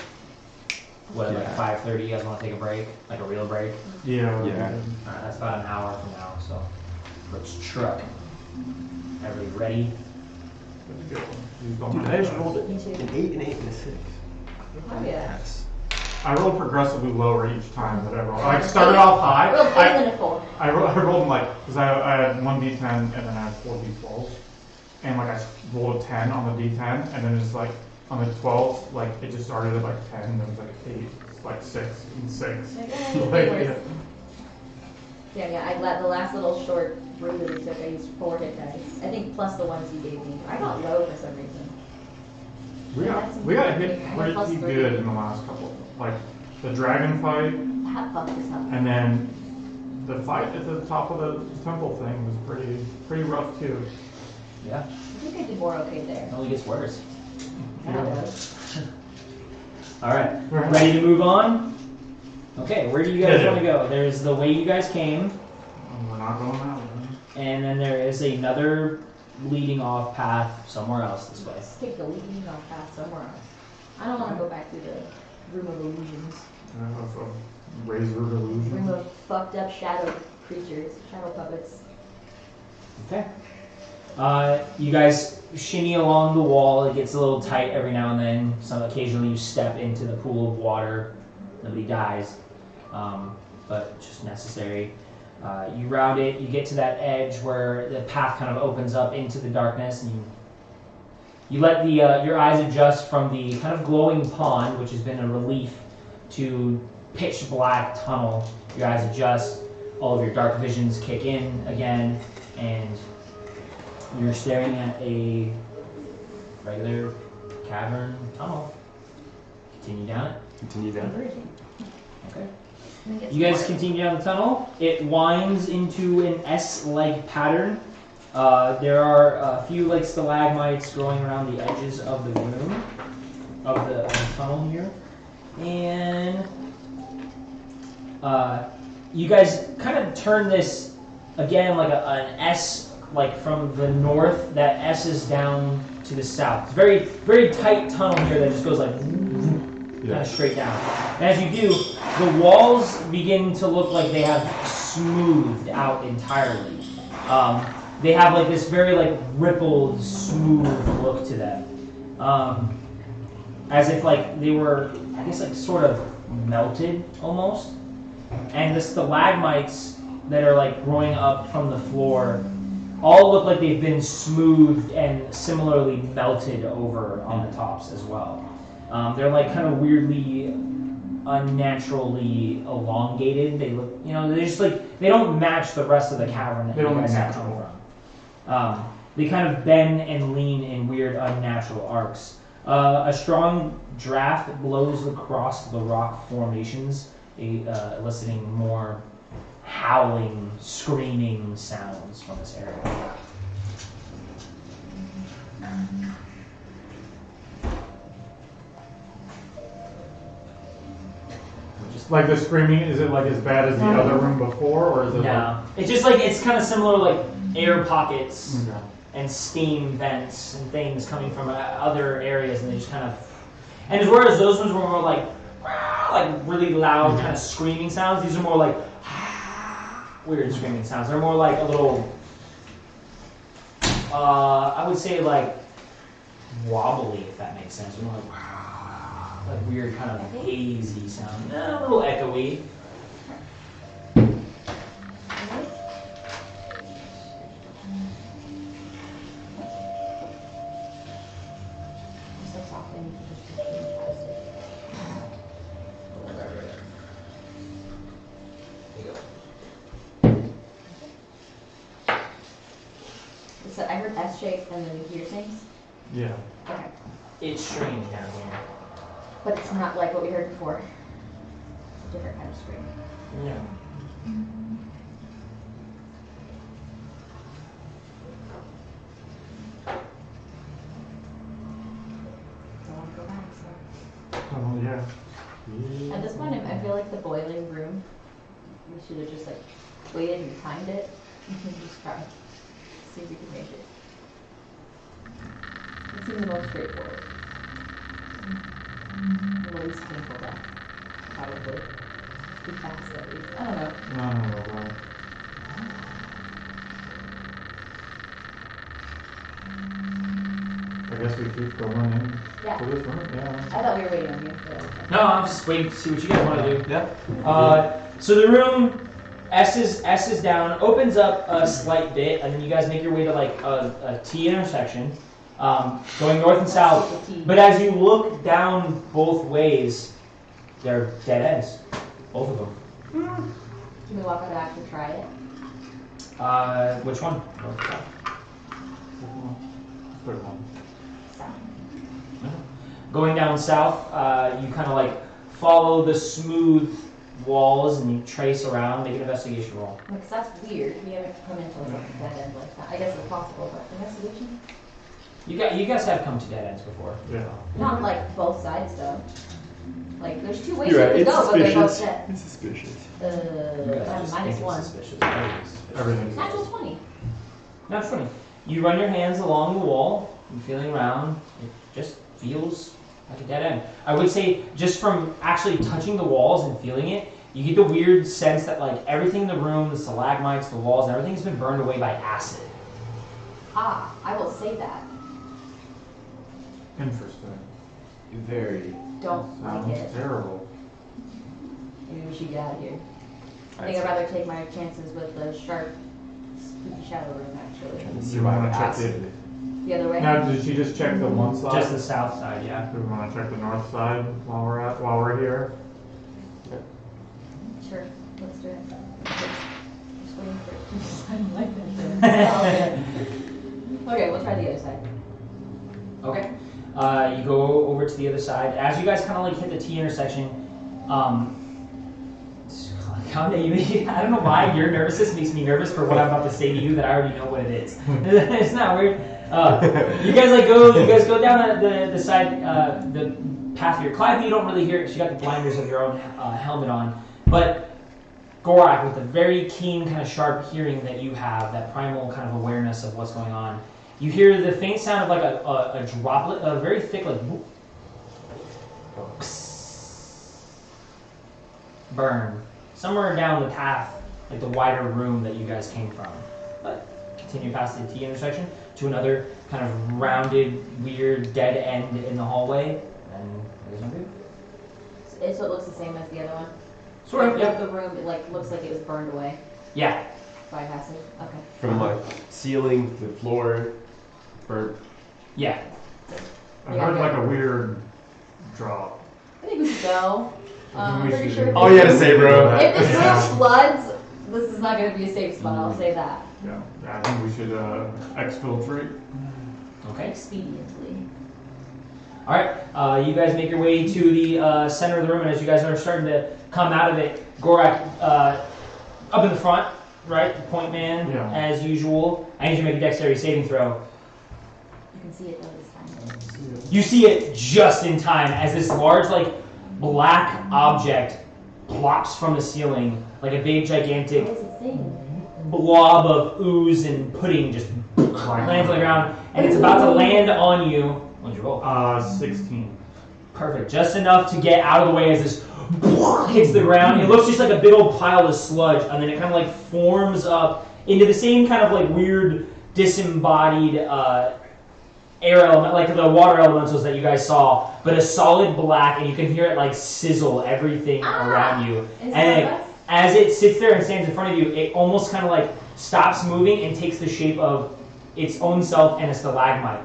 what, like Yeah. 5:30, you guys want to take a break? Like a real break? Yeah. we're Yeah. good. Alright, that's about an hour from now, so. Let's truck. Everybody ready? Good to go. Use all Dude, my I just dice. rolled it. Me too. An 8, an 8, and a 6. Oh yeah. Yes. I rolled progressively lower each time that I rolled. I started off high. Real quick and then a 4. I rolled like, because I had 1 d10 and then I had 4 d12s. And like I rolled a 10 on the d10 and then just like on the 12s, like it just started at like 10 and then it was like 8, like 6 and 6. Like, yeah. Yeah, the last little short brew that we took, I used 4 hit dice. I think plus the ones you gave me. I got low for some reason. We got hit I had plus pretty 3. good in the last couple. Like the dragon fight That fucked us up. and then the fight at the top of the temple thing was pretty rough too. Yeah, I think I did more okay it there. only gets worse. That was. Alright, Right. ready to move on? Okay, where do you guys Yeah. want to go? There's the way you guys came, We're not going that way. and then there is another leading off path somewhere else this way. Let's take the leading off path somewhere else. I don't want to go back to the room of illusions. A razor of illusion. Room of fucked up shadow creatures, shadow puppets. Okay. You guys shimmy along the wall. It gets a little tight every now and then. Occasionally you step into the pool of water. Nobody dies, but just necessary. You route it. You get to that edge where the path kind of opens up into the darkness, and you let the your eyes adjust from the kind of glowing pond, which has been a relief, to pitch black tunnel. Your eyes adjust. All of your dark visions kick in again, and you're staring at a regular cavern tunnel. Continue down it. Continue down. Okay. And it gets You guys more. continue down the tunnel. It winds into an S-like pattern. There are a few like stalagmites growing around the edges of the room, of the tunnel here, and you guys kind of turn this again like an S, like from the north. That S is down to the south. It's very very tight tunnel here that just goes like kind of straight down. And as you do, the walls begin to look like they have smoothed out entirely. They have like this very like rippled, smooth look to them, as if like they were, I guess, like sort of melted almost. And the stalagmites that are like growing up from the floor all look like they've been smoothed and similarly melted over on the tops as well. They're like kind of weirdly, unnaturally elongated. They look, they're just like, they don't match the rest of the cavern that you guys have come from. They kind of bend and lean in weird, unnatural arcs. A strong draft blows across the rock formations, eliciting more howling, screaming sounds from this area. Like the screaming, is it like as bad as the other room before, or is it? No, it's just like it's kind of similar, like air pockets and steam vents and things coming from other areas, and they just kind of. And whereas those ones were more like really loud kind of screaming sounds, these are more like weird screaming sounds. They're more like a little, I would say like wobbly, if that makes sense. They're more like weird kind of hazy sound. A little echoey. So I heard S shapes and then you hear things? Yeah. Okay. It's strange down here. But it's not like what we heard before. It's a different kind of scream. Yeah. Don't want to go back, so. Oh yeah. At this point, I feel like the boiling room, we should have just like waited and timed it and then just try. See if we can make it. It seems the most straightforward. The least painful death. Probably. Be fast at least. I don't know. No. I guess we keep going in Yeah. to this room. Yeah. I thought we were waiting on you. So. No, I'm just waiting to see what you guys want to do. Yeah. So the room, S is down, opens up a slight bit, and then you guys make your way to like a T intersection, going north and south. But as you look down both ways, they're dead ends, both of them. Can we walk back and try it? Which one? Third one. Going down south, you kind of like follow the smooth walls and you trace around, make an investigation roll. Because that's weird. We haven't come into a dead end like that. I guess it's possible, but investigation? You guys have come to dead ends before. Yeah. Not like both sides though. Like there's two ways You're you right. can It's go, but they're both suspicious. dead. It's suspicious. You guys are just Minus thinking one. suspicious. Everything's. Natural 20. Not funny. You run your hands along the wall, and feeling around, it just feels like a dead end. I would say just from actually touching the walls and feeling it, you get the weird sense that like everything in the room, the stalagmites, the walls, and everything's been burned away by acid. Ah, I will say that. Interesting. Very. Don't Sounds like it. terrible. Maybe we should get out of here. I think I'd rather take my chances with the sharp, spooky shadow room actually. You want to check acid. The other way? Now, did she just check the one side? Just the south side, yeah. Do we want to check the north side while we're here? Sure, let's do it. Just waiting for it to decide like that. Okay, we'll try the other side. Okay. You go over to the other side. As you guys kind of like hit the T intersection, it's Calm down. I don't know why your nervousness makes me nervous for what I'm about to say to you that I already know what it is. It's not weird. You guys go down the side, the path here. Clive, you don't really hear it. You got the blinders of your own helmet on, but Gorak, with the very keen, kind of sharp hearing that you have, that primal kind of awareness of what's going on, you hear the faint sound of like a droplet, a very thick like burn somewhere down the path, like the wider room that you guys came from. But continue past the T intersection to another kind of rounded, weird, dead end in the hallway, and there's no good. So it looks the same as the other one? Sort of, yeah. The room, it looks like it was burned away. Yeah. Bypassing. Okay. From like ceiling to floor, burnt. Yeah. I heard like a weird drop. I think we should go. I'm We pretty should sure. do If Oh, you had to say, bro. If this Yeah. room floods, this is not going to be a safe spot. I'll say that. Yeah, I think we should exfiltrate. Okay. Expediently. All right. You guys make your way to the center of the room, and as you guys are starting to come out of it, Gorak up in the front, right? The point man, Yeah. as usual. I need you to make a dexterity saving throw. You can see it though this time. You see it just in time as this large, like, black object plops from the ceiling, like a big, gigantic What is it saying? blob of ooze and pudding just lands on the ground, and it's about to land on you. What'd you roll? 16. Perfect. Just enough to get out of the way as this hits the ground. It looks just like a big old pile of sludge, and then it kind of like forms up into the same kind of like weird disembodied air element, like the water elementals that you guys saw, but a solid black, and you can hear it like sizzle everything around you. Is And that as it sits there and stands in front of you, it almost kind of like stops moving and takes the shape of its own self and a stalagmite.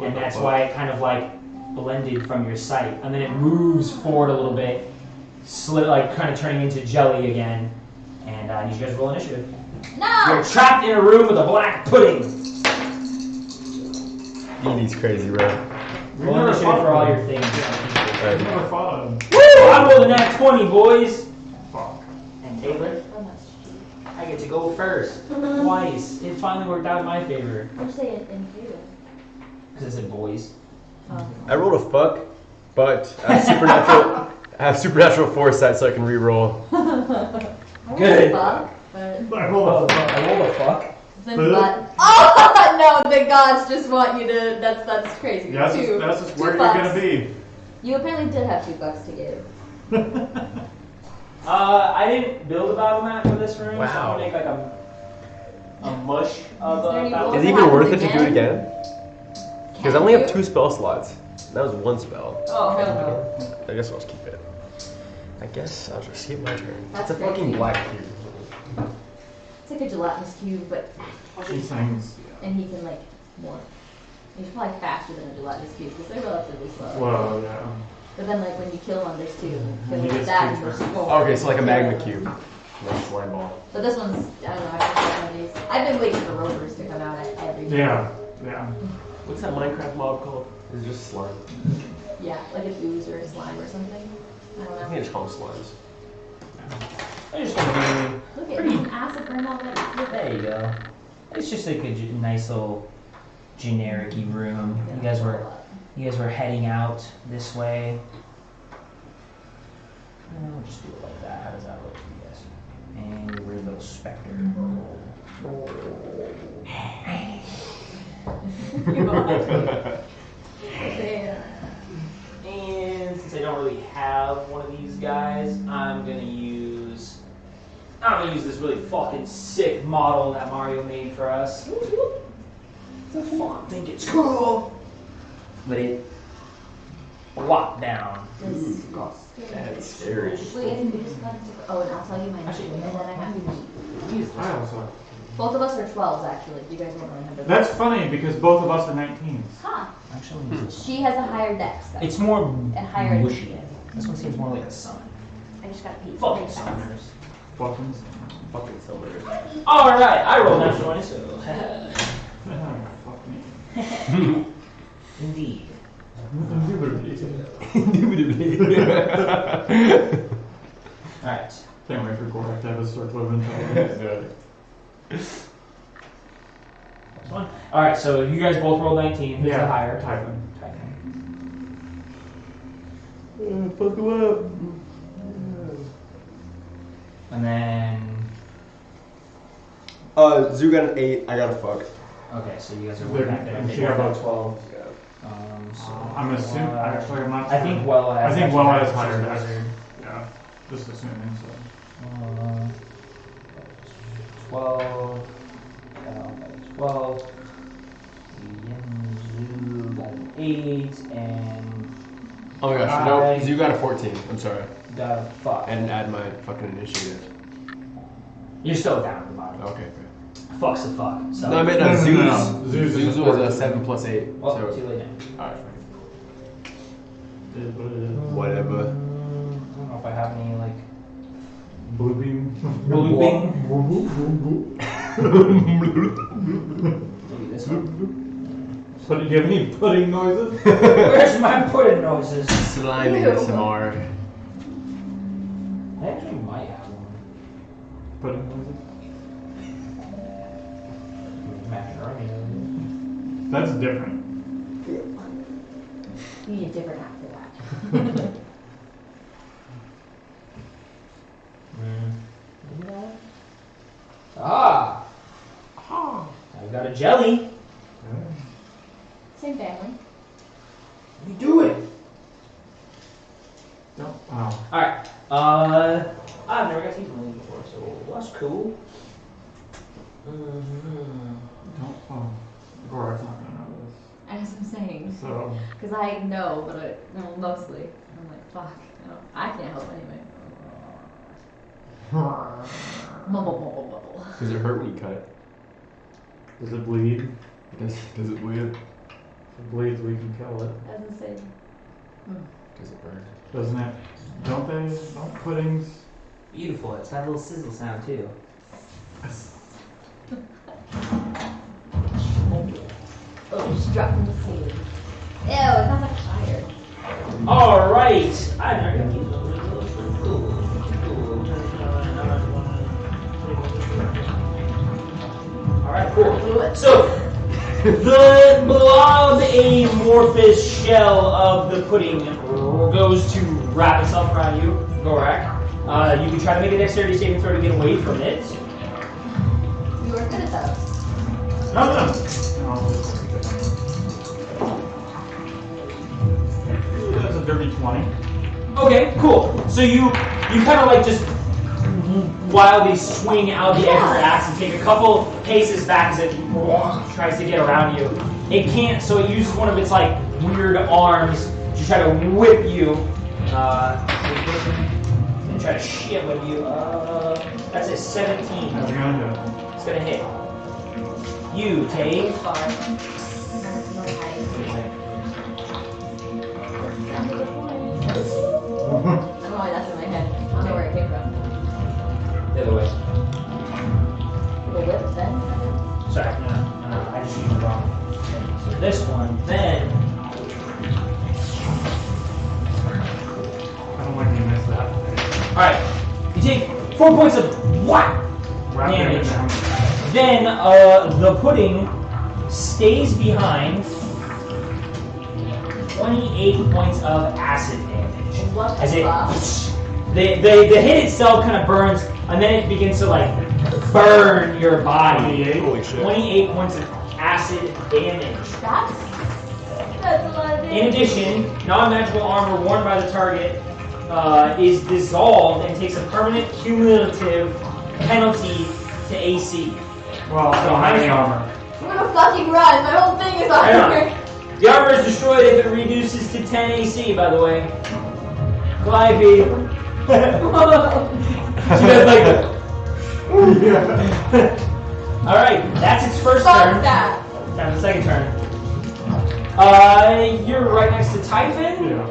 And that's why it kind of like blended from your sight. And then it moves forward a little bit, like kind of turning into jelly again. And I need you guys to roll initiative. No! You're trapped in a room with a black pudding. D&D's crazy, bro. We Roll never initiative fought for all them. your things. We never fought them. Woo! I rolled a nat 20, boys. Fuck. And Taylor, Oh, that's cheap. I get to go first. Twice. It finally worked out in my favor. What'd you say in you? Because I said boys. Oh. I rolled a fuck, but I have supernatural foresight, so I can re-roll. Good. Fuck, but I rolled a fuck. I rolled a fuck. then but oh no, the gods just want you to. That's crazy. That's Two. just Two where you're bucks. gonna be. You apparently did have $2 to give. I didn't build a battle map for this room, so I'm Wow. gonna make like a mush of Is there a any battle rules? Is it map. even worth it to do it again? Because I only have Can 2 spell slots. That was 1 spell. Oh hell no. I guess I'll just keep it. I guess I'll just skip my turn. That's it's a fucking crazy. black cube. It's like a gelatinous cube, but She sings. and he can like more. He's probably faster than a gelatinous cube because they're relatively slow. Well, yeah. But then like when you kill one, there's 2. Kill He one with gets that, 2 and there's turns. 4. Okay, so like a magma cube. Like a slime ball. But this one's I don't know. I think one of these. I've been waiting for rovers to come out at every. Yeah. Yeah. What's that Minecraft mob called? Is it just slime? Yeah, like an ooze or a slime or something. I don't I know. think it's called slimes. I'm just gonna Look at an acid burn all do. that. There you go. It's just like a nice little generic-y room. You guys were heading out this way. I'll just do it like that. How does that look to you guys? And your weird little specter. And since I don't really have one of these guys, I'm gonna use this really fucking sick model that Mario made for us. I think it's cool. But it flopped down. Disgusting. That's scary. Wait, I think we just got to. Oh, and I'll tell you my name, and then I have to. I also. Both of us are 12s actually. You guys won't remember that. That's funny because both of us are 19s. Huh. Actually, She has a higher dex though. it's more And higher mushy. initiative. This one seems more like a sun. I just got pizza. Fucking Really fast. summers. Fucking. Fucking silver. Alright, I rolled that 20, so. Fuck me. Indeed. Alright. Can't wait for Gorak to have his circle of intelligence. That's fun. All right, so you guys both rolled 19. Who's the higher? Typhon. Fuck him up. And then. Zoo got an 8. I got a fuck. Okay, so you guys are way back there. And she got about 12. So I'm assuming. Actually, I'm not. I think Wella has. I think actually Wella is has higher. wizard. Yeah, just assuming so. 12. Cal got a 12. Zoo got an 8. And. Oh my gosh, no. Zoo got a 14. I'm sorry. Got a fuck. I didn't add my fucking initiative. You're still down at the bottom. Okay, Fuck's a fuck. So. no, I meant No. Zeus. Zeus Zeus was a 7 plus 8. Well, so. too late now. Alright, fine. It is what it is. Whatever. I don't know if I have any, like. Blooping. Blooping. Maybe this one. Do you have any pudding noises? Where's my pudding noses? Slimy Ew. SMR. I actually might have one. Pudding noises? Macaroni. That's different. You need a different app for that. Ah! I've got a jelly. Same family. What are you doing? No. Wow. Alright. I've never got to use one before, so that's cool. Don't. Oh. Gorak's not gonna know this. As I'm saying. So. Because I know, but mostly. I'm like, fuck. I can't help anyway. Mumble, mumble, mumble. Does it hurt when you cut it? Does it bleed? Does it bleed? If it bleeds, we can kill it. As I say. Does it burn? Doesn't it? Don't puddings? Beautiful. It's got a little sizzle sound too. Oh, just dropped in the sea. Ew, it sounds like fire. Alright. I've never got to use one. Cool. Alright, cool. So, the blob amorphous shell of the pudding goes to wrap itself around you, Gorak. You can try to make a dexterity saving throw to get away from it. You were good at that. No. That's a dirty 20. Okay, cool. So you kind of like just wildly swing out the edge of your axe and take a couple paces back as it tries to get around you. It can't, so it uses one of its like weird arms to try to whip you. And try to shit with you. That's a 17. That's gonna hit. It's gonna hit. You take. Far. No height. I don't know why that's in my head. I don't know where it came from. The other way. The whip then? Sorry, no, I just used it wrong. So this one, then. I don't like when you miss that. Alright, you take 4 points of whack Wrapping it damage. down. Then the pudding stays behind 28 points of acid damage. What As the it, fuck? the hit itself kind of burns, and then it begins to like burn your body. 28. Holy shit. 28 points of acid damage. That's a lot of damage. In addition, non-magical armor worn by the target is dissolved and takes a permanent cumulative penalty to AC. Well, so how many armor? I'm gonna fucking run. My whole thing is on Hang on. here. The armor is destroyed if it reduces to 10 AC, by the way. Clivey. She does like Alright, that's its first Fuck turn. that. Now the second turn. You're right next to Typhon. Yeah.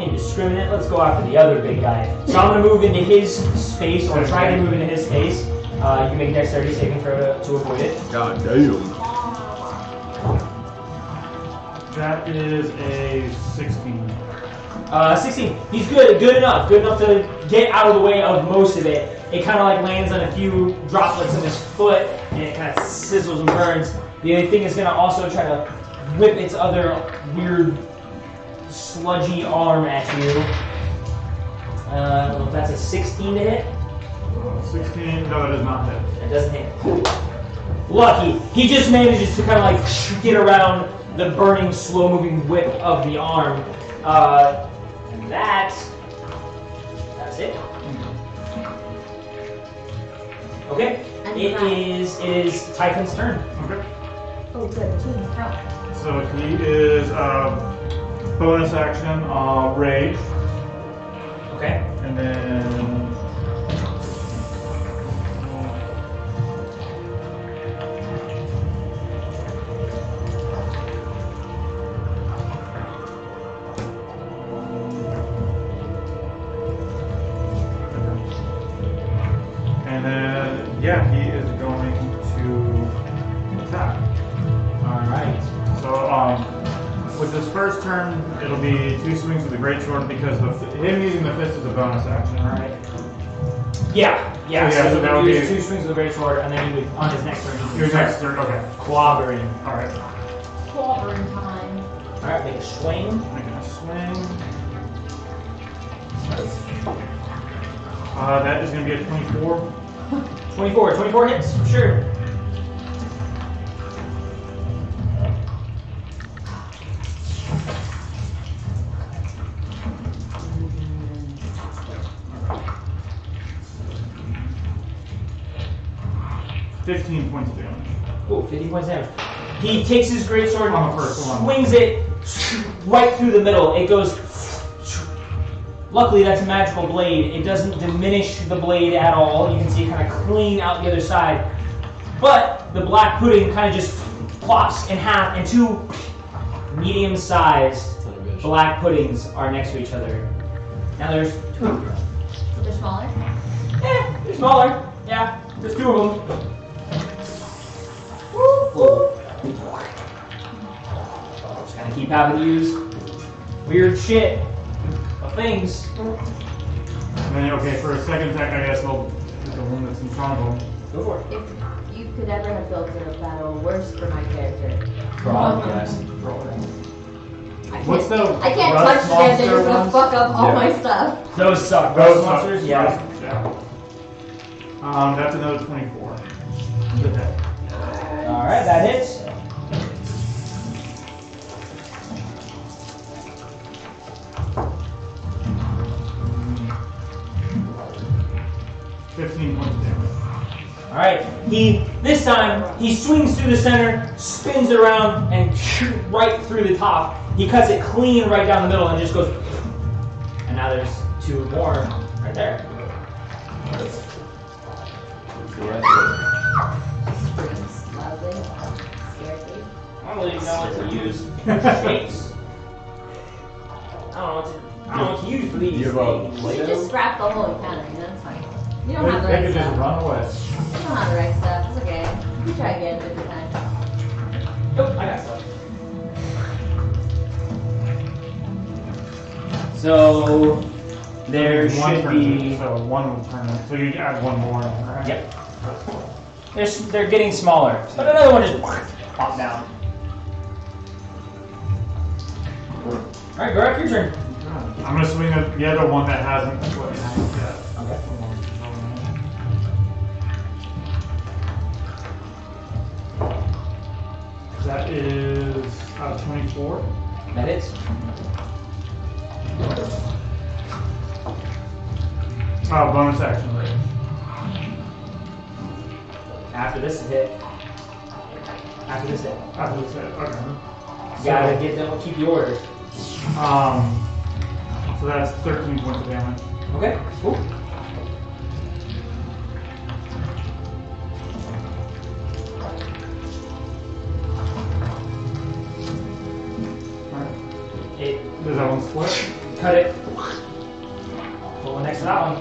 Indiscriminate. Let's go after the other big guy. So I'm going to move into his space, or try to move into his space. You can make a dexterity saving throw to avoid it. God damn. That is a 16. 16. He's good enough to get out of the way of most of it. It kind of like lands on a few droplets of his foot, and it kind of sizzles and burns. The other thing is going to also try to whip its other weird, sludgy arm at you. I don't know if that's a 16 to hit. 16, no, it does not hit. It doesn't hit. Lucky. He just manages to kind of like get around the burning, slow-moving whip of the arm. And that's it. Okay. It is Typhon's turn. Okay. Oh, good. Change count. So he is bonus action, rage, Okay. and then yeah, he is going to attack. All right. So with his first turn, it'll be 2 swings with the greatsword because him using the fist is a bonus action, right? Yeah. So that would be 2 swings with the greatsword, and then he would on his next turn. Your next turn, okay. Clobbering. All right. Clobbering time. All right, make a swing. Making a swing. That is going to be a 24. 24 hits for sure. $15 points of damage. Cool, 50 points damage. He takes his greatsword On the first one. swings it right through the middle. It goes. Luckily, that's a magical blade. It doesn't diminish the blade at all. You can see it kind of clean out the other side. But the black pudding kind of just plops in half, and 2 medium-sized black puddings are next to each other. Now there's 2 of them. They're smaller? They're smaller. Yeah, there's 2 of them. Just gotta keep having to use weird shit of things. And then, okay, for a second attack, I guess we'll hit the one that's in front of him. Go for it. If you could ever have built a battle worse for my character. Probably, yes. What's the I can't rust touch them, they're just monster gonna ones? fuck up all Yeah. my stuff. Those suck. Those Those monsters, yeah. That's another 24. Good hit. Alright, that hits. Mm. 15 points of damage. Alright, this time, he swings through the center, spins it around, and right through the top. He cuts it clean right down the middle and just goes. And now there's 2 more right there. Screams loudly. Scares me. I don't really know what to use shapes. I don't know what to use for these You have a things. You should just scrap the whole encounter, that's fine. You don't have the They right could just stuff. run away. You don't have the right stuff, it's okay. You try again 50 times. Nope, I got stuff. So there One should turn, be. So one will turn it. So you add one more, right? Yep. They're getting smaller, but another one just pop down. All right, Garak, your turn. I'm gonna swing at the other one that hasn't split in half yet. Okay. That is 24. That hits. Bonus action rate. After this hit. After this hit. After this hit. Okay. You gotta get them. Keep the order. So that's 13 points of damage. Okay. Cool. Alright. It Does that one split? cut it. Put one next to that one.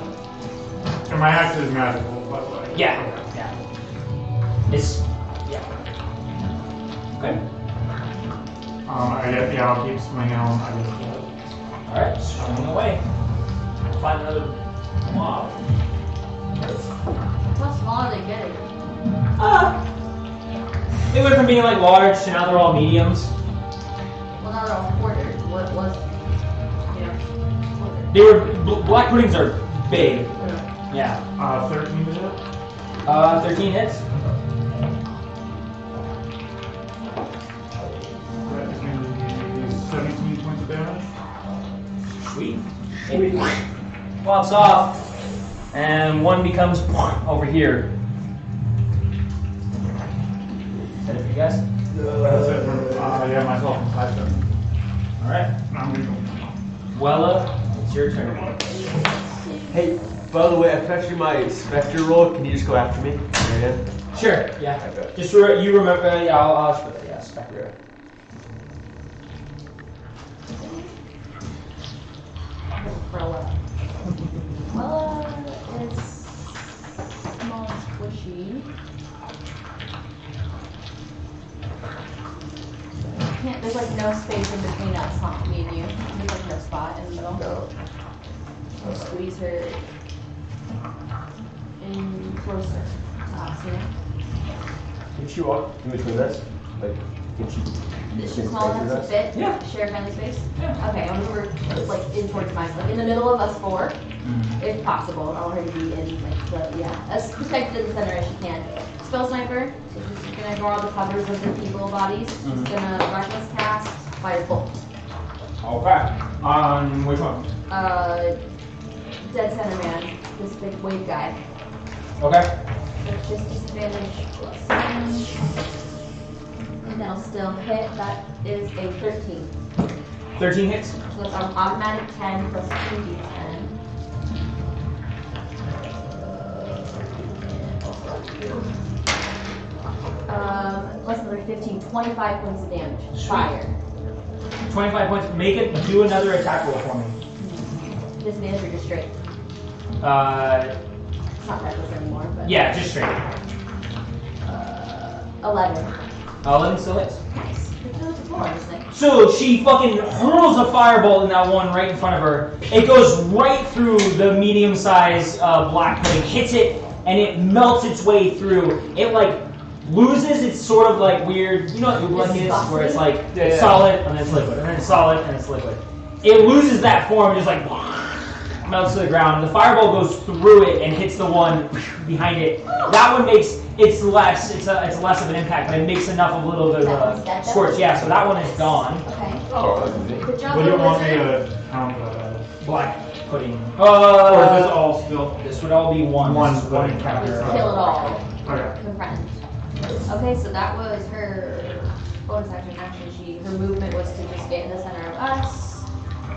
And my axe is magical, by the way. Yeah. Okay. Yeah. It's okay. I'll keep swinging on. I just Alright, swing away. Find another mob. How small are they getting? They went from being like large to now they're all mediums. Well, now they're all quarters. What was, quarter? They were black puddings are big. Yeah. 13 to hit. 13 hits. That is going to be 17 points of damage. Sweet. It pops off, and one becomes over here. Is that it for you guys? That's it for, yeah, myself and Tyson. Alright. I'm going to go. Wella, it's your turn. Hey, by the way, I pressed my Spectre roll. Can you just go after me? Marianne? Sure, yeah. Okay. Just you remember, yeah, I'll split it, yeah, Spectre. Well, it's small and squishy. There's like no space in between us, huh? Me and you. There's like no spot in the middle. No. I'll squeeze her in closer to us, you know? Can she walk in between us? Like, can she? Is she small enough to fit? Yeah. Share friendly space? Yeah. Okay, I'll move her like in towards mine, like in the middle of us four, if possible. I want her to be in like the, as protected in the center as she can. Spell sniper, so she's gonna ignore all the covers of the people bodies. She's gonna reckless cast firebolt. Okay. On which one? Dead center man, this big wave guy. Okay. So just disadvantage plus 1. And that'll still hit. That is a 13. 13 hits. So that's an automatic 10 plus 2d10. Plus another 15, 25 points of damage. Sweet. Fire. 25 points. Make it, do another attack roll for me. Disadvantage or just straight? It's not reckless anymore, but. Yeah, just straight. 11. 11 still hits. Nice. So she fucking hurls a firebolt in that one right in front of her. It goes right through the medium-sized black pudding, hits it, and it melts its way through. It like loses its sort of like weird, you know what oobleck is, where it's like solid and then it's liquid, and then it's solid and it's liquid. It loses that form, just like melts to the ground. The fireball goes through it and hits the one behind it. That one makes it's less of an impact, but it makes enough of a little bit of a scorch. Yeah, so that one is gone. Okay. Oh, that's easy. Good job, What do you little want me wizard. to count Black pudding. Or is this all still? This would all be one. One This is one pudding. encounter. Kill it all. Okay. Confront. Okay, so that was her bonus action. Actually, her movement was to just get in the center of us,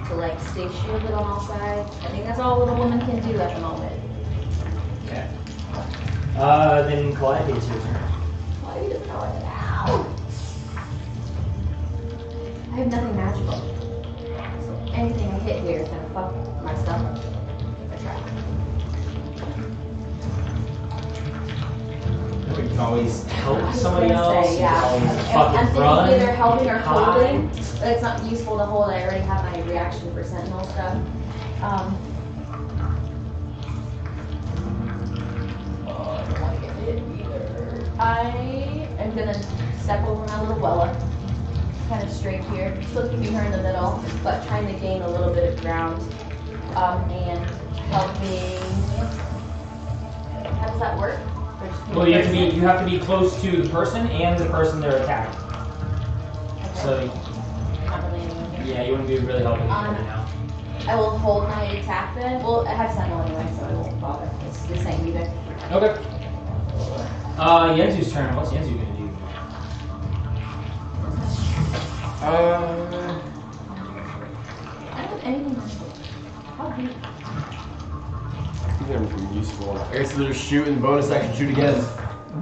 to like stay shielded on all sides. I think that's all a little woman can do at the moment. Okay. Then Calliope, it's your turn. Why are you just throwing it out? I have nothing magical. So anything I hit here is gonna fuck my stuff up. I try. You can always help I was somebody gonna else. say, You yeah. can always I'm fucking thinking run. either helping or hide. holding, but it's not useful to hold. I already have my reaction for sentinel stuff. I don't want to get hit either. I am gonna step over my little Wella, kind of straight here, still keeping her in the middle, but trying to gain a little bit of ground, and helping. How does that work? Or just Well, you person? have to be close to the person and the person they're attacking. Okay. So Not really anyone here. yeah, you want to be really helping each other now. I will hold my attack then. Well, I have sentinel anyway, so I won't bother. It's the same either. Okay. Yenzu's turn. What's Yenzu gonna do? I don't have anything magical. How deep? I think they're useful. I guess they'll just shoot and bonus action shoot again.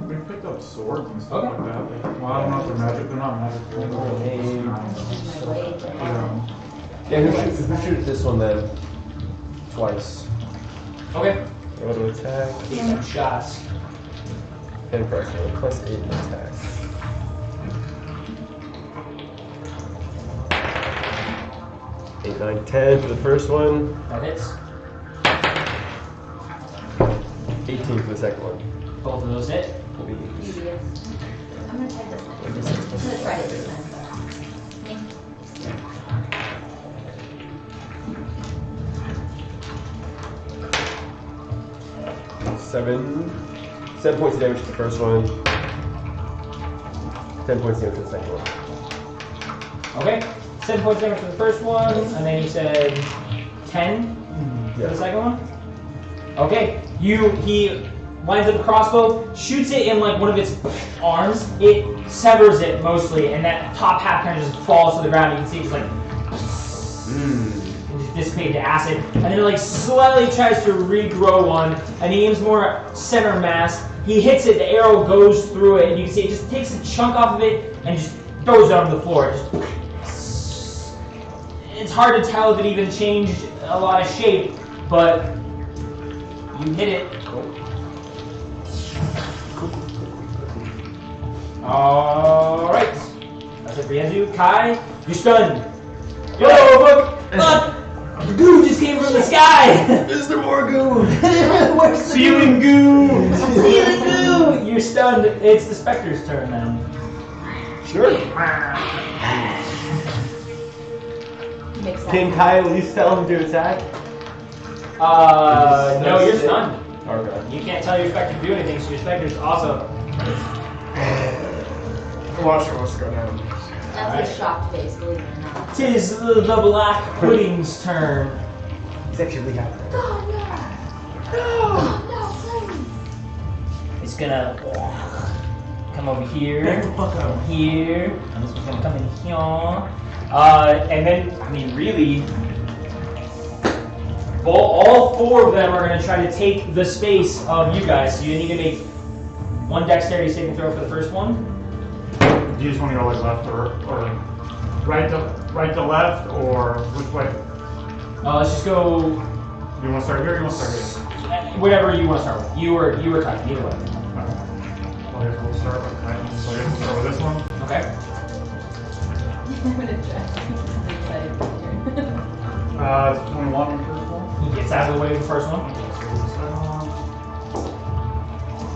We picked up swords and stuff Okay. like that. Well, I don't know if they're magic. They're not magic. My blade. Yeah, who shoots this one then? Twice. Okay. Go to attack. Take some shots. And pressure. Plus 8 in attack. 8. 8, 9, 10 for the first one. That hits. 18 for the second one. Both of those hit. Idiots. I'm gonna try this time. I'm gonna try it this time. 7 points of damage to the first one. 10 points of damage to the second one. Okay. 7 points damage for the first one, and then you said 10 for the second one? Okay. He lines up the crossbow, shoots it in like one of its arms. It severs it mostly, and that top half kind of just falls to the ground. You can see it's like and just dissipated to acid, and then it like slightly tries to regrow one, and he aims more center mass. He hits it, the arrow goes through it, and you can see it just takes a chunk off of it and just throws it on the floor. It's hard to tell if it even changed a lot of shape, but you hit it. Alright. That's it for Yenzu. Kai, you're stunned. Yo, look! Goo just came from the sky! Is there more goo? Where's the Feeling goo! Feeling goo! You're stunned. It's the Spectre's turn then. Sure. Can Kai at least tell him to attack? No, you're stunned. Okay. You can't tell your Spectre to do anything, so your Spectre's also... Watch us go down. That's a shocked face, believe it or not. Tis the Black Pudding's turn. He's actually really happy. Oh no! No, please! It's gonna come over here, here, and this one's gonna come in here. And then, I mean, really, all 4 of them are gonna try to take the space of you guys. So you need to make 1 dexterity saving throw for the first one. Do you just want to go like left or right to left, or which way? Let's just go. Do you want to start here or you want to start here? Whatever you want to start with. You were typing, either way. Okay. Well, I guess we'll start with so I guess we'll start with this one. Okay. I'm gonna try. It's 21 on the first one. He gets out of the way of the first one. So the second one.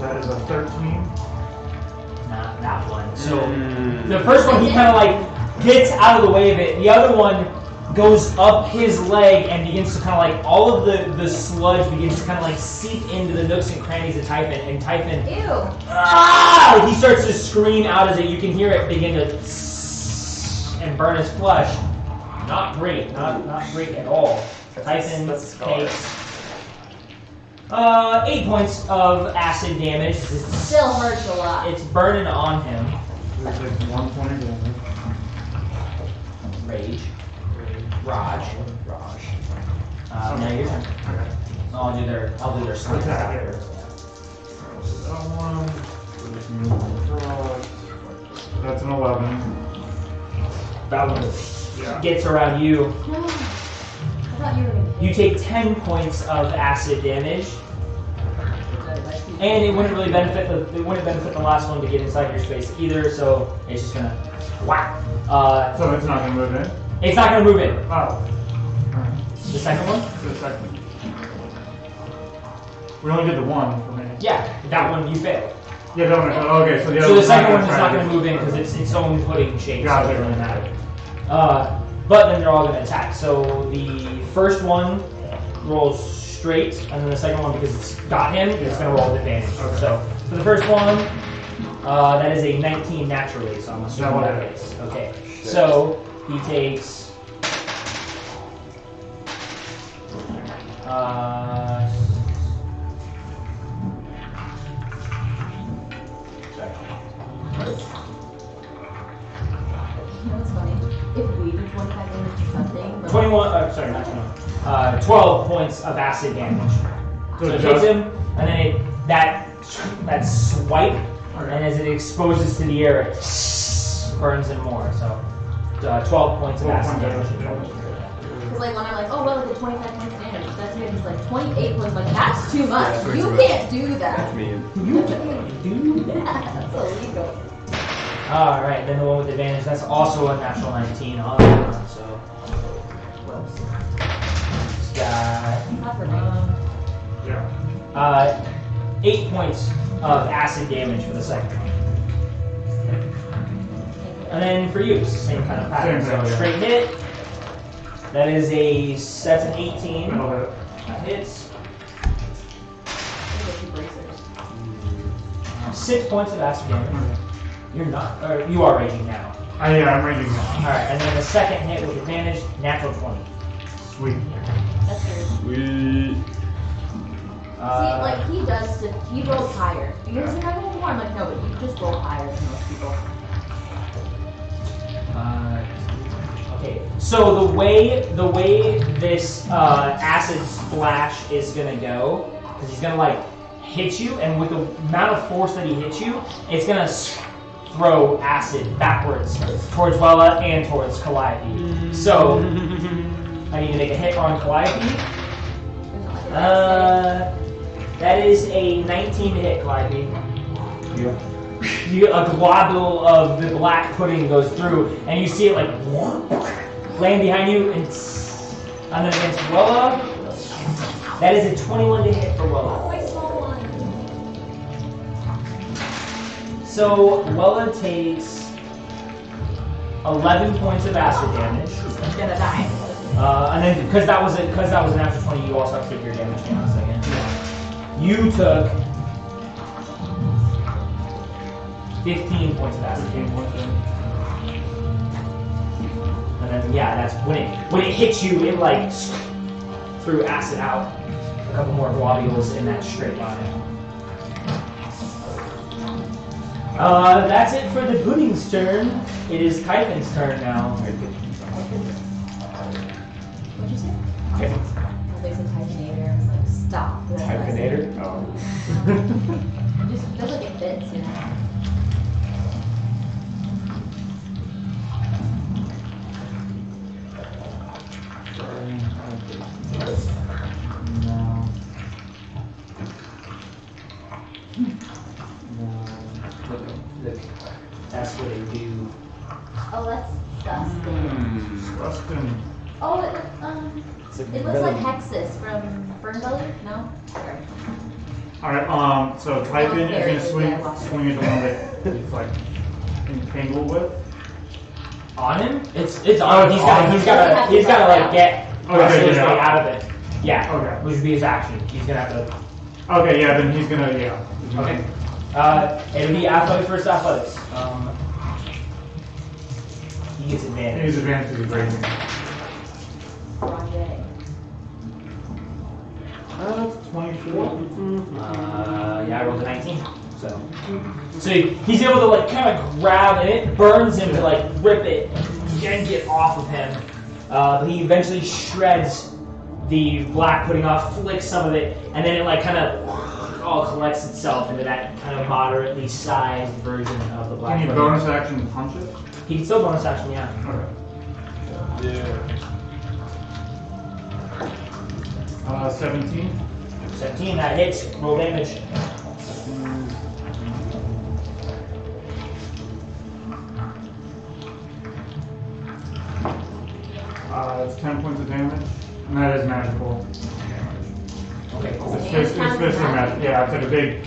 That is a 13. Not that one. So the first one, he kind of like gets out of the way of it. The other one goes up his leg and begins to kind of like, all of the sludge begins to kind of like seep into the nooks and crannies of Typhon. And Typhon, Ew! he starts to scream out as you can hear it begin to and burn his flesh. Not great. Not great at all. Typhon takes 8 points of acid damage. Still hurts a lot. It's burning on him. There's like 1 point of damage. Rage. Raj. Now your turn. Okay. I'll do their slice Attack. after. That one. We'll just move across. That's an 11. That one Yeah. gets around you. No. I thought you were gonna You take 10 points of acid damage, and it wouldn't really benefit the last one to get inside your space either. So it's just gonna whack. So it's not going to move in? It's not gonna move in. Oh. Alright. The second one? The second. We only did the one for me. Yeah, that one you failed. Yeah, that one. Okay, so the other So the one's second one is try not to- going to move in because it's its own pudding shape. So Gotcha. it doesn't matter. But then they're all going to attack. So the first one rolls straight, and then the second one, because it's got him, it's going to roll with advantage. Okay. So for the first one, that is a 19 naturally. So I'm assuming That one that is okay. So he takes. You know what's funny? If we do 25 damage to something, but 21, sorry, not 21. 12 points of acid damage. So it hits him, and then that swipe, and as it exposes to the air, it burns him more. So 12 points of acid damage. it's like when I'm like, oh well, I did 25 points of damage. That's me. It's like 28 points. Like that's too much. That's way You too much. can't do that. That's mean. You can't do that. That's illegal. Alright, then the one with advantage, that's also a natural 19 on that one, so. He's got Not for me. Yeah. 8 points of acid damage for the second one. And then for you, it's the same kind of pattern. Same So thing, yeah. straight hit. That's an 18. That'll hit. That hits. These are two bracers. 6 points of acid damage. You're not, or you are raging now. Yeah, I'm raging now. Alright, and then the second hit with advantage, natural 20. Sweet. That's weird. Sweet. See, like he does, he rolls higher. You're just not more. I'm like, no, but you just roll higher than most people. Okay, so the way this acid splash is gonna go, because he's gonna like hit you, and with the amount of force that he hits you, it's gonna throw acid backwards towards Wella and towards Calliope. So I need to make a hit on Calliope. There's not like a That is a 19 to hit, Calliope. Yeah. A globule of the black pudding goes through, and you see it like land behind you, and then against Wella. That is a 21 to hit for Wella. my small one. So Wella takes 11 points of acid damage, He's gonna die. and then because that was an after 20, you also have to take your damage down a second. You took 15 points of acid damage. And then that's when it hits you, it like threw acid out. A couple more globules in that straight line. That's it for the pudding's turn. It is Kypin's turn now. What'd you say? Oh, they said hyphenator. I was like, stop. That's what I said. Hyphenator? Oh. It just feels like it fits, you know. Look, that's what they do. Oh, that's disgusting. Disgusting. Oh, it looks like Hexus from Fernbelly. No? Sorry. Alright, so type in, you're gonna swing at the one that he's like entangled with. On him? It's on him. He's gotta like get his way out of it. Yeah. Okay. Which would be his action. He's gonna have to. Okay, yeah, then he's gonna, Okay. It'll be athletics versus athletics. He gets advantage. He's advanced to the grading. Rondé. That's 24. Yeah, I rolled a 19. So he's able to like kind of grab, and it burns him to like rip it and get off of him. But he eventually shreds the black pudding off, flicks some of it, and then it like kind of all collects itself into that kind of moderately sized version of the black Can you pudding. bonus action punch it? He can still bonus action, yeah. Okay. Yeah. 17. 17, that hits. Roll damage. It's 10 points of damage, and that is magical. Okay, cool. It's fist of magic. Yeah, it's like a big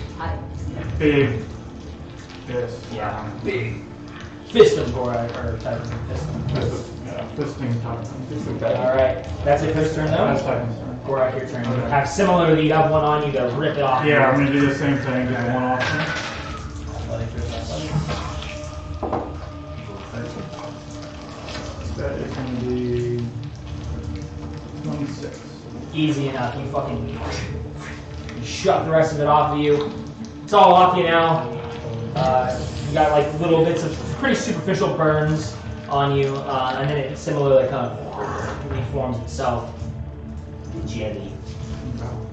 fist. Yeah, big fist of Gora, or type of fist. Fisting type. Alright, that's it for his turn though? That's Titan's turn. Gora, your turn. You have similarly, you have one on you to rip it off. Yeah, I'm gonna do the same thing, just one off. Athletic versus athletic. That is gonna be 26. Easy enough. You shut the rest of it off of you. It's all off you now. You got like little bits of pretty superficial burns on you, and then it similarly kind of reforms itself. Jelly.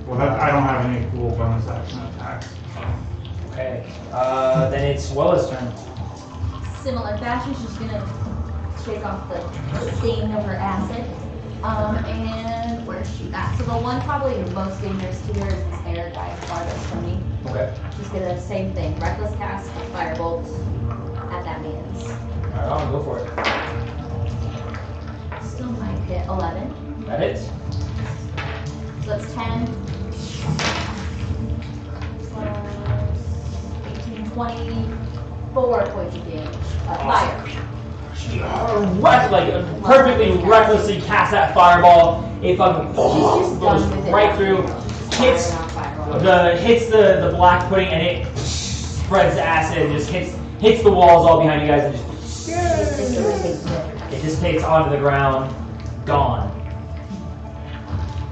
Well, I don't have any cool bonus action attacks. Okay. Then it's Wella's turn. Similar fashion, she's gonna shake off the sting of her acid. And where's she at? So the one probably most dangerous to her is this air guy farthest from me. Okay. She's gonna same thing. Reckless cast, firebolt at that man's. Alright, I'll go for it. Still might Hit 11. That hits. So that's 10. 18, 24 points of damage. Fire. Perfectly recklessly cast that fireball. It fucking She's goes done with it. right through, hits the black pudding, and it spreads acid and just hits the walls all behind you guys and just it dissipates onto the ground, gone.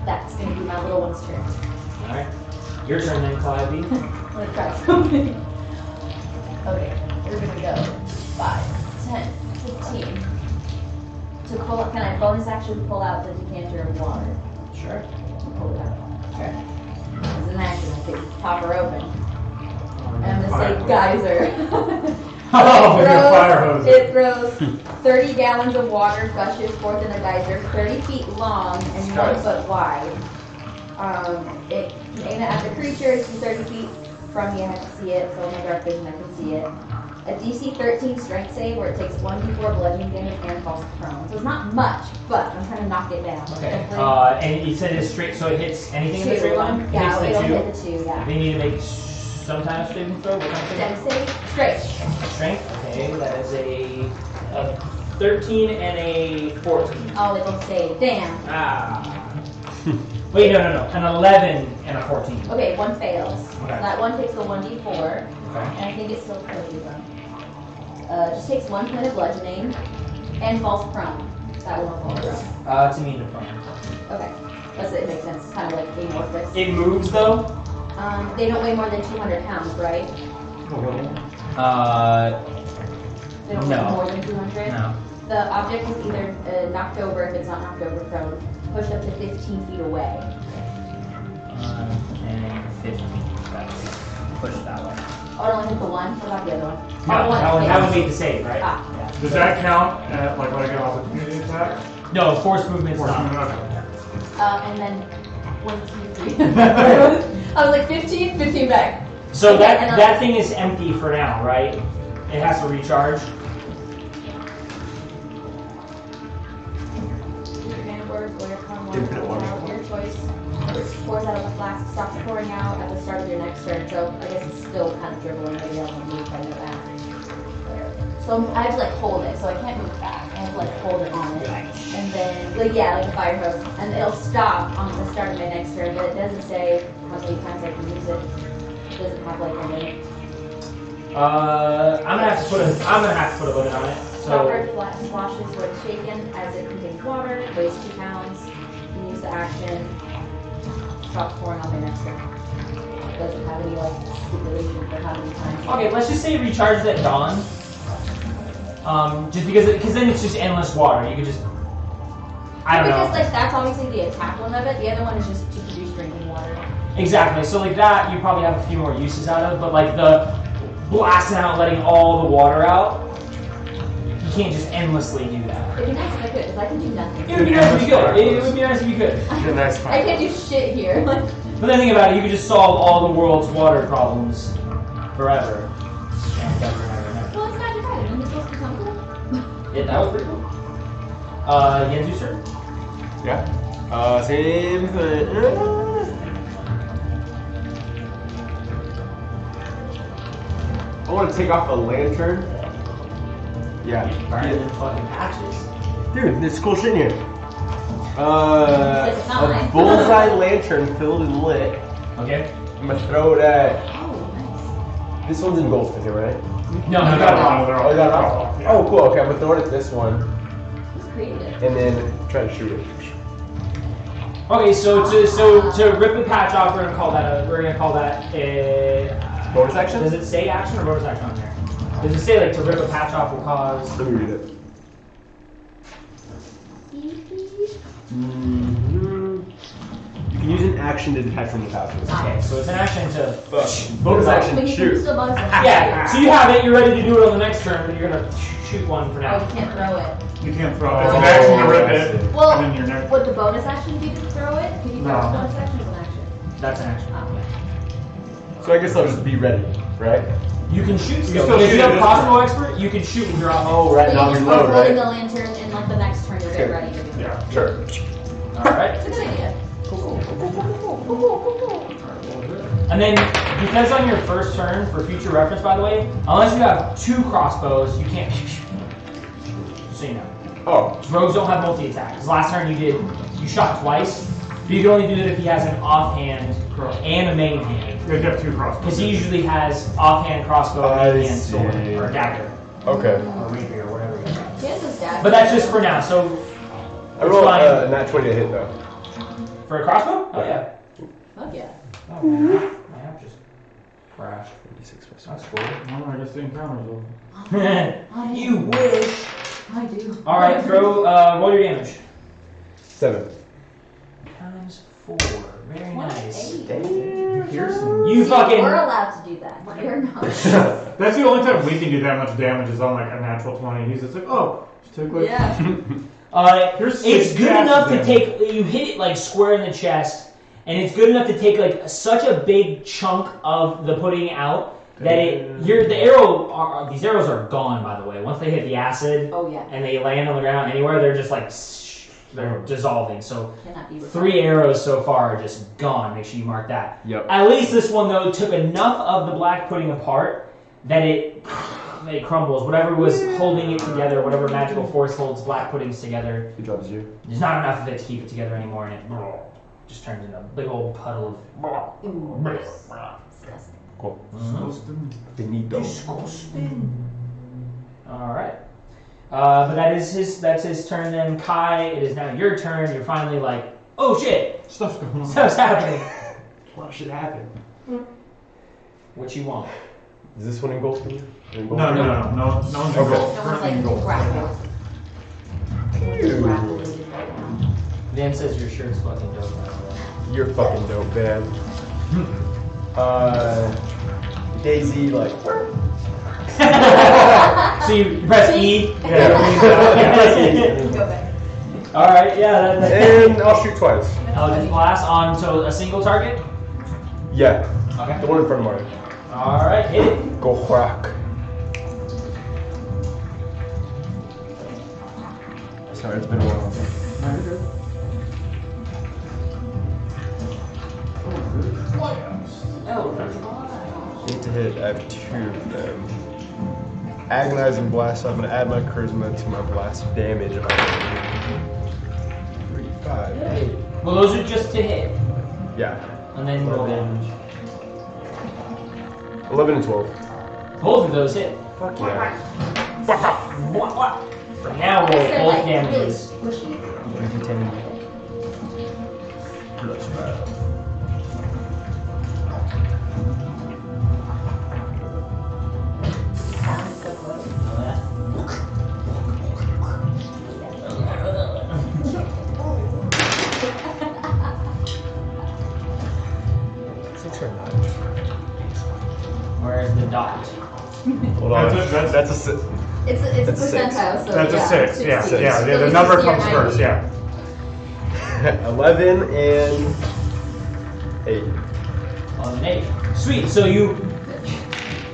That's gonna be my little one's turn. All right, your turn then, Calliope. I'm gonna try something. Okay, we're gonna go 5, 10, 15. To pull up, can I bonus action pull out the decanter of water? Sure. Pull it out. Okay. As an action, I could pop her open. And I'm gonna say geyser. Oh, you're a fire hose. It throws 30 gallons of water, gushes forth in a geyser, 30 feet long and 1 foot wide. It can aim it at the creature. It's 30 feet from me. I can see it, so in my dark vision I can see it. A DC 13 strength save where it takes 1d4 bludgeoning damage and falls prone. So it's not much, but I'm trying to knock it down. Okay. Hopefully. And you said it's straight, so it hits anything in the 2. straight line? Yeah, It it'll hits the hit the 2, yeah. They need to make some kind of saving throw. What kind of saving? Dex save? Straight. Strength. Okay, that is a 13 and a 14. Oh, it will save. Damn. Ah. Wait, no. An 11 and a 14. Okay, 1 fails. Okay. That one takes the 1d4, Okay. and I think it's still pretty one. Just takes 1 point of bludgeoning and falls prone. That one will fall prone. It's immune to prone. Okay, that's it. It makes sense. It's kind of like amorphous. It moves though. They don't weigh more than 200 pounds, right? They don't No. weigh more than 200. No. The object is either knocked over if it's not knocked over prone, pushed up to 15 feet away. And 15. Push it that way. Oh, it only hit the one. What about the other one? No, one that would fails. be the save, right? Ah. Yeah. Does that count like when I get off the community attack? No, force movement's Force not. movement, And then 1, 2, 3. I was like 15 back. So Okay, and that thing is empty for now, right? It has to recharge. Infinite water. Your choice. It pours out of the flask, stops pouring out at the start of your next turn. So I guess it's still kind of dribbling. Maybe I'll move by the back. So I have to like hold it, so I can't move back. I have to like hold it on it. And then, like a fire hose. And it'll stop on the start of my next turn, but it doesn't say how many times I can use it. It doesn't have like a limit. I'm gonna have to put a limit on it. Stopper So splashes when shaken as it contains water, weighs 2 pounds. You can use the action. Stops pouring on my next turn. It doesn't have any like stipulation for how many times. okay, let's just say it recharges at dawn. Just because then it's just endless water. You could just Because like that's obviously the attack one of it. The other one is just to produce drinking water. Exactly. So like that, you probably have a few more uses out of. But like the blasting out, letting all the water out, you can't just endlessly do that. It'd be nice if I could, because I can do nothing. It would be nice if you could. It would be nice if you could. You're nice I can't do shit here. But then think about it, you could just solve all the world's water problems forever. And ever and ever and ever. Well, it's magic item. Isn't it supposed to become cool? Yeah, that was pretty cool. Yenzu, sir? Yeah. Same thing. I want to take off a lantern. Yeah. Better than fucking patches. Dude, there's cool shit in here. It's not A mine. bullseye lantern filled and lit. Okay. I'm gonna throw it at. Oh, This one's engulfed in here, right? No, You no, got it no. on. They're all- Oh, you got it they're off? all- yeah. Oh, cool. Okay, I'm gonna throw it at this one nice. Who's created it? and then try to shoot it. Okay, so to rip the patch off, we're gonna call that a Bonus action? Does it say action or bonus action on there? Does it say like to rip a patch off will cause? Let me read it. You can use an action to detach from the patches. Okay, so it's an action to. Bonus action, But you can shoot. still bonus action. Yeah, so you have it, you're ready to do it on the next turn, but you're gonna shoot one for Oh, now. you can't throw it. You can't throw it. It's an action to rip it, Well, and then your next. would the bonus action be to throw it? Can you throw No. a bonus action as an action? That's an action. Oh, okay. So I guess I'll just be ready, right? You can shoot You still. still If shoot you have it, crossbow expert, you can shoot and drop. Oh, So right you now just reload, start holding right? the lantern, and like the next turn, you'll get Okay. ready to do it. Yeah. Sure. Alright. It's a good idea. Cool. And then, because on your first turn, for future reference by the way, unless you have 2 crossbows, you can't just so you know. Oh. Rogues don't have multi-attack. 'Cause last turn you shot twice, but you can only do it if he has an offhand and a main hand. You have 2 crossbows. Because he usually has offhand crossbow, I main hand sword, see. or dagger, Okay. or rapier, or whatever you got. He has his dagger. But that's just for now, so I rolled a nat 20 to hit though. for a crossbow? Oh yeah. Fuck yeah. Oh, my app just crashed. 56 plus That's cool. Oh, I guess the encounter's over. You wish. I do. Alright, roll your damage. 7. Times 4. Very nice. 28. Pearson. You fucking. We're allowed to do that. You're not. That's the only time we can do that much damage is on like a natural 20. He's just like, oh, just take like. Yeah. Here's It's 6 good cast enough to damage. take. You hit it like square in the chest, and it's good enough to take like such a big chunk of the pudding out that these arrows are gone. By the way, once they hit the acid Oh yeah. and they land on the ground anywhere, they're just like they're dissolving. So Cannot be. 3 arrows so far are just gone. Make sure you mark that. Yep. At least this one though took enough of the black pudding apart that it crumbles. Whatever was holding it together, whatever magical force holds black puddings together, Good job, you. there's not enough of it to keep it together anymore, and it just turns into a big old puddle of. Ooh. Disgusting. Cool. Finito. All right. But that's his turn then. Kai, it is now your turn. You're finally like, oh shit, Stuff's going on. stuff's happening. A lot of shit happened. What you want? Is this one engulfed me? No one's Okay. engulfed. No one's Currently like engulfed. grappled. Grappled right now. Dan says your shirt's fucking dope. You're fucking dope, man. Daisy, like. So you press E. Yeah. Go back. All right. Yeah. And I'll shoot twice. I'll just blast onto a single target. Yeah. Okay. The one in front of mine. All right. Hit it. Go whack. Sorry, it's been a while. 8 to hit. I have 2 of them. Agonize and blast. So I'm gonna add my charisma to my blast damage. 3, 5. Well, those are just to hit, Yeah. and then roll damage. 11 and 12. Both of those hit. Fuck yeah. Now roll They're both like really damages. squishy. 10 plus 5. Sounds so close. 6 or 9. Where's the dot? Hold on. That's a 6. It's a That's a 6. percentile, so That's yeah, a 6. Yeah, 60. yeah. So The it's number 60 or comes first. 90. Yeah. 11 and 8. On an 8. Sweet. So you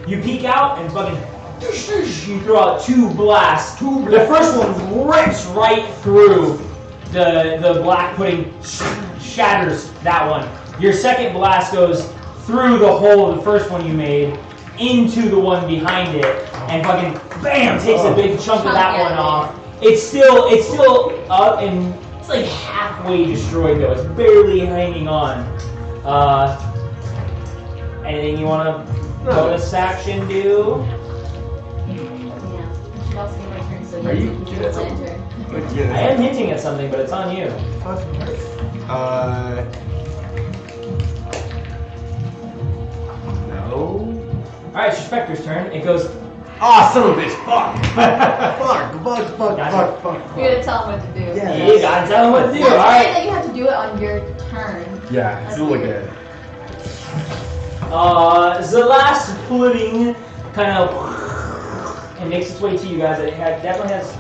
peek out and fucking you throw out 2 blasts. The first one rips right through the black pudding, shatters that one. Your second blast goes through the hole of the first one you made into the one behind it, and fucking bam takes a big chunk of that one off. It's still up and it's like halfway destroyed though. It's barely hanging on. Anything you want to bonus action do? Yeah. Should also be my turn, so Are you- can do the lantern. I am hinting at something, but it's on you. No. Alright, it's your Spectre's turn. It goes, Ah, son of a bitch! Fuck! Fuck! You're gonna tell him what to do. Yeah. you gotta tell him what to do, Not saying alright? that you have to do it on your turn. Yeah, That's still look weird. at it. The last pudding kind of it makes its way to you guys. It definitely has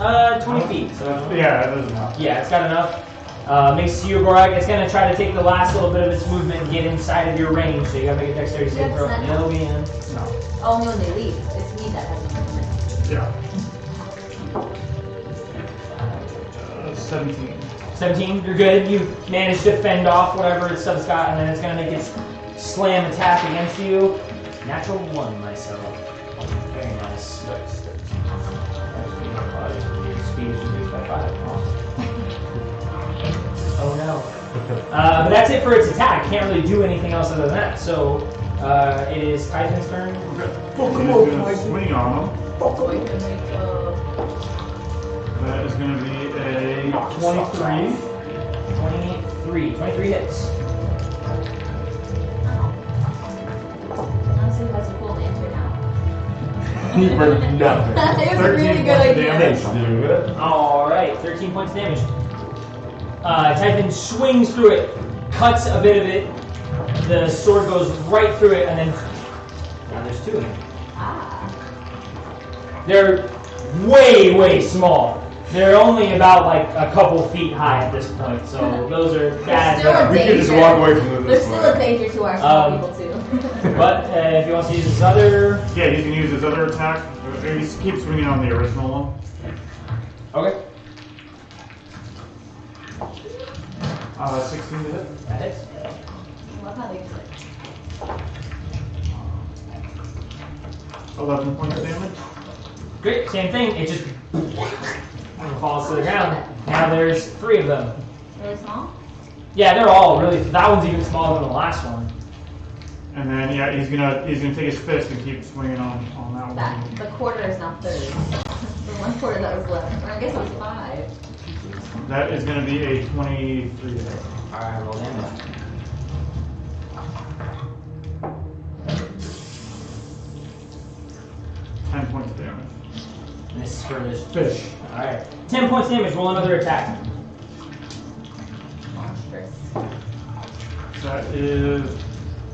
20 feet. So Yeah, that is enough. yeah, it's got enough. Makes you, Gorak. It's going to try to take the last little bit of its movement and get inside of your range, so you got to make a dexterity saving throw. No, we in. No. Only when they leave. It's me that has movement. Yeah. 17. 17, you're good. You managed to fend off whatever stuff's got, and then it's going to make its slam attack against you. Natural 1, myself. Very nice. Speed is reduced by 5. Oh no. But that's it for its attack. Can't really do anything else other than that. So it is Titan's turn. Okay. He's gonna swing on him. That is going to be a 23. 23 hits. Honestly, that's a cool answer now. For nothing. It was a really good idea. Damage. Alright, 13 points of damage. Titan swings through it, cuts a bit of it. The sword goes right through it, and then now there's 2 of them. Ah. They're way, way small. They're only about like a couple feet high at this point, so those are bad. Still a We could just walk away from them. There's still a danger to our small people too. But if he wants to use his other... Yeah, he can use his other attack. He keeps swinging on the original one. Okay. 16 to hit. That hits. I love how they use it. 11 points of damage. Great, same thing. It just falls to the ground. Now there's 3 of them. Really small? Yeah, they're all really. That one's even smaller than the last one. And then yeah, he's gonna take his fist and keep swinging on that That one. the quarter is now 30. The 1 quarter that was left. Or I guess it was 5. That is gonna be a 23 to hit. Alright, roll damage. $10 points of damage. And this is for this Fish. Alright. 10 points damage, roll another attack. Monstrous. That is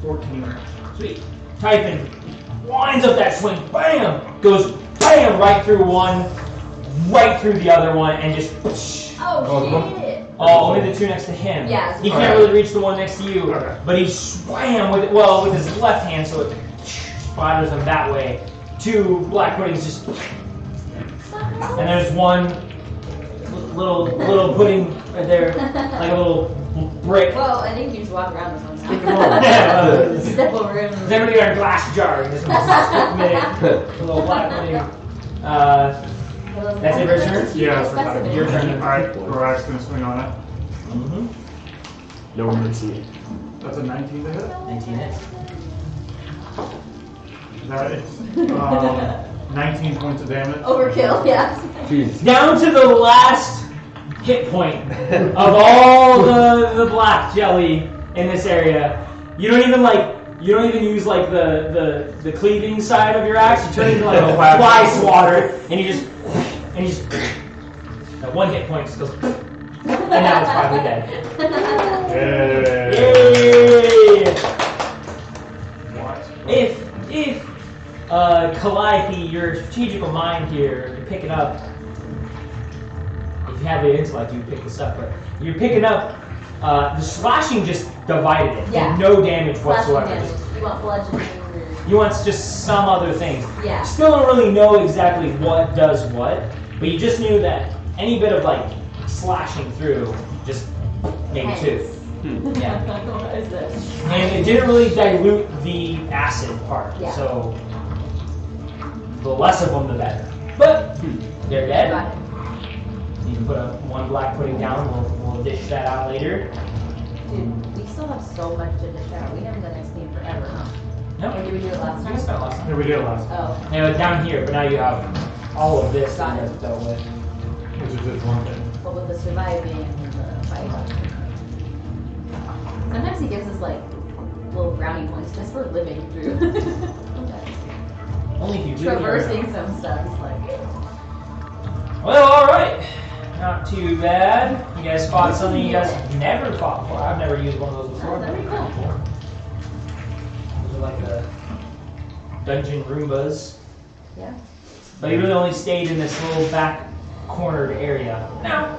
14. Sweet. Typhon winds up that swing, bam! Goes bam right through one, right through the other one, and just Oh shit! oh, only the 2 next to him. Yeah, He okay. can't really reach the one next to you, Okay. but he swam with it, with his left hand, so it splatters him that way. 2 black puddings just, and there's one little pudding right there, like a little brick. Well, I think you just walk around this one Come now. on. Yeah, Step over him. Does everybody got a glass jar? And just a little black pudding. That's it for your turn? Yeah, it's for Specimen. that. Your turn. Alright, Gorak's gonna swing on it. Mm-hmm. No mercy. That's a 19 to hit. 19 hits. That is 19 points of damage. Overkill, yeah. Jeez. Down to the last hit point of all the black jelly in this area. You don't even use like the cleaving side of your axe. You turn it into like a fly swatter, and you just that 1 hit point just goes, and now it's probably dead. Yay! What? If Calliope, your strategical mind here, you're picking up. If you have the intellect, you pick this up. But you're picking up. The slashing just divided it. Yeah. Did no damage Slashing whatsoever. damage. You want bludgeoning or... You want just some other things. Yeah. Still don't really know exactly what does what, but you just knew that any bit of like slashing through just maybe 2. Yeah. What is this? And it didn't really dilute the acid part, Yeah. so the less of them the better. But they're dead. Got it. You can put 1 black pudding down. We'll dish that out later. Dude, we still have so much to dish out. We haven't done XP in forever, huh? No, Or did we do it last we time? spent last time. Yeah, we did last. Oh. Yeah, down here, but now you have all of this Got that it. you have to deal with. Which is just one thing. But with the surviving and the fight. Sometimes he gives us like little brownie points just for living through. Only if you really Traversing are. some stuff. It's like, Well, all right. Not too bad. You guys fought something you guys never fought before. I've never used one of those before. that'd be cool. Those are like the dungeon Roombas. Yeah. But you really only stayed in this little back cornered area. Now,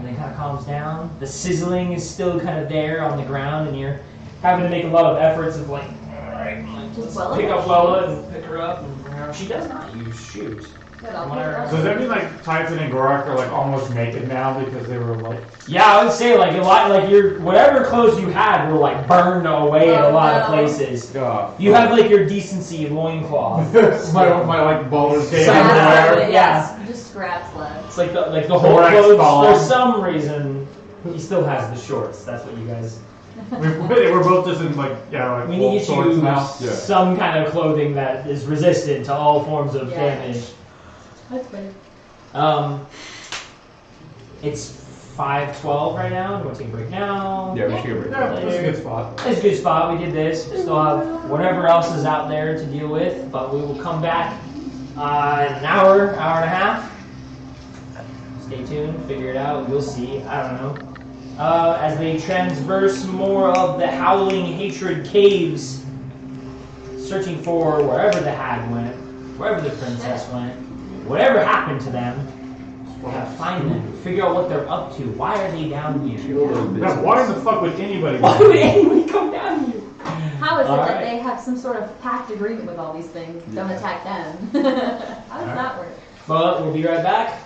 and then kind of calms down. The sizzling is still kind of there on the ground, and you're having to make a lot of efforts of like, alright, let's pick up Wella and pick her up. And she does not use shoes. Good, I'll pick her up. So does that mean like Titan and Gorak are like almost naked now because they were like? Yeah, I would say like a lot, like your whatever clothes you had were like burned away at a lot of places. You have like your decency loincloth. my like Baldur's Gate Some- underwear. Yeah. Just scraps left. It's like the whole Gorak's clothes. thong. For some reason, he still has the shorts. That's what you guys. We're both just in like We need to shorts use now. some kind of clothing that is resistant to all forms of damage. That's better. It's 5:12 right now. Do you want to take a break now? Yeah, we should go break. Yeah, that's a good spot. It's a good spot. We did this. We still have whatever else is out there to deal with, but we will come back in an hour and a half. Stay tuned. Figure it out. You'll see. I don't know. As they transverse more of the Howling Hatred caves, searching for wherever the hag went, wherever the princess went, whatever happened to them. We gotta find them, figure out what they're up to. Why are they down here? Yeah, why the fuck would anybody? Why would anybody come down here? How is it All that right. they have some sort of pact agreement with all these things? Don't attack them. How does that work? But we'll be right back.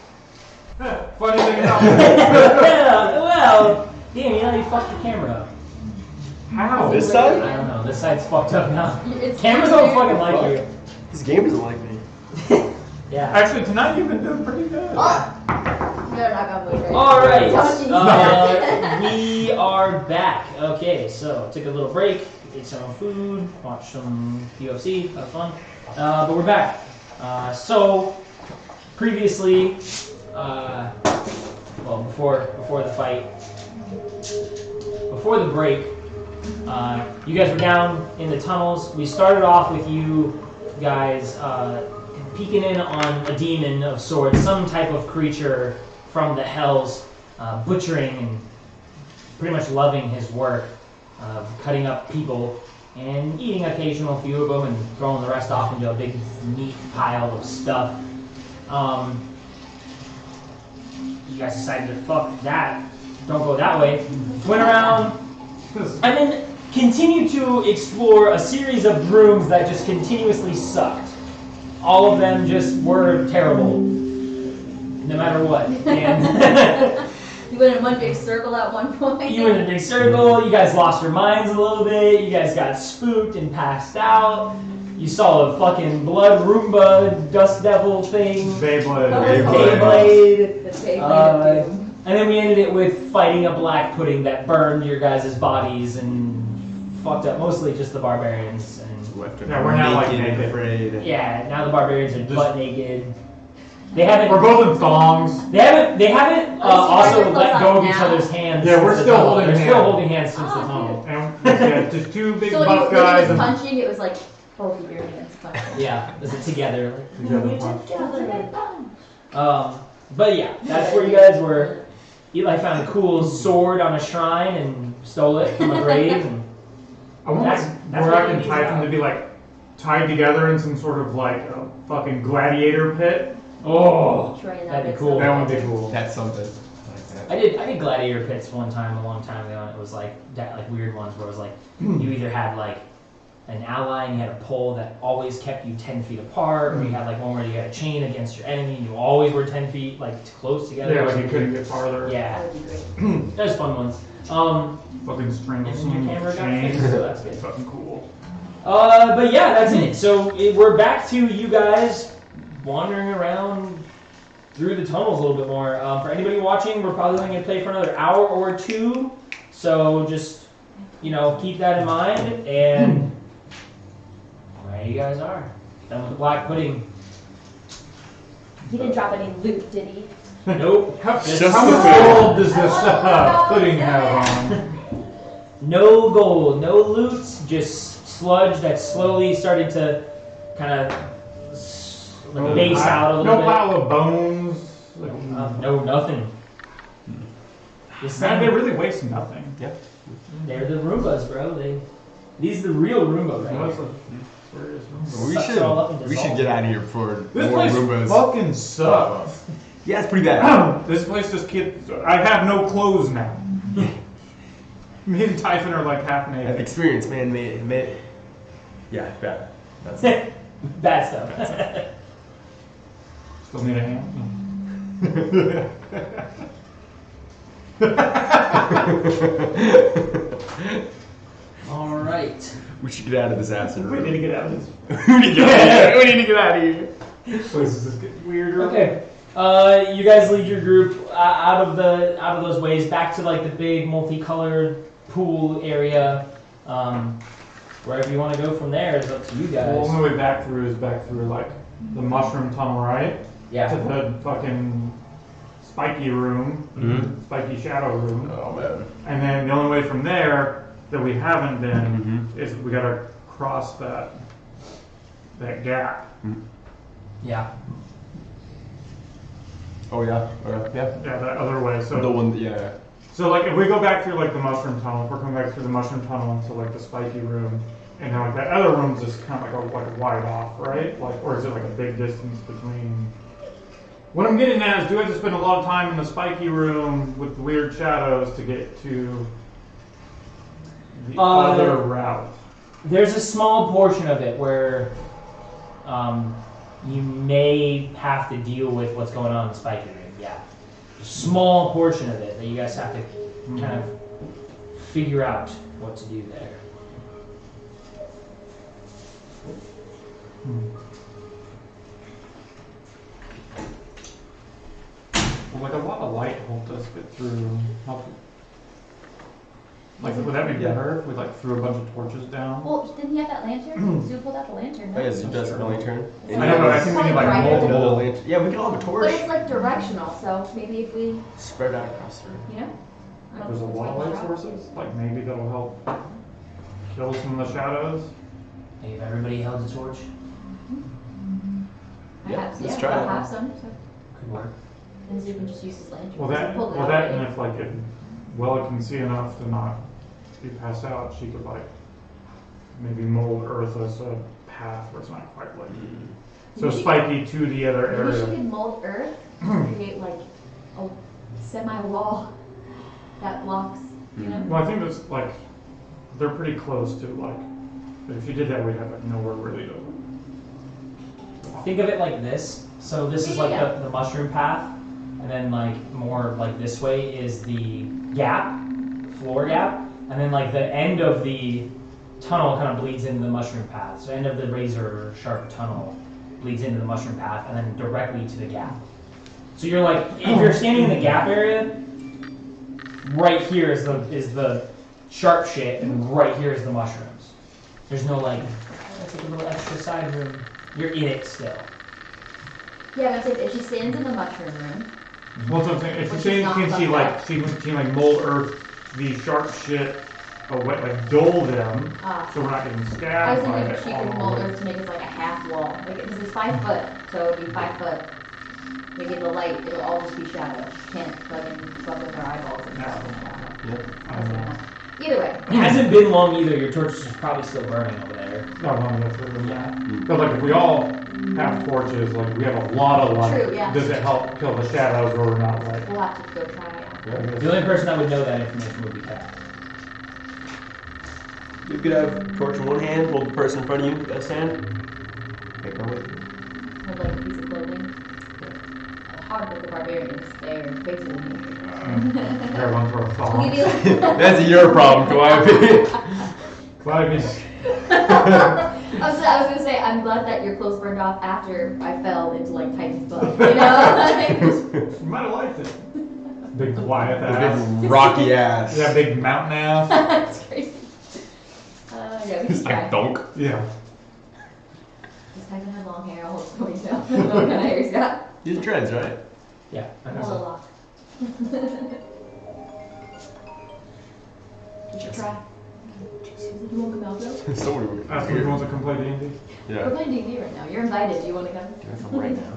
Funny thing about Yeah, well, damn, you know you fucked the camera up. how This side? I don't know, this side's fucked up now. It's Cameras don't fucking like you. This game doesn't like me. Yeah. Actually, tonight you've been doing pretty good. Oh! They're not gonna move right All right, Touchy. we are back. Okay, so took a little break, ate some food, watched some UFC, had fun. But we're back. So previously, well, before the fight, before the break, you guys were down in the tunnels. We started off with you guys peeking in on a demon of sorts, some type of creature from the hells, butchering and pretty much loving his work, cutting up people and eating occasional few of them and throwing the rest off into a big neat pile of stuff. You guys decided to fuck that, don't go that way. Went around and then continued to explore a series of rooms that just continuously sucked. All of them just were terrible, no matter what. And You went in one big circle at one point. you went in a big circle, you guys lost your minds a little bit, you guys got spooked and passed out. You saw a fucking blood Roomba dust devil thing. Beyblade. Beyblade. The Beyblade of Doom. And then we ended it with fighting a black pudding that burned your guys' bodies and fucked up mostly just the barbarians. And Yeah, we're not like naked and naked. afraid. yeah, now the barbarians are Just- butt naked. They haven't. We're both in thongs. They haven't also Are you let go of each now? other's hands. Yeah, we're since the still tunnel. holding They're still hands. holding hands since the Oh, tunnel. And yeah, just two big So buff when guys you was and punching, it was like both of your hands punching. Yeah, is it together? together punch. But yeah, that's where you guys were. Eli found a cool sword on a shrine and stole it from a grave. And I want That's- like that's Gorak what and we need Titan now. to be like tied together in some sort of like a fucking gladiator pit. oh, Train that that'd be big cool. That would be cool. That's something. Like that. I did gladiator pits one time a long time ago, and it was like weird ones where it was like you either had like an ally and you had a pole that always kept you 10 feet apart, or you had like one where you had a chain against your enemy and you always were 10 feet like close together. Yeah, like you couldn't get farther. Yeah, That would be great. those fun ones. Fucking strangle And your some camera got chains. fixed, so that's good. Fucking cool. But yeah, that's it. So we're back to you guys wandering around through the tunnels a little bit more. For anybody watching, we're probably going to play for another hour or two. So just, keep that in mind. And there you guys are. Done with the black pudding. He didn't drop any loot, did he? Nope. Just How the much food. gold does this pudding have on? No gold, no loot, just sludge that's slowly starting to kind of base out a little No bit. pile of bones. No, nothing. This Man, thing, they really waste nothing. Yeah. they're the Roombas, bro. These are the real Roomba right That's here. a serious We Sucks it all up and should dissolves. get out of here before This more place Roombas. fucking sucks. Yeah, it's pretty bad. This place just keeps. I have no clothes now. Me and Typhon are like half I've naked. experienced man-made. Yeah, bad. That's it. Bad stuff. Still need a hand. All right. We should get out of this acid room. We need to get out of this. We need to get out of here. We need to get out of here. This place is just getting weirder. Okay. You guys lead your group out of those ways back to like the big multicolored pool area. Wherever you want to go from there is up to you guys. The only way back through is back through like the mushroom tunnel, right? Yeah. To the fucking spiky room, spiky shadow room. Oh man. And then the only way from there that we haven't been is we gotta cross that gap. Yeah. Oh yeah. Yeah. Yeah, that other way. So The one. Yeah. So like if we go back through like the mushroom tunnel, if we're coming back through the mushroom tunnel into like the spiky room, and then like that other room's just kind of like a wide off, right? Like, or is it like a big distance between? What I'm getting at is, do I have to spend a lot of time in the spiky room with the weird shadows to get to the other route? There's a small portion of it where you may have to deal with what's going on in the spiky room. Yeah. A small portion of it that you guys have to kind of figure out what to do there. Well, like a lot of light helped us get through. Like, would that be better if we like threw a bunch of torches down? Well, didn't he have that lantern? Zoo pulled out the lantern. Oh yeah, Zoo does have a lantern. I don't know. I think we need like Brighter. Another multiple. lantern. Yeah, we can all have a torch. But it's like directional, so maybe if we, Spread out across the room. you know? I don't There's a know, lot of light it's like sources. Like maybe that'll help kill some of the shadows. Hey, if everybody held a torch, Perhaps, let's yeah, try we'll it. have some, so. could work. And Zoo can just use his lantern. Well, He that, pulled it well, out that, already. and if like if Wella can see enough to not be passed out, she could like maybe mold Earth as a path where it's not quite like so Maybe she spiky to the other Maybe she area. could mold Earth to create like a semi-wall that blocks, you know? Well, I think that's like they're pretty close to like. If you did that, we'd have like nowhere really to. Think of it like this. So this is like Yeah. the mushroom path, and then like more like this way is the gap, floor gap, and then like the end of the tunnel kind of bleeds into the mushroom path. So end of the razor sharp tunnel bleeds into the mushroom path, and then directly to the gap. So you're like, if you're standing in the gap area, right here is the sharp shit, and right here is the mushrooms. There's no like, that's like a little extra side room. You're in it still. Yeah, but if she stands in the mushroom room, Well, so I'm saying, if Which she is not can she fucked like up. she can like mold Earth the sharp shit away, like dull them, so we're not getting I was stabbed by thinking it. she all could the mold way. Earth to make it like a half wall. Like, because it's 5 foot, so it'd be 5 foot. Maybe the light, it'll all just be shadow. She can't fucking fuck with her eyeballs and stuff. Yep. I don't know. Either way. It hasn't been long either. Your torch is probably still burning over there. Not long enough for them. Yeah. But like if we all have torches, like we have a lot of light. True, yeah. Does it help kill the shadows or not? Like, We'll have to go try it. The only person that would know that information would be Kat. You could have a torch in one hand, hold the person in front of you, best hand. Take one with you. With like a piece of clothing. Hard with the barbarians. They're bigger than me. everyone throw a We'll thong. give you That's your problem, Calliope. I was gonna say, I'm glad that your clothes burned off after I fell into like Titan's butt. You know? You might have liked it. Big Goliath ass. Big rocky ass. Yeah, big mountain ass. That's crazy. Yeah, we can It's like try. donk. Yeah. This Titan had long hair. I'll hold it going down. I don't know what kind of hair he's got. These are dreads, right? Yeah. A little lock. You should try. You want to come out though? Somebody would Ask me if he wants to come play D&D. We're Yeah. playing D&D right now. You're invited. Do you want to come? Can I come right now?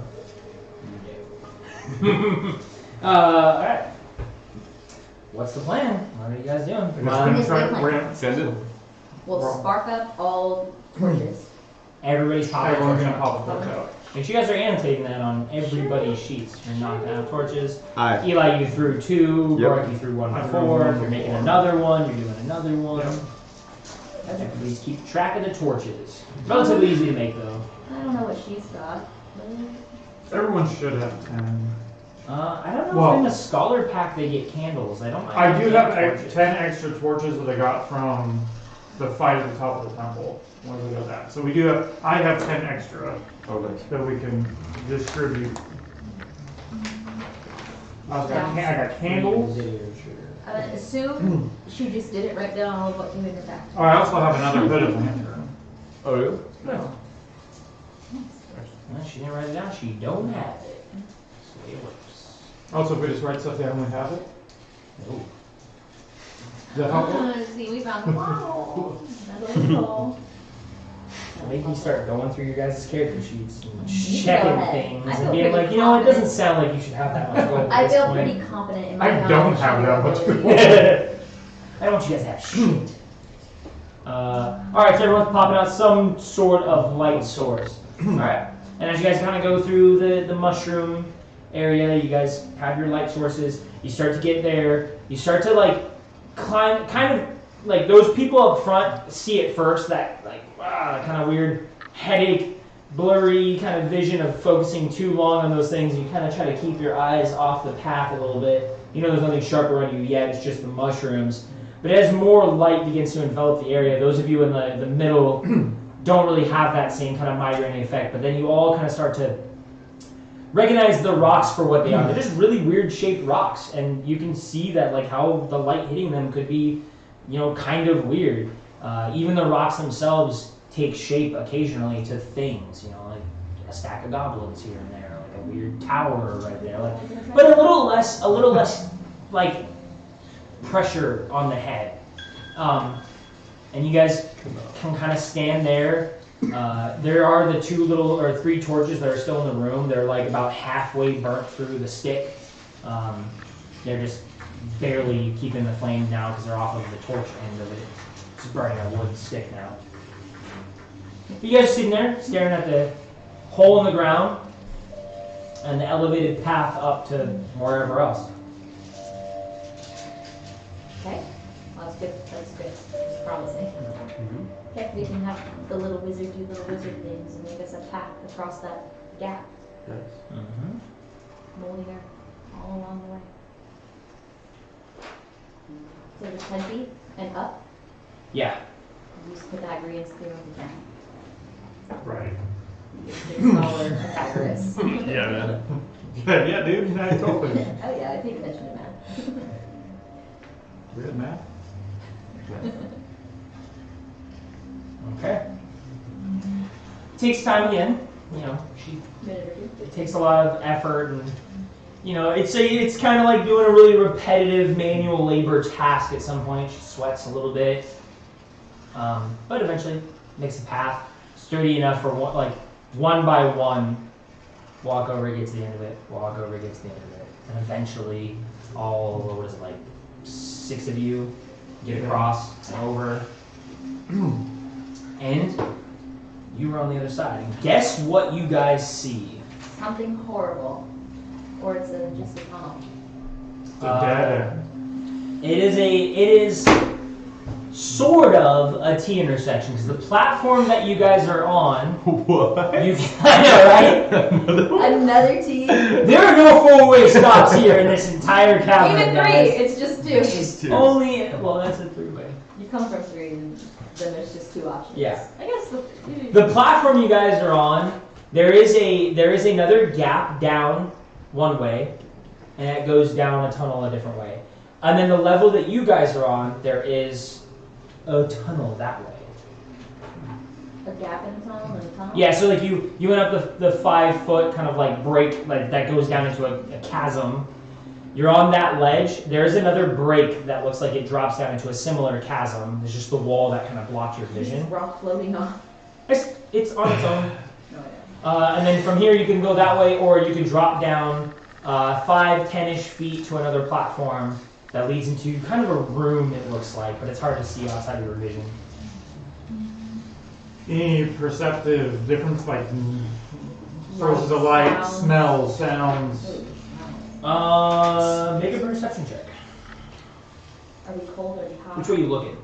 Alright. What's the plan? What are you guys doing? We're just Well, gonna it's try. like- We're gonna. Send it. We'll Wrong. spark up all torches. Everybody's popping. Everyone's gonna pop a torch out. Make sure you guys are annotating that on everybody's sheets. You're knocking out torches. Aye. Eli, you threw 2. Yep. Gork, you threw 1 I threw before. one You're before. making another one. You're doing another one. Yep. Everybody's keep track of the torches. Relatively easy to make though. I don't know what she's got. Everyone should have 10. I don't know Well- if in the scholar pack they get candles. I don't. I do have torches. 10 extra torches that I got from the fight at the top of the temple. When we got that. So we do have, I have 10 extra Oh, nice. that we can distribute. I got candles. I would assume she just didn't write down all of what came in her back. Oh, I also have another hooded lantern. Oh, really? No. Well, she didn't write it down. She don't have it. That's the way it works. Also, if we just write stuff down, we have it. No. Does that help? See, we found the bottle. Another bottle. Make me start going through your guys' character sheets and You checking go ahead. things I and feel being pretty like, you know, it doesn't confident. sound like you should have that much gold at I this feel point. pretty confident in my I don't knowledge have of that your much ability. gold. I don't want you guys to have shit. Alright, so everyone's popping out some sort of light source. Alright. And as you guys kind of go through the mushroom area, you guys have your light sources. You start to get there. You start to like climb, kind of like those people up front see it first, that like kind of weird headache, blurry kind of vision of focusing too long on those things. You kind of try to keep your eyes off the path a little bit. You know there's nothing sharp around you yet, it's just the mushrooms. But as more light begins to envelop the area, those of you in the middle don't really have that same kind of migraine effect, but then you all kind of start to recognize the rocks for what they are. They're just really weird shaped rocks, and you can see that like how the light hitting them could be, you know, kind of weird. Even the rocks themselves take shape occasionally to things, you know, like a stack of goblins here and there, like a weird tower right there, like, but a little less like pressure on the head. And you guys can kind of stand there. There are the 3 torches that are still in the room. They're like about halfway burnt through the stick. They're just barely keeping the flames now because they're off of the torch end of it. It's burning a wood stick now. You guys are sitting there staring at the hole in the ground and the elevated path up to wherever else. Okay, well, that's good. That's good. It's promising. Okay, we can have the little wizard do little wizard things and make us a path across that gap. Nice. Molding her all along the way. So the 10 feet and up, Yeah. use Pythagorean's theorem again. Right. Use the scholar Pythagoras. Yeah, man. Yeah, dude. I totally. Oh yeah, I paid attention to math. Weird math. Okay. Takes time again. You know, Minute or two. it takes a lot of effort, and you know, it's kind of like doing a really repetitive manual labor task. At some point, she sweats a little bit, but eventually makes a path sturdy enough for one by one. Walk over, it gets to the end of it. Walk over, it gets to the end of it, and eventually, all what is it, like 6 of you get across and over, and you were on the other side. And guess what you guys see? Something horrible. Or it's just a tunnel. It's a dead end. It is sort of a T intersection because the platform that you guys are on, What? you I know, right? Another T. There are no 4-way stops here in this entire cavern, Even 3, guys. it's just 2. Just 2. Only that's a 3-way. You come from 3 and then there's just 2 options. Yeah. I guess The platform you guys are on, there is another gap down one way, and it goes down a tunnel a different way. And then the level that you guys are on, there is a tunnel that way. a gap in the tunnel and a tunnel? Yeah, so like you went up the 5-foot kind of like break like that goes down into a chasm. You're on that ledge. There's another break that looks like it drops down into a similar chasm. There's just the wall that kind of blocks your Is vision. rock floating off? It's on its own. No, yeah. And then from here you can go that way, or you can drop down 5-10-ish feet to another platform that leads into kind of a room, it looks like, but it's hard to see outside of your vision. Any perceptive difference, like Sources of light, sounds. smells, sounds. Ooh, Make a perception check. Are we cold or are we hot? Which way you looking?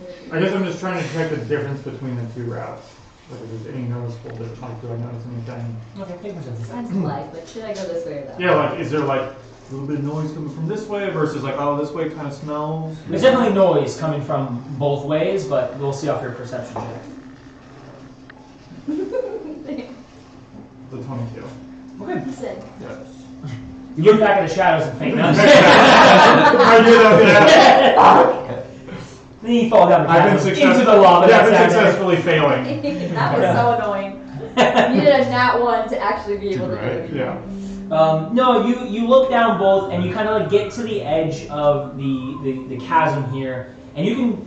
Is I guess I'm just trying to check the difference between the two routes. Like, if there's any noticeable difference, like, do I notice anything? Okay, make a perception check. Sounds like, but should I go this way or that way? Yeah, like, is there like a little bit of noise coming from this way versus like, oh, this way kind of smells? There's definitely noise coming from both ways, but we'll see off your perception check. The 22. Okay. He said, Yes. You look back at the shadows and faint. I do that, Then you fall down the I've been chasm into the lava. Yeah, I've that's been down there. successfully failing. that was so annoying. You did a nat 1 to actually be able to do it. Yeah. No, you look down both, and you kind of like get to the edge of the chasm here, and you can,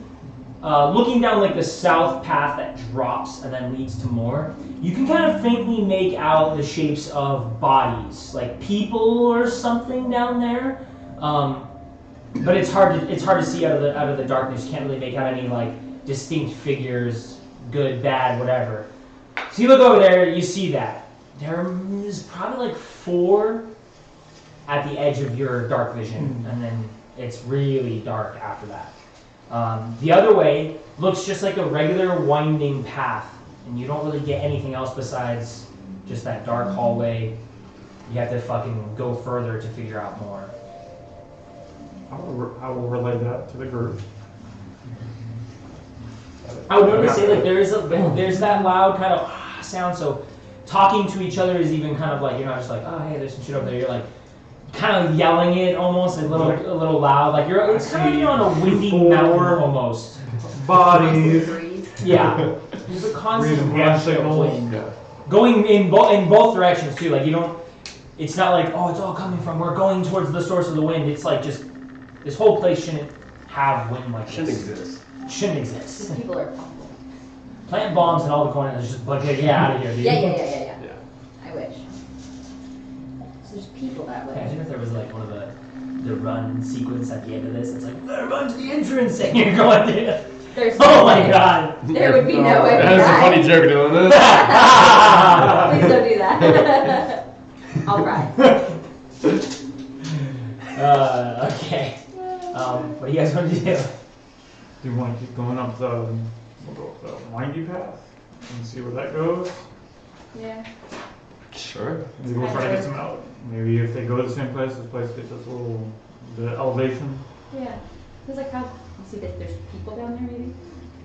looking down like the south path that drops and then leads to more, you can kind of faintly make out the shapes of bodies, like people or something down there. But it's hard to see out of the darkness. You can't really make out any like distinct figures, good, bad, whatever. So you look over there, you see that. There is probably like 4 at the edge of your dark vision, and then it's really dark after that. The other way looks just like a regular winding path, and you don't really get anything else besides just that dark hallway. You have to fucking go further to figure out more. I will relay that to the group. I would normally say like there's that loud kind of sound, so talking to each other is even kind of like, you're not just like, oh hey, there's some shit over there. You're like kind of yelling it almost a little loud. Like it's kind of like you're on a windy mountain almost. Bodies. Yeah. There's a constant Hand rush of signals. wind. Going in both directions too. Like you don't. It's not like, oh, it's all coming from. We're going towards the source of the wind. It's like just this whole place shouldn't have wind like this. Shouldn't exist. These people are awful. Plant bombs in all the corners. Just like, get out of here, dude. Yeah. I wish. So there's people that way. Imagine if there was like one of the run sequence at the end of this. It's like, better run to the entrance, and you're going there. There's Oh no my way. god. There would be no way. That is a funny joke doing this. Please don't do that. I'll cry. Okay. What do you guys want to do? Do you want to keep going up the windy path and see where that goes? Yeah. Sure. Maybe we'll try to get some out. Maybe if they go to the same place, this place gets us a little the elevation. Yeah. Feels like how you see that there's people down there maybe?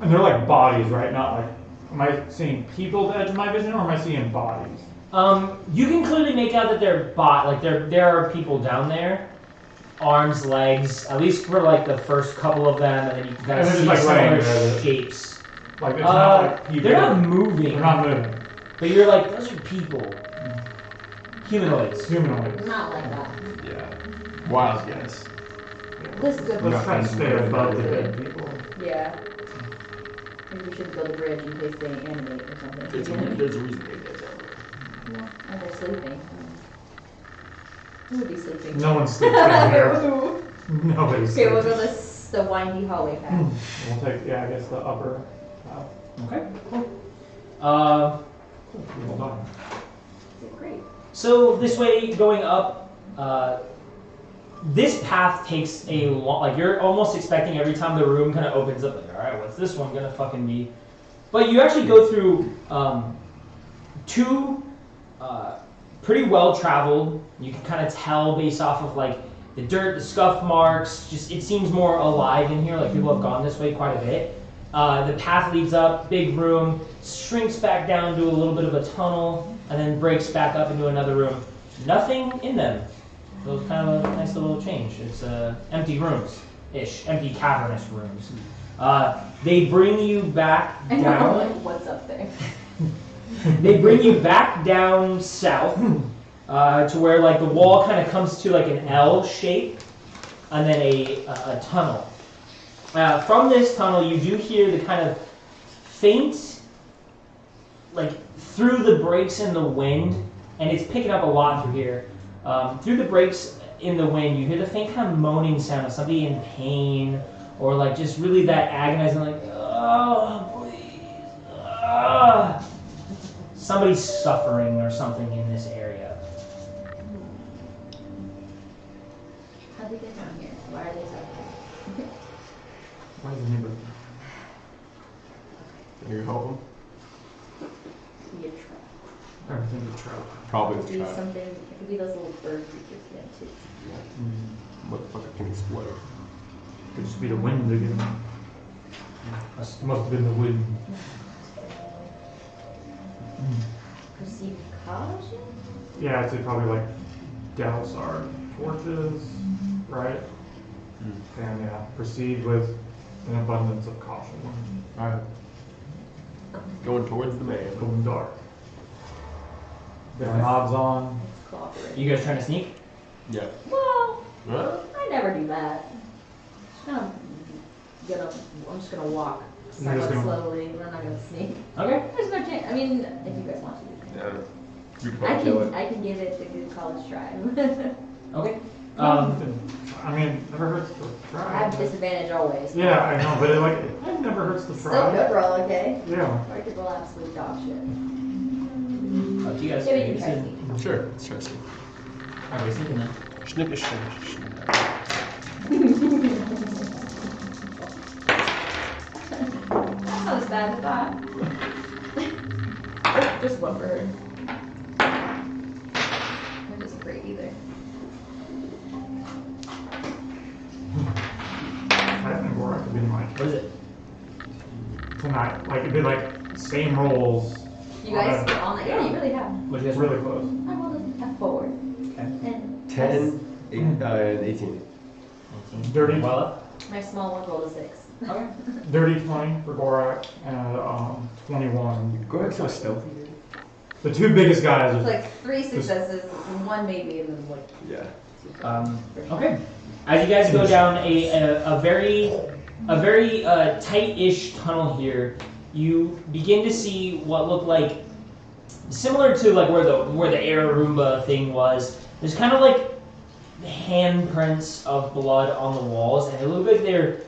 And they're like bodies, right? Not like, am I seeing people at the edge of my vision, or am I seeing bodies? You can clearly make out that they're there are people down there. Arms, legs, at least for like the first couple of them, and then you can kind of And see they're just, like, similar laying there. shapes. Like it's not like people. They're not moving. They're not moving. But you're like, those are people. Humanoids. Humanoids. Not like that. Yeah. Wild guess. This is good. Let's try to stay above the dead people. Yeah. Maybe we should build a bridge in case they animate or something. There's a reason they get that. Yeah. Or they're sleeping. Who would be sleeping? No one's sleeping there. Who? Nobody's Okay, we'll sleeping. go the windy hallway path. We'll take, I guess the upper path. Okay. Cool. Hold on. Great. So this way, going up, this path takes a long. Like you're almost expecting every time the room kind of opens up. Like, all right, what's this one gonna fucking be? But you actually go through 2 pretty well traveled. You can kind of tell based off of like the dirt, the scuff marks. Just it seems more alive in here. Like people have gone this way quite a bit. The path leads up, big room, shrinks back down to a little bit of a tunnel, and then breaks back up into another room. Nothing in them. So it's kind of a nice little change. It's empty rooms-ish, empty cavernous rooms. They bring you back I know, down. like, what's up there? They bring you back down south to where like the wall kind of comes to like an L shape, and then a tunnel. From this tunnel, you do hear the kind of faint, like through the breaks in the wind, and it's picking up a lot through here. Through the breaks in the wind, you hear the faint kind of moaning sound of somebody in pain, or like just really that agonizing, like, oh, please, somebody's suffering or something in this area. How'd they get down here? Why are they suffering? Why is the neighbor? Can you help them? Be a trap. Everything's a trap. Probably Could the be trap. something. It could be those little bird creatures again too. Motherfucker can explode. Could just be the wind again. Must have been the wind. Perceived caution? Yeah, I'd say probably like douse our torches, right? And yeah, proceed with an abundance of caution. Alright. Going towards the man. Going dark. Get our knobs on. It's cooperating. You guys trying to sneak? Yeah. Well, Huh? I never do that. I'm just gonna walk You're just somewhat gonna- slowly. We're not gonna sneak. Okay. There's no chance. I mean, if you guys want to. Yeah. We could I probably kill can it. I can give it the good college try. Okay. I mean, never hurts to I try. have disadvantage always. Yeah, I know, but it never hurts to Still try. good roll, okay? Yeah. Or I could roll absolute dog shit. Up to you guys. Yeah, we Make a can try decision. sneak. Sure. Let's try to see. Alright, we're sneaking then. Snippy, snippy, That's not as bad as I thought. Just one for her. That isn't great either. I think Gorak could be like What is it? tonight. Like it'd be like same rolls. You guys get on that? Yeah, you really have. What do you It's guys really close. I rolled a 4. Okay. And 10, 8, and 18. 18. Dirty. Well up. my small one rolled a 6. Okay. Dirty 20 for Gorak and 21. Go ahead, so stealthy. Dude. The two biggest guys It's are like 3 successes, 1 maybe, and then like Yeah. 2. Okay. As you guys go down a very tight-ish tunnel here, you begin to see what look like similar to like where the air Roomba thing was. There's kind of like handprints of blood on the walls, and they look like they're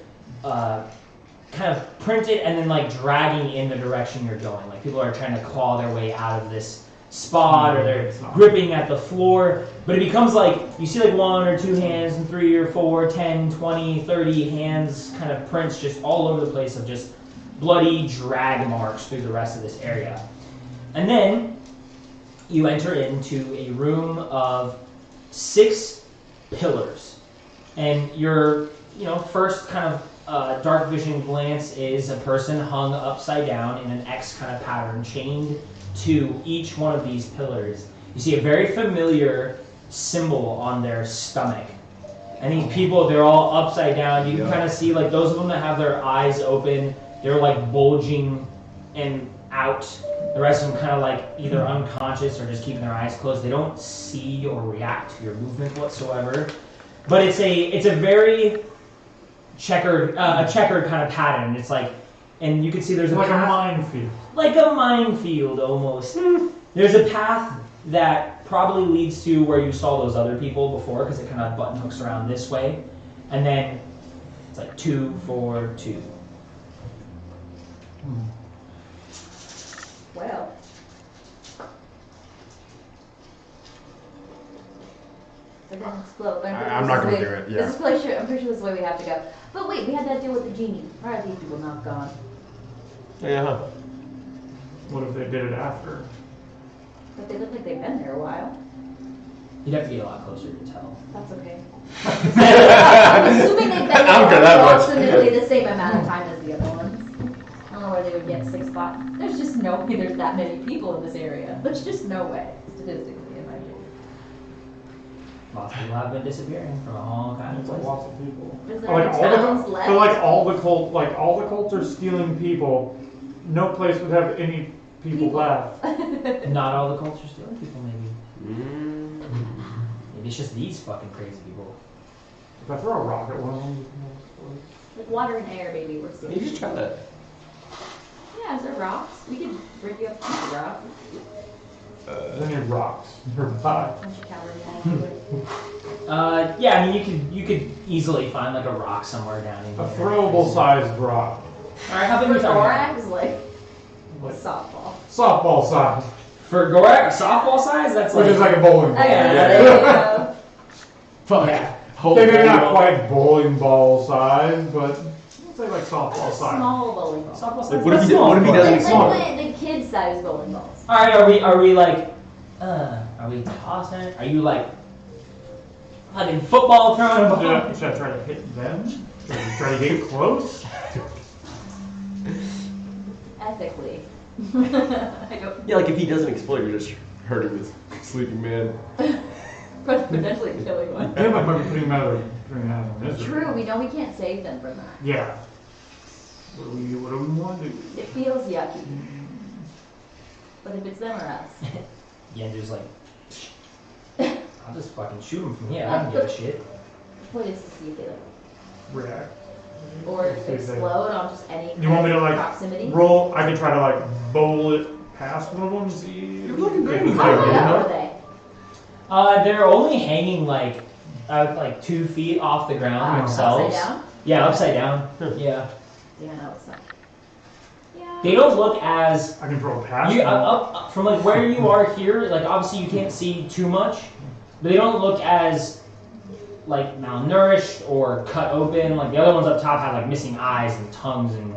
kind of printed and then like dragging in the direction you're going. Like people are trying to claw their way out of this spot, or they're gripping at the floor. But it becomes like you see like 1 or 2 hands and 3 or 4, 10, 20, 30 hands, kind of prints just all over the place of just bloody drag marks through the rest of this area. And then you enter into a room of 6 pillars. And your first kind of dark vision glance is a person hung upside down in an X kind of pattern, chained to each one of these pillars. You see a very familiar symbol on their stomach. And these people, they're all upside down. You can kind of see like those of them that have their eyes open, they're like bulging and out. The rest of them kind of like either unconscious or just keeping their eyes closed. They don't see or react to your movement whatsoever. But it's a very checkered kind of pattern. It's like, and you can see there's like a path, minefield. like a minefield almost. There's a path that probably leads to where you saw those other people before, because it kind of button hooks around this way, and then it's like 2, 4, 2. Well. We're gonna explode. I'm not gonna do it, yeah. This is probably sure. I'm pretty sure this is the way we have to go. But wait, we had that deal with the genie. Why are these people not gone? Yeah. What if they did it after? But they look like they've been there a while. You'd have to get a lot closer to tell. That's okay. I'm assuming they've been there I don't care that much. approximately the same amount of time as the other ones. I don't know where they would get 6 spots. There's just no way there's that many people in this area. There's just no way, statistically, in my opinion. Lots of people have been disappearing from all kinds of It's places. lots of people. Is there any towns left? So like all the cults are stealing people. No place would have any people left. Not all the cults are stealing people, maybe. Mm. Maybe it's just these fucking crazy people. If I throw a rock at one of them, Like water and air, baby, we're still. You just try that. Yeah, is there rocks? We could bring you up to the rock. then need rocks nearby. Bunch of calories. Yeah, I mean you could easily find like a rock somewhere down in A here. throwable sized rock. All right, how big For are we talking? thorax, like Like softball. softball size. For Gorak, a softball size? That's Which like... is like a bowling ball. Okay, Yeah. there you go. Fuck. Yeah. Whole Maybe bowling not ball. quite bowling ball size, but let's say like softball size. Small bowling ball. Softball size? Like, what if That's he- small what if he for doesn't us. It's explode? like the kid-sized bowling balls. Alright, are we like, are we tossing it? Are you like, fucking football throwing a ball? Should I try to hit them? Should I try to get close? Ethically. I don't. Yeah, like if he doesn't explode, you're just hurting this sleeping man. Potentially killing one. Yeah, but might be putting them out of misery. True, we know we can't save them from that. Yeah. What do we want to do? It feels yucky. But if it's them or us. Yendu's like, I'll just fucking shoot him from here. I don't give a shit. The point is to see if they like, React. or explode on just any You want me to like proximity. roll? I could try to like bowl it past one of them and see. You're looking great. if- How high Yeah. up are they? They're only hanging like 2 feet off the ground themselves. Upside down? Yeah, upside down. Huh. Yeah. Yeah, no, it's not. Yeah. They don't look as I can throw it past you them. up from like where you are here. Like obviously you can't see too much, but they don't look as like malnourished or cut open. Like the other ones up top had like missing eyes and tongues and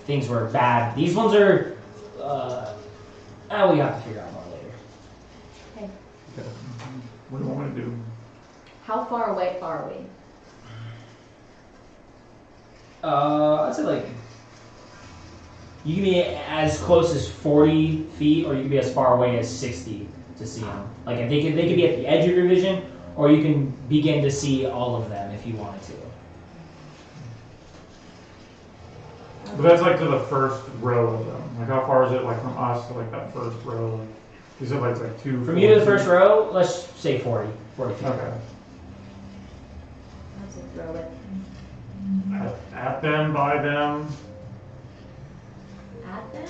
things were bad. These ones are. We have to figure out more later. Okay. What do you want me to do? How far away are we? I'd say like you can be as close as 40 feet, or you can be as far away as 60 to see them. Like if they could be at the edge of your vision, or you can begin to see all of them if you wanted to. But that's like to the first row of them. Like how far is it like from us to like that first row? Like, is it like 2? From you to the first row, let's say 40 feet. Okay. Let's just throw it. At them, by them. At them?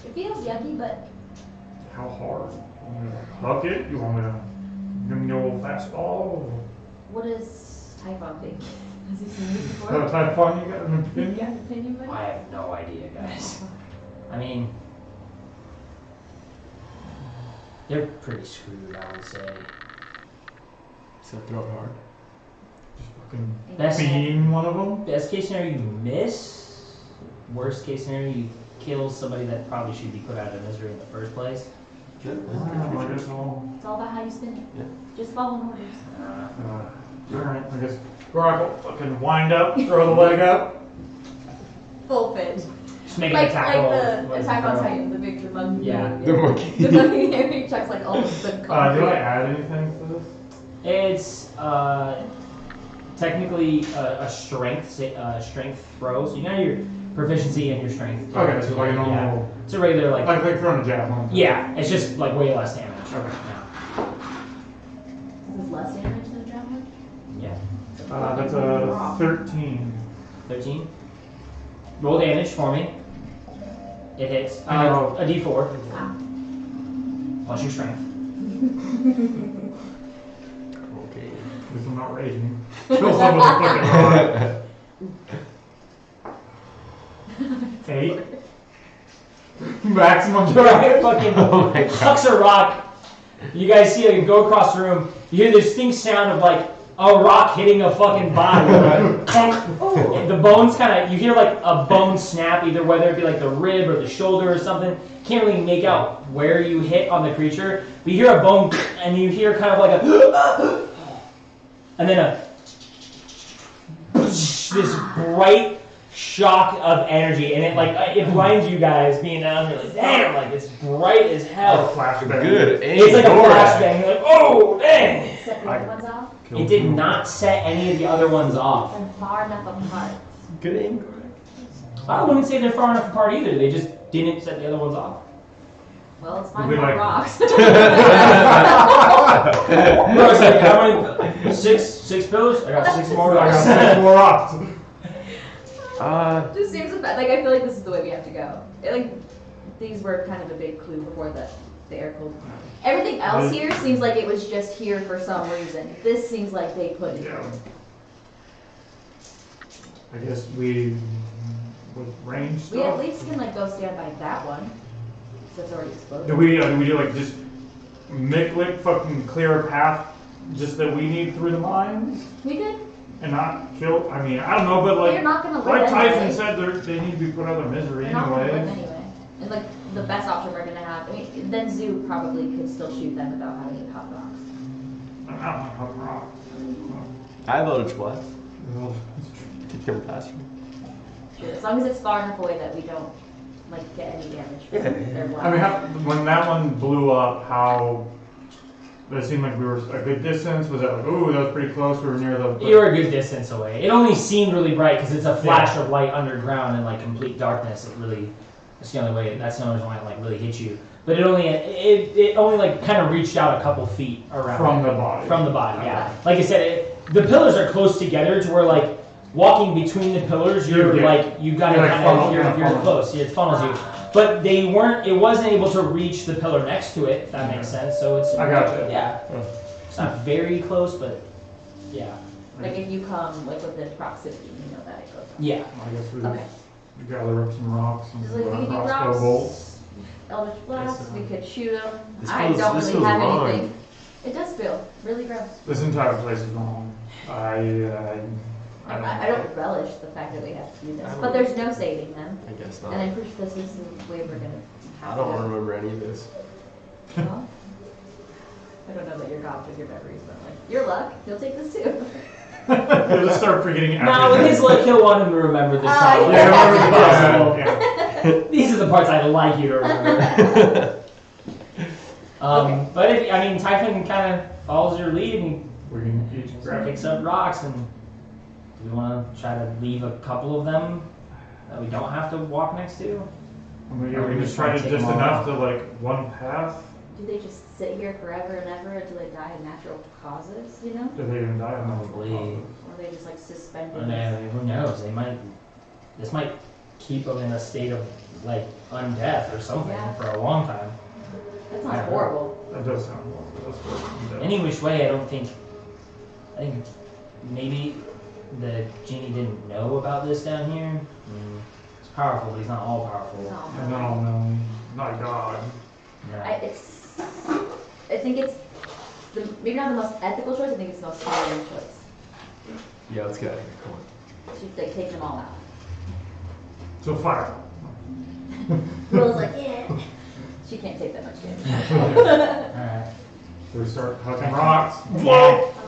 It feels yucky, but How hard? You want me to huck it? You want me to give me the old fastball? what does Typhon think? Has he seen these Is that before? a type of fun you got an You opinion? got an opinion, buddy? I have no idea, guys. I mean, they're pretty screwed, I would say. So throw it hard. Just fucking That's- beam one of them? Best case scenario, you miss. Worst case scenario, you kill somebody that probably should be put out of misery in the first place. Good. I guess I'll... It's all about how you spin it. Yeah. Just follow orders. Alright, I guess Gorak will fucking wind up, throw the leg up. Full fit. Just make an Like attack roll. the Attack on Titan, the big monkey. Yeah. The monkey. The monkey he chucks like all the Do concrete. I add anything to this? It's technically a strength throw, so you got your proficiency and your strength. Okay, so like a Yeah. normal... It's a regular like. Like throwing a javelin. Yeah, it's just like way less damage. Okay. Is this less damage than a javelin? Yeah. That's a 13. 13. Roll damage for me. It hits. Oh. A D4 Ah. plus your strength. Okay. At least I'm not raging. Kill someone with a fucking rock. 8. Maximum Right, drive. fucking Oh my God. hucks a rock. You guys see it go across the room. You hear this distinct sound of like a rock hitting a fucking body. And the bones kind of, you hear like a bone snap, either whether it be like the rib or the shoulder or something. Can't really make out where you hit on the creature. But you hear a bone, and you hear kind of like a, and then this bright shock of energy, and it blinds you guys being down here like, damn, like it's bright as hell. Flashback. Good. It's like a flashbang. You're like, oh, dang! Set the other ones off? It did not set any of the other ones off. They're far enough apart. Good aim. I wouldn't say they're far enough apart either. They just didn't set the other ones off. Well, it's fine We for like- rocks. No, it's like, how many? Six pillars? I got 6 more. I got 6 more rocks. Just seems bad. Like I feel like this is the way we have to go. These were kind of a big clue before the air cooled. Everything else here seems like it was just here for some reason. This seems like they put it. Yeah. I guess we with range We at stuff. least can like go stand by that one. So it's already exploded. Do we do like just make fucking clear a path just that we need through the mines We did. and not kill? I mean, I don't know, but They're like not gonna live like Tyson anyway. said, they need to be put out of their misery They're not gonna live anyway. anyway. And like the best option we're gonna have. I mean, then Zoo probably could still shoot them without having to pop rocks. I don't know how wrong. I voted splash. To kill faster. Sure. As long as it's far enough away that we don't like get any damage from Yeah. their blast. I mean, when that one blew up, how it seemed like we were a good distance. Was that like, ooh, that was pretty close? We were near the. You were a good distance away. It only seemed really bright because it's a flash of light underground in like complete darkness. That's the only way. That's the only reason why it like really hit you. But it only like kind of reached out a couple feet around From the body. From the body, yeah. Like I said, the pillars are close together to where like walking between the pillars, you're Yeah. like you got to You're like kind of funnel- you're funnel. close. Yeah, it funnels you. But they weren't. It wasn't able to reach the pillar next to it. If that makes sense. So it's. I got you. Yeah. It's not very close, but yeah. Like if you come like within proximity, you know that it goes. Yeah. I guess we Okay. gather up some rocks and Just like we could do crossbow rocks, bolts. Eldritch Blast, we could shoot them. This I feels- don't this really feels have wrong. anything. It does feel really gross. This entire place is wrong. I don't relish the fact that we have to do this, I but don't- there's no saving them. I guess not. And I'm pretty sure this is the way we're gonna have I don't to. remember any of this. Well, I don't know about your gods with your memories, but like your luck, you'll take this too. You'll just start forgetting everything. No, with his luck, he'll want him to remember the trauma. yeah. as much as possible. Yeah. These are the parts I'd like you to remember. Okay. But if, I mean, Typhon kind of follows your lead and We can each grab picks up rocks, and do we want to try to leave a couple of them that we don't have to walk next to? We just try to Take just them all enough out. to like one path. Do they just sit here forever and ever until they die of natural causes, you know? Do they even die? I don't know. Probably. Or are they just like suspended? And who knows? They might. This might keep them in a state of like undeath or something Yeah. for a long time. That I sounds don't horrible. That does sound horrible. That's what Any which way, I think maybe the genie didn't know about this down here. He's powerful, but he's not all powerful. No. No, not God. No. I think it's maybe not the most ethical choice. I think it's the most moral choice. Yeah, let's get out of here. Come on. Should like take them all out. So fire. Will's like, yeah. She can't take that much damage. Alright. So we start hucking rocks.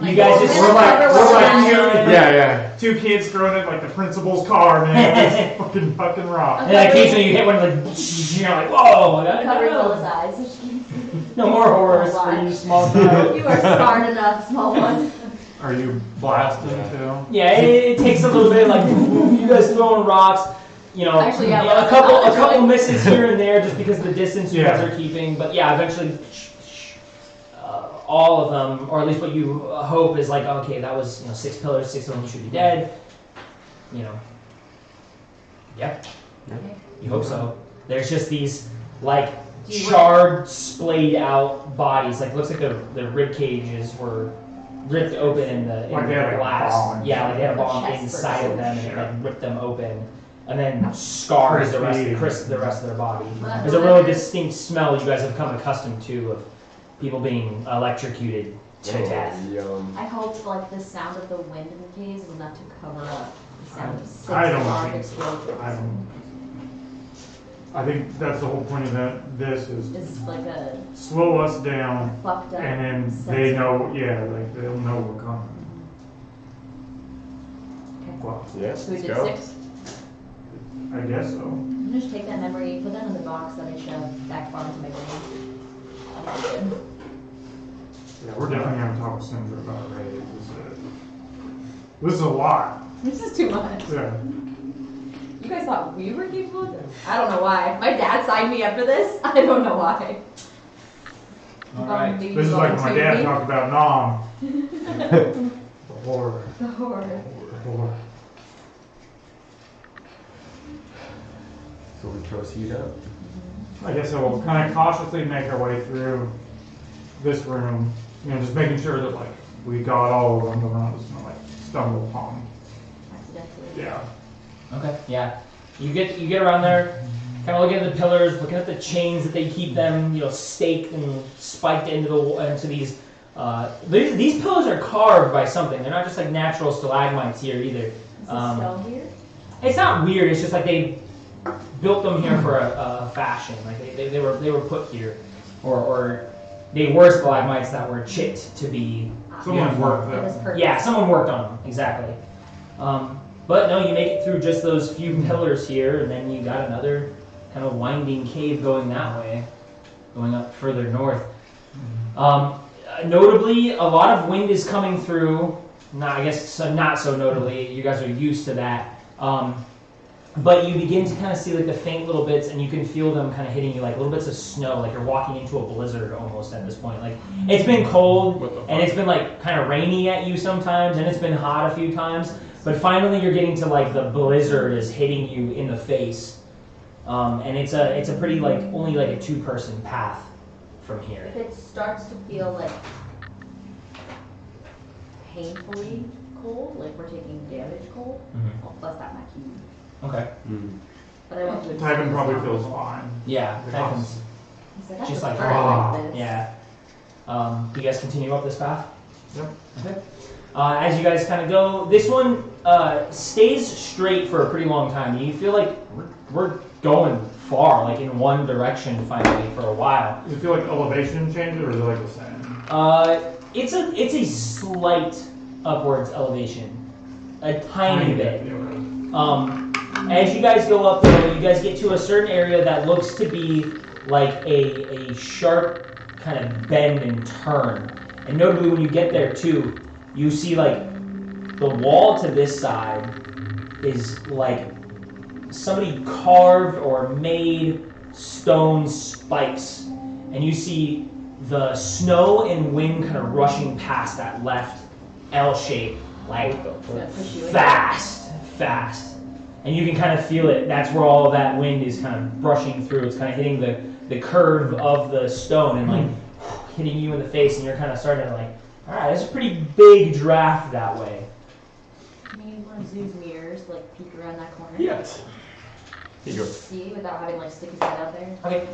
You guys just We're like- Yeah. Two kids throwing it like the principal's car, man. Just fucking fucking rock. And then occasionally you hit one of the, you're like, whoa! Covering Willa's No, eyes. So she can't see. no more horrors for you small child. You are scarred enough, small one. Are you blasting too? Yeah, it takes a little bit, like, you guys throwing rocks, you know, Actually, yeah, a couple misses here and there just because of the distance you Yeah. guys are keeping, but yeah, eventually, all of them, or at least what you hope is like, okay, that was, 6 pillars, 6 of them should be dead, yeah, you hope so. There's just these, like, Do you charred, splayed out bodies, like, looks like the rib cages were ripped open in the Like they had, like, a glass. bomb. Yeah, like they had a bomb Chest inside of burst. them and it like ripped them open, and then scarred the rest of their body. Well, There's a really distinct smell you guys have become accustomed to of people being electrocuted to death. Yum. I hope like the sound of the wind in the caves is enough to cover up the sound of 6 I don't large think so. explosions. I think that's the whole point of this is It's like a slow us down, fucked up. and then sense they of- know, like they'll know we're coming. Okay. Well, Yes, So we let's did go. 6. I guess so. I'm gonna just take that memory, put that in the box that I shoved back far into my brain. That'll be good. Yeah, we're definitely gonna talk with Sandra about Ray. This is a lot. This is too much. Yeah. You guys thought we were capable of this? I don't know why. My dad signed me up for this. I don't know why. Alright. This is like when my dad talked about Nom. The horror. The horror. The horror. So we proceed up. I guess we'll kind of cautiously make our way through this room. Just making sure that like we got all of them, but we're not just gonna like stumble upon. Accidentally. Yeah. Okay, yeah. You get around there. Kind of looking at the pillars, looking at the chains that they keep them, staked and spiked into these. These pillars are carved by something. They're not just like natural stalagmites here either. Is this stone here? It's not weird. It's just like they built them here for a fashion. Like they were put here, or they were stalagmites that were chipped to be. Someone worked It was them. perfect. Yeah, someone worked on them exactly. But no, you make it through just those few pillars here, and then you got another kind of winding cave going that way, going up further north. Notably, a lot of wind is coming through. Not so notably. You guys are used to that. But you begin to kind of see like the faint little bits, and you can feel them kind of hitting you like little bits of snow, like you're walking into a blizzard almost at this point. Like it's been cold, and it's been like kind of rainy at you sometimes, and it's been hot a few times. But finally, you're getting to like the blizzard is hitting you in the face, and it's a pretty like only like a 2-person path from here. If it starts to feel like painfully cold, like we're taking damage cold, I'll plus that my key. Okay. But I want to. Tyvin probably feels fine. Yeah, Typhon's He's like, I just like, prefer it like this. yeah. Do you guys continue up this path? Yep. Okay. As you guys kind of go, this one stays straight for a pretty long time. You feel like we're going far, like in one direction finally for a while. Does it feel like elevation changes, or is it like the same? It's a slight upwards elevation, a tiny bit. As you guys go up though, you guys get to a certain area that looks to be like a sharp kind of bend and turn. And notably when you get there too, you see like the wall to this side is like somebody carved or made stone spikes. And you see the snow and wind kind of rushing past that left L shape, like fast. And you can kind of feel it. That's where all of that wind is kind of brushing through. It's kind of hitting the curve of the stone and like hitting you in the face, and you're kind of starting to like, all right, that's a pretty big draft that way. Can you use one of Zoo's mirrors, like peek around that corner? Yes. Here you go. See, without having like stick his head out there. Okay.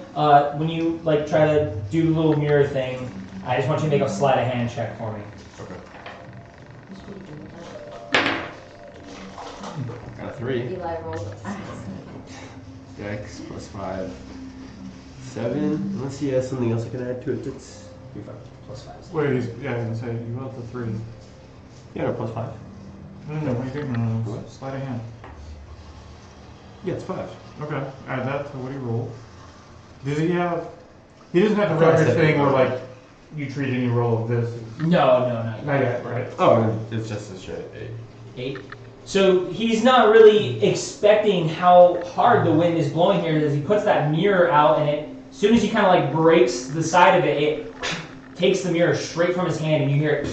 When you like try to do the little mirror thing, I just want you to make a sleight of hand check for me. Okay. Just what are you doing? Got a 3. Eli rolled. Dex plus 5. 7. Unless he has something else I can add to it. That's You're fine. Plus 5. Wait, yeah, I was gonna say you rolled the 3. yeah, no, plus 5. No, what are you doing? No, What? sleight of hand. Yeah, it's 5. Okay, add that to what he rolled. Does he have? He doesn't have the I record said thing it. where like you treat any roll of this. No, Not yet, right? Oh, it's just a straight 8. 8. So he's not really expecting how hard the wind is blowing here. As he puts that mirror out, and as soon as he kind of like breaks the side of it, it takes the mirror straight from his hand, and you hear it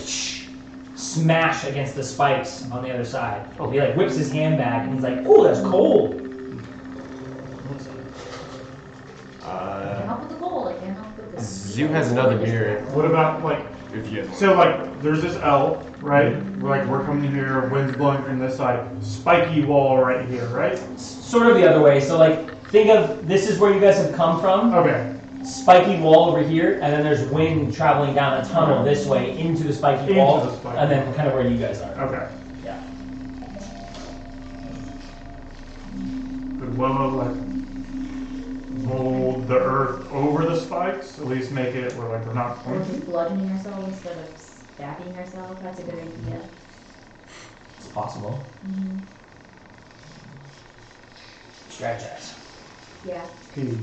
smash against the spikes on the other side. He like whips his hand back, and he's like, "Oh, that's cold." I can't help with the cold. I can't help with this. Zoo has another mirror. What about like? If you So like, there's this L, right? We're coming here, wind's blowing from this side, spiky wall right here, right? Sort of the other way. So like, think of this is where you guys have come from. Okay. Spiky wall over here, and then there's wind traveling down a tunnel this way into the spiky Into wall, the spiky and then kind of where you guys are. Okay. Yeah. Could Willow like mold the earth over the spikes? At least make it where like we're not Or pointing. just bludgeoning ourselves instead of stabbing ourselves. That's a good idea. It's possible. Strategize. Yeah. Key.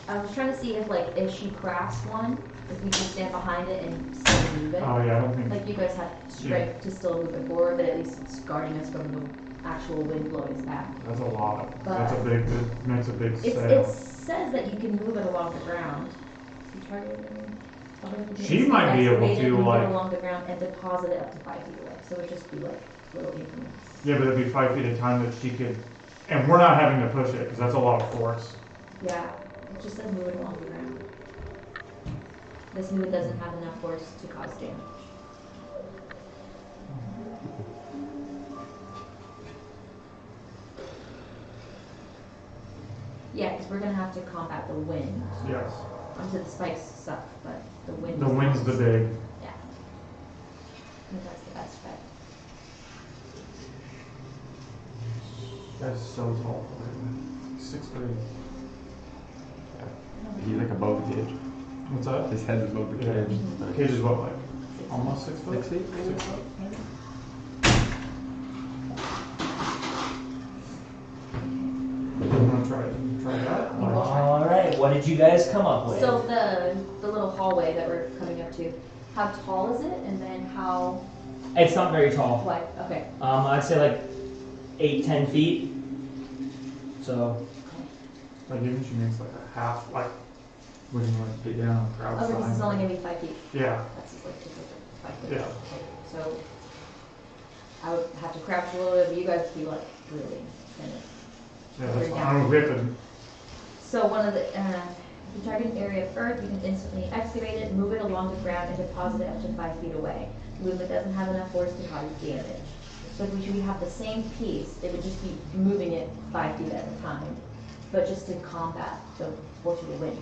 I was trying to see if she crafts one, if we can stand behind it and still move it. Oh yeah, I don't think. Like you guys have strength to still move it forward, but at least it's guarding us from the actual wind blowing us back. That's a lot. But That's a big. It makes a big It sail. says that you can move it along the ground. You try to- She might be able excavate it, to, move it like- along the ground and deposit it up to 5 feet away. So it would just be like little increments. Yeah, but it'd be 5 feet at a time that she could, and we're not having to push it because that's a lot of force. Yeah, it just says move it along the ground. This move doesn't have enough force to cause damage. Yeah, because we're gonna have to combat the wind. Yes. Obviously the spikes suck, but the wind. The wind's the big. Yeah. I think that's the best bet. That's so tall for him. 6'3". He's like above the cage. What's that? His head's above the Yeah. cage. The cage is what, like almost 6 foot? 6 feet? 6 foot, maybe? You wanna try that? We'll try. All right, what did you guys come up with? So the little hallway that we're coming up to, how tall is it, and then how It's not very tall. wide? Okay. I'd say like 8-10 feet. So Like even she makes like a half, like when you like get down and crouch. Okay, this is behind only her. gonna be 5 feet. Yeah, That's just like typical 5 feet. yeah. So I would have to crouch a little bit, but you guys would be like really kind of. Yeah, that's fine. I mean, we have to, So one of the, if you target an area of earth, you can instantly excavate it, move it along the ground, and deposit it up to 5 feet away. Movement doesn't have enough force to cause damage. So if we have the same piece, it would just be moving it 5 feet at a time, but just to combat the force of the wind.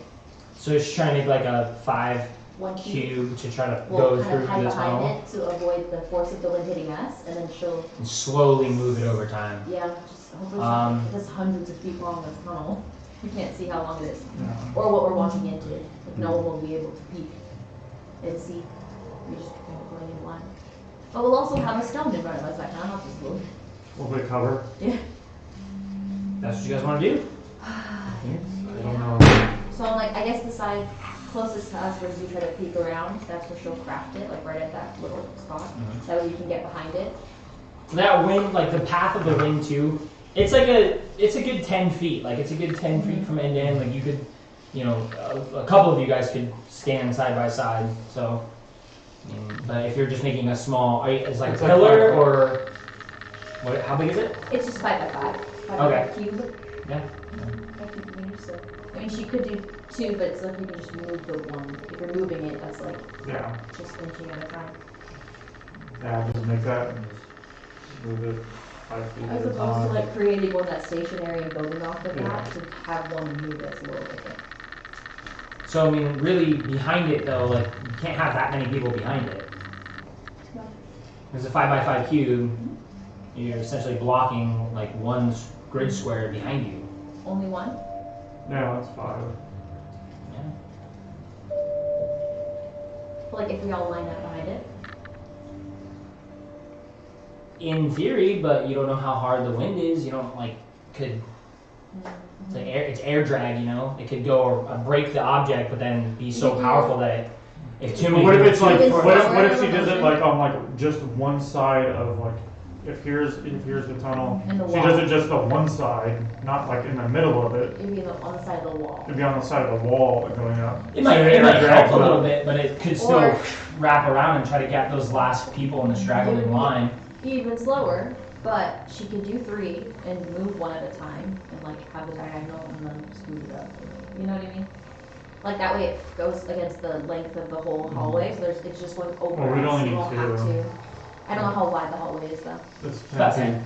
So she's trying to make like a 5 1 cube cube to try to will go kind through of hide the behind tunnel it to avoid the force of the wind hitting us, and then she'll, and slowly move it over time. yeah, just hopefully it's hundreds of feet long, this tunnel. You can't see how long it is. yeah. Or what we're walking into. Like no one will be able to peek and see. We just kind of going in blind. But we'll also have a stone in front of us that kind of helps us move. A little bit cover. Yeah. That's what you guys want to do? I don't know. So I'm like, I guess the side closest to us where you try to peek around, that's where she'll craft it, like right at that little spot. That way you can get behind it. That wind, like the path of the wind too, it's a good 10 feet. Like it's a good 10 feet from end to end. Like you could, a couple of you guys could stand side by side. So, but if you're just making a small, it's like a It's like pillar 5 or what? How big is it? It's just 5 by 5. 5 Okay. by 5 cube. Yeah. 5 cube meters, so. I mean, she could do 2, but it's like you can just move the one. If you're moving it, that's like Yeah, just inching at a time. yeah, just make that and just move it 5 feet As at a opposed to time. like creating one that's stationary and building off of Yeah. that, to have one move that's a little different. So I mean, really behind it though, like you can't have that many people behind it. There's a 5 by 5 cube. You're essentially blocking like one grid square behind you. Only one? Yeah, that's 5. Yeah. Like if we all line up behind it? In theory, but you don't know how hard the wind is. You don't could. It's air drag. It could go or break the object, but then be so powerful that if too But many. what if it's like, It's what if she slower does it motion. like on like just one side of like, if here's the tunnel, And the she wall. does it just on one side, not like in the middle of it. It'd be on the side of the wall. It'd be on the side of the wall and going up. It might, So it air might drags help a little up. bit, but it could still Or- wrap around and try to get those last people in the straggling line. Even slower, but she could do 3 and move one at a time and like have the diagonal and then scoot it up. You know what I mean? Like that way it goes against the length of the whole hallway, so it's just going over Well, we'd us, only you need won't have 2. to. I don't know how wide the hallway is though. It's About 10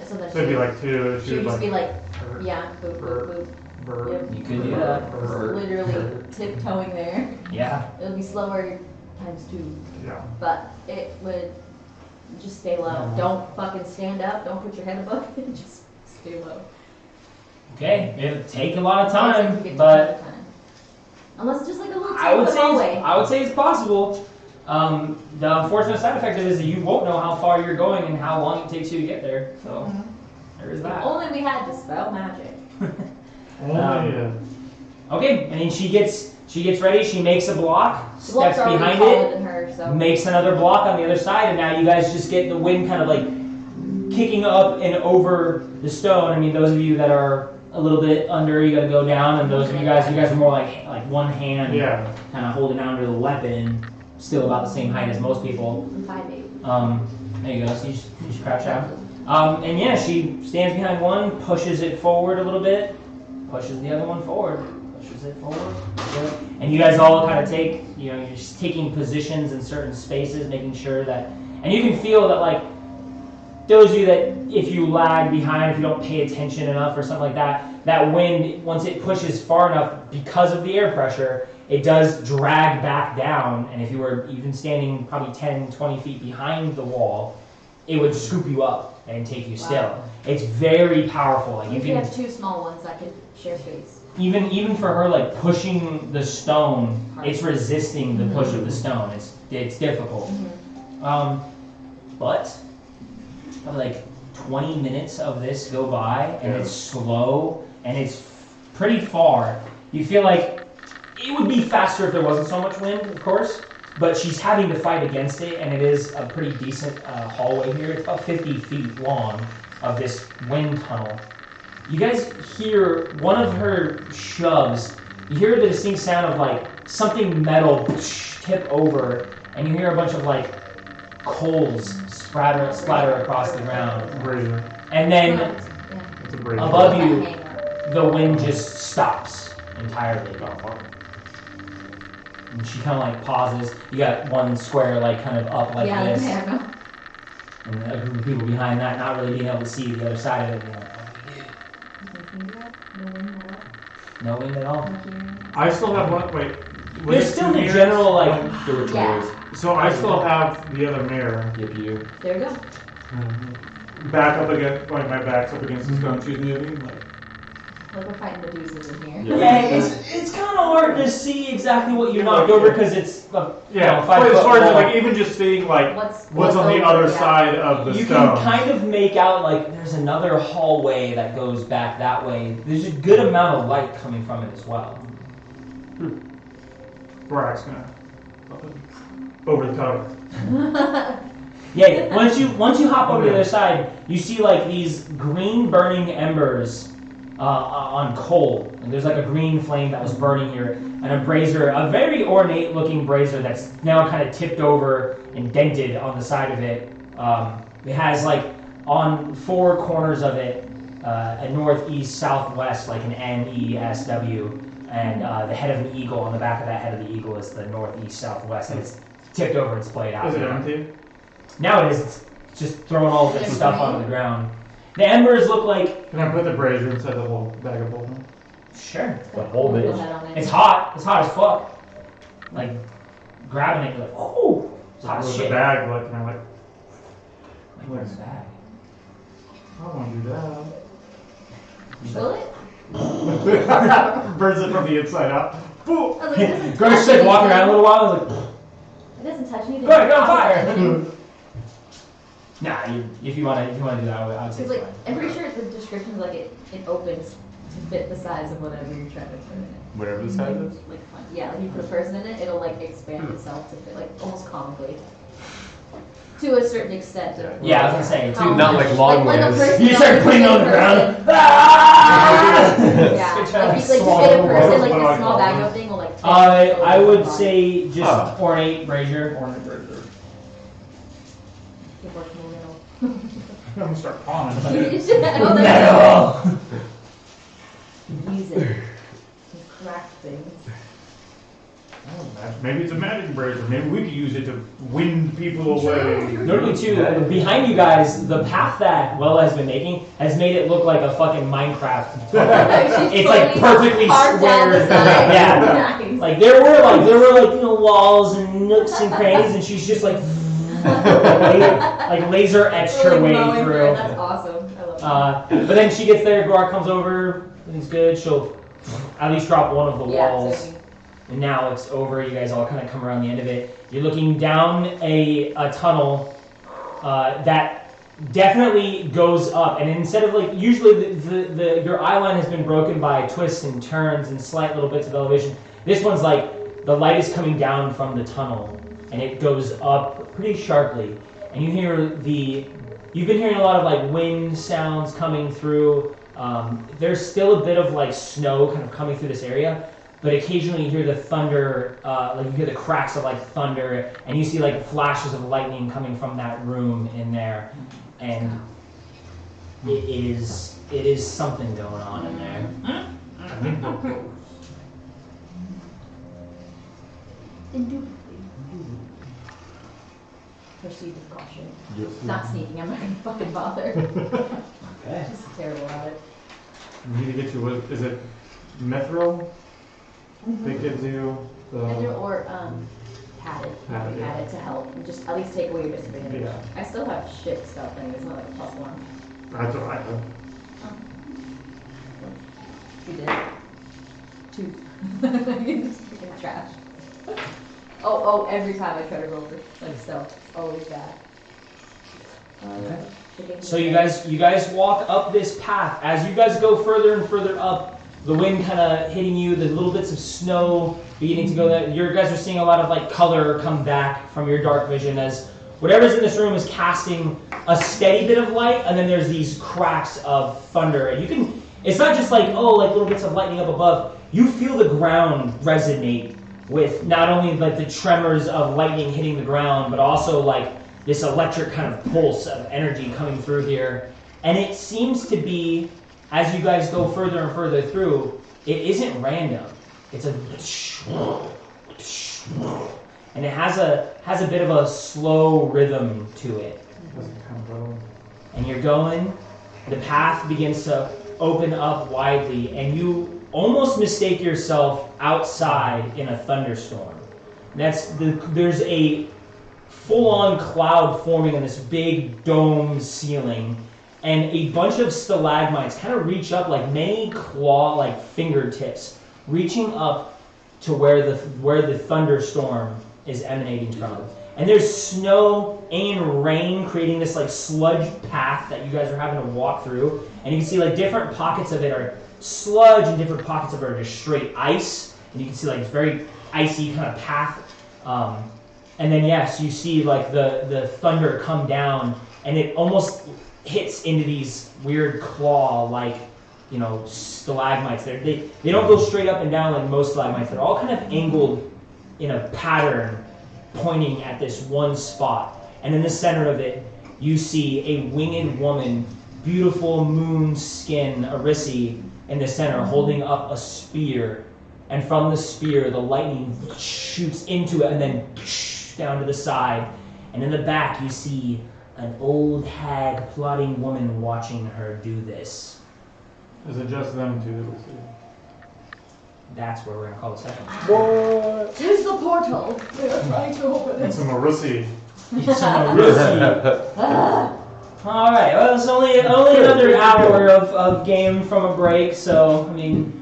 So then So it'd be like 2. she would just be like, Bird, yeah, boop, boop, boop. bird, Yep. You could do that. bird, Literally bird. tiptoeing there. Yeah. It'll be slower times 2, Yeah. but it would just stay low. Yeah. Don't fucking stand up. Don't put your head above it. Just stay low. Okay. It'll take a lot of It's like you time, get but to time. Unless it's just like a little I would tip say hallway. I would say it's possible. The unfortunate side effect of it is that you won't know how far you're going and how long it takes you to get there. So there is If that. only we had dispel magic. Only, Okay, and then she gets ready. She makes a block, The block's steps already behind taller it, than her, so. makes another block on the other side, and now you guys just get the wind kind of like kicking up and over the stone. I mean, those of you that are a little bit under, you got to go down, and those of you guys are more like one hand, yeah. kind of holding onto the weapon, still about the same height as most people. I'm 5'8". There you go. So you just crouch out. And yeah, she stands behind one, pushes it forward a little bit, pushes the other one forward, pushes it forward. And you guys all kind of take, you're just taking positions in certain spaces, making sure that, and you can feel that like those of you that if you lag behind, if you don't pay attention enough or something like that, that wind, once it pushes far enough because of the air pressure, it does drag back down. And if you were even standing probably 10, 20 feet behind the wall, it would scoop you up and take you still. It's very powerful. Like If you have two small ones that could share space. Even for her, like pushing the stone, it's resisting the push of the stone. It's difficult. But probably like 20 minutes of this go by, and it's slow, and it's pretty far. You feel like it would be faster if there wasn't so much wind, of course, but she's having to fight against it, and it is a pretty decent hallway here. It's about 50 feet long of this wind tunnel. You guys hear one of her shoves. You hear the distinct sound of like something metal tip over, and you hear a bunch of like coals splatter across the ground. Brazier. And then It's a brazier. above you, the wind just stops entirely. And she kind of like pauses. You got one square like kind of up like this. And a group of people behind that not really being able to see the other side of it. No wind at all. I still have one. Wait. There's still the general like. So I still have the other mirror. Yep, you. There you go. Back up against, like my back's up against the stone. She's moving. Like we're fighting Medusas in here. Yeah, it's kind of hard to see exactly what you knocked over because it's but as far as like even just seeing like what's on the other side of the stone. You can kind of make out like there's another hallway that goes back that way. There's a good amount of light coming from it as well. Brack's gonna over the cover. Yeah, once you hop over to the other side, you see like these green burning embers on coal. And there's like a green flame that was burning here, and a brazier, a very ornate looking brazier that's now kind of tipped over and dented on the side of it. It has like on four corners of it a northeast, southwest, like an NESW, and the head of an eagle. On the back of that head of the eagle is the northeast, southwest, and it's tipped over and splayed out. Is it empty? Now it is. It's just throwing all this stuff onto the ground. The embers look like. Can I put the brazier inside the whole bag of holding? Sure. The whole bitch. It's hot. It's hot as fuck. Like grabbing it, you're like, oh, it's hot as With shit. the bag, like, and I'm like, Where's the bag? I don't want to do Will it? that. Burns it from the inside out. Boom. I was like, it doesn't Greg's touch like walking around a little while. I was like, anything. It doesn't touch anything. Greg, get on fire! Nah, if you want to do that, I would say. Because like, I'm pretty sure the description is like it opens to fit the size of whatever you're trying to put in it. Whatever the size is. Like, yeah, like you put a person in it, it'll like expand itself to fit, like almost comically. To a certain extent. Yeah, I was gonna say, too. Not like long when a ways. person You start putting it on the ground. Yeah, You're trying like to you fit a person, like the small bag of thing will like. I would say just ornate brazier. Ornate brazier. It works in the middle. I'm gonna start pawning. Metal. Use it. And crack things. Maybe it's a magic brazier. Maybe we could use it to wind people away. Notably too, behind you guys, the path that Wella has been making has made it look like a fucking Minecraft. It's like perfectly squared. Yeah. Nice. Like there were walls and nooks and crannies, and she's just like laser etched her way Mowing through. That's awesome. I love that. But then she gets there, Guar comes over, everything's good. She'll at least drop one of the walls. Certainly. And now it's over. You guys all kind of come around the end of it. You're looking down a tunnel that definitely goes up. And instead of like usually your eye line has been broken by twists and turns and slight little bits of elevation. This one's like the light is coming down from the tunnel and it goes up pretty sharply. And you hear you've been hearing a lot of like wind sounds coming through. There's still a bit of like snow kind of coming through this area. But occasionally you hear the thunder, like you hear the cracks of like thunder, and you see like flashes of lightning coming from that room in there, and it is something going on in there. proceed with caution. Yes. Not sneaking, I'm not gonna fucking bother. Okay. Just terrible at it. We need to get you, what, is it Mithril that gives you the... Either or, padded. Padded, yeah. Padded to help, and just at least take away your disadvantage. Yeah. I still have shit stuff, and it's not like a +1. That's all right, though. You did. 2. You just freaking trash. Oh, every time I try to roll for like stealth, it's always bad. So you guys walk up this path. As you guys go further and further up, the wind kind of hitting you, the little bits of snow beginning to go there. You guys are seeing a lot of like color come back from your dark vision as whatever's in this room is casting a steady bit of light, and then there's these cracks of thunder. And you can, it's not just like, oh, like little bits of lightning up above. You feel the ground resonate with not only like the tremors of lightning hitting the ground, but also like this electric kind of pulse of energy coming through here. And it seems to be, as you guys go further and further through, it isn't random. It's a and it has a bit of a slow rhythm to it. And you're going, the path begins to open up widely, and you almost mistake yourself outside in a thunderstorm. There's a full-on cloud forming in this big dome ceiling, and a bunch of stalagmites kind of reach up like many claw-like fingertips, reaching up to where the thunderstorm is emanating from. And there's snow and rain creating this like sludge path that you guys are having to walk through. And you can see like different pockets of it are sludge and different pockets of it are just straight ice. And you can see like very icy kind of path. And then yes, you see like the thunder come down, and it almost hits into these weird claw-like, stalagmites. They don't go straight up and down like most stalagmites. They're all kind of angled in a pattern pointing at this one spot. And in the center of it, you see a winged woman, beautiful moon skin, Arisi, in the center, holding up a spear. And from the spear, the lightning shoots into it and then down to the side. And in the back, you see an old hag plotting woman watching her do this. Is it just them two that we see? That's where we're going to call the session. What? Tis the portal. We are trying to open It's it. a Marissi. It's an Arisi. All right, well, it's only another hour of game from a break, so, I mean,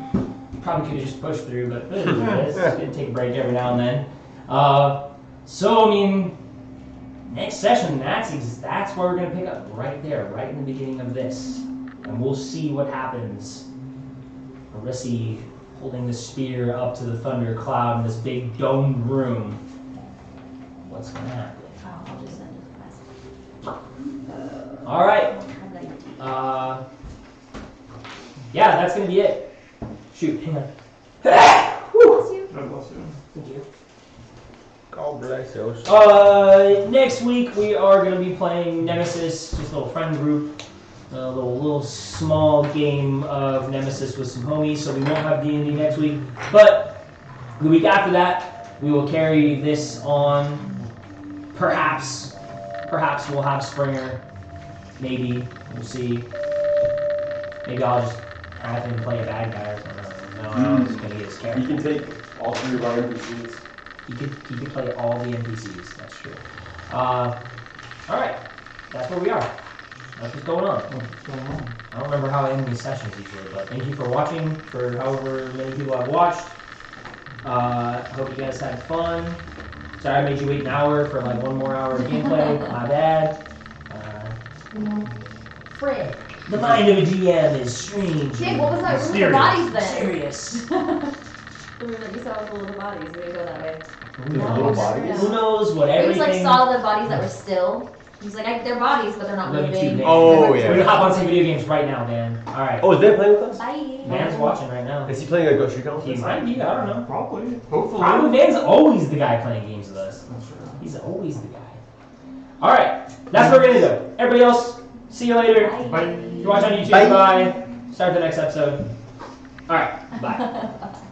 probably could have just pushed through, but it's going to take a break every now and then. So, I mean, next session, that's where we're going to pick up, right there, right in the beginning of this. And we'll see what happens. Arisi holding the spear up to the thunder cloud in this big domed room. What's going to happen? Oh, I'll just send it to class. All right. Yeah, that's going to be it. Shoot, hang on. Bless you. God bless you. Thank you. God bless you. Next week we are going to be playing Nemesis, just a little friend group, a little small game of Nemesis with some homies. So we won't have D&D next week, but the week after that we will carry this on. Perhaps we'll have Springer. Maybe we'll see. Maybe I'll just have him play a bad guy or something. No, I'm just going to get his character. You can take all 3 of our NPCs. He could play all the NPCs, that's true. Alright, that's where we are. That's what's going on. What's going on? I don't remember how I end these sessions usually, but thank you for watching, for however many people have watched. Hope you guys had fun. Sorry I made you wait an hour for like 1 more hour of gameplay. My bad. Fred. The mind of a GM is strange. Jake, what was that room with the Mysterious. bodies then? Serious. The room that you saw with the little bodies. We didn't go that way. Little bodies? Who knows what He was everything... like saw the bodies that were still. He's like, they're bodies, but they're not Let me keep moving. names. Oh, We're yeah. gonna hop on some video games right now, Dan. Alright. Oh, is Dan playing with us? Bye. Dan's watching right now. Is he playing a Ghost Recon? He might be, I don't know. Probably. Hopefully. Probably Dan's always the guy playing games with us. That's true. He's always the guy. Alright, that's what we're gonna do. Everybody else, see you later. Bye. If you watch on YouTube, Bye. bye. Start the next episode. Alright, bye.